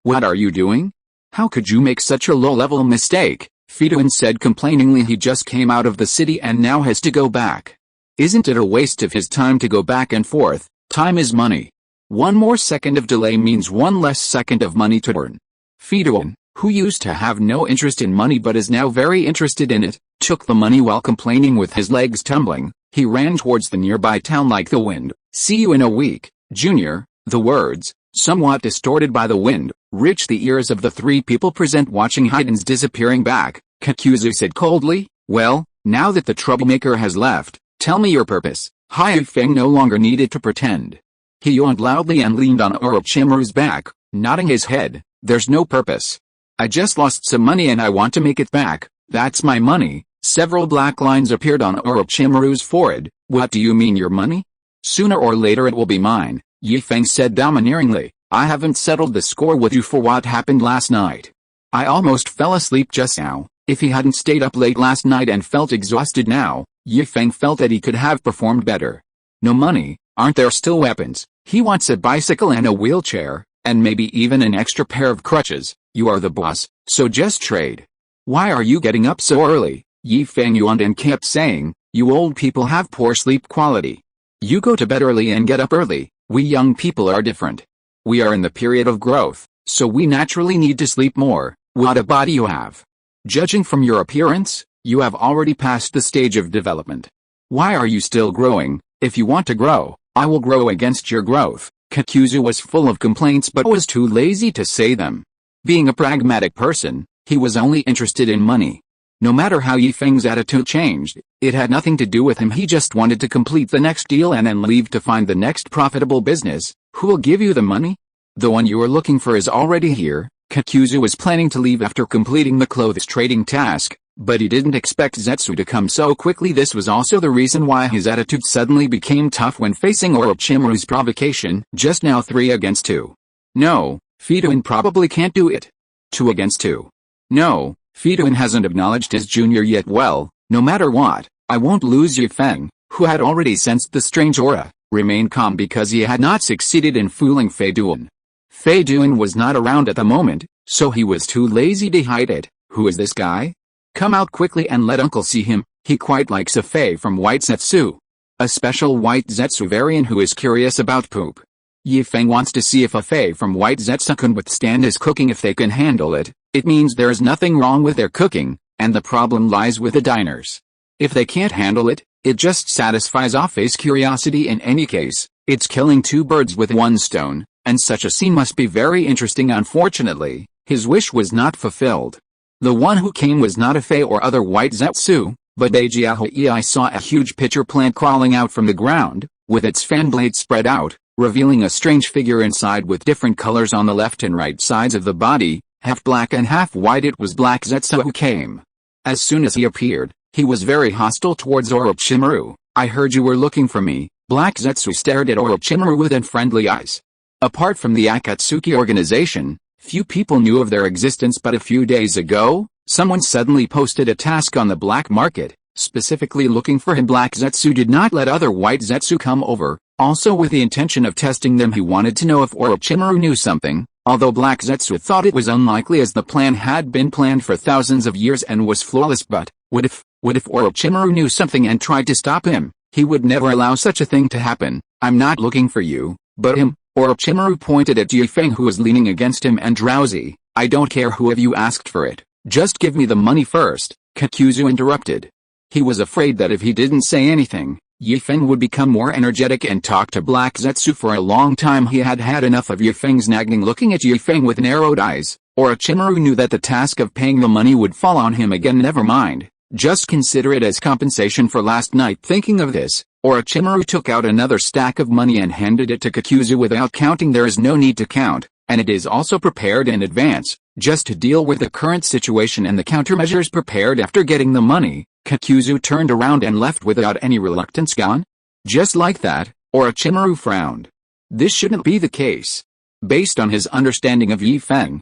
what are you doing? How could you make such a low-level mistake? Fidun said complainingly. He just came out of the city and now has to go back. Isn't it a waste of his time to go back and forth? Time is money. One more second of delay means one less second of money to earn. Fidun, who used to have no interest in money but is now very interested in it, took the money while complaining with his legs tumbling. He ran towards the nearby town like the wind. See you in a week, Junior. The words, somewhat distorted by the wind, reached the ears of the 3 people present. Watching Hiden's disappearing back, Kokuzu said coldly, Well, now that the troublemaker has left, tell me your purpose. Yi Feng no longer needed to pretend. He yawned loudly and leaned on Orochimaru's back, nodding his head. There's no purpose. I just lost some money and I want to make it back. That's my money. Several black lines appeared on Orochimaru's forehead. What do you mean your money? Sooner or later it will be mine, Yi Feng said domineeringly. I haven't settled the score with you for what happened last night. I almost fell asleep just now. If he hadn't stayed up late last night and felt exhausted now, Yi Feng felt that he could have performed better. No money, aren't there still weapons? He wants a bicycle and a wheelchair, and maybe even an extra pair of crutches. You are the boss, so just trade. Why are you getting up so early? Yi Feng yawned and kept saying, you old people have poor sleep quality. You go to bed early and get up early. We young people are different. We are in the period of growth, so we naturally need to sleep more. What a body you have. Judging from your appearance, you have already passed the stage of development. Why are you still growing? If you want to grow, I will grow against your growth. Kakuzu was full of complaints but was too lazy to say them. Being a pragmatic person, he was only interested in money. No matter how Yi Feng's attitude changed, it had nothing to do with him. He just wanted to complete the next deal and then leave to find the next profitable business. Who will give you the money? The one you are looking for is already here. Kakuzu was planning to leave after completing the clothes trading task, but he didn't expect Zetsu to come so quickly. This was also the reason why his attitude suddenly became tough when facing Orochimaru's provocation. Just now 3 against 2. No, Fituin probably can't do it. 2 against 2. No, Fituin hasn't acknowledged his junior yet. Well, no matter what, I won't lose. Yi Feng, who had already sensed the strange aura, remained calm because he had not succeeded in fooling Fituin. Fituin was not around at the moment, so he was too lazy to hide it. Who is this guy? Come out quickly and let uncle see him. He quite likes a Fei from White Zetsu. A special White Zetsu variant who is curious about poop. Yi Feng wants to see if a Fei from White Zetsu can withstand his cooking. If they can handle it, it means there is nothing wrong with their cooking, and the problem lies with the diners. If they can't handle it, it just satisfies off-face curiosity. In any case, it's killing 2 birds with 1 stone, and such a scene must be very interesting. Unfortunately, his wish was not fulfilled. The one who came was not a Fei or other White Zetsu, but Eijiahoi. I saw a huge pitcher plant crawling out from the ground, with its fan blades spread out, revealing a strange figure inside with different colors on the left and right sides of the body, half black and half white. It was Black Zetsu who came. As soon as he appeared, he was very hostile towards Orochimaru. I heard you were looking for me. Black Zetsu stared at Orochimaru with unfriendly eyes. Apart from the Akatsuki organization, few people knew of their existence, but a few days ago, someone suddenly posted a task on the black market, specifically looking for him. Black Zetsu did not let other White Zetsu come over, also with the intention of testing them. He wanted to know if Orochimaru knew something, although Black Zetsu thought it was unlikely as the plan had been planned for thousands of years and was flawless. But, what if Orochimaru knew something and tried to stop him? He would never allow such a thing to happen. I'm not looking for you, but him. Orochimaru pointed at Yi Feng, who was leaning against him and drowsy. I don't care who of you asked for it. Just give me the money first. Kakuzu interrupted. He was afraid that if he didn't say anything, Yi Feng would become more energetic and talk to Black Zetsu for a long time. He had had enough of Yi Feng's nagging. Looking at Yi Feng with narrowed eyes, Orochimaru knew that the task of paying the money would fall on him again. Never mind. Just consider it as compensation for last night. Thinking of this, Orochimaru took out another stack of money and handed it to Kakuzu without counting. There is no need to count, and it is also prepared in advance, just to deal with the current situation and the countermeasures prepared. After getting the money, Kakuzu turned around and left without any reluctance. Gone? Just like that, Orochimaru frowned. This shouldn't be the case. Based on his understanding of Yi Feng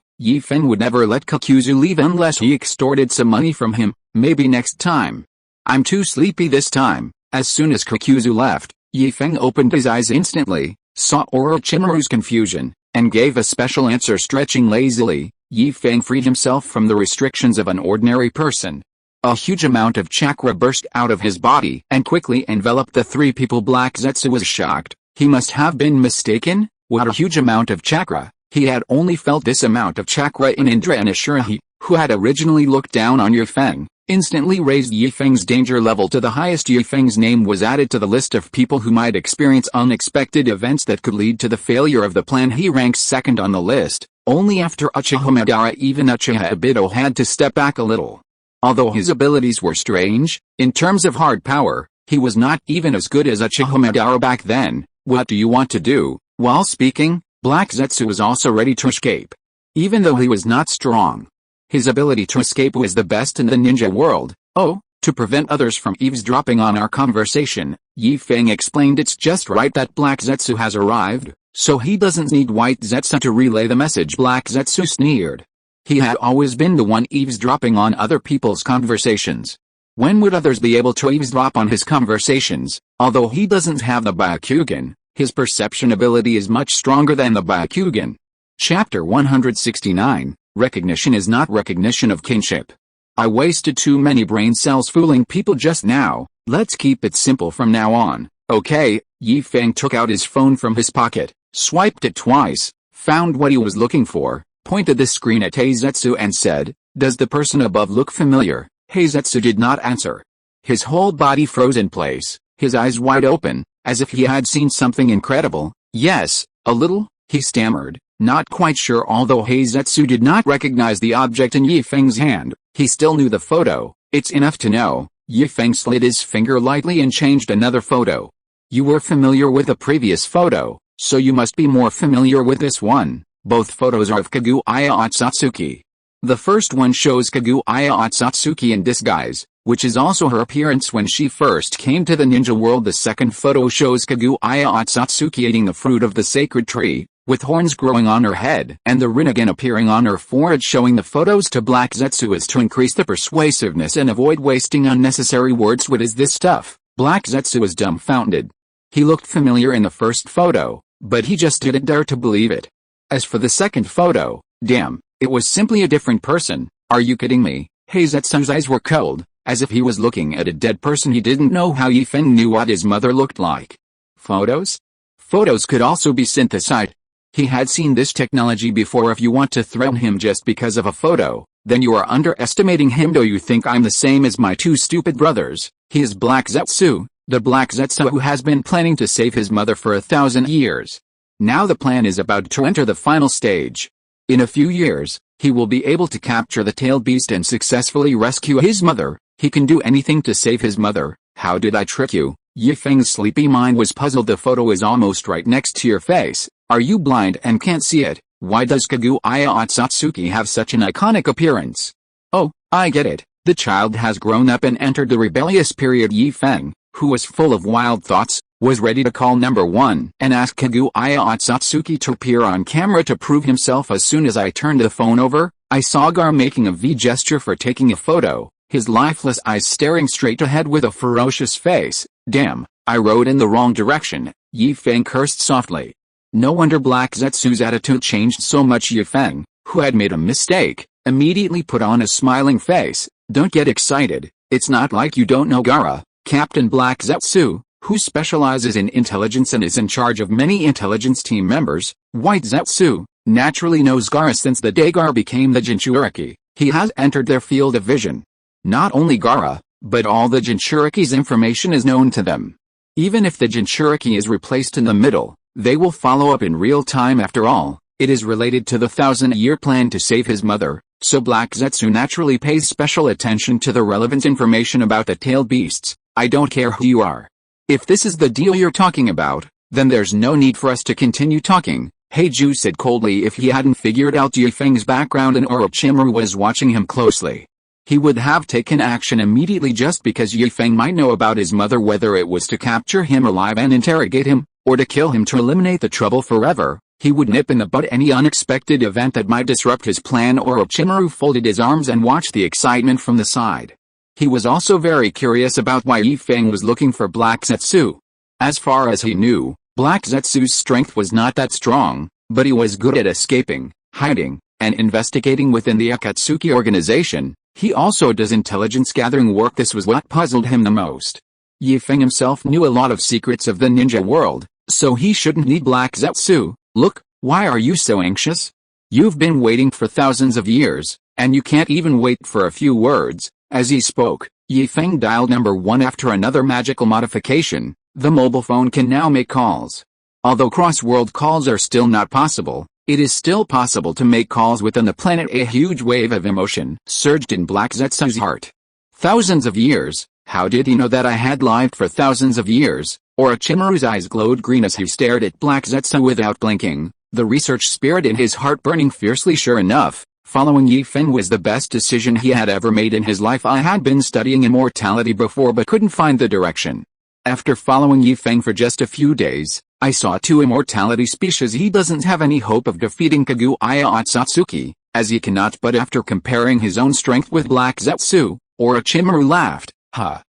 would never let Kakuzu leave unless he extorted some money from him. Maybe next time. I'm too sleepy this time. As soon as Kakuzu left, Yi Feng opened his eyes instantly, saw Orochimaru's confusion, and gave a special answer. Stretching lazily, Yi Feng freed himself from the restrictions of an ordinary person. A huge amount of chakra burst out of his body and quickly enveloped the 3 people. Black Zetsu was shocked. He must have been mistaken. What a huge amount of chakra! He had only felt this amount of chakra in Indra and Ashura. Who had originally looked down on Yi Feng, instantly raised Yi Feng's danger level to the highest. Yi Feng's name was added to the list of people who might experience unexpected events that could lead to the failure of the plan. He ranks second on the list, only after Uchiha Madara. Even Uchiha Obito had to step back a little. Although his abilities were strange, in terms of hard power, he was not even as good as Uchiha Madara back then. What do you want to do? While speaking, Black Zetsu was also ready to escape. Even though he was not strong, his ability to escape was the best in the ninja world. Oh, to prevent others from eavesdropping on our conversation, Yi Feng explained. It's just right that Black Zetsu has arrived, so he doesn't need White Zetsu to relay the message. Black Zetsu sneered. He had always been the one eavesdropping on other people's conversations. When would others be able to eavesdrop on his conversations? Although he doesn't have the Byakugan, his perception ability is much stronger than the Byakugan. Chapter 169, Recognition is not recognition of kinship. I wasted too many brain cells fooling people just now. Let's keep it simple from now on, okay? Yi Feng took out his phone from his pocket, swiped it twice, found what he was looking for, pointed the screen at Heizetsu and said, "Does the person above look familiar?" Heizetsu did not answer. His whole body froze in place, his eyes wide open, as if he had seen something incredible. "Yes, a little," he stammered, not quite sure. Although Heizetsu did not recognize the object in Yi Feng's hand, he still knew the photo. It's enough to know. Yi Feng slid his finger lightly and changed another photo. "You were familiar with the previous photo, so you must be more familiar with this one." Both photos are of Kaguya Otsutsuki. The first one shows Kaguya Otsutsuki in disguise, which is also her appearance when she first came to the ninja world. The second photo shows Kaguya Otsutsuki eating the fruit of the sacred tree, with horns growing on her head and the Rinnegan appearing on her forehead. Showing the photos to Black Zetsu is to increase the persuasiveness and avoid wasting unnecessary words. "What is this stuff?" Black Zetsu was dumbfounded. He looked familiar in the first photo, but he just didn't dare to believe it. As for the second photo, damn, it was simply a different person. "Are you kidding me?" Heizetsu's eyes were cold, as if he was looking at a dead person. He didn't know how Yi Feng knew what his mother looked like. Photos? Photos could also be synthesized. He had seen this technology before. If you want to threaten him just because of a photo, then you are underestimating him. "Do you think I'm the same as my two stupid brothers?" He is Black Zetsu, the Black Zetsu who has been planning to save his mother for 1,000 years. Now the plan is about to enter the final stage. In a few years, he will be able to capture the tailed beast and successfully rescue his mother. He can do anything to save his mother. "How did I trick you?" Yi Feng's sleepy mind was puzzled. "The photo is almost right next to your face. Are you blind and can't see it? Why does Kaguya Otsutsuki have such an iconic appearance?" "Oh, I get it. The child has grown up and entered the rebellious period." Yi Feng, who was full of wild thoughts, was ready to call number one and ask Kaguya Otsutsuki to appear on camera to prove himself. "As soon as I turned the phone over, I saw Gar making a V gesture for taking a photo, his lifeless eyes staring straight ahead with a ferocious face. Damn, I rode in the wrong direction." Yi Feng cursed softly. No wonder Black Zetsu's attitude changed so much. Yi Feng, who had made a mistake, immediately put on a smiling face. "Don't get excited, it's not like you don't know Gaara, Captain Black Zetsu, who specializes in intelligence and is in charge of many intelligence team members. White Zetsu naturally knows Gaara since the day Gaara became the Jinchuriki. He has entered their field of vision. Not only Gaara, but all the Jinchuriki's information is known to them. Even if the Jinchuriki is replaced in the middle, they will follow up in real time. After all, it is related to the 1,000-year plan to save his mother, so Black Zetsu naturally pays special attention to the relevant information about the tailed beasts. "I don't care who you are. If this is the deal you're talking about, then there's no need for us to continue talking," Heiju said coldly. If he hadn't figured out Yi Feng's background and Orochimaru was watching him closely, he would have taken action immediately. Just because Yi Feng might know about his mother, whether it was to capture him alive and interrogate him, or to kill him to eliminate the trouble forever, he would nip in the bud any unexpected event that might disrupt his plan. Orochimaru folded his arms and watched the excitement from the side. He was also very curious about why Yi Feng was looking for Black Zetsu. As far as he knew, Black Zetsu's strength was not that strong, but he was good at escaping, hiding, and investigating within the Akatsuki organization. He also does intelligence gathering work. This was what puzzled him the most. Yi Feng himself knew a lot of secrets of the ninja world, so he shouldn't need Black Zetsu. "Look, why are you so anxious? You've been waiting for thousands of years, and you can't even wait for a few words." As he spoke, Yi Feng dialed number one after another magical modification. The mobile phone can now make calls. Although cross-world calls are still not possible, it is still possible to make calls within the planet. A huge wave of emotion surged in Black Zetsu's heart. "Thousands of years? How did he know that I had lived for thousands of years?" Orochimaru's eyes glowed green as he stared at Black Zetsu without blinking, the research spirit in his heart burning fiercely. Sure enough, following Yi Feng was the best decision he had ever made in his life. "I had been studying immortality before but couldn't find the direction. After following Yi Feng for just a few days, I saw two immortality species. He doesn't have any hope of defeating Kaguya Otsutsuki. as he cannot but after comparing his own strength with Black Zetsu, Orochimaru laughed,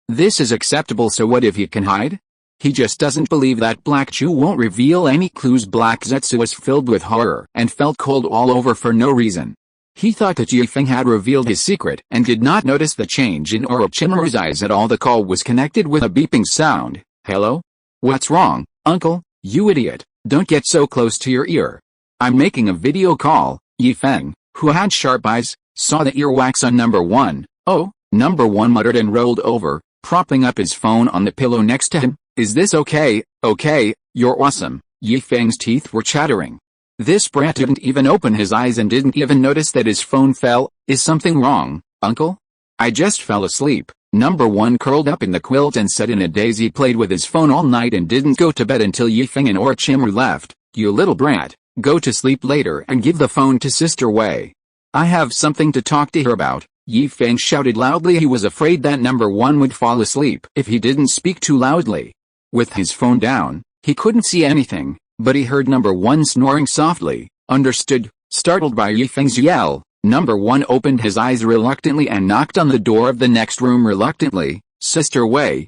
this is acceptable, so what if he can hide? He just doesn't believe that Black Chu won't reveal any clues. Black Zetsu was filled with horror and felt cold all over for no reason. He thought that Feng had revealed his secret and did not notice the change in Orochimaru's eyes at all. The call was connected with a beeping sound. Hello? What's wrong, uncle? You idiot, don't get so close to your ear. I'm making a video call. Feng, who had sharp eyes, saw the earwax on number one. Oh, number one muttered and rolled over, propping up his phone on the pillow next to him. Is this okay? Okay, you're awesome. Feng's teeth were chattering. This brat didn't even open his eyes and didn't even notice that his phone fell. Is something wrong, uncle? I just fell asleep. Number one curled up in the quilt and said in a daze he played with his phone all night and didn't go to bed until Feng and Orochimaru left. You little brat, go to sleep later and give the phone to Sister Wei. I have something to talk to her about. Feng shouted loudly. He was afraid that number one would fall asleep if he didn't speak too loudly. With his phone down, he couldn't see anything, but he heard number one snoring softly. Understood. Startled by Feng's yell, number one opened his eyes reluctantly and knocked on the door of the next room reluctantly. Sister Wei,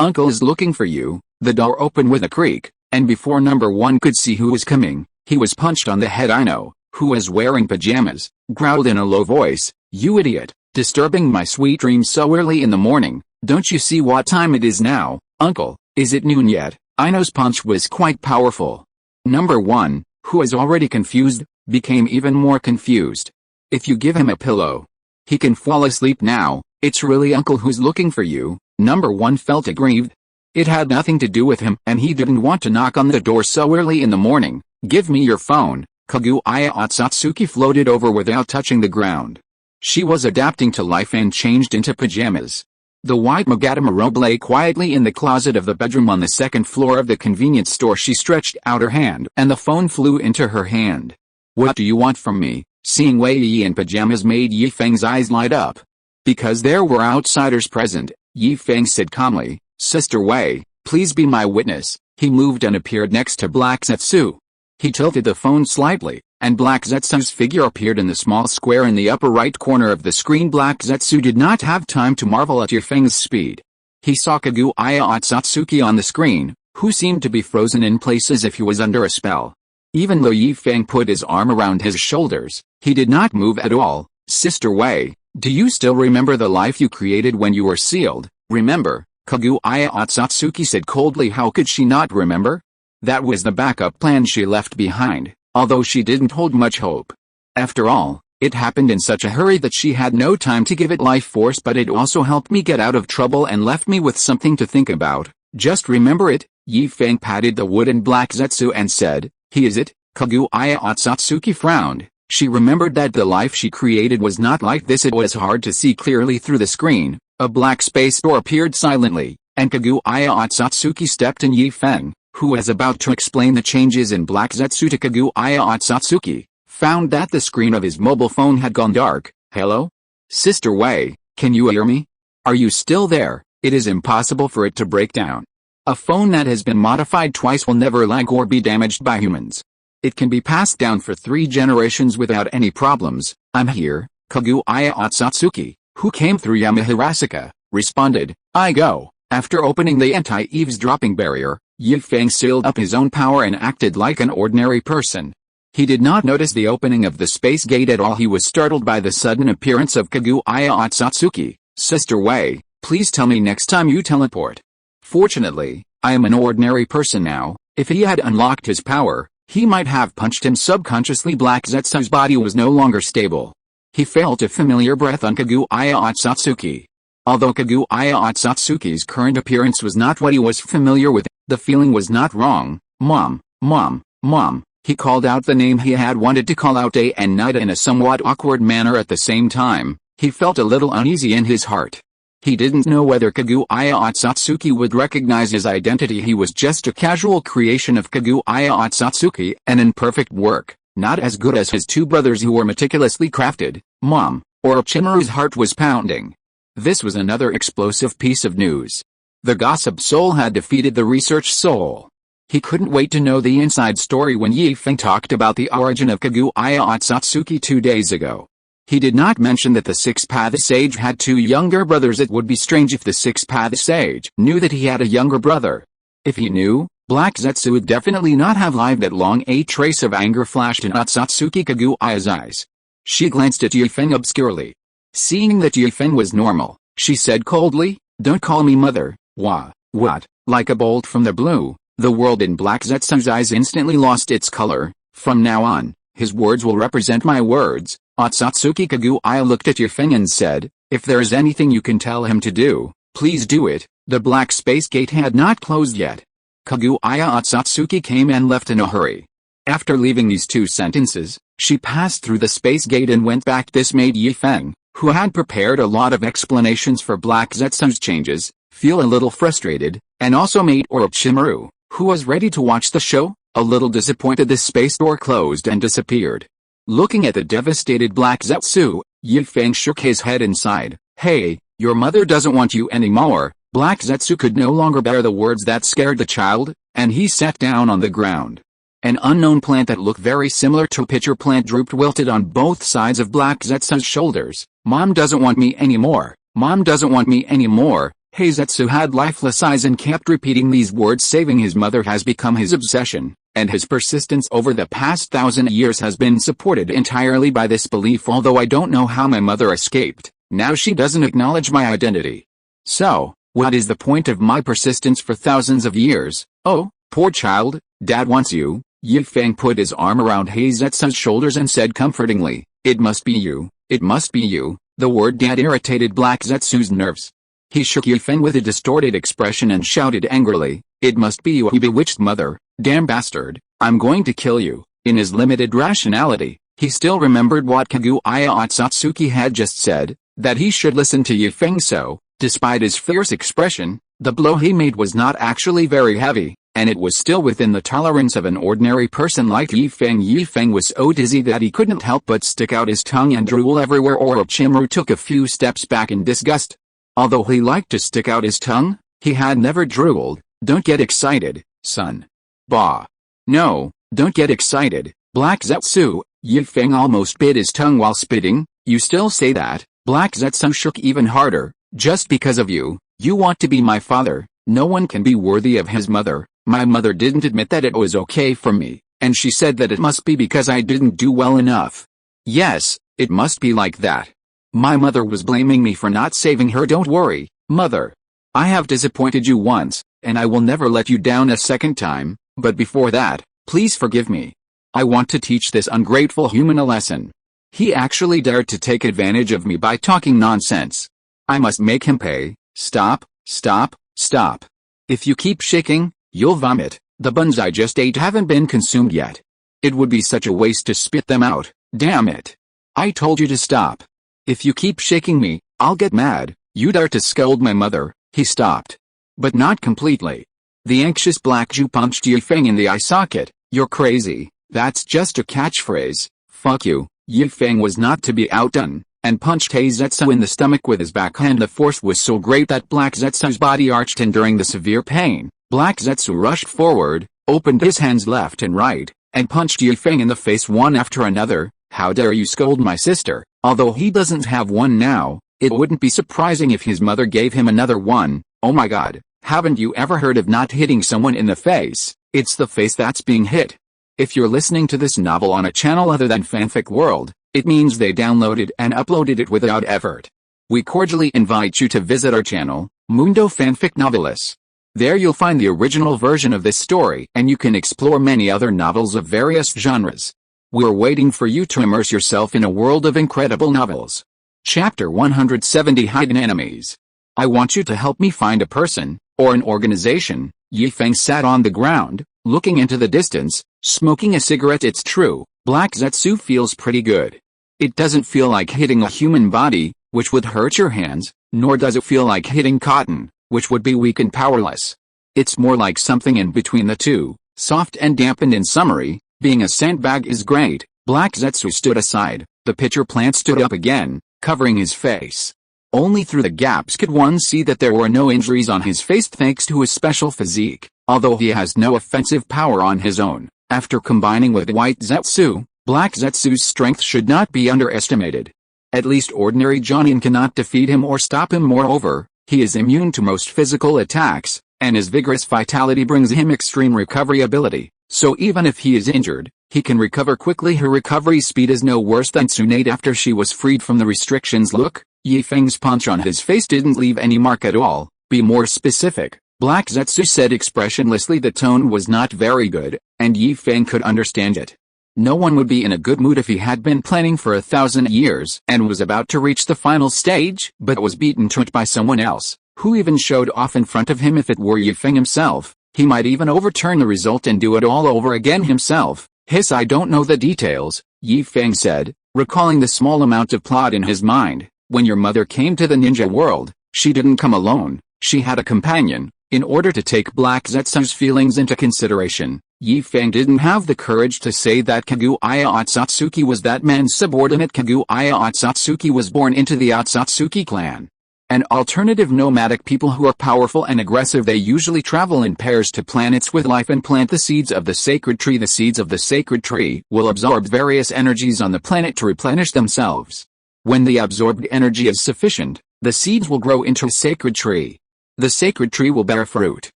uncle is looking for you. The door opened with a creak, and before number one could see who was coming, he was punched on the head. I know, who was wearing pajamas, growled in a low voice. You idiot, disturbing my sweet dreams so early in the morning. Don't you see what time it is now, uncle? Is it noon yet? Ino's punch was quite powerful. Number one, who was already confused, became even more confused. If you give him a pillow, he can fall asleep now. It's really uncle who's looking for you. Number one felt aggrieved. It had nothing to do with him and he didn't want to knock on the door so early in the morning. Give me your phone. Kaguya Otsutsuki floated over without touching the ground. She was adapting to life and changed into pajamas. The white Magatama robe lay quietly in the closet of the bedroom on the second floor of the convenience store. She stretched out her hand and the phone flew into her hand. What do you want from me? Seeing Wei Yi in pajamas made Feng's eyes light up. Because there were outsiders present, Feng said calmly, Sister Wei, please be my witness. He moved and appeared next to Black Zetsu. He tilted the phone slightly, and Black Zetsu's figure appeared in the small square in the upper right corner of the screen. Black Zetsu did not have time to marvel at Feng's speed. He saw Kaguya Otsutsuki on the screen, who seemed to be frozen in place as if he was under a spell. Even though Feng put his arm around his shoulders, he did not move at all. Sister Wei, do you still remember the life you created when you were sealed? Remember, Kaguya Otsutsuki said coldly. How could she not remember? That was the backup plan she left behind, although she didn't hold much hope. After all, it happened in such a hurry that she had no time to give it life force, but it also helped me get out of trouble and left me with something to think about. Just remember it. Feng patted the wooden Black Zetsu and said, he is it? Kaguya Otsutsuki frowned. She remembered that the life she created was not like this. It was hard to see clearly through the screen. A black space door appeared silently, and Kaguya Otsutsuki stepped in. Feng, who was about to explain the changes in Black Zetsu to Kaguya Otsutsuki, found that the screen of his mobile phone had gone dark. Hello? Sister Wei, can you hear me? Are you still there? It is impossible for it to break down. A phone that has been modified twice will never lag or be damaged by humans. It can be passed down for 3 generations without any problems. I'm here. Kaguya Otsutsuki, who came through Yamahirasaka, responded. I go. After opening the anti-eavesdropping barrier, Feng sealed up his own power and acted like an ordinary person. He did not notice the opening of the space gate at all. He was startled by the sudden appearance of Kaguya Otsutsuki. Sister Wei, please tell me next time you teleport. Fortunately, I am an ordinary person now. If he had unlocked his power, he might have punched him subconsciously. Black Zetsu's body was no longer stable. He felt a familiar breath on Kaguya Otsutsuki. Although Kaguya Otsutsuki's current appearance was not what he was familiar with, the feeling was not wrong. Mom, Mom, Mom. He called out the name he had wanted to call out day and night in a somewhat awkward manner. At the same time, he felt a little uneasy in his heart. He didn't know whether Kaguya Otsutsuki would recognize his identity. He was just a casual creation of Kaguya Otsutsuki, an imperfect work, not as good as his 2 brothers who were meticulously crafted. Mom, Orochimaru's heart was pounding. This was another explosive piece of news. The gossip soul had defeated the research soul. He couldn't wait to know the inside story when Feng talked about the origin of Kaguya Otsutsuki 2 days ago. He did not mention that the six-path sage had 2 younger brothers. It would be strange if the six-path sage knew that he had a younger brother. If he knew, Black Zetsu would definitely not have lived that long. A trace of anger flashed in Otsutsuki Kaguya's eyes. She glanced at Feng obscurely. Seeing that Feng was normal, she said coldly, "Don't call me mother." What? Like a bolt from the blue, the world in Black Zetsu's eyes instantly lost its color. From now on, his words will represent my words. Otsutsuki Kaguya looked at Feng and said, "If there is anything you can tell him to do, please do it." The black space gate had not closed yet. Kaguya Otsutsuki came and left in a hurry. After leaving these 2 sentences, she passed through the space gate and went back. This made Feng, who had prepared a lot of explanations for Black Zetsu's changes, feel a little frustrated, and also made Orochimaru, who was ready to watch the show, a little disappointed. The space door closed and disappeared. Looking at the devastated Black Zetsu, Feng shook his head and sighed. "Hey, your mother doesn't want you anymore." Black Zetsu could no longer bear the words that scared the child, and he sat down on the ground. An unknown plant that looked very similar to a pitcher plant drooped wilted on both sides of Black Zetsu's shoulders. "Mom doesn't want me anymore. Mom doesn't want me anymore." Zetsu had lifeless eyes and kept repeating these words. Saving his mother has become his obsession, and his persistence over the past 1,000 years has been supported entirely by this belief. Although I don't know how my mother escaped, now she doesn't acknowledge my identity. So, what is the point of my persistence for thousands of years? Oh, poor child, Dad wants you. Feng put his arm around Zetsu's shoulders and said comfortingly, "It must be you, it must be you." The word Dad irritated Black Zetsu's nerves. He shook Feng with a distorted expression and shouted angrily, "It must be you, you bewitched mother, damn bastard, I'm going to kill you." In his limited rationality, he still remembered what Kaguya Otsutsuki had just said, that he should listen to Feng. So, despite his fierce expression, the blow he made was not actually very heavy, and it was still within the tolerance of an ordinary person like Feng. Feng was so dizzy that he couldn't help but stick out his tongue and drool everywhere. Orochimaru took a few steps back in disgust. Although he liked to stick out his tongue, he had never drooled. "Don't get excited, son." "Bah. No, don't get excited, Black Zetsu." Feng almost bit his tongue while spitting. "You still say that?" Black Zetsu shook even harder. "Just because of you, you want to be my father. No one can be worthy of his mother. My mother didn't admit that it was okay for me, and she said that it must be because I didn't do well enough. Yes, it must be like that. My mother was blaming me for not saving her. Don't worry, mother. I have disappointed you once, and I will never let you down a second time, but before that, please forgive me. I want to teach this ungrateful human a lesson. He actually dared to take advantage of me by talking nonsense. I must make him pay." "Stop, stop, stop. If you keep shaking, you'll vomit. The buns I just ate haven't been consumed yet. It would be such a waste to spit them out. Damn it. I told you to stop. If you keep shaking me, I'll get mad. You dare to scold my mother." He stopped. But not completely. The anxious Black Jew punched Feng in the eye socket. "You're crazy. That's just a catchphrase. Fuck you." Feng was not to be outdone, and punched Zetsu in the stomach with his backhand. The force was so great that Black Zetsu's body arched, and during the severe pain, Black Zetsu rushed forward, opened his hands left and right, and punched Feng in the face one after another. "How dare you scold my sister?" Although he doesn't have one now, it wouldn't be surprising if his mother gave him another one. Oh my god, haven't you ever heard of not hitting someone in the face? It's the face that's being hit. If you're listening to this novel on a channel other than Fanfic World, it means they downloaded and uploaded it without effort. We cordially invite you to visit our channel, Mundo Fanfic Novelis. There you'll find the original version of this story, and you can explore many other novels of various genres. We're waiting for you to immerse yourself in a world of incredible novels. Chapter 170, Hidden Enemies. I want you to help me find a person, or an organization. Feng sat on the ground, looking into the distance, smoking a cigarette. It's true, Black Zetsu feels pretty good. It doesn't feel like hitting a human body, which would hurt your hands, nor does it feel like hitting cotton, which would be weak and powerless. It's more like something in between the two, soft and dampened. In summary, being a sandbag is great. Black Zetsu stood aside. The pitcher plant stood up again, covering his face. Only through the gaps could one see that there were no injuries on his face thanks to his special physique. Although he has no offensive power on his own, after combining with White Zetsu, Black Zetsu's strength should not be underestimated. At least ordinary Jonin cannot defeat him or stop him. Moreover, he is immune to most physical attacks, and his vigorous vitality brings him extreme recovery ability, so even if he is injured, he can recover quickly. Her recovery speed is no worse than Tsunade after she was freed from the restrictions. Look, Yi Feng's punch on his face didn't leave any mark at all. Be more specific, Black Zetsu said expressionlessly. The tone was not very good, and Yi Feng could understand it. No one would be in a good mood if he had been planning for 1,000 years and was about to reach the final stage, but was beaten to it by someone else, who even showed off in front of him. If it were Yi Feng himself, he might even overturn the result and do it all over again himself. I don't know the details, Yi Feng said, recalling the small amount of plot in his mind. When your mother came to the ninja world, she didn't come alone, she had a companion. In order to take Black Zetsu's feelings into consideration, Yi Feng didn't have the courage to say that Kaguya Otsutsuki was that man's subordinate. Kaguya Otsutsuki was born into the Otsutsuki clan. An alternative nomadic people who are powerful and aggressive. They usually travel in pairs to planets with life and plant the seeds of the sacred tree. The seeds of the sacred tree will absorb various energies on the planet to replenish themselves. When the absorbed energy is sufficient, the seeds will grow into a sacred tree. The sacred tree will bear fruit.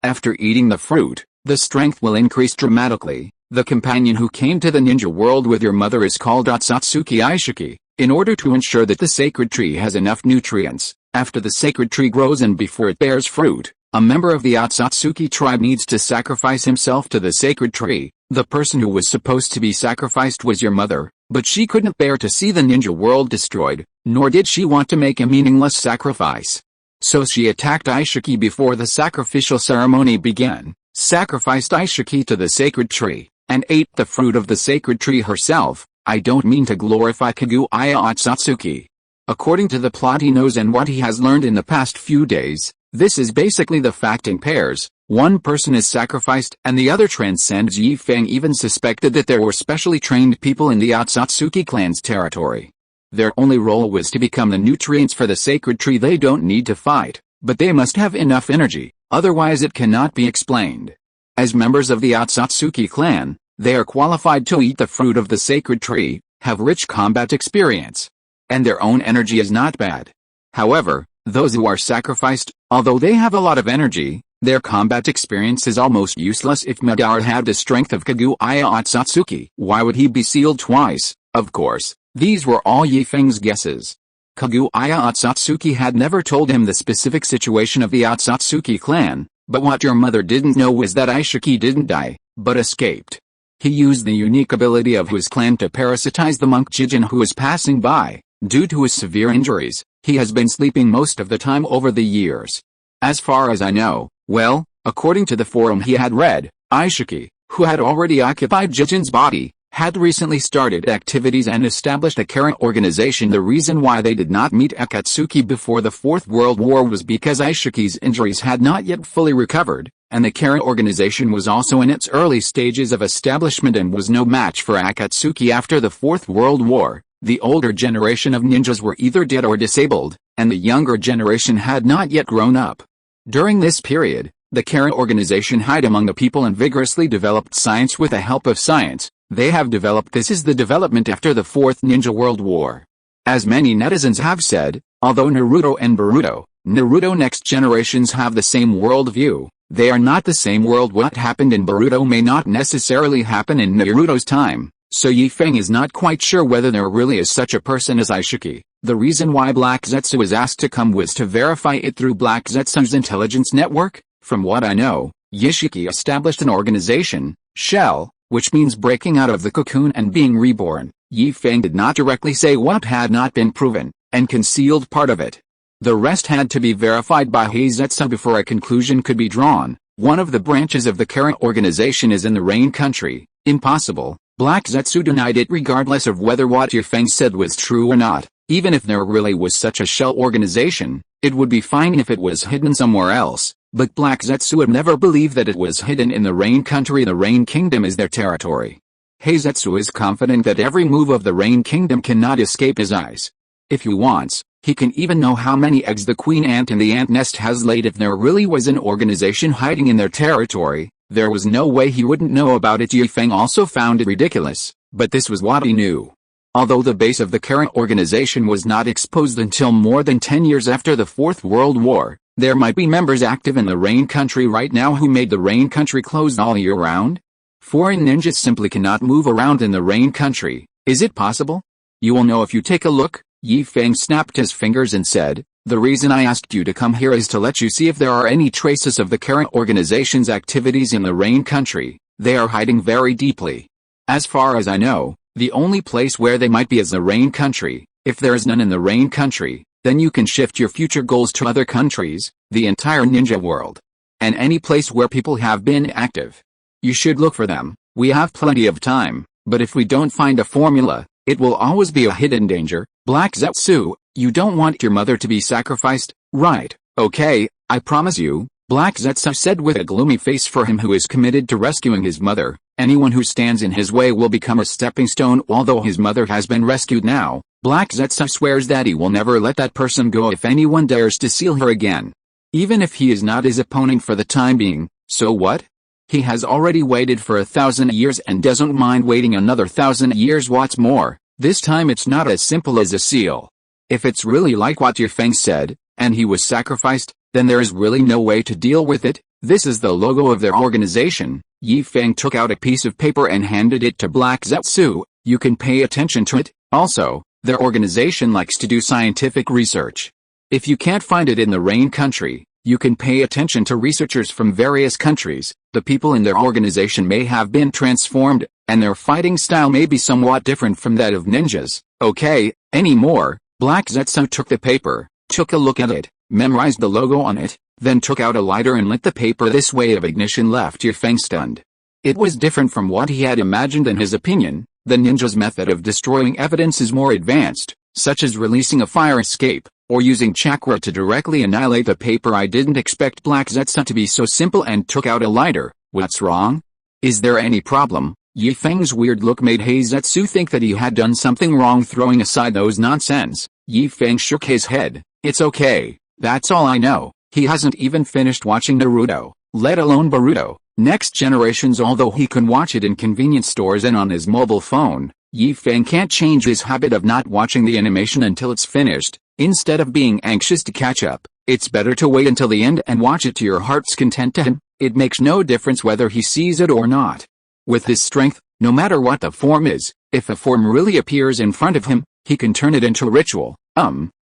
After eating the fruit, the strength will increase dramatically. The companion who came to the ninja world with your mother is called Otsutsuki Aishiki. In order to ensure that the sacred tree has enough nutrients, after the sacred tree grows and before it bears fruit, a member of the Otsutsuki tribe needs to sacrifice himself to the sacred tree. The person who was supposed to be sacrificed was your mother, but she couldn't bear to see the ninja world destroyed, nor did she want to make a meaningless sacrifice. So she attacked Aishiki before the sacrificial ceremony began, sacrificed Aishiki to the sacred tree, and ate the fruit of the sacred tree herself. I don't mean to glorify Kaguya Otsutsuki. According to the plot he knows and what he has learned in the past few days, this is basically the fact in pairs. One person is sacrificed and the other transcends. Yi Feng even suspected that there were specially trained people in the Otsutsuki clan's territory. Their only role was to become the nutrients for the sacred tree. They don't need to fight, but they must have enough energy, otherwise it cannot be explained. As members of the Otsutsuki clan, they are qualified to eat the fruit of the sacred tree, have rich combat experience, and their own energy is not bad. However, those who are sacrificed, although they have a lot of energy, their combat experience is almost useless. If Madara had the strength of Kaguya Otsutsuki, why would he be sealed twice? Of course, these were all Yi Feng's guesses. Kaguya Otsutsuki had never told him the specific situation of the Otsutsuki clan, but what your mother didn't know was that Aishiki didn't die, but escaped. He used the unique ability of his clan to parasitize the monk Jijin who was passing by. Due to his severe injuries, he has been sleeping most of the time over the years. As far as I know, well, according to the forum he had read, Aishiki, who had already occupied Jijin's body, had recently started activities and established a current organization. The reason why they did not meet Akatsuki before the Fourth World War was because Aishiki's injuries had not yet fully recovered, and the current organization was also in its early stages of establishment and was no match for Akatsuki after the Fourth World War. The older generation of ninjas were either dead or disabled, and the younger generation had not yet grown up. During this period, the current organization hid among the people and vigorously developed science with the help of science. They have developed this is the development after the Fourth Ninja World War. As many netizens have said, although Naruto and Naruto next generations have the same worldview, they are not the same world. What happened in Boruto may not necessarily happen in Naruto's time, so Yi Feng is not quite sure whether there really is such a person as Aishiki. The reason why Black Zetsu was asked to come was to verify it through Black Zetsu's intelligence network. From what I know, Yashiki established an organization, Shell, which means breaking out of the cocoon and being reborn. Yi Feng did not directly say what had not been proven, and concealed part of it. The rest had to be verified by Heizetsu before a conclusion could be drawn. One of the branches of the current organization is in the Rain Country. Impossible. Black Zetsu denied it regardless of whether what Yi Feng said was true or not. Even if there really was such a shell organization, it would be fine if it was hidden somewhere else. But Black Zetsu would never believe that it was hidden in the Rain Country. The Rain Kingdom is their territory. Heizetsu is confident that every move of the Rain Kingdom cannot escape his eyes. If he wants, He can even know how many eggs the queen ant in the ant nest has laid. If there really was an organization hiding in their territory, there was no way he wouldn't know about it. Feng also found it ridiculous, but this was what he knew. Although the base of the current organization was not exposed until more than 10 years after the Fourth World War, there might be members active in the Rain Country right now who made the Rain Country closed all year round. Foreign ninjas simply cannot move around in the Rain Country. Is it possible? You will know if you take a look. Feng snapped his fingers and said, "The reason I asked you to come here is to let you see if there are any traces of the current organization's activities in the Rain Country. They are hiding very deeply. As far as I know, the only place where they might be is the Rain Country. If there is none in the Rain Country, then you can shift your future goals to other countries, the entire ninja world, and any place where people have been active. You should look for them. We have plenty of time, but if we don't find a formula, it will always be a hidden danger." Black Zetsu, you don't want your mother to be sacrificed, right? Okay, I promise you, Black Zetsu said with a gloomy face. For him who is committed to rescuing his mother, anyone who stands in his way will become a stepping stone. Although his mother has been rescued now, Black Zetsu swears that he will never let that person go if anyone dares to steal her again. Even if he is not his opponent for the time being, so what? He has already waited for 1,000 years and doesn't mind waiting another 1,000 years. What's more, this time it's not as simple as a seal. If it's really like what Feng said, and he was sacrificed, then there is really no way to deal with it. This is the logo of their organization. Feng took out a piece of paper and handed it to Black Zetsu. You can pay attention to it. Also, their organization likes to do scientific research. If you can't find it in the Rain Country, you can pay attention to researchers from various countries. The people in their organization may have been transformed, and their fighting style may be somewhat different from that of ninjas. Okay, any more? Black Zetsu took the paper, took a look at it, memorized the logo on it, then took out a lighter and lit the paper. This way of ignition left Feng stunned. It was different from what he had imagined. In his opinion, the ninja's method of destroying evidence is more advanced, such as releasing a fire escape, or using chakra to directly annihilate the paper. I didn't expect Black Zetsu to be so simple and took out a lighter. What's wrong? Is there any problem? Feng's weird look made Zetsu think that he had done something wrong. Throwing aside those nonsense, Feng shook his head. It's okay, that's all I know. He hasn't even finished watching Naruto, let alone Boruto, Next Generations. Although he can watch it in convenience stores and on his mobile phone, Feng can't change his habit of not watching the animation until it's finished. Instead of being anxious to catch up, it's better to wait until the end and watch it to your heart's content. To him, it makes no difference whether he sees it or not. With his strength, no matter what the form is, if a form really appears in front of him, he can turn it into a ritual.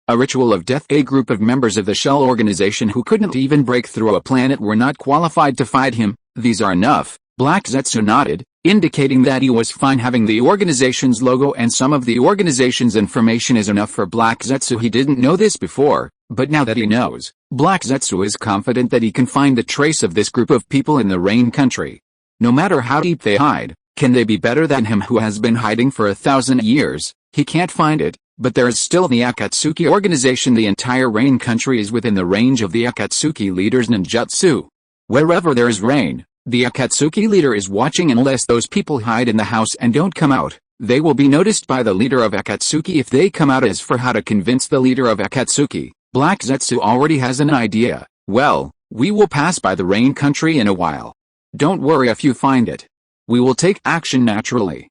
A ritual of death. A group of members of the Shell organization who couldn't even break through a planet were not qualified to fight him. These are enough. Black Zetsu nodded, indicating that he was fine having the organization's logo and some of the organization's information is enough for Black Zetsu. He didn't know this before, but now that he knows, Black Zetsu is confident that he can find the trace of this group of people in the Rain Country. No matter how deep they hide, can they be better than him who has been hiding for 1,000 years? He can't find it, but there is still the Akatsuki organization. The entire Rain Country is within the range of the Akatsuki leader's ninjutsu. Wherever there is rain, the Akatsuki leader is watching. Unless those people hide in the house and don't come out, they will be noticed by the leader of Akatsuki if they come out. As for how to convince the leader of Akatsuki, Black Zetsu already has an idea. Well, we will pass by the Rain Country in a while. Don't worry if you find it. We will take action naturally.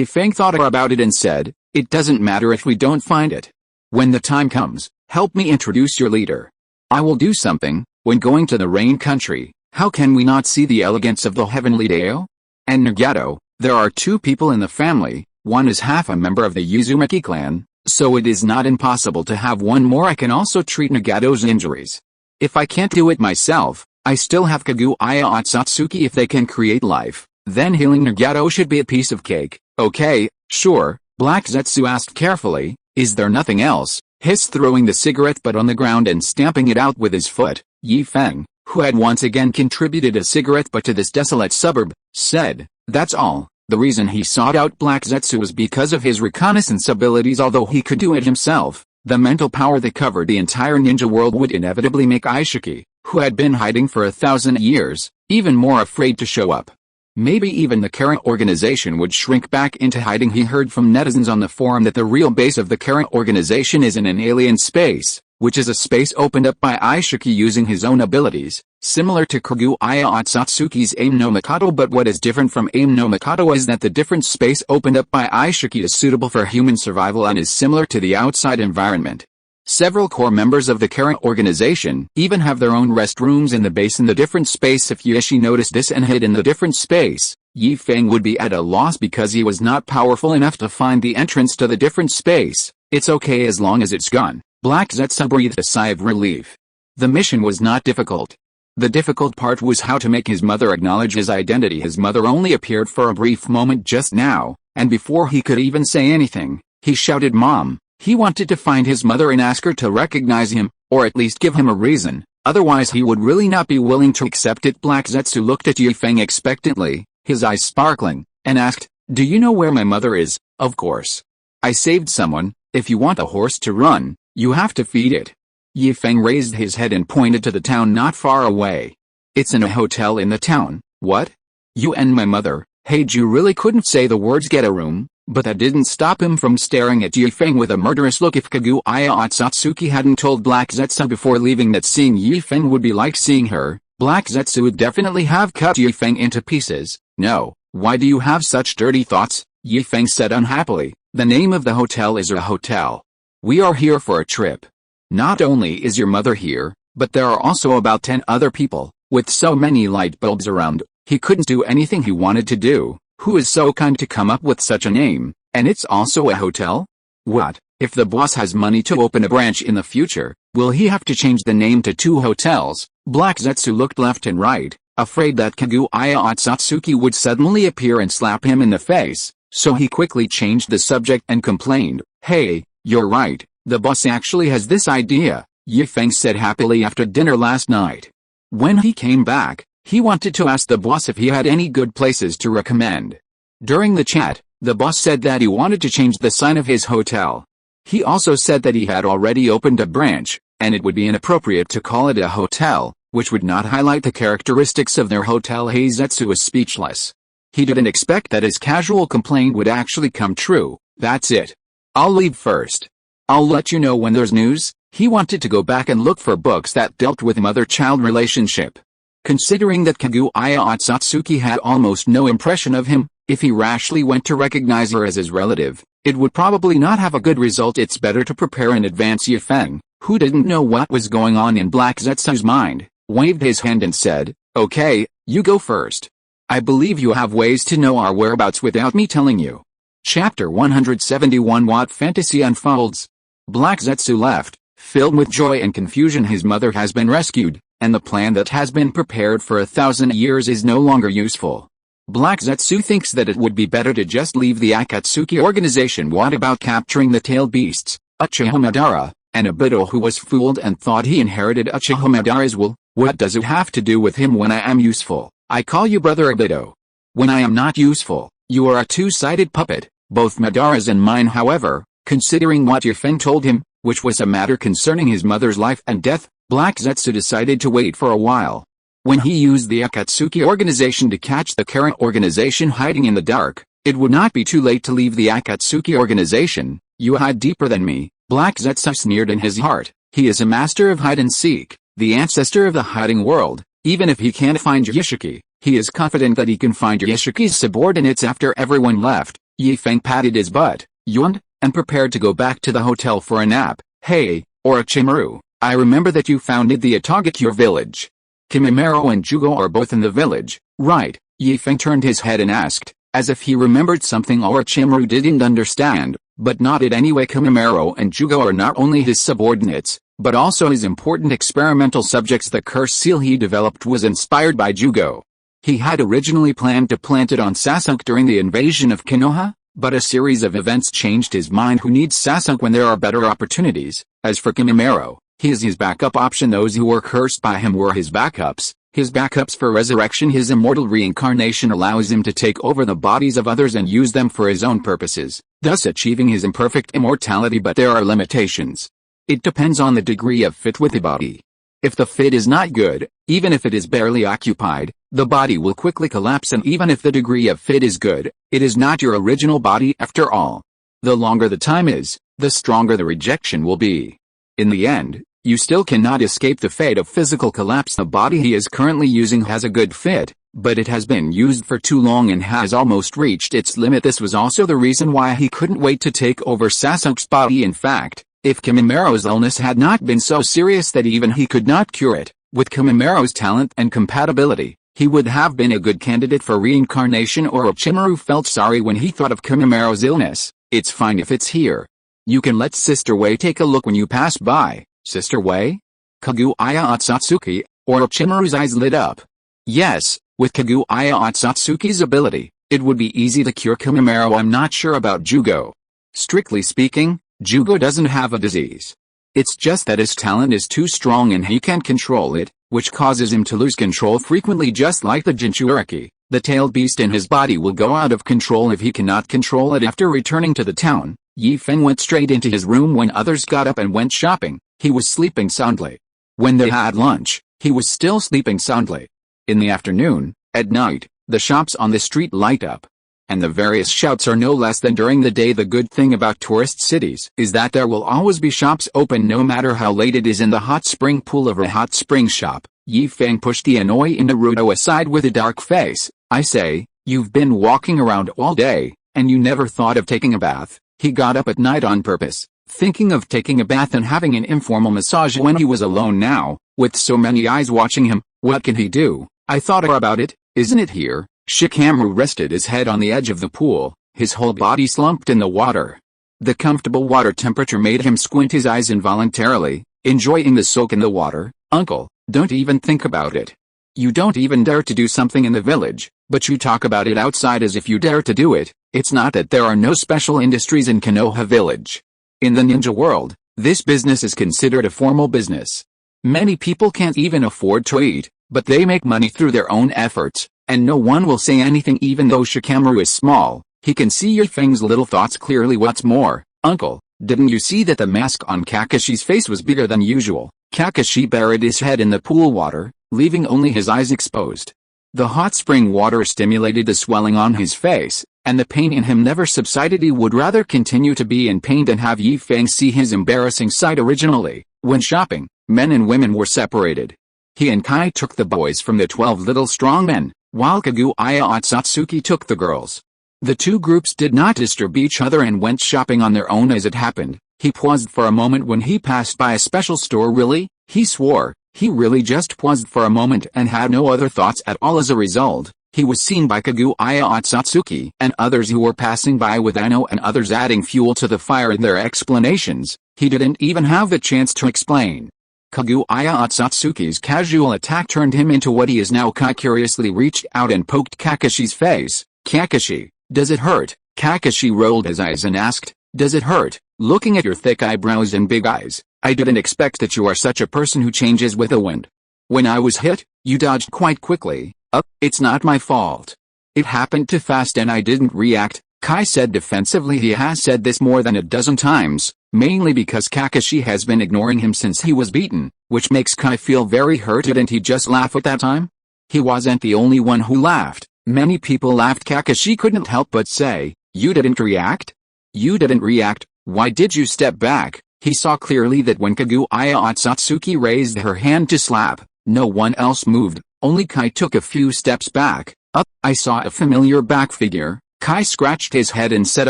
Feng thought about it and said, it doesn't matter if we don't find it. When the time comes, help me introduce your leader. I will do something. When going to the Rain Country, how can we not see the elegance of the heavenly Deo? And Nagato, there are two people in the family. One is half a member of the Uzumaki clan, so it is not impossible to have one more. I can also treat Nagato's injuries. If I can't do it myself, I still have Kaguya Otsutsuki. If they can create life, then healing Nagato should be a piece of cake. Okay, sure, Black Zetsu asked carefully, is there nothing else? Hiss, throwing the cigarette butt on the ground and stamping it out with his foot. Feng, who had once again contributed a cigarette butt to this desolate suburb, said, that's all. The reason he sought out Black Zetsu was because of his reconnaissance abilities. Although he could do it himself, the mental power that covered the entire ninja world would inevitably make Ishiki, who had been hiding for 1,000 years, even more afraid to show up. Maybe even the current organization would shrink back into hiding. He heard from netizens on the forum that the real base of the current organization is in an alien space, which is a space opened up by Aishiki using his own abilities, similar to Kaguya Otsutsuki's Aim no Mikoto. But what is different from Aim no Mikoto is that the different space opened up by Aishiki is suitable for human survival and is similar to the outside environment. Several core members of the current organization even have their own restrooms in the base in the different space. If Yuishi noticed this and hid in the different space, Yi Feng would be at a loss because he was not powerful enough to find the entrance to the different space. It's okay as long as it's gone. Black Zetsu breathed a sigh of relief. The mission was not difficult. The difficult part was how to make his mother acknowledge his identity. His mother only appeared for a brief moment just now, and before he could even say anything, he shouted Mom. He wanted to find his mother and ask her to recognize him, or at least give him a reason, otherwise he would really not be willing to accept it. Black Zetsu looked at Yi Feng expectantly, his eyes sparkling, and asked, "Do you know where my mother is?" "Of course. I saved someone. If you want a horse to run, you have to feed it." Yi Feng raised his head and pointed to the town not far away. "It's in a hotel in the town." "What? You and my mother?" Heiju really couldn't say the words "get a room," but that didn't stop him from staring at Yi Feng with a murderous look. If Kaguya Otsutsuki hadn't told Black Zetsu before leaving that seeing Yi Feng would be like seeing her, Black Zetsu would definitely have cut Yi Feng into pieces. "No, why do you have such dirty thoughts?" Yi Feng said unhappily. "The name of the hotel is a hotel. We are here for a trip. Not only is your mother here, but there are also about 10 other people. With so many light bulbs around, he couldn't do anything he wanted to do. Who is so kind to come up with such a name, and it's also a hotel? What, if the boss has money to open a branch in the future, will he have to change the name to 2 hotels? Black Zetsu looked left and right, afraid that Kaguya Otsutsuki would suddenly appear and slap him in the face, so he quickly changed the subject and complained, "Hey, you're right, the boss actually has this idea," Yi Feng said happily after dinner last night. When he came back, he wanted to ask the boss if he had any good places to recommend. During the chat, the boss said that he wanted to change the sign of his hotel. He also said that he had already opened a branch, and it would be inappropriate to call it a hotel, which would not highlight the characteristics of their hotel. Heizetsu was speechless. He didn't expect that his casual complaint would actually come true. "That's it. I'll leave first. I'll let you know when there's news." He wanted to go back and look for books that dealt with mother-child relationship. Considering that Kaguya Otsutsuki had almost no impression of him, if he rashly went to recognize her as his relative, it would probably not have a good result. It's better to prepare in advance. Yi Feng, who didn't know what was going on in Black Zetsu's mind, waved his hand and said, "Okay, you go first. I believe you have ways to know our whereabouts without me telling you." Chapter 171. What fantasy unfolds? Black Zetsu left, filled with joy and confusion. His mother has been rescued, and the plan that has been prepared for 1,000 years is no longer useful. Black Zetsu thinks that it would be better to just leave the Akatsuki organization. What about capturing the tailed beasts, Uchiha Madara, and Obito, who was fooled and thought he inherited Uchiha Madara's will? What does it have to do with him when I am useful? I call you Brother Obito. When I am not useful, you are a two-sided puppet, both Madara's and mine. However, considering what Yi Feng told him, which was a matter concerning his mother's life and death, Black Zetsu decided to wait for a while. When he used the Akatsuki organization to catch the current organization hiding in the dark, it would not be too late to leave the Akatsuki organization. "You hide deeper than me," Black Zetsu sneered in his heart. He is a master of hide-and-seek, the ancestor of the hiding world. Even if he can't find Yashiki, he is confident that he can find Yashiki's subordinates. After everyone left, Yi Feng patted his butt, yawned, and prepared to go back to the hotel for a nap. "Hey, Orochimaru, I remember that you founded the Itagakure village. Kimimaro and Jugo are both in the village, right?" Yi Feng turned his head and asked, as if he remembered something Orochimaru didn't understand, but nodded anyway. Kimimaro and Jugo are not only his subordinates, but also his important experimental subjects. The curse seal he developed was inspired by Jugo. He had originally planned to plant it on Sasuke during the invasion of Konoha, but a series of events changed his mind. Who needs Sasuke when there are better opportunities? As for Kimimaro, he is his backup option. Those who were cursed by him were his backups. His backups for resurrection. His immortal reincarnation allows him to take over the bodies of others and use them for his own purposes, thus achieving his imperfect immortality. But there are limitations. It depends on the degree of fit with the body. If the fit is not good, even if it is barely occupied, the body will quickly collapse, and even if the degree of fit is good, it is not your original body after all. The longer the time is, the stronger the rejection will be. In the end, you still cannot escape the fate of physical collapse. The body he is currently using has a good fit, but it has been used for too long and has almost reached its limit. This was also the reason why he couldn't wait to take over Sasuke's body. In fact, if Kimimura's illness had not been so serious that even he could not cure it, with Kimimura's talent and compatibility, he would have been a good candidate for reincarnation. Orochimaru felt sorry when he thought of Kimimura's illness. It's fine if it's here. You can let Sister Wei take a look when you pass by. Sister Wei? Kaguya Otsutsuki. Orochimaru's eyes lit up. Yes, with Kaguya Otsutsuki's ability, it would be easy to cure Kimimura. I'm not sure about Jugo. Strictly speaking, Jugo doesn't have a disease. It's just that his talent is too strong and he can't control it, which causes him to lose control frequently. Just like the Jinchuriki, the tailed beast in his body will go out of control if he cannot control it. After returning to the town, Yi Feng went straight into his room. When others got up and went shopping, he was sleeping soundly. When they had lunch, he was still sleeping soundly. In the afternoon, at night, the shops on the street light up. And the various shouts are no less than during the day. The good thing about tourist cities is that there will always be shops open no matter how late it is. In the hot spring pool of a hot spring shop, Yi Feng pushed the annoying Naruto aside with a dark face. I say, you've been walking around all day, and you never thought of taking a bath. He got up at night on purpose, thinking of taking a bath and having an informal massage when he was alone. Now, with so many eyes watching him, what can he do? I thought about it. Isn't it here? Shikamaru rested his head on the edge of the pool, his whole body slumped in the water. The comfortable water temperature made him squint his eyes involuntarily, enjoying the soak in the water. Uncle, don't even think about it. You don't even dare to do something in the village, but you talk about it outside as if you dare to do it. It's not that there are no special industries in Konoha village. In the ninja world, this business is considered a formal business. Many people can't even afford to eat, but they make money through their own efforts. And no one will say anything. Even though Shikamaru is small, he can see Yi Feng's little thoughts clearly. What's more, uncle, didn't you see that the mask on Kakashi's face was bigger than usual? Kakashi buried his head in the pool water, leaving only his eyes exposed. The hot spring water stimulated the swelling on his face, and the pain in him never subsided. He would rather continue to be in pain than have Yi Feng see his embarrassing sight. Originally, when shopping, men and women were separated. He and Kai took the boys from the 12 little strong men, while Kaguya Otsutsuki took the girls. The two groups did not disturb each other and went shopping on their own. As it happened, he paused for a moment when he passed by a special store. Really? He swore, he really just paused for a moment and had no other thoughts at all. As a result, he was seen by Kaguya Otsutsuki and others who were passing by, with Ano and others adding fuel to the fire in their explanations. He didn't even have the chance to explain. Kaguya Otsutsuki's casual attack turned him into what he is now. Kai curiously reached out and poked Kakashi's face. Kakashi, does it hurt? Kakashi rolled his eyes and asked, does it hurt? Looking at your thick eyebrows and big eyes, I didn't expect that you are such a person who changes with the wind. When I was hit, you dodged quite quickly. It's not my fault. It happened too fast and I didn't react, Kai said defensively. He has said this more than a dozen times, mainly because Kakashi has been ignoring him since he was beaten, which makes Kai feel very hurt. Didn't he just laugh at that time? He wasn't the only one who laughed. Many people laughed. Kakashi couldn't help but say, you didn't react? You didn't react? Why did you step back? He saw clearly that when Kaguya Otsutsuki raised her hand to slap, no one else moved, only Kai took a few steps back. I saw a familiar back figure. Kai scratched his head and said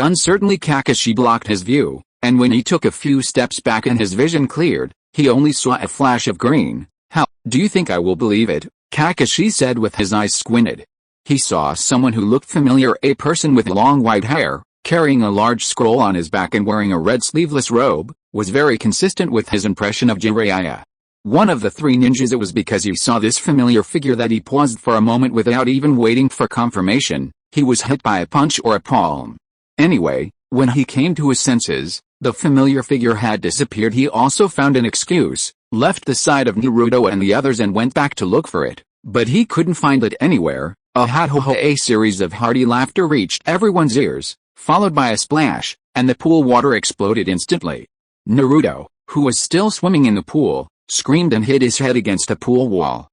uncertainly. Kakashi blocked his view, and when he took a few steps back and his vision cleared, he only saw a flash of green. How, do you think I will believe it? Kakashi said with his eyes squinted. He saw someone who looked familiar, a person with long white hair, carrying a large scroll on his back and wearing a red sleeveless robe, was very consistent with his impression of Jiraiya. One of the three ninjas. It was because he saw this familiar figure that he paused for a moment without even waiting for confirmation. He was hit by a punch or a palm. Anyway, when he came to his senses, the familiar figure had disappeared. He also found an excuse, left the side of Naruto and the others and went back to look for it, but he couldn't find it anywhere. A series of hearty laughter reached everyone's ears, followed by a splash, and the pool water exploded instantly. Naruto, who was still swimming in the pool, screamed and hit his head against a pool wall.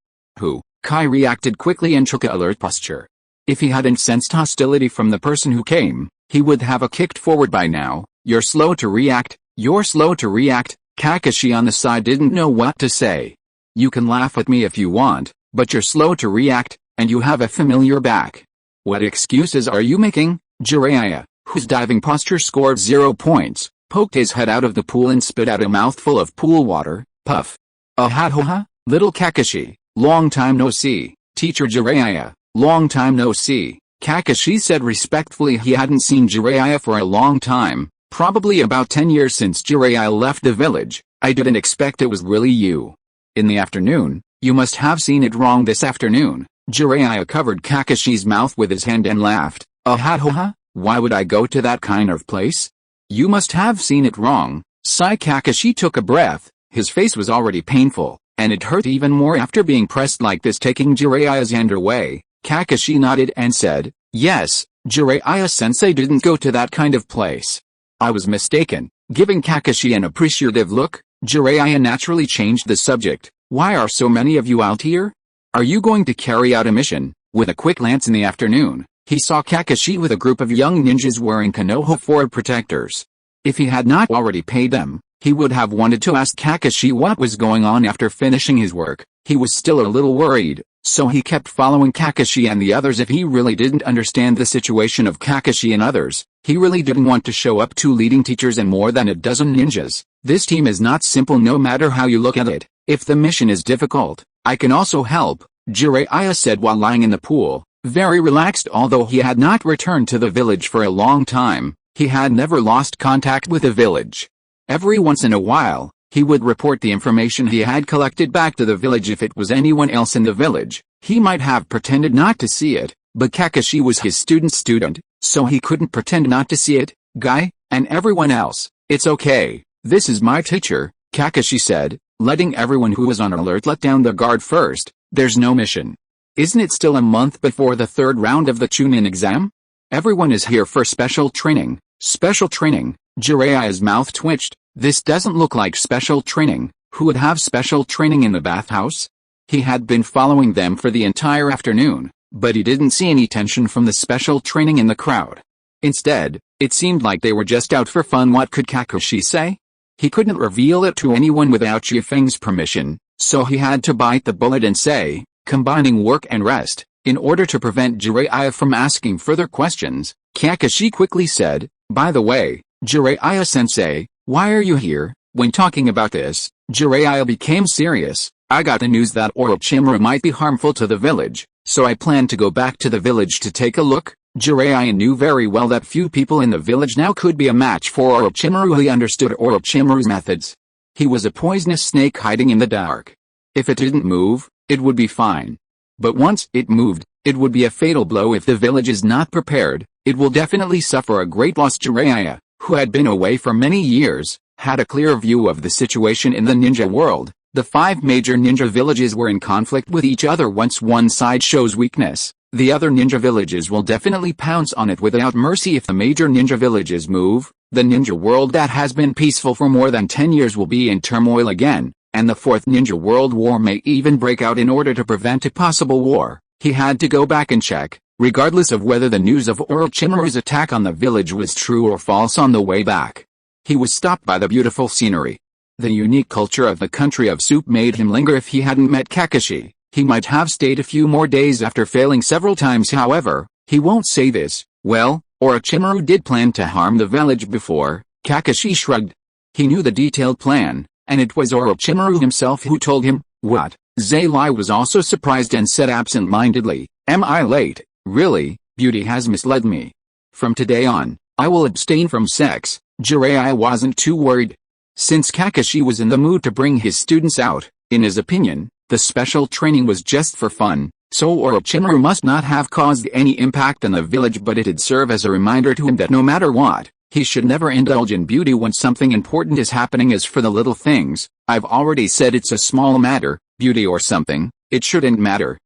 Kai reacted quickly and took an alert posture. If he hadn't sensed hostility from the person who came, he would have kicked forward by now. You're slow to react. Kakashi on the side didn't know what to say. You can laugh at me if you want, but you're slow to react, and you have a familiar back. What excuses are you making? Jiraiya, whose diving posture scored 0 points, poked his head out of the pool and spit out a mouthful of pool water. Puff. Ahaha, little Kakashi, long time no see. Teacher Jiraiya, long time no see. Kakashi said respectfully he hadn't seen Jiraiya for a long time, probably about 10 years since Jiraiya left the village. I didn't expect it was really you. In the afternoon, you must have seen it wrong this afternoon. Jiraiya covered Kakashi's mouth with his hand and laughed. Ahaha, why would I go to that kind of place? You must have seen it wrong. Sigh. Kakashi took a breath. His face was already painful, and it hurt even more after being pressed like this, taking Jiraiya's hand away. Kakashi nodded and said, yes, Jiraiya-sensei didn't go to that kind of place. I was mistaken. Giving Kakashi an appreciative look, Jiraiya naturally changed the subject. Why are so many of you out here? Are you going to carry out a mission? With a quick glance in the afternoon, he saw Kakashi with a group of young ninjas wearing Konoha Ford protectors. If he had not already paid them, he would have wanted to ask Kakashi what was going on after finishing his work. He was still a little worried, so he kept following Kakashi and the others. If he really didn't understand the situation of Kakashi and others, he really didn't want to show up 2 leading teachers and more than a dozen ninjas. This team is not simple no matter how you look at it. If the mission is difficult, I can also help, Jiraiya said while lying in the pool, very relaxed. Although he had not returned to the village for a long time, he had never lost contact with the village. Every once in a while, he would report the information he had collected back to the village. If it was anyone else in the village, he might have pretended not to see it, but Kakashi was his student, so he couldn't pretend not to see it. Guy, and everyone else, it's okay, this is my teacher, Kakashi said, letting everyone who was on alert let down their guard first. There's no mission. Isn't it still a month before the 3rd round of the Chunin exam? Everyone is here for special training. Special training? Jiraiya's mouth twitched. This doesn't look like special training. Who would have special training in the bathhouse? He had been following them for the entire afternoon, but he didn't see any tension from the special training in the crowd. Instead, it seemed like they were just out for fun. What could Kakashi say? He couldn't reveal it to anyone without Feng's permission, so he had to bite the bullet and say, combining work and rest, in order to prevent Jiraiya from asking further questions. Kakashi quickly said, by the way, Jiraiya-sensei, why are you here? When talking about this, Jiraiya became serious. I got the news that Orochimaru might be harmful to the village, so I plan to go back to the village to take a look. Jiraiya knew very well that few people in the village now could be a match for Orochimaru. He understood Orochimaru's methods. He was a poisonous snake hiding in the dark. If it didn't move, it would be fine. But once it moved, it would be a fatal blow. If the village is not prepared, it will definitely suffer a great loss. Jiraiya, who had been away for many years, had a clear view of the situation in the ninja world. The 5 major ninja villages were in conflict with each other. Once one side shows weakness, the other ninja villages will definitely pounce on it without mercy. If the major ninja villages move, the ninja world that has been peaceful for more than 10 years will be in turmoil again, and the 4th ninja world war may even break out. In order to prevent a possible war, he had to go back and check, regardless of whether the news of Orochimaru's attack on the village was true or false. On the way back, he was stopped by the beautiful scenery. The unique culture of the country of soup made him linger. If he hadn't met Kakashi, he might have stayed a few more days after failing several times. However, he won't say this. Well, Orochimaru did plan to harm the village before. Kakashi shrugged. He knew the detailed plan, and it was Orochimaru himself who told him. What? Zai was also surprised and said absent-mindedly, am I late? Really, beauty has misled me. From today on, I will abstain from sex. Jiraiya wasn't too worried. Since Kakashi was in the mood to bring his students out, in his opinion, the special training was just for fun, so Orochimaru must not have caused any impact on the village, but it'd serve as a reminder to him that no matter what, he should never indulge in beauty when something important is happening. As for the little things, I've already said it's a small matter, beauty or something, it shouldn't matter.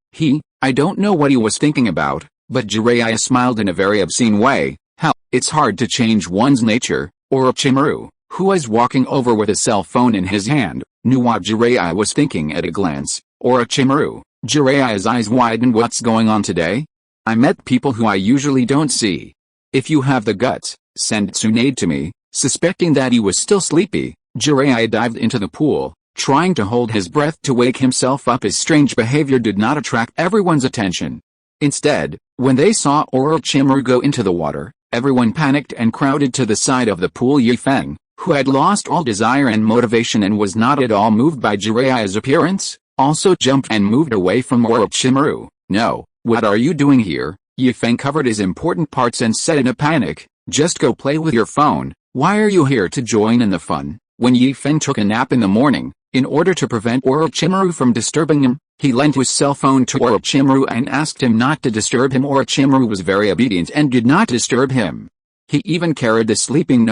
I don't know what he was thinking about, but Jiraiya smiled in a very obscene way. How, it's hard to change one's nature. Orochimaru, who was walking over with a cell phone in his hand, knew what Jiraiya was thinking at a glance. Orochimaru, Jiraiya's eyes widened. What's going on today? I met people who I usually don't see. If you have the guts, send Tsunade to me. Suspecting that he was still sleepy, Jiraiya dived into the pool, trying to hold his breath to wake himself up. His strange behavior did not attract everyone's attention. Instead, when they saw Orochimaru go into the water, everyone panicked and crowded to the side of the pool. Feng, who had lost all desire and motivation and was not at all moved by Jiraiya's appearance, also jumped and moved away from Orochimaru. No, what are you doing here? Feng covered his important parts and said in a panic, just go play with your phone. Why are you here to join in the fun? When Feng took a nap in the morning, in order to prevent Orochimaru from disturbing him, he lent his cell phone to Orochimaru and asked him not to disturb him. Orochimaru was very obedient and did not disturb him. He even carried the sleeping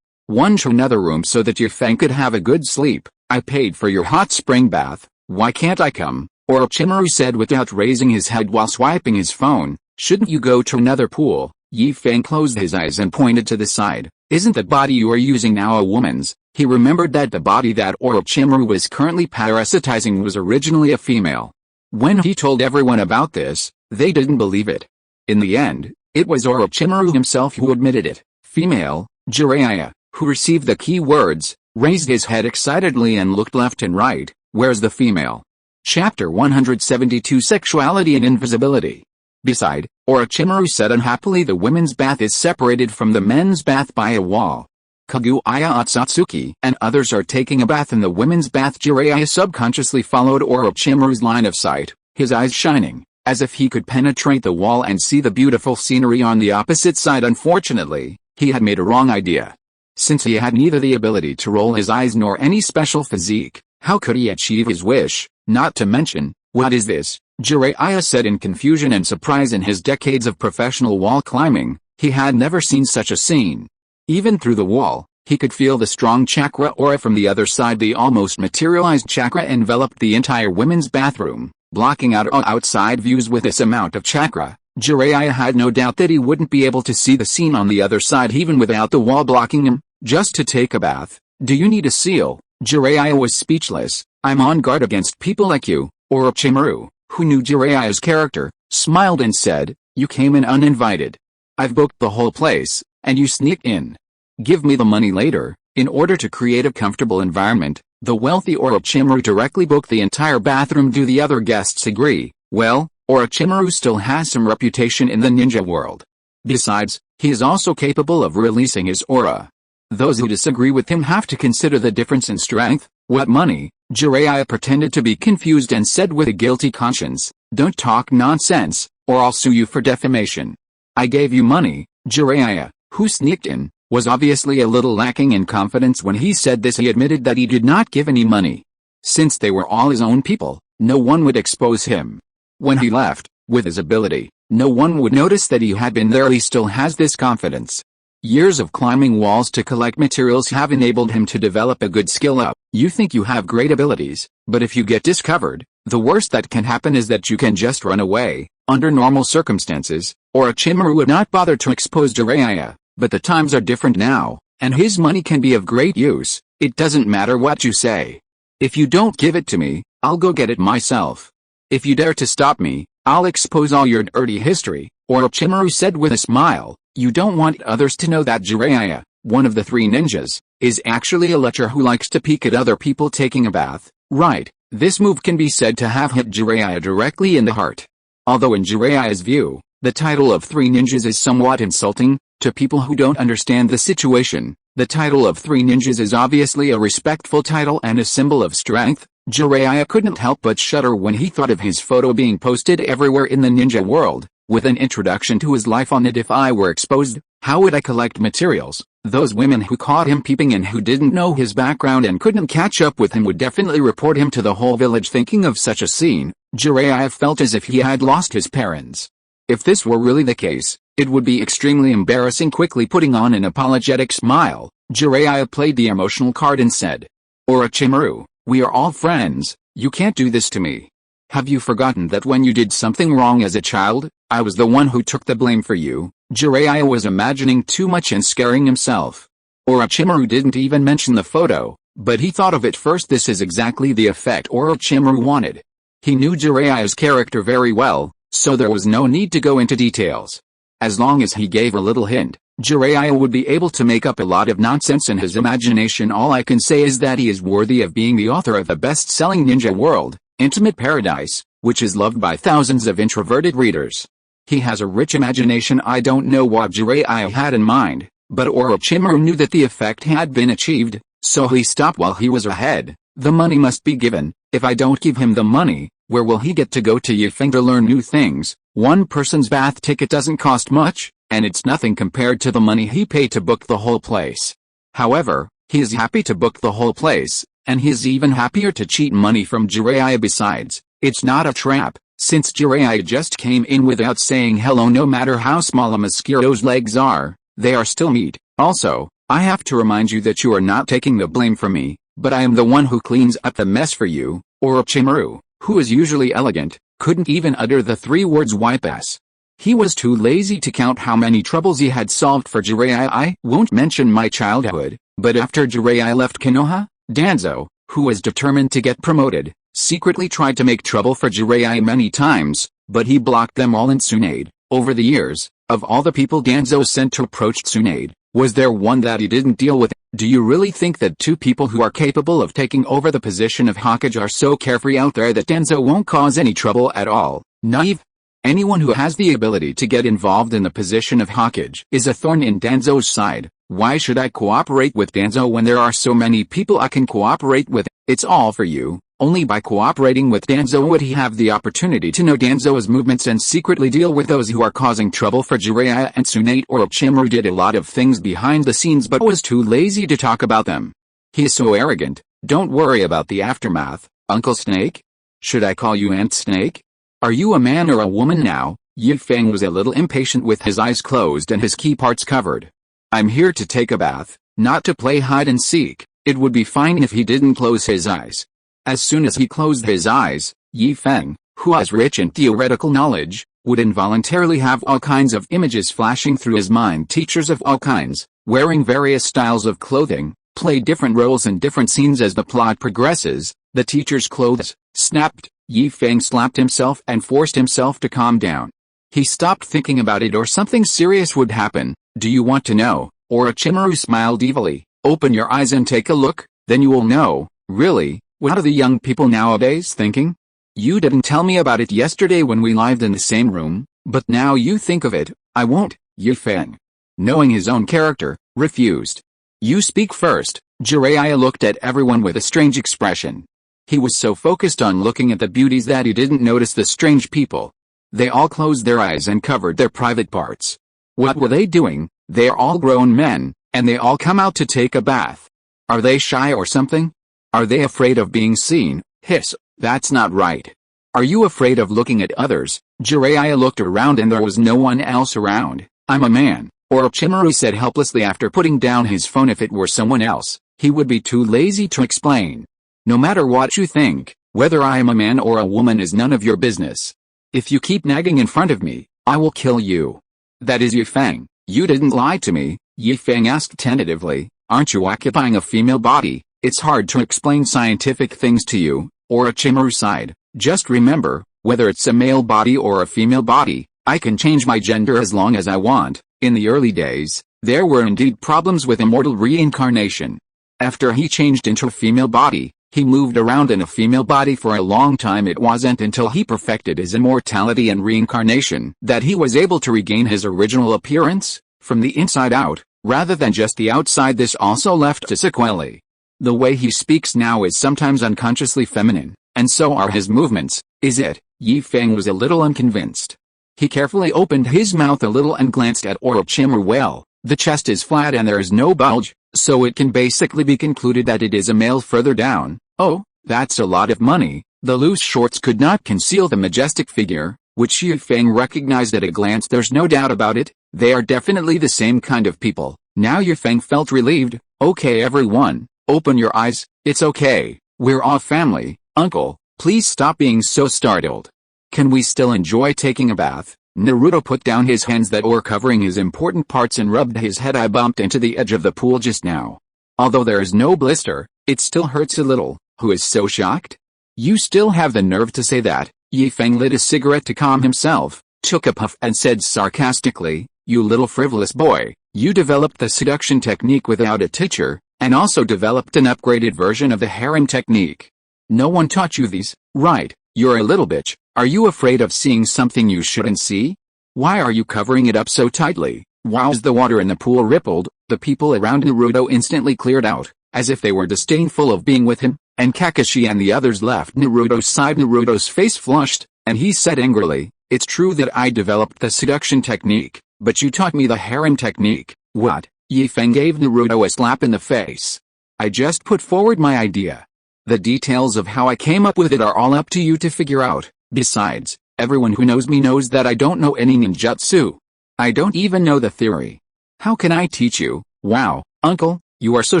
one to another room so that Feng could have a good sleep. I paid for your hot spring bath, why can't I come? Orochimaru said without raising his head while swiping his phone. Shouldn't you go to another pool? Feng closed his eyes and pointed to the side. Isn't the body you are using now a woman's? He remembered that the body that Orochimaru was currently parasitizing was originally a female. When he told everyone about this, they didn't believe it. In the end, it was Orochimaru himself who admitted it. Female, Jiraiya, who received the key words, raised his head excitedly and looked left and right. Where's the female? Chapter 172 Sexuality and Invisibility. Beside, Orochimaru said unhappily, the women's bath is separated from the men's bath by a wall. Kaguya Otsutsuki and others are taking a bath in the women's bath. Jiraiya subconsciously followed Orochimaru's line of sight, his eyes shining, as if he could penetrate the wall and see the beautiful scenery on the opposite side. Unfortunately, he had made a wrong idea. Since he had neither the ability to roll his eyes nor any special physique, how could he achieve his wish? Not to mention, what is this? Jiraiya said in confusion and surprise. In his decades of professional wall climbing, he had never seen such a scene. Even through the wall, he could feel the strong chakra aura from the other side. The almost materialized chakra enveloped the entire women's bathroom, blocking out all outside views. With this amount of chakra, Jiraiya had no doubt that he wouldn't be able to see the scene on the other side even without the wall blocking him. Just to take a bath, do you need a seal? Jiraiya was speechless. I'm on guard against people like you. Orochimaru, who knew Jiraiya's character, smiled and said, you came in uninvited. I've booked the whole place, and you sneaked in. Give me the money later. In order to create a comfortable environment, the wealthy Orochimaru directly booked the entire bathroom. Do the other guests agree? Well, Orochimaru still has some reputation in the ninja world. Besides, he is also capable of releasing his aura. Those who disagree with him have to consider the difference in strength. What money? Jiraiya pretended to be confused and said with a guilty conscience, don't talk nonsense, or I'll sue you for defamation. I gave you money. Jiraiya, who sneaked in, was obviously a little lacking in confidence. When he said this, he admitted that he did not give any money. Since they were all his own people, no one would expose him. When he left, with his ability, no one would notice that he had been there. He still has this confidence. Years of climbing walls to collect materials have enabled him to develop a good skill up. You think you have great abilities, but if you get discovered, the worst that can happen is that you can just run away. Under normal circumstances, Orochimaru would not bother to expose Jiraiya, but the times are different now, and his money can be of great use. It doesn't matter what you say. If you don't give it to me, I'll go get it myself. If you dare to stop me, I'll expose all your dirty history, Orochimaru said with a smile. You don't want others to know that Jiraiya, one of the three ninjas, is actually a lecher who likes to peek at other people taking a bath, right? This move can be said to have hit Jiraiya directly in the heart. Although in Jiraiya's view, the title of three ninjas is somewhat insulting, to people who don't understand the situation, the title of three ninjas is obviously a respectful title and a symbol of strength. Jiraiya couldn't help but shudder when he thought of his photo being posted everywhere in the ninja world. With an introduction to his life on it. If I were exposed, how would I collect materials? Those women who caught him peeping in who didn't know his background and couldn't catch up with him would definitely report him to the whole village. Thinking of such a scene, Jiraiya felt as if he had lost his parents. If this were really the case, it would be extremely embarrassing. Quickly putting on an apologetic smile, Jiraiya played the emotional card and said, Orochimaru, we are all friends, you can't do this to me. Have you forgotten that when you did something wrong as a child, I was the one who took the blame for you? Jiraiya was imagining too much and scaring himself. Orochimaru didn't even mention the photo, But he thought of it first. This is exactly the effect Orochimaru wanted. He knew Jiraiya's character very well, so there was no need to go into details. As long as he gave a little hint, Jiraiya would be able to make up a lot of nonsense in his imagination. All I can say is that he is worthy of being the author of the best-selling ninja world, Intimate Paradise, which is loved by thousands of introverted readers. He has a rich imagination. I don't know what Jiraiya had in mind, but Orochimaru knew that the effect had been achieved, so he stopped while he was ahead. The money must be given. If I don't give him the money, where will he get to go to Yifeng to learn new things? One person's bath ticket doesn't cost much, and it's nothing compared to the money he paid to book the whole place. However, he is happy to book the whole place, and he is even happier to cheat money from Jiraiya. Besides, it's not a trap, since Jiraiya just came in without saying hello. No matter how small a mosquito's legs are, they are still meat. Also, I have to remind you that you are not taking the blame for me, but I am the one who cleans up the mess for you. Orochimaru, who is usually elegant, couldn't even utter the 3 words wipe ass. He was too lazy to count how many troubles he had solved for Jiraiya. I won't mention my childhood, but after Jiraiya left Konoha, Danzo, who was determined to get promoted, secretly tried to make trouble for Jiraiya many times, but he blocked them all. And Tsunade, over the years, of all the people Danzo sent to approach Tsunade, was there one that he didn't deal with? Do you really think that 2 people who are capable of taking over the position of Hokage are so carefree out there that Danzo won't cause any trouble at all? Naive. Anyone who has the ability to get involved in the position of Hokage is a thorn in Danzo's side. Why should I cooperate with Danzo when there are so many people I can cooperate with? It's all for you. Only by cooperating with Danzo would he have the opportunity to know Danzo's movements and secretly deal with those who are causing trouble for Jiraiya and Tsunade. Orochimaru did a lot of things behind the scenes but was too lazy to talk about them. He is so arrogant. Don't worry about the aftermath, Uncle Snake. Should I call you Aunt Snake? Are you a man or a woman now? Yifeng was a little impatient with his eyes closed and his key parts covered. I'm here to take a bath, not to play hide and seek. It would be fine if he didn't close his eyes. As soon as he closed his eyes, Yifeng, who has rich in theoretical knowledge, would involuntarily have all kinds of images flashing through his mind. Teachers of all kinds, wearing various styles of clothing, play different roles in different scenes. As the plot progresses, the teacher's clothes snapped. Yifeng slapped himself and forced himself to calm down. He stopped thinking about it or something serious would happen. Do you want to know? Orochimaru smiled evilly. Open your eyes and take a look, then you will know. Really? What are the young people nowadays thinking? You didn't tell me about it yesterday when we lived in the same room, but now you think of it. I won't. Yifeng, knowing his own character, refused. You speak first. Jiraiya looked at everyone with a strange expression. He was so focused on looking at the beauties that he didn't notice the strange people. They all closed their eyes and covered their private parts. What were they doing? They are all grown men, and they all come out to take a bath. Are they shy or something? Are they afraid of being seen? Hiss, that's not right. Are you afraid of looking at others? Jiraiya looked around and there was no one else around. I'm a man, Orochimaru said helplessly after putting down his phone. If it were someone else, he would be too lazy to explain. No matter what you think, whether I am a man or a woman is none of your business. If you keep nagging in front of me, I will kill you. That is Yifeng. You didn't lie to me, Yifeng asked tentatively. Aren't you occupying a female body? It's hard to explain scientific things to you. Orochimaru sighed. Just remember, whether it's a male body or a female body, I can change my gender as long as I want. In the early days, there were indeed problems with immortal reincarnation. After he changed into a female body, he moved around in a female body for a long time. It wasn't until he perfected his immortality and reincarnation that he was able to regain his original appearance, from the inside out, rather than just the outside. This also left a sequelae. The way he speaks now is sometimes unconsciously feminine, and so are his movements. Is it? Yifeng was a little unconvinced. He carefully opened his mouth a little and glanced at Orochimaru. Well, the chest is flat and there is no bulge, so it can basically be concluded that it is a male. Further down, oh, that's a lot of money. The loose shorts could not conceal the majestic figure, which Yifeng recognized at a glance. There's no doubt about it, they are definitely the same kind of people. Now Yifeng felt relieved. Okay everyone, open your eyes. It's okay, we're all family. Uncle, please stop being so startled. Can we still enjoy taking a bath? Naruto put down his hands that were covering his important parts and rubbed his head. I bumped into the edge of the pool just now. Although there is no blister, It still hurts a little. Who is so shocked? You still have the nerve to say that? Yi Feng lit a cigarette to calm himself, took a puff and said sarcastically, you little frivolous boy, you developed the seduction technique without a teacher, and also developed an upgraded version of the harem technique. No one taught you these, right? You're a little bitch. Are you afraid of seeing something you shouldn't see? Why are you covering it up so tightly? Wow! As the water in the pool rippled, the people around Naruto instantly cleared out, as if they were disdainful of being with him, and Kakashi and the others left Naruto's side. Naruto's face flushed, and he said angrily, it's true that I developed the seduction technique, but you taught me the harem technique. What? Yi Feng gave Naruto a slap in the face. I just put forward my idea. The details of how I came up with it are all up to you to figure out. Besides, everyone who knows me knows that I don't know any ninjutsu. I don't even know the theory. How can I teach you? Wow, uncle, you are so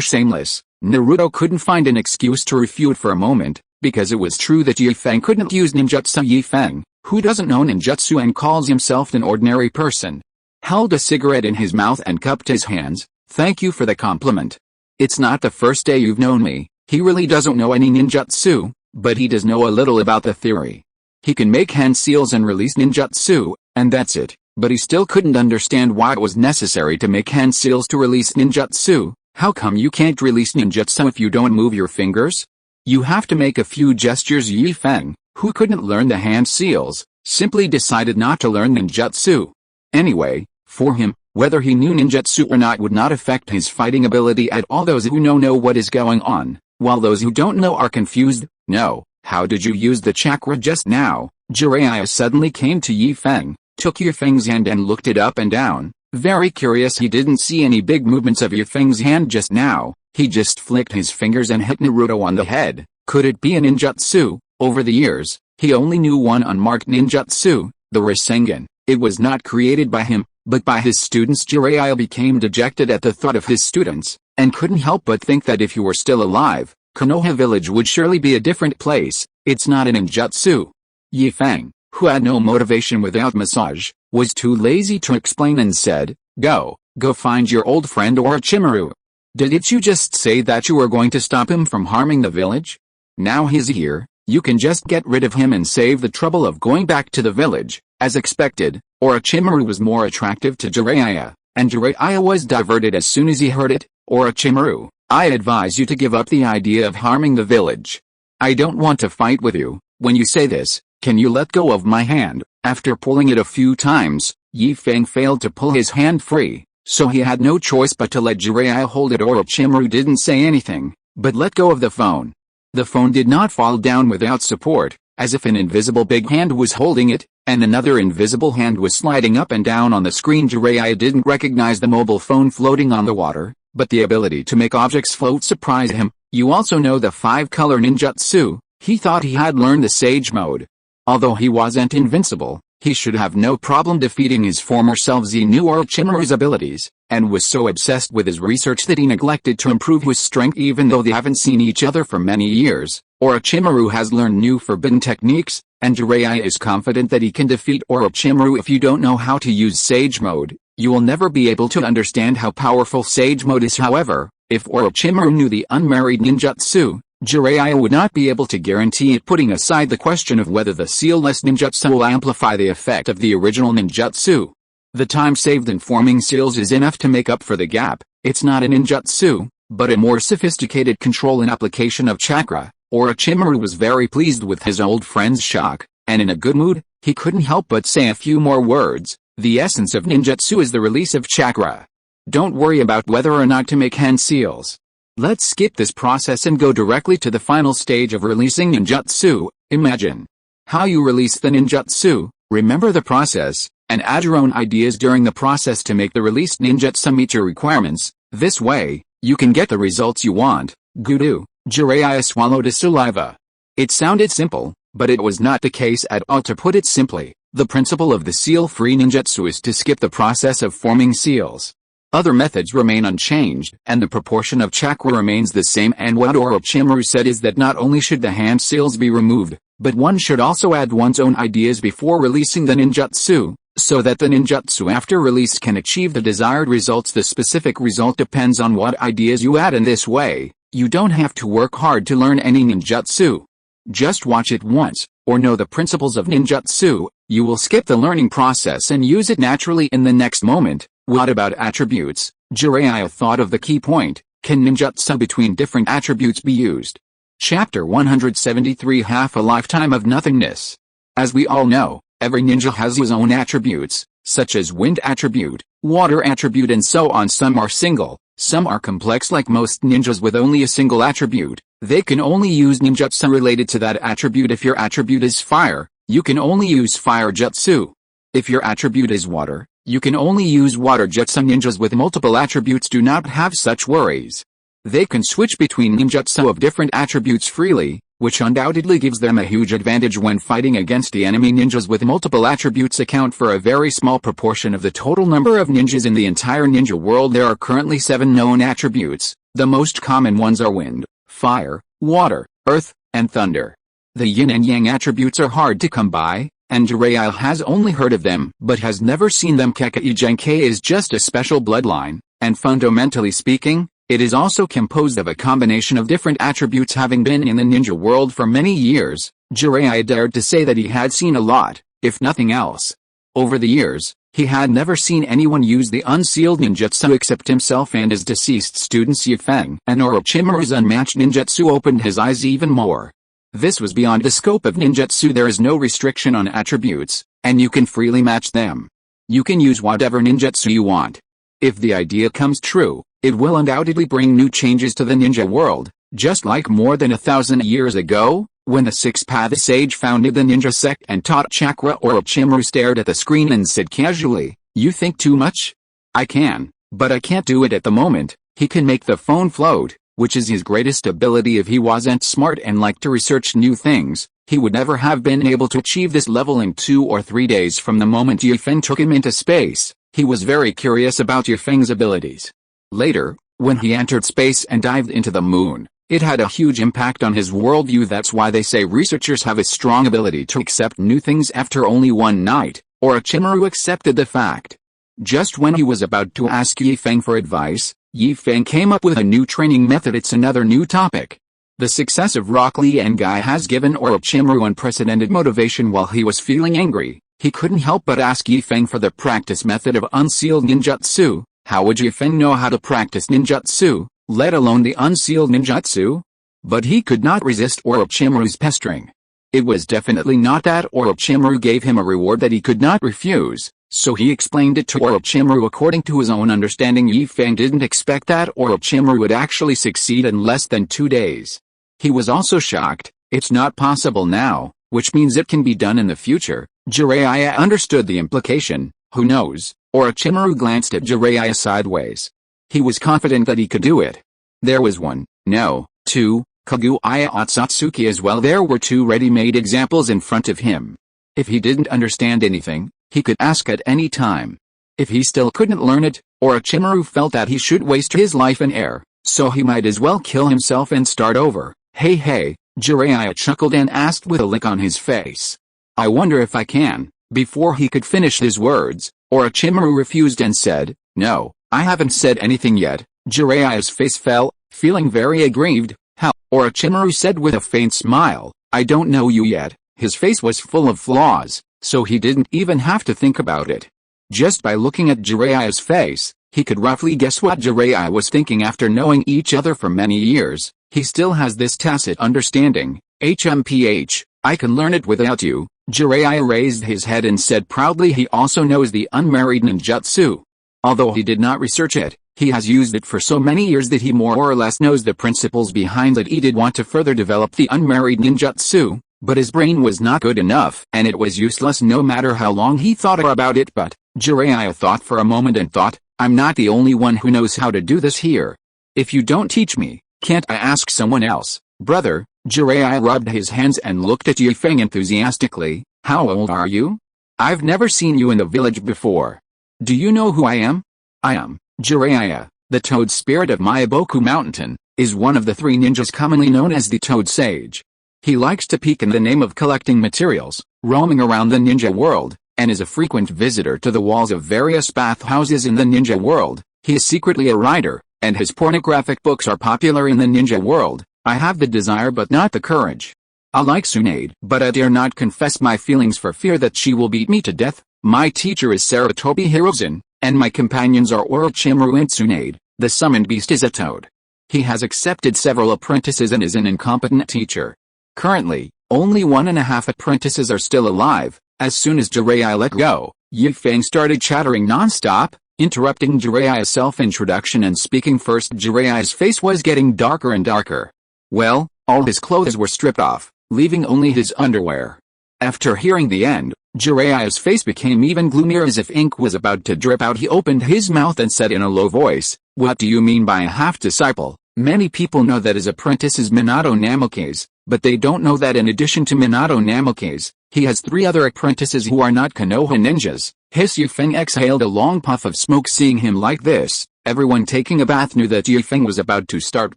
shameless. Naruto couldn't find an excuse to refute for a moment, because it was true that Yi Feng couldn't use ninjutsu. Yi Feng, who doesn't know ninjutsu and calls himself an ordinary person, held a cigarette in his mouth and cupped his hands. Thank you for the compliment. It's not the first day you've known me. He really doesn't know any ninjutsu, but he does know a little about the theory. He can make hand seals and release ninjutsu, and that's it, but he still couldn't understand why it was necessary to make hand seals to release ninjutsu. How come you can't release ninjutsu if you don't move your fingers? You have to make a few gestures. Yi Feng, who couldn't learn the hand seals, simply decided not to learn ninjutsu. Anyway, for him, whether he knew ninjutsu or not would not affect his fighting ability at all. Those who know what is going on, while those who don't know are confused. No, how did you use the chakra just now? Jiraiya suddenly came to Yi Feng, took Yi Feng's hand and looked it up and down. Very curious. He didn't see any big movements of Yi Feng's hand just now. He just flicked his fingers and hit Naruto on the head. Could it be a ninjutsu? Over the years, he only knew one unmarked ninjutsu, the Rasengan. It was not created by him, but by his students. Jiraiya became dejected at the thought of his students, and couldn't help but think that if he were still alive, Konoha village would surely be a different place. It's not a ninjutsu. Yi Feng, who had no motivation without massage, was too lazy to explain and said, go find your old friend Orochimaru. Didn't you just say that you were going to stop him from harming the village? Now he's here, you can just get rid of him and save the trouble of going back to the village. As expected, Orochimaru was more attractive to Jiraiya, and Jiraiya was diverted as soon as he heard it. Orochimaru, I advise you to give up the idea of harming the village. I don't want to fight with you. When you say this, can you let go of my hand? After pulling it a few times, Yi Feng failed to pull his hand free, so he had no choice but to let Jiraiya hold it. Orochimaru didn't say anything, but let go of the phone. The phone did not fall down without support, as if an invisible big hand was holding it, and another invisible hand was sliding up and down on the screen. Jiraiya didn't recognize the mobile phone floating on the water, but the ability to make objects float surprised him. You also know the 5-color ninjutsu. He thought he had learned the Sage mode. Although he wasn't invincible, he should have no problem defeating his former selves. He knew Orochimaru's abilities, and was so obsessed with his research that he neglected to improve his strength. Even though they haven't seen each other for many years, Orochimaru has learned new forbidden techniques, and Jiraiya is confident that he can defeat Orochimaru. If you don't know how to use Sage mode, you will never be able to understand how powerful Sage mode is. However, if Orochimaru knew the unmarried ninjutsu, Jiraiya would not be able to guarantee it. Putting aside the question of whether the sealless ninjutsu will amplify the effect of the original ninjutsu, the time saved in forming seals is enough to make up for the gap. It's not a ninjutsu, but a more sophisticated control and application of chakra. Orochimaru was very pleased with his old friend's shock, and in a good mood, he couldn't help but say a few more words. The essence of ninjutsu is the release of chakra. Don't worry about whether or not to make hand seals. Let's skip this process and go directly to the final stage of releasing ninjutsu. Imagine how you release the ninjutsu, remember the process, and add your own ideas during the process to make the released ninjutsu meet your requirements. This way, you can get the results you want. Gudu. Jiraiya swallowed his saliva. It sounded simple, but it was not the case at all. To put it simply, the principle of the seal-free ninjutsu is to skip the process of forming seals. Other methods remain unchanged, and the proportion of chakra remains the same. And what Orochimaru said is that not only should the hand seals be removed, but one should also add one's own ideas before releasing the ninjutsu, so that the ninjutsu after release can achieve the desired results. The specific result depends on what ideas you add. In this way, You don't have to work hard to learn any ninjutsu. Just watch it once, or know the principles of ninjutsu, you will skip the learning process and use it naturally in the next moment. What about attributes? Jiraiya thought of the key point. Can ninjutsu between different attributes be used? Chapter 173 Half a Lifetime of Nothingness. As we all know, every ninja has his own attributes, such as wind attribute, water attribute and so on. Some are single, some are complex like most ninjas with only a single attribute. They can only use ninjutsu related to that attribute. If your attribute is fire, you can only use fire jutsu. If your attribute is water, you can only use water jutsu. Ninjas with multiple attributes do not have such worries. They can switch between ninjutsu of different attributes freely, which undoubtedly gives them a huge advantage when fighting against the enemy. Ninjas with multiple attributes account for a very small proportion of the total number of ninjas in the entire ninja world. There are currently 7 known attributes. The most common ones are wind, fire, water, earth, and thunder. The yin and yang attributes are hard to come by, and Jiraiya has only heard of them but has never seen them. Kekkei Genkei is just a special bloodline, and fundamentally speaking, it is also composed of a combination of different attributes. Having been in the ninja world for many years, Jiraiya dared to say that he had seen a lot, if nothing else. Over the years, he had never seen anyone use the unsealed ninjutsu except himself and his deceased students Feng. And Orochimaru's unmatched ninjutsu opened his eyes even more. This was beyond the scope of ninjutsu. There is no restriction on attributes, and you can freely match them. You can use whatever ninjutsu you want. If the idea comes true, it will undoubtedly bring new changes to the ninja world, just like more than 1,000 years ago, when the Six-Path Sage founded the ninja sect and taught chakra. Orochimaru stared at the screen and said casually, "You think too much? I can, but I can't do it at the moment." He can make the phone float, which is his greatest ability. If he wasn't smart and liked to research new things, he would never have been able to achieve this level in 2 or 3 days from the moment Feng took him into space. He was very curious about Feng's abilities. Later, when he entered space and dived into the moon, it had a huge impact on his worldview. That's why they say researchers have a strong ability to accept new things after only one night. Orochimaru accepted the fact. Just when he was about to ask Feng for advice, Feng came up with a new training method. It's another new topic. The success of Rock Lee and Guy has given Orochimaru unprecedented motivation. While he was feeling angry, he couldn't help but ask Feng for the practice method of unsealed ninjutsu. How would Feng know how to practice ninjutsu, let alone the unsealed ninjutsu? But he could not resist Orochimaru's pestering. It was definitely not that. Orochimaru gave him a reward that he could not refuse, so he explained it to Orochimaru according to his own understanding. Feng didn't expect that Orochimaru would actually succeed in less than 2 days. He was also shocked. It's not possible now, which means it can be done in the future. Jiraiya understood the implication. Who knows? Orochimaru glanced at Jiraiya sideways. He was confident that he could do it. There was 1, no, 2, Kaguya Otsutsuki as well. There were 2 ready-made examples in front of him. If he didn't understand anything, he could ask at any time. If he still couldn't learn it, Orochimaru felt that he should waste his life in air, so he might as well kill himself and start over. Hey, Jiraiya chuckled and asked with a look on his face. I wonder if I can. Before he could finish his words, Orochimaru refused and said, "No, I haven't said anything yet." Jiraiya's face fell, feeling very aggrieved. "How?" Orochimaru said with a faint smile. "I don't know you yet." His face was full of flaws, so he didn't even have to think about it. Just by looking at Jiraiya's face, he could roughly guess what Jiraiya was thinking. After knowing each other for many years, he still has this tacit understanding. HMPH, I can learn it without you. Jiraiya raised his head and said proudly he also knows the unmarried ninjutsu. Although he did not research it, he has used it for so many years that he more or less knows the principles behind it. He did want to further develop the unmarried ninjutsu, but his brain was not good enough and it was useless no matter how long he thought about it. But Jiraiya thought for a moment and thought, I'm not the only one who knows how to do this here. If you don't teach me, can't I ask someone else? Brother, Jiraiya rubbed his hands and looked at Feng enthusiastically. How old are you? I've never seen you in the village before. Do you know who I am? I am Jiraiya, the toad spirit of Myaboku Mountain, is one of the 3 ninjas commonly known as the Toad Sage. He likes to peek in the name of collecting materials, roaming around the ninja world, and is a frequent visitor to the walls of various bathhouses in the ninja world. He is secretly a writer, and his pornographic books are popular in the ninja world. I have the desire but not the courage. I like Tsunade, but I dare not confess my feelings for fear that she will beat me to death. My teacher is Saratobi Hirozen, and my companions are Orochimaru and Tsunade. The summoned beast is a toad. He has accepted several apprentices and is an incompetent teacher. Currently, only 1.5 apprentices are still alive. As soon as Jiraiya let go, Feng started chattering non-stop, interrupting Jiraiya's self-introduction and speaking first. Jiraiya's face was getting darker and darker. Well, all his clothes were stripped off, leaving only his underwear. After hearing the end, Jiraiya's face became even gloomier, as if ink was about to drip out. He opened his mouth and said in a low voice, "What do you mean by a half-disciple?" Many people know that his apprentice is Minato Namikaze, but they don't know that in addition to Minato Namikaze, he has 3 other apprentices who are not Konoha ninjas. His Feng exhaled a long puff of smoke. Seeing him like this, everyone taking a bath knew that Feng was about to start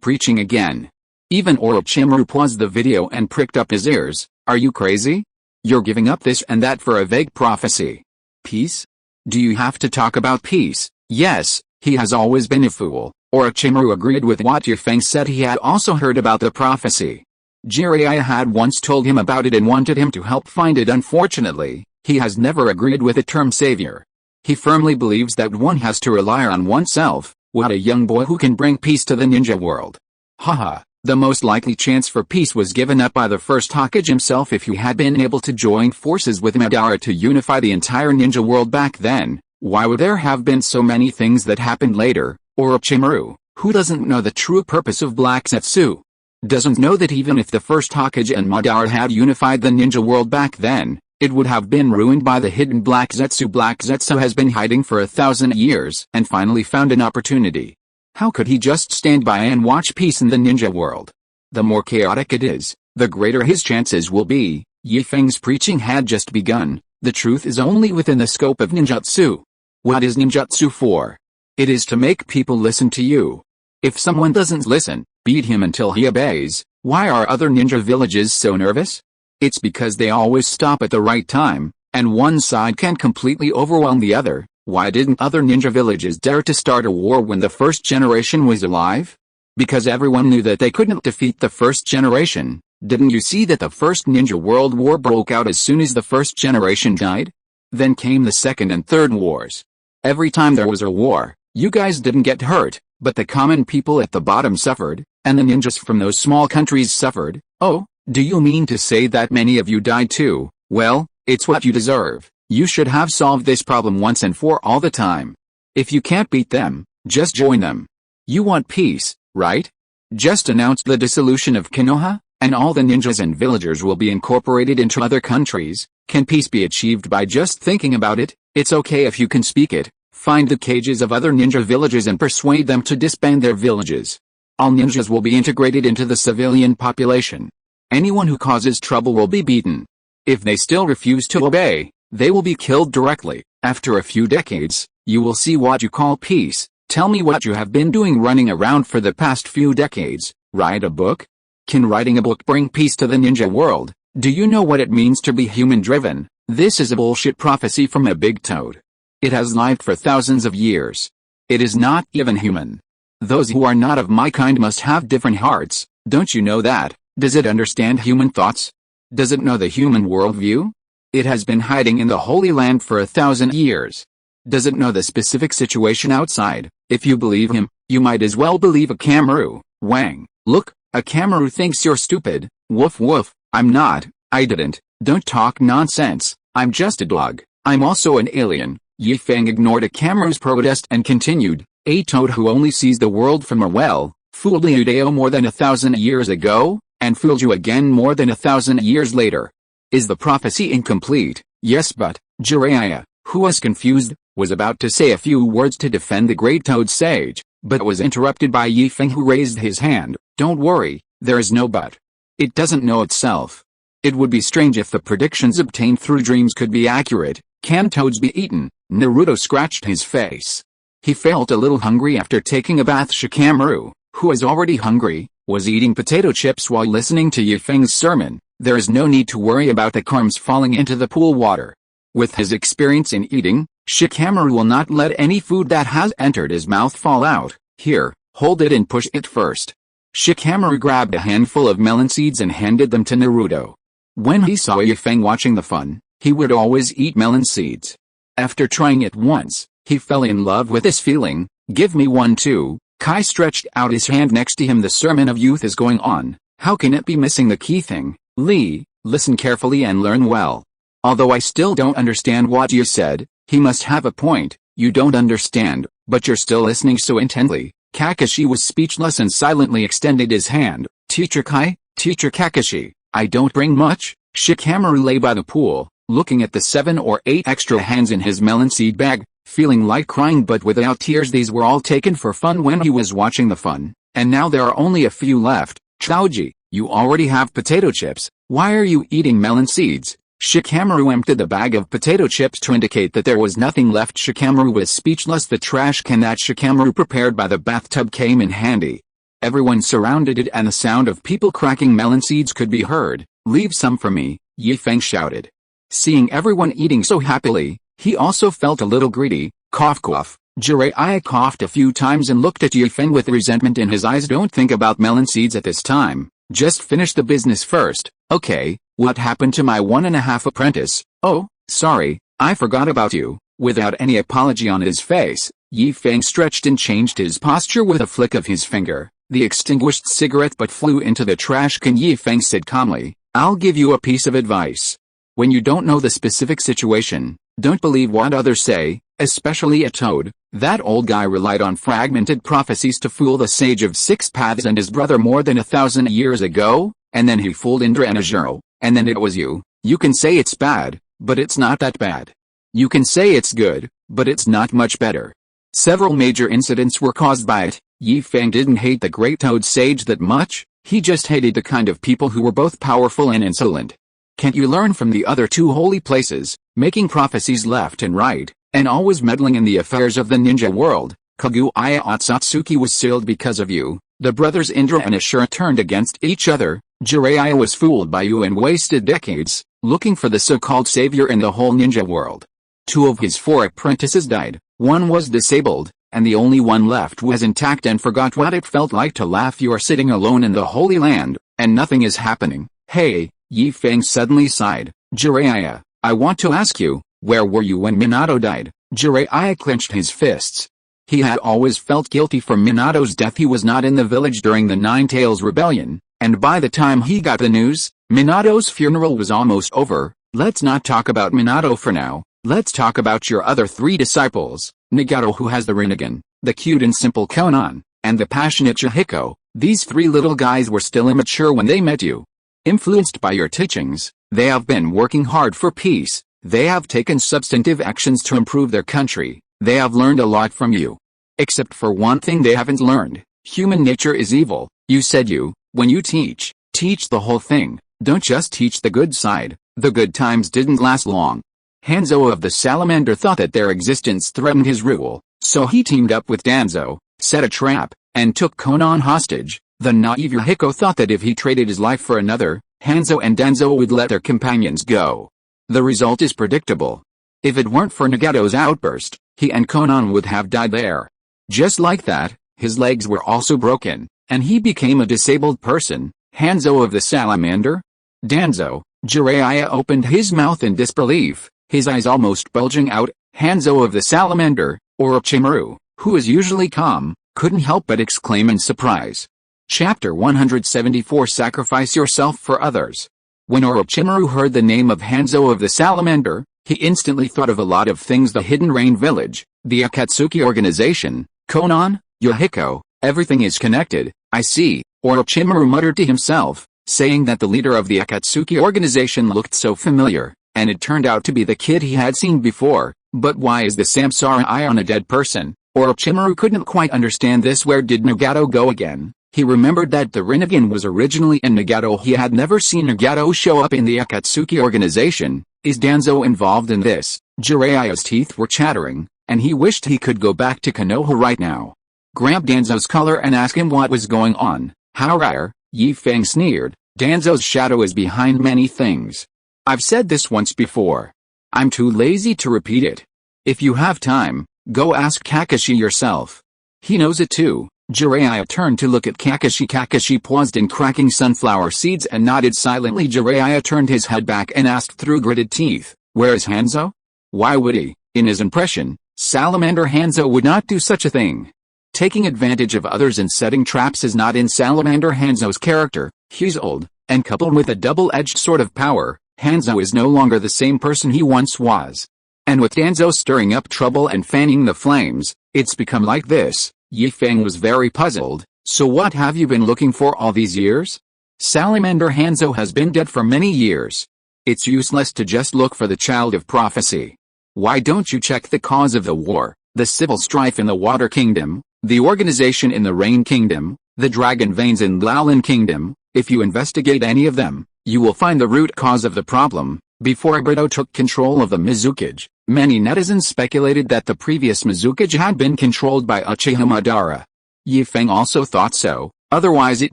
preaching again. Even Orochimaru paused the video and pricked up his ears. Are you crazy? You're giving up this and that for a vague prophecy. Peace? Do you have to talk about peace? Yes, he has always been a fool. Orochimaru agreed with what Feng said. He had also heard about the prophecy. Jiraiya had once told him about it and wanted him to help find it. Unfortunately, he has never agreed with the term savior. He firmly believes that one has to rely on oneself. What a young boy who can bring peace to the ninja world. Haha. The most likely chance for peace was given up by the first Hokage himself. If he had been able to join forces with Madara to unify the entire ninja world back then, why would there have been so many things that happened later? Orochimaru, who doesn't know the true purpose of Black Zetsu, doesn't know that even if the first Hokage and Madara had unified the ninja world back then, it would have been ruined by the hidden Black Zetsu. Black Zetsu has been hiding for 1,000 years and finally found an opportunity. How could he just stand by and watch peace in the ninja world? The more chaotic it is, the greater his chances will be. Feng's preaching had just begun. The truth is only within the scope of ninjutsu. What is ninjutsu for? It is to make people listen to you. If someone doesn't listen, beat him until he obeys. Why are other ninja villages so nervous? It's because they always stop at the right time, and one side can completely overwhelm the other. Why didn't other ninja villages dare to start a war when the first generation was alive? Because everyone knew that they couldn't defeat the first generation. Didn't you see that the first ninja world war broke out as soon as the first generation died? Then came the second and third wars. Every time there was a war, you guys didn't get hurt, but the common people at the bottom suffered, and the ninjas from those small countries suffered. Oh, do you mean to say that many of you died too? Well, it's what you deserve. You should have solved this problem once and for all the time. If you can't beat them, just join them. You want peace, right? Just announce the dissolution of Konoha, and all the ninjas and villagers will be incorporated into other countries. Can peace be achieved by just thinking about it? It's okay if you can speak it. Find the cages of other ninja villages and persuade them to disband their villages. All ninjas will be integrated into the civilian population. Anyone who causes trouble will be beaten. If they still refuse to obey, they will be killed directly. After a few decades, you will see what you call peace. Tell me what you have been doing running around for the past few decades. Write a book? Can writing a book bring peace to the ninja world? Do you know what it means to be human-driven? This is a bullshit prophecy from a big toad. It has lived for thousands of years. It is not even human. Those who are not of my kind must have different hearts. Don't you know that? Does it understand human thoughts? Does it know the human worldview? It has been hiding in the Holy Land for 1,000 years. Does it know the specific situation outside? If you believe him, you might as well believe a Kamaru. Wang, look, a Kamaru thinks you're stupid. Woof woof, I'm not, I didn't. Don't talk nonsense, I'm just a dog. I'm also an alien. Feng ignored a Kamaru's protest and continued, a toad who only sees the world from a well, fooled Liudeo more than 1,000 years ago, and fooled you again more than 1,000 years later. Is the prophecy incomplete? Yes, but Jiraiya, who was confused, was about to say a few words to defend the great toad sage, but was interrupted by Feng, who raised his hand. Don't worry, there is no but. It doesn't know itself. It would be strange if the predictions obtained through dreams could be accurate. Can toads be eaten? Naruto scratched his face. He felt a little hungry after taking a bath. Shikamaru, who was already hungry, was eating potato chips while listening to Feng's sermon. There is no need to worry about the crumbs falling into the pool water. With his experience in eating, Shikamaru will not let any food that has entered his mouth fall out. Here, Hold it and push it first. Shikamaru grabbed a handful of melon seeds and handed them to Naruto. When he saw Feng watching the fun, he would always eat melon seeds. After trying it once, he fell in love with this feeling. Give me one too. Kai stretched out his hand next to him. The sermon of youth is going on. How can it be missing the key thing? Lee, listen carefully and learn well. Although I still don't understand what you said, he must have a point. You don't understand, but you're still listening so intently. Kakashi was speechless and silently extended his hand. Teacher Kai, Teacher Kakashi, I don't bring much. Shikamaru lay by the pool, looking at the 7 or 8 extra hands in his melon seed bag, feeling like crying but without tears. These were all taken for fun when he was watching the fun, and now there are only a few left. Chaoji, you already have potato chips, why are you eating melon seeds? Shikamaru emptied the bag of potato chips to indicate that there was nothing left. Shikamaru was speechless. The trash can that Shikamaru prepared by the bathtub came in handy. Everyone surrounded it and the sound of people cracking melon seeds could be heard. Leave some for me, Feng shouted. Seeing everyone eating so happily, he also felt a little greedy. Cough cough. Jiraiya coughed a few times and looked at Feng with resentment in his eyes. Don't think about melon seeds at this time. Just finish the business first. Okay, what happened to my 1.5 apprentice? Oh, sorry, I forgot about you. Without any apology on his face, Feng stretched and changed his posture with a flick of his finger. The extinguished cigarette butt flew into the trash can. Feng said calmly, I'll give you a piece of advice. When you don't know the specific situation, don't believe what others say, especially a toad. That old guy relied on fragmented prophecies to fool the sage of 6 paths and his brother more than 1,000 years ago, and then he fooled Indra and Ajuro, and then it was you. You can say it's bad, but it's not that bad. You can say it's good, but it's not much better. Several major incidents were caused by it. Feng didn't hate the great toad sage that much, he just hated the kind of people who were both powerful and insolent. Can't you learn from the other 2 holy places, making prophecies left and right, and always meddling in the affairs of the ninja world? Kaguya Otsutsuki was sealed because of you. The brothers Indra and Ashura turned against each other. Jiraiya was fooled by you and wasted decades, looking for the so-called savior in the whole ninja world. 2 of his 4 apprentices died, 1 was disabled, and the only one left was intact and forgot what it felt like to laugh. You are sitting alone in the Holy Land, and nothing is happening. Hey, Feng suddenly sighed. Jiraiya, I want to ask you, where were you when Minato died? Jiraiya clenched his fists. He had always felt guilty for Minato's death. He was not in the village during the Nine Tails Rebellion, and by the time he got the news, Minato's funeral was almost over. Let's not talk about Minato for now. Let's talk about your other 3 disciples, Nagato who has the Rinnegan, the cute and simple Konan, and the passionate Chihiko. These 3 little guys were still immature when they met you. Influenced by your teachings, they have been working hard for peace. They have taken substantive actions to improve their country. They have learned a lot from you. Except for one thing they haven't learned. Human nature is evil. You said when you teach the whole thing. Don't just teach the good side. The good times didn't last long. Hanzo of the Salamander thought that their existence threatened his rule, so he teamed up with Danzo, set a trap, and took Konan hostage. The naive Yahiko thought that if he traded his life for another, Hanzo and Danzo would let their companions go. The result is predictable. If it weren't for Nagato's outburst, he and Konan would have died there. Just like that, his legs were also broken, and he became a disabled person. Hanzo of the Salamander? Danzo. Jiraiya opened his mouth in disbelief, his eyes almost bulging out. Hanzo of the Salamander, Orochimaru, who is usually calm, couldn't help but exclaim in surprise. Chapter 174 Sacrifice Yourself for Others. When Orochimaru heard the name of Hanzo of the Salamander, he instantly thought of a lot of things: the Hidden Rain Village, the Akatsuki organization, Konan, Yahiko, everything is connected. I see, Orochimaru muttered to himself, saying that the leader of the Akatsuki organization looked so familiar, and it turned out to be the kid he had seen before. But why is the Samsara eye on a dead person? Orochimaru couldn't quite understand this. Where did Nagato go again? He remembered that the Rinnegan was originally in Nagato. He had never seen Nagato show up in the Akatsuki organization. Is Danzo involved in this? Jiraiya's teeth were chattering, and he wished he could go back to Konoha right now. Grab Danzo's collar and ask him what was going on. How rare, Feng sneered. Danzo's shadow is behind many things. I've said this once before. I'm too lazy to repeat it. If you have time, go ask Kakashi yourself. He knows it too. Jiraiya turned to look at Kakashi. Kakashi paused in cracking sunflower seeds and nodded silently. Jiraiya turned his head back and asked through gritted teeth, "Where is Hanzo?" Why would he? In his impression, Salamander Hanzo would not do such a thing. Taking advantage of others and setting traps is not in Salamander Hanzo's character. He's old, and coupled with a double-edged sword of power, Hanzo is no longer the same person he once was. And with Hanzo stirring up trouble and fanning the flames, it's become like this. Yi Feng was very puzzled. So what have you been looking for all these years? Salamander Hanzo has been dead for many years. It's useless to just look for the child of prophecy. Why don't you check the cause of the war, the civil strife in the Water Kingdom, the organization in the Rain Kingdom, the dragon veins in Laolin Kingdom? If you investigate any of them, you will find the root cause of the problem. Before Obito took control of the Mizukage, many netizens speculated that the previous Mizukage had been controlled by Uchiha Madara. Yi Feng also thought so, otherwise it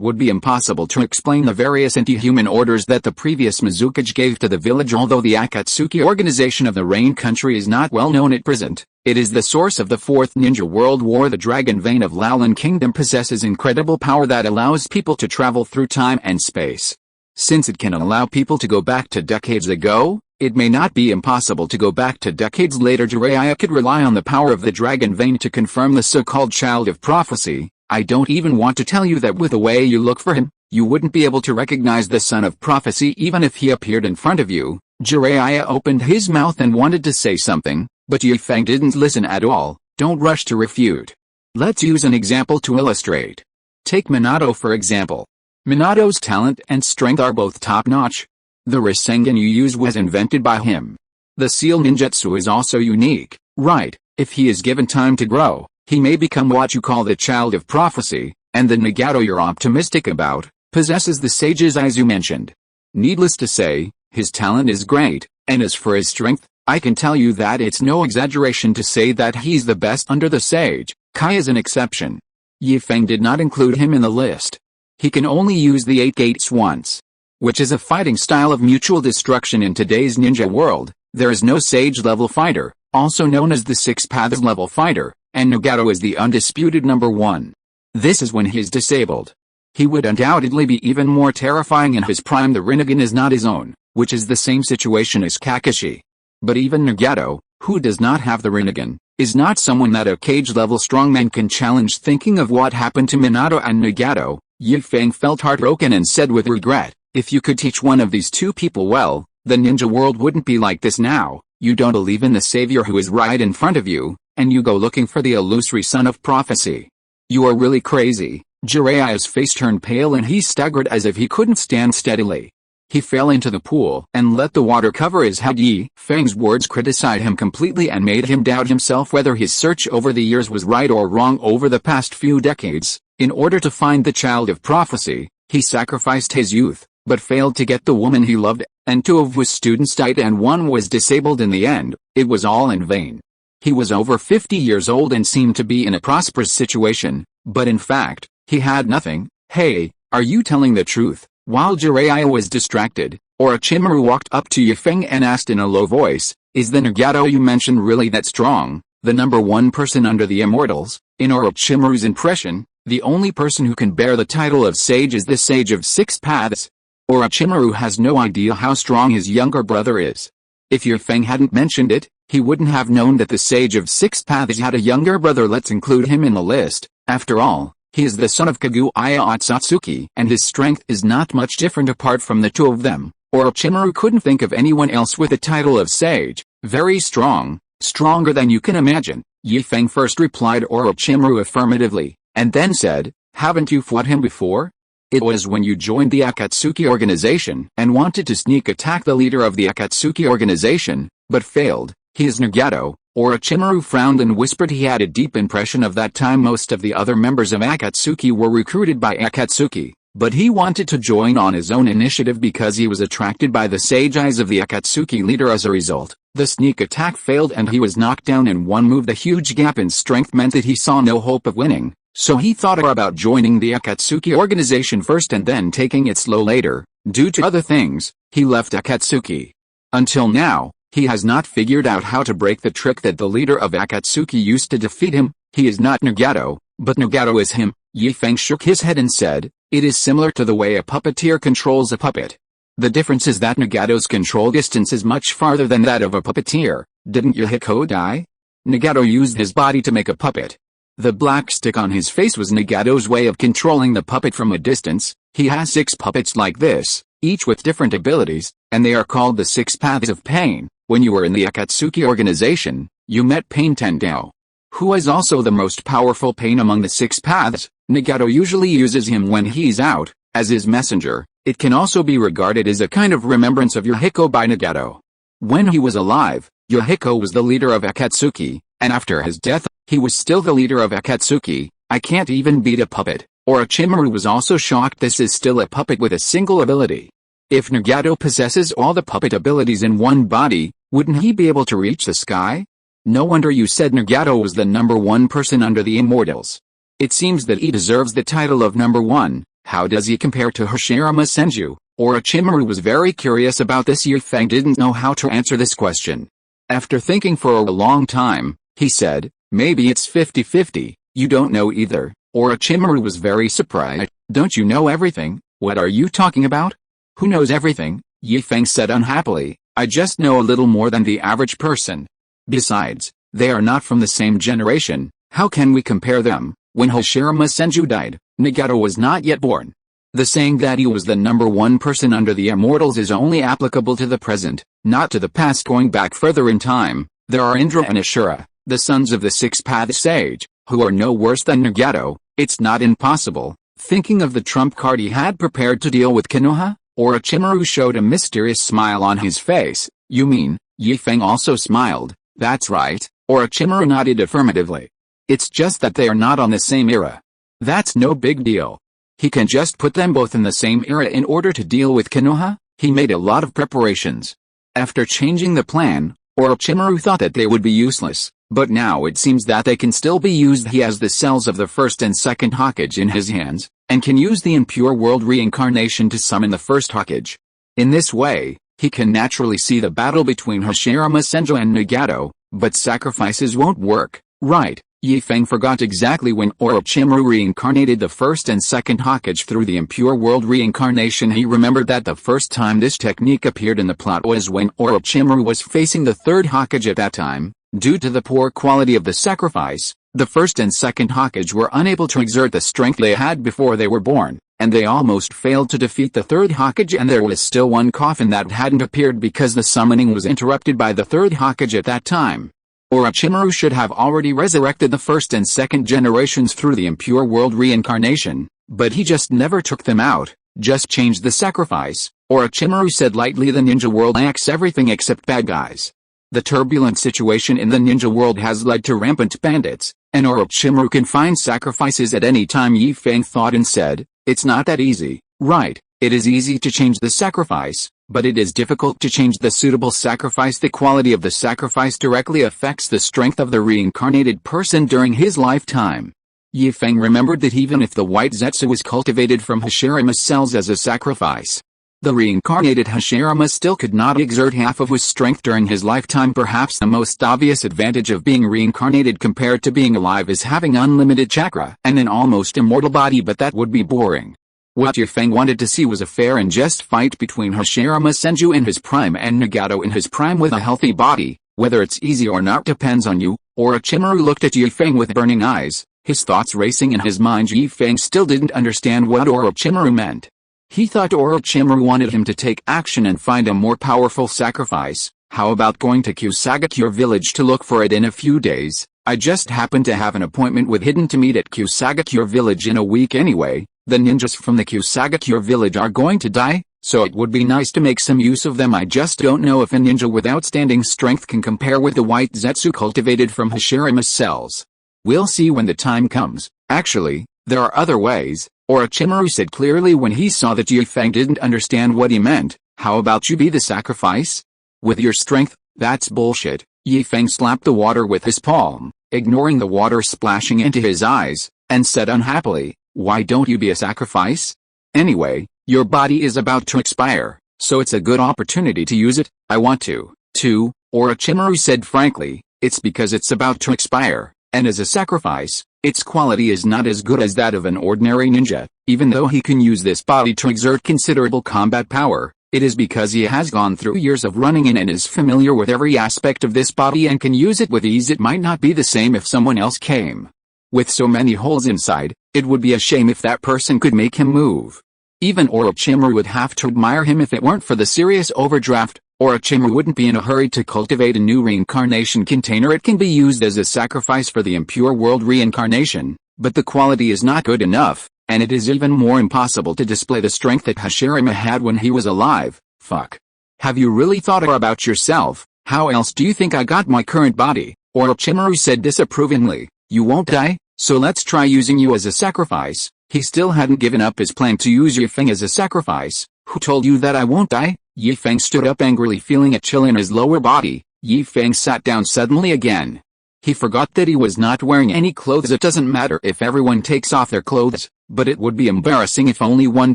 would be impossible to explain the various anti-human orders that the previous Mizukage gave to the village. Although the Akatsuki organization of the Rain Country is not well known at present, it is the source of the Fourth Ninja World War. The Dragon Vein of Laolin Kingdom possesses incredible power that allows people to travel through time and space. Since it can allow people to go back to decades ago, it may not be impossible to go back to decades later. Jiraiya could rely on the power of the Dragon Vein to confirm the so-called child of prophecy. I don't even want to tell you that with the way you look for him, you wouldn't be able to recognize the son of prophecy even if he appeared in front of you. Jiraiya opened his mouth and wanted to say something, but Yi Feng didn't listen at all. Don't rush to refute. Let's use an example to illustrate. Take Minato for example. Minato's talent and strength are both top-notch. The Rasengan you use was invented by him. The Seal Ninjutsu is also unique, right? If he is given time to grow, he may become what you call the child of prophecy, and the Nagato you're optimistic about, possesses the sage's eyes you mentioned. Needless to say, his talent is great, and as for his strength, I can tell you that it's no exaggeration to say that he's the best under the sage. Kai is an exception. Yi Feng did not include him in the list. He can only use the 8 gates once, which is a fighting style of mutual destruction in today's ninja world. There is no sage-level fighter, also known as the 6 paths level fighter, and Nagato is the undisputed number 1. This is when he is disabled. He would undoubtedly be even more terrifying in his prime. The Rinnegan is not his own, which is the same situation as Kakashi. But even Nagato, who does not have the Rinnegan, is not someone that a cage-level strongman can challenge. Thinking of what happened to Minato and Nagato, Yi Feng felt heartbroken and said with regret, if you could teach one of these two people well, the ninja world wouldn't be like this now. You don't believe in the savior who is right in front of you, and you go looking for the illusory son of prophecy. You are really crazy. Jiraiya's face turned pale and he staggered as if he couldn't stand steadily. He fell into the pool and let the water cover his head. Yi Feng's words criticized him completely and made him doubt himself whether his search over the years was right or wrong. Over the past few decades, in order to find the child of prophecy, he sacrificed his youth, but failed to get the woman he loved, and 2 of his students died and 1 was disabled in the end. It was all in vain. He was over 50 years old and seemed to be in a prosperous situation, but in fact, he had nothing. Hey, are you telling the truth? While Jiraiya was distracted, Orochimaru walked up to Yi Feng and asked in a low voice, is the Nagato you mentioned really that strong, the number 1 person under the immortals? In Orochimaru's impression, the only person who can bear the title of sage is the sage of 6 paths. Orochimaru has no idea how strong his younger brother is. If Yi Feng hadn't mentioned it, he wouldn't have known that the sage of 6 paths had a younger brother. Let's include him in the list. After all, he is the son of Kaguya Otsutsuki, and his strength is not much different apart from the 2 of them. Orochimaru couldn't think of anyone else with the title of sage. Very strong, stronger than you can imagine. Yi Feng first replied Orochimaru affirmatively, and then said, haven't you fought him before? It was when you joined the Akatsuki organization and wanted to sneak attack the leader of the Akatsuki organization, but failed. He is Nagato. Orochimaru frowned and whispered he had a deep impression of that time most of the other members of Akatsuki were recruited by Akatsuki, but he wanted to join on his own initiative because he was attracted by the sage eyes of the Akatsuki leader. As a result, the sneak attack failed and he was knocked down in 1 move. The huge gap in strength meant that he saw no hope of winning, so he thought about joining the Akatsuki organization first and then taking it slow later. Due to other things, he left Akatsuki. Until now, he has not figured out how to break the trick that the leader of Akatsuki used to defeat him. He is not Nagato, but Nagato is him. Yi Feng shook his head and said, "It is similar to the way a puppeteer controls a puppet. The difference is that Nagato's control distance is much farther than that of a puppeteer. Didn't Yahiko die? Nagato used his body to make a puppet. The black stick on his face was Nagato's way of controlling the puppet from a distance. He has 6 puppets like this, each with different abilities, and they are called the 6 paths of pain. When you were in the Akatsuki organization, you met Pain Tendao, who is also the most powerful pain among the 6 paths. Nagato usually uses him when he's out, as his messenger. It can also be regarded as a kind of remembrance of Yahiko by Nagato. When he was alive, Yahiko was the leader of Akatsuki, and after his death, he was still the leader of Akatsuki. I can't even beat a puppet. Orochimaru was also shocked. This is still a puppet with a single ability. If Nagato possesses all the puppet abilities in one body, wouldn't he be able to reach the sky? No wonder you said Nagato was the number 1 person under the immortals. It seems that he deserves the title of number 1. How does he compare to Hashirama Senju? Orochimaru was very curious about this. Yi Feng didn't know how to answer this question. After thinking for a long time, he said, "Maybe it's 50-50, you don't know either." Orochimaru was very surprised. "Don't you know everything? What are you talking about? Who knows everything?" Yi Feng said unhappily, "I just know a little more than the average person. Besides, they are not from the same generation. How can we compare them? When Hashirama Senju died, Nagato was not yet born. The saying that he was the number 1 person under the immortals is only applicable to the present, not to the past. Going back further in time, there are Indra and Ashura, the sons of the 6 paths sage, who are no worse than Nagato. It's not impossible." Thinking of the trump card he had prepared to deal with Konoha, Orochimaru showed a mysterious smile on his face. "You mean?" Yi Feng also smiled. "That's right." Orochimaru nodded affirmatively. "It's just that they are not on the same era. That's no big deal. He can just put them both in the same era in order to deal with Konoha." He made a lot of preparations. After changing the plan, Orochimaru thought that they would be useless, but now it seems that they can still be used. He has the cells of the first and second Hokage in his hands, and can use the impure world reincarnation to summon the first Hokage. In this way, he can naturally see the battle between Hashirama Senju and Nagato, but sacrifices won't work, right? Yi Feng forgot exactly when Orochimaru reincarnated the first and second Hokage through the impure world reincarnation. He remembered that the first time this technique appeared in the plot was when Orochimaru was facing the third Hokage. At that time, due to the poor quality of the sacrifice, the first and second Hokage were unable to exert the strength they had before they were born, and they almost failed to defeat the third Hokage. And there was still one coffin that hadn't appeared because the summoning was interrupted by the third Hokage at that time. Orochimaru should have already resurrected the first and second generations through the impure world reincarnation, but he just never took them out, just changed the sacrifice. Orochimaru said lightly, "The ninja world lacks everything except bad guys. The turbulent situation in the ninja world has led to rampant bandits, and Orochimaru can find sacrifices at any time." Yi Feng thought and said, "It's not that easy, right? It is easy to change the sacrifice, but it is difficult to change the suitable sacrifice. The quality of the sacrifice directly affects the strength of the reincarnated person during his lifetime." Yi Feng remembered that even if the white Zetsu was cultivated from Hashirama's cells as a sacrifice, the reincarnated Hashirama still could not exert half of his strength during his lifetime. Perhaps the most obvious advantage of being reincarnated compared to being alive is having unlimited chakra and an almost immortal body, but that would be boring. What Yi Feng wanted to see was a fair and just fight between Hashirama Senju in his prime and Nagato in his prime with a healthy body. Whether it's easy or not depends on you. Orochimaru looked at Yi Feng with burning eyes, his thoughts racing in his mind. Yi Feng still didn't understand what Orochimaru meant. He thought Orochimaru wanted him to take action and find a more powerful sacrifice. "How about going to Kusagakure village to look for it in a few days? I just happen to have an appointment with Hidden to meet at Kusagakure village in a week anyway. The ninjas from the Kusagakure village are going to die, so it would be nice to make some use of them. I just don't know if a ninja with outstanding strength can compare with the white Zetsu cultivated from Hashirama's cells. We'll see when the time comes. Actually, there are other ways," Orochimaru said clearly when he saw that Yi Feng didn't understand what he meant. "How about you be the sacrifice? With your strength?" "That's bullshit." Yi Feng slapped the water with his palm, ignoring the water splashing into his eyes, and said unhappily, "Why don't you be a sacrifice? Anyway, your body is about to expire, so it's a good opportunity to use it." "I want to, too," Orochimaru said frankly. "It's because it's about to expire. and as a sacrifice, its quality is not as good as that of an ordinary ninja. Even though he can use this body to exert considerable combat power, it is because he has gone through years of running in and is familiar with every aspect of this body and can use it with ease. It might not be the same if someone else came with so many holes inside. It would be a shame if that person could make him move. Even Orochimaru would have to admire him if it weren't for the serious overdraft. Orochimaru wouldn't be in a hurry to cultivate a new reincarnation container. It can be used as a sacrifice for the impure world reincarnation, but the quality is not good enough, and it is even more impossible to display the strength that Hashirama had when he was alive. Fuck. Have you really thought about yourself? How else do you think I got my current body? Orochimaru said disapprovingly. You won't die, so let's try using you as a sacrifice. He still hadn't given up his plan to use Ye Feng as a sacrifice. Who told you that I won't die? Ye Feng stood up angrily, feeling a chill in his lower body. Ye Feng sat down suddenly again. He forgot that he was not wearing any clothes. It doesn't matter if everyone takes off their clothes, but it would be embarrassing if only one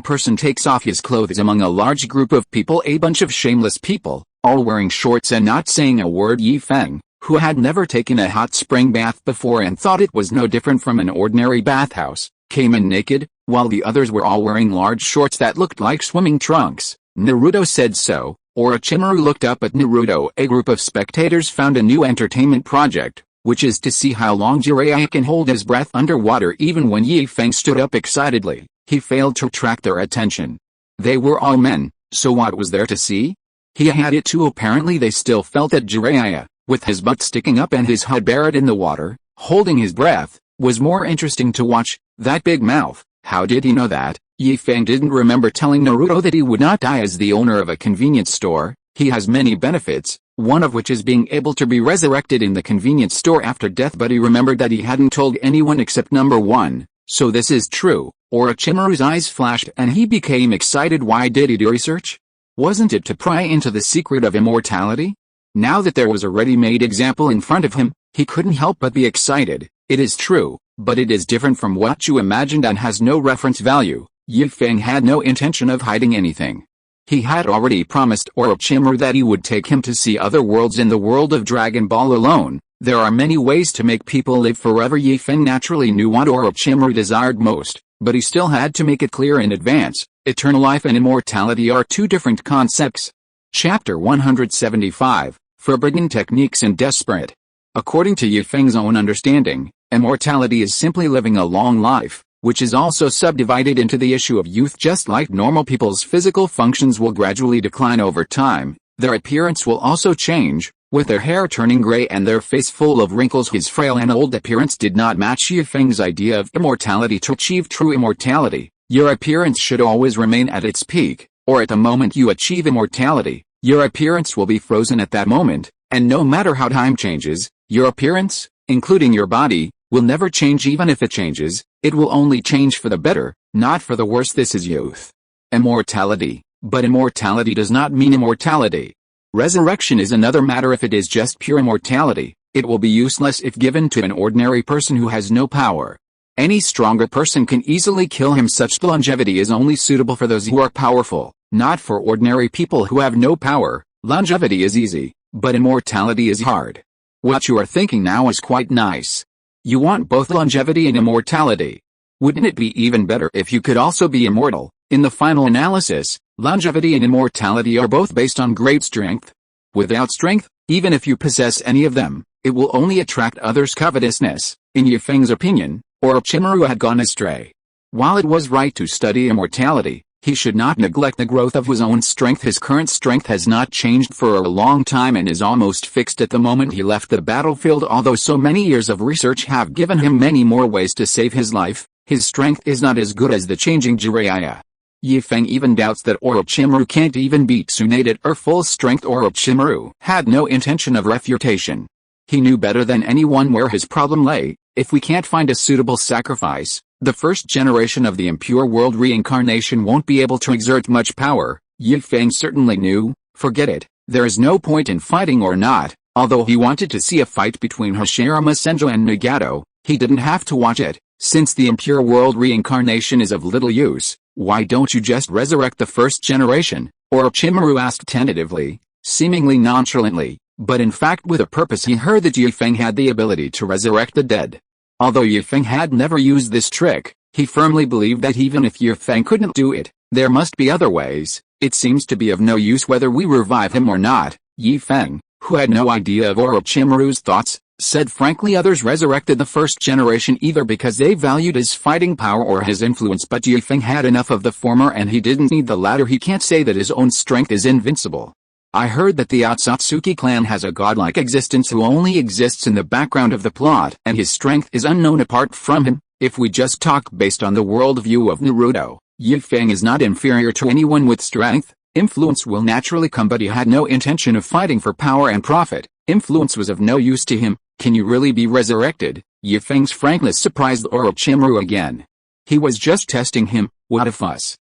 person takes off his clothes among a large group of people, a bunch of shameless people, all wearing shorts and not saying a word. Ye Feng, who had never taken a hot spring bath before and thought it was no different from an ordinary bathhouse, came in naked, while the others were all wearing large shorts that looked like swimming trunks. Naruto said so. Orochimaru looked up at Naruto. A group of spectators found a new entertainment project, which is to see how long Jiraiya can hold his breath underwater. Even when Ye Feng stood up excitedly, he failed to attract their attention. They were all men, so what was there to see? He had it too. Apparently they still felt that Jiraiya, with his butt sticking up and his head buried in the water, holding his breath, was more interesting to watch. That big mouth, how did he know that? Ye Feng didn't remember telling Naruto that he would not die as the owner of a convenience store. He has many benefits, one of which is being able to be resurrected in the convenience store after death, but he remembered that he hadn't told anyone except number one. So this is true. Orochimaru's eyes flashed and he became excited. Why did he do research? Wasn't it to pry into the secret of immortality? Now that there was a ready-made example in front of him, he couldn't help but be excited. It is true, but it is different from what you imagined and has no reference value. Ye Feng had no intention of hiding anything. He had already promised Orochimaru that he would take him to see other worlds in the world of Dragon Ball alone. There are many ways to make people live forever. Ye Feng naturally knew what Orochimaru desired most, but he still had to make it clear in advance. Eternal life and immortality are two different concepts. Chapter 175, Forbidden Techniques and Desperate. According to Ye Feng's own understanding, immortality is simply living a long life, which is also subdivided into the issue of youth. Just like normal people's physical functions will gradually decline over time, their appearance will also change, with their hair turning gray and their face full of wrinkles. His frail and old appearance did not match Ye Feng's idea of immortality. To achieve true immortality, your appearance should always remain at its peak, or at the moment you achieve immortality, your appearance will be frozen at that moment, and no matter how time changes, your appearance, including your body, will never change. Even if it changes, it will only change for the better, not for the worse. This is youth. Immortality. But immortality does not mean immortality. Resurrection is another matter. If it is just pure immortality, it will be useless if given to an ordinary person who has no power. Any stronger person can easily kill him. Such longevity is only suitable for those who are powerful, not for ordinary people who have no power. Longevity is easy, but immortality is hard. What you are thinking now is quite nice. You want both longevity and immortality. Wouldn't it be even better if you could also be immortal? In the final analysis, longevity and immortality are both based on great strength. Without strength, even if you possess any of them, it will only attract others' covetousness. In Ye Feng's opinion, Orochimaru had gone astray. While it was right to study immortality, he should not neglect the growth of his own strength. His current strength has not changed for a long time and is almost fixed at the moment he left the battlefield. Although so many years of research have given him many more ways to save his life, his strength is not as good as the changing Jiraiya. Ye Feng even doubts that Orochimaru can't even beat Tsunade at her full strength. Orochimaru had no intention of refutation. He knew better than anyone where his problem lay. If we can't find a suitable sacrifice, the first generation of the impure world reincarnation won't be able to exert much power. Ye Feng certainly knew. Forget it, there is no point in fighting or not. Although he wanted to see a fight between Hashirama Senju and Nagato, he didn't have to watch it. Since the impure world reincarnation is of little use, why don't you just resurrect the first generation? Orochimaru asked tentatively, seemingly nonchalantly. but in fact with a purpose. He heard that Feng had the ability to resurrect the dead. Although Feng had never used this trick, he firmly believed that even if Feng couldn't do it, there must be other ways. It seems to be of no use whether we revive him or not. Feng, who had no idea of Orochimaru's thoughts, said frankly others resurrected the first generation either because they valued his fighting power or his influence, but Feng had enough of the former and he didn't need the latter. He can't say that his own strength is invincible. I heard that the Otsutsuki clan has a godlike existence who only exists in the background of the plot and his strength is unknown apart from him. If we just talk based on the worldview of Naruto, Feng is not inferior to anyone with strength. Influence will naturally come, but he had no intention of fighting for power and profit. Influence was of no use to him. Can you really be resurrected? Feng's frankness surprised Orochimaru again. He was just testing him. What a fuss.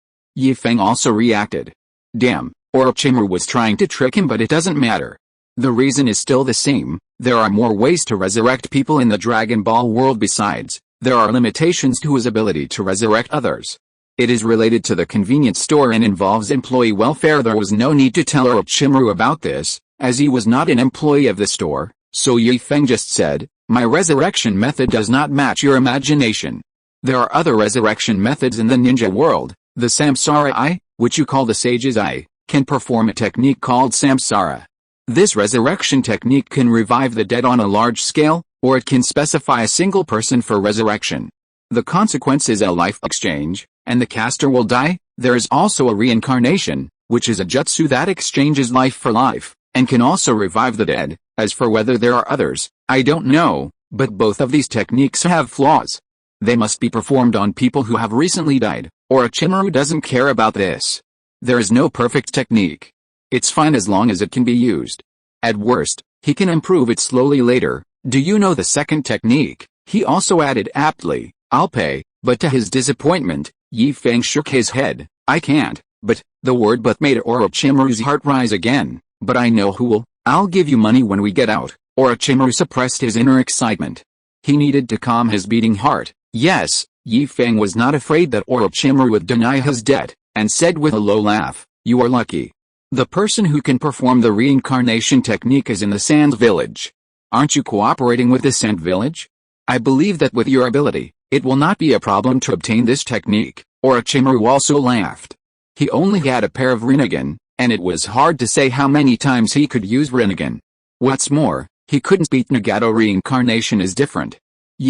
Feng also reacted. Damn, Orochimaru was trying to trick him, but it doesn't matter. The reason is still the same. There are more ways to resurrect people in the Dragon Ball world. Besides, there are limitations to his ability to resurrect others. It is related to the convenience store and involves employee welfare. There was no need to tell Orochimaru about this, as he was not an employee of the store, so Feng just said, my resurrection method does not match your imagination. There are other resurrection methods in the ninja world. The Samsara Eye, which you call the Sage's Eye, can perform a technique called Samsara. This resurrection technique can revive the dead on a large scale, or it can specify a single person for resurrection. The consequence is a life exchange, and the caster will die. There is also a reincarnation, which is a jutsu that exchanges life for life, and can also revive the dead. As for whether there are others, I don't know, but both of these techniques have flaws. They must be performed on people who have recently died. Orochimaru doesn't care about this. There is no perfect technique. It's fine as long as it can be used. At worst, he can improve it slowly later. Do you know the second technique? He also added aptly, I'll pay, but to his disappointment, Feng shook his head. I can't, but, the word but made Orochimaru's heart rise again. But I know who will. I'll give you money when we get out. Orochimaru suppressed his inner excitement. He needed to calm his beating heart. Yes, Feng was not afraid that Orochimaru would deny his debt, and said with a low laugh, you are lucky. The person who can perform the reincarnation technique is in the Sand Village. Aren't you cooperating with the Sand Village? I believe that with your ability, it will not be a problem to obtain this technique. Orochimaru also laughed. He only had a pair of Rinnegan, and it was hard to say how many times he could use Rinnegan. What's more, he couldn't beat Nagato. Reincarnation is different.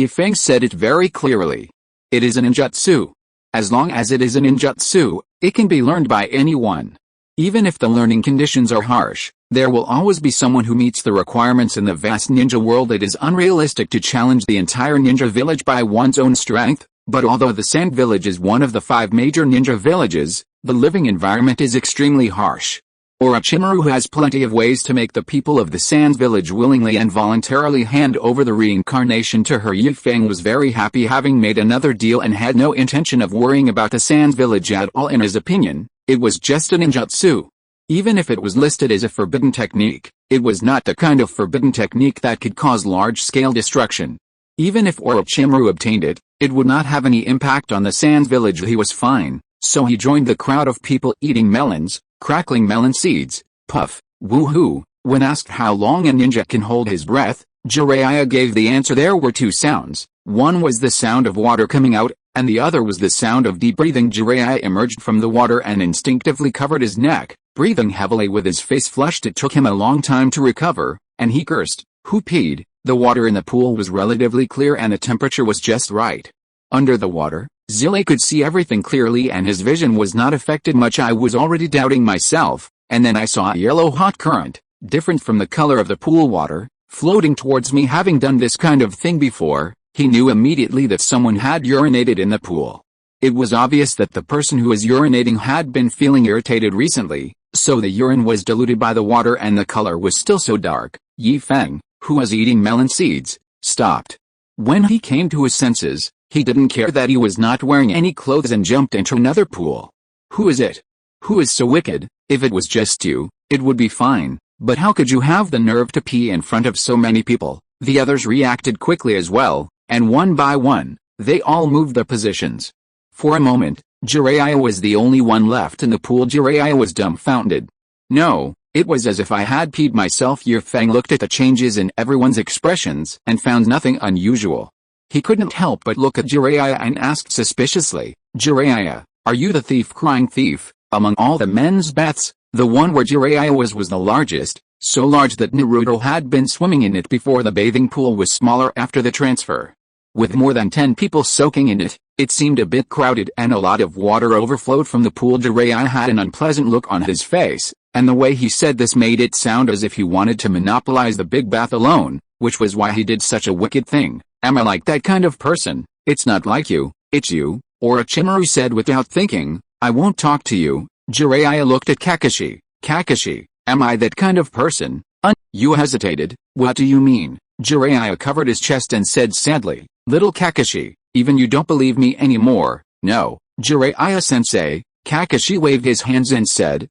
Feng said it very clearly. It is a ninjutsu. As long as it is a ninjutsu, it can be learned by anyone. Even if the learning conditions are harsh, there will always be someone who meets the requirements. In the vast ninja world, it is unrealistic to challenge the entire ninja village by one's own strength, but although the Sand Village is one of the 5 major ninja villages, the living environment is extremely harsh. Orochimaru has plenty of ways to make the people of the Sand Village willingly and voluntarily hand over the reincarnation to her. Feng was very happy having made another deal and had no intention of worrying about the Sand Village at all. In his opinion, it was just a ninjutsu. Even if it was listed as a forbidden technique, it was not the kind of forbidden technique that could cause large-scale destruction. Even if Orochimaru obtained it, it would not have any impact on the Sand Village. He was fine, so he joined the crowd of people eating melons, crackling melon seeds. Puff, woohoo. When asked how long a ninja can hold his breath, Jiraiya gave the answer. There were 2 sounds. One was the sound of water coming out, and the other was the sound of deep breathing. Jiraiya emerged from the water and instinctively covered his neck, breathing heavily with his face flushed. It took him a long time to recover, and he cursed. Who peed? The water in the pool was relatively clear and the temperature was just right. Under the water, Zille could see everything clearly and his vision was not affected much. I was already doubting myself, and then I saw a yellow hot current, different from the color of the pool water, floating towards me. Having done this kind of thing before, he knew immediately that someone had urinated in the pool. It was obvious that the person who was urinating had been feeling irritated recently, so the urine was diluted by the water and the color was still so dark. Feng, who was eating melon seeds, stopped. When he came to his senses, he didn't care that he was not wearing any clothes and jumped into another pool. Who is it? Who is so wicked? If it was just you, it would be fine, but how could you have the nerve to pee in front of so many people? The others reacted quickly as well, and one by one, they all moved their positions. For a moment, Jiraiya was the only one left in the pool. Jiraiya was dumbfounded. No, It was as if I had peed myself. Ye Feng looked at the changes in everyone's expressions and found nothing unusual. He couldn't help but look at Jiraiya and asked suspiciously, Jiraiya, are you the thief? Crying thief? Among all the men's baths, the one where Jiraiya was the largest, so large that Naruto had been swimming in it before. The bathing pool was smaller after the transfer. With more than 10 people soaking in it, it seemed a bit crowded and a lot of water overflowed from the pool. Jiraiya had an unpleasant look on his face, and the way he said this made it sound as if he wanted to monopolize the big bath alone, which was why he did such a wicked thing. Am I like that kind of person? It's not like you, it's you. Orochimaru said without thinking, I won't talk to you. Jiraiya looked at Kakashi. Kakashi, am I that kind of person? You hesitated. What do you mean? Jiraiya covered his chest and said sadly, little Kakashi, even you don't believe me anymore. No, Jiraiya-sensei. Kakashi waved his hands and said,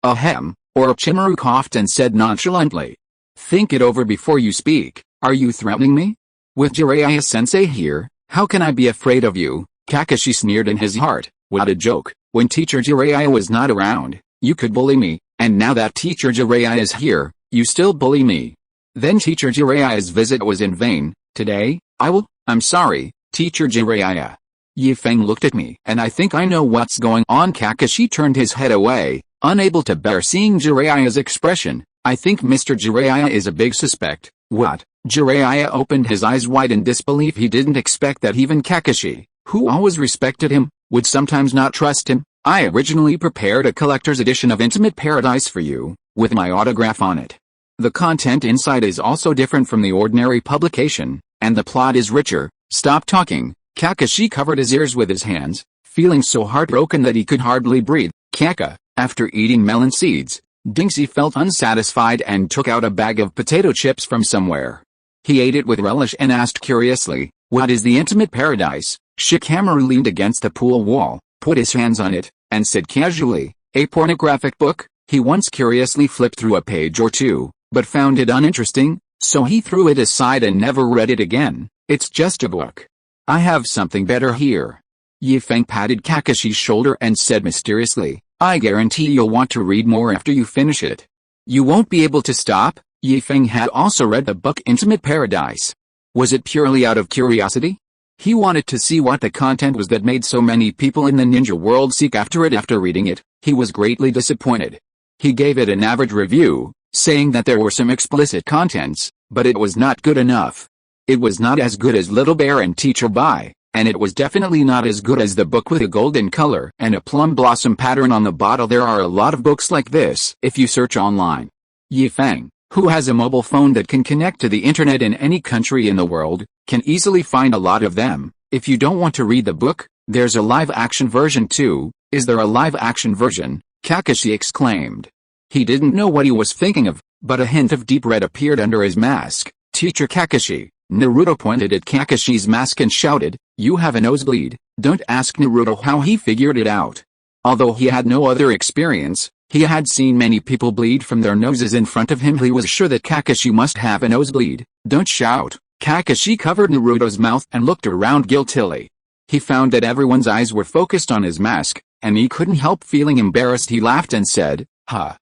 ahem. Orochimaru coughed and said nonchalantly, think it over before you speak. Are you threatening me? With Jiraiya-sensei here, how can I be afraid of you? Kakashi sneered in his heart. What a joke. When teacher Jiraiya was not around, you could bully me, and now that teacher Jiraiya is here, you still bully me. Then teacher Jiraiya's visit was in vain. Today, I'm sorry, teacher Jiraiya. Ye Feng looked at me, and I think I know what's going on. Kakashi turned his head away, unable to bear seeing Jiraiya's expression. I think Mr. Jiraiya is a big suspect. What? Jiraiya opened his eyes wide in disbelief. He didn't expect that even Kakashi, who always respected him, would sometimes not trust him. I originally prepared a collector's edition of Intimate Paradise for you, with my autograph on it. The content inside is also different from the ordinary publication, and the plot is richer. Stop talking. Kakashi covered his ears with his hands, feeling so heartbroken that he could hardly breathe. Kaka, after eating melon seeds, Dingsy felt unsatisfied and took out a bag of potato chips from somewhere. He ate it with relish and asked curiously, what is the Intimate Paradise? Shikamaru leaned against the pool wall, put his hands on it, and said casually, a pornographic book. He once curiously flipped through a page or two, but found it uninteresting, so he threw it aside and never read it again. It's just a book. I have something better here. Ye Feng patted Kakashi's shoulder and said mysteriously, I guarantee you'll want to read more after you finish it. You won't be able to stop. Ye Feng had also read the book Intimate Paradise. Was it purely out of curiosity? He wanted to see what the content was that made so many people in the ninja world seek after it. After reading it, he was greatly disappointed. He gave it an average review, saying that there were some explicit contents, but it was not good enough. It was not as good as Little Bear and Teacher Bai, and it was definitely not as good as the book with a golden color and a plum blossom pattern on the bottle. There are a lot of books like this if you search online. Ye Feng, who has a mobile phone that can connect to the internet in any country in the world, can easily find a lot of them. If you don't want to read the book, there's a live-action version too. Is there a live-action version? Kakashi exclaimed. He didn't know what he was thinking of, but a hint of deep red appeared under his mask. Teacher Kakashi. Naruto pointed at Kakashi's mask and shouted, you have a nosebleed. Don't ask Naruto how he figured it out. Although he had no other experience, he had seen many people bleed from their noses in front of him. He was sure that Kakashi must have a nosebleed. Don't shout. Kakashi covered Naruto's mouth and looked around guiltily. He found that everyone's eyes were focused on his mask, and he couldn't help feeling embarrassed. He laughed and said,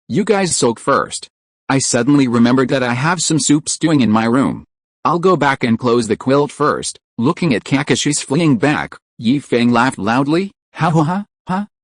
you guys soak first. I suddenly remembered that I have some soup stewing in my room. I'll go back and close the quilt first. Looking at Kakashi's fleeing back, Ye Feng laughed loudly. Ha.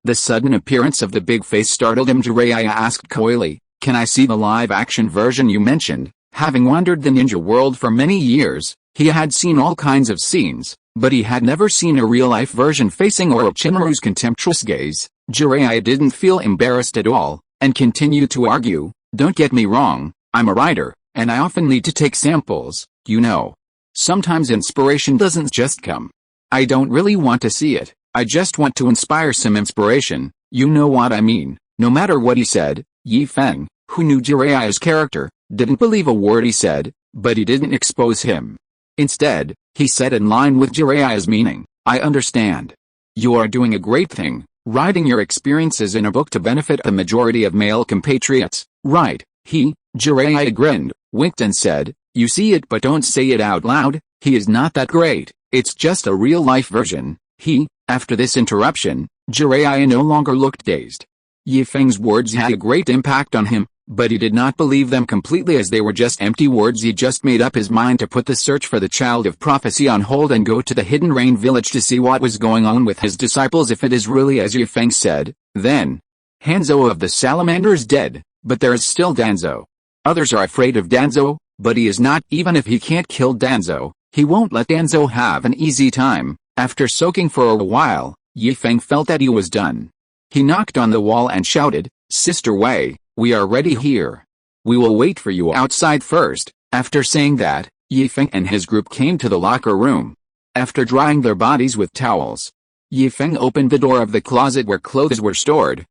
The sudden appearance of the big face startled him. Jiraiya asked coyly, can I see the live-action version you mentioned? Having wandered the ninja world for many years, he had seen all kinds of scenes, but he had never seen a real-life version. Facing Orochimaru's contemptuous gaze, Jiraiya didn't feel embarrassed at all, and continued to argue, don't get me wrong, I'm a writer, and I often need to take samples, you know. Sometimes inspiration doesn't just come. I don't really want to see it, I just want to inspire some inspiration, you know what I mean. No matter what he said, Ye Feng, who knew Jiraiya's character, didn't believe a word he said, but he didn't expose him. Instead, he said in line with Jiraiya's meaning, I understand. You are doing a great thing, writing your experiences in a book to benefit the majority of male compatriots, right? Jiraiya grinned, winked and said, you see it but don't say it out loud. He is not that great, it's just a real-life version. After this interruption, Jiraiya no longer looked dazed. Ye Feng's words had a great impact on him, But he did not believe them completely, as they were just empty words. He just made up his mind to put the search for the child of prophecy on hold and go to the hidden rain village to see what was going on with his disciples, if it is really as Feng said. Then, Hanzo of the salamander is dead, but there is still Danzo. Others are afraid of Danzo, but he is not. Even if he can't kill Danzo, he won't let Danzo have an easy time. After soaking for a while, Feng felt that he was done. He knocked on the wall and shouted, "Sister Wei, we are ready here. We will wait for you outside first." After saying that, Feng and his group came to the locker room. After drying their bodies with towels, Feng opened the door of the closet where clothes were stored.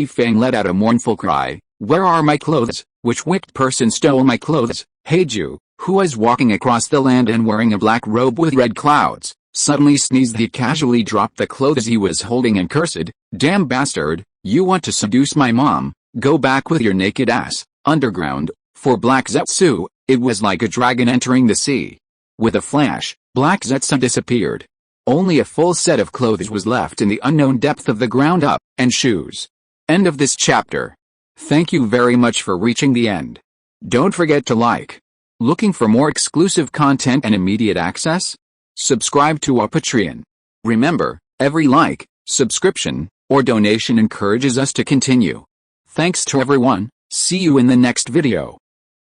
Feng let out a mournful cry, "Where are my clothes? Which wicked person stole my clothes?" Heiju, who was walking across the land and wearing a black robe with red clouds, suddenly sneezed. He casually dropped the clothes he was holding and cursed, "Damn bastard, you want to seduce my mom? Go back with your naked ass." Underground, for Black Zetsu, it was like a dragon entering the sea. With a flash, Black Zetsu disappeared. Only a full set of clothes was left in the unknown depth of the ground up, and shoes. End of this chapter. Thank you very much for reaching the end. Don't forget to like. Looking for more exclusive content and immediate access? Subscribe to our Patreon. Remember, every like, subscription, or donation encourages us to continue. Thanks to everyone. See you in the next video.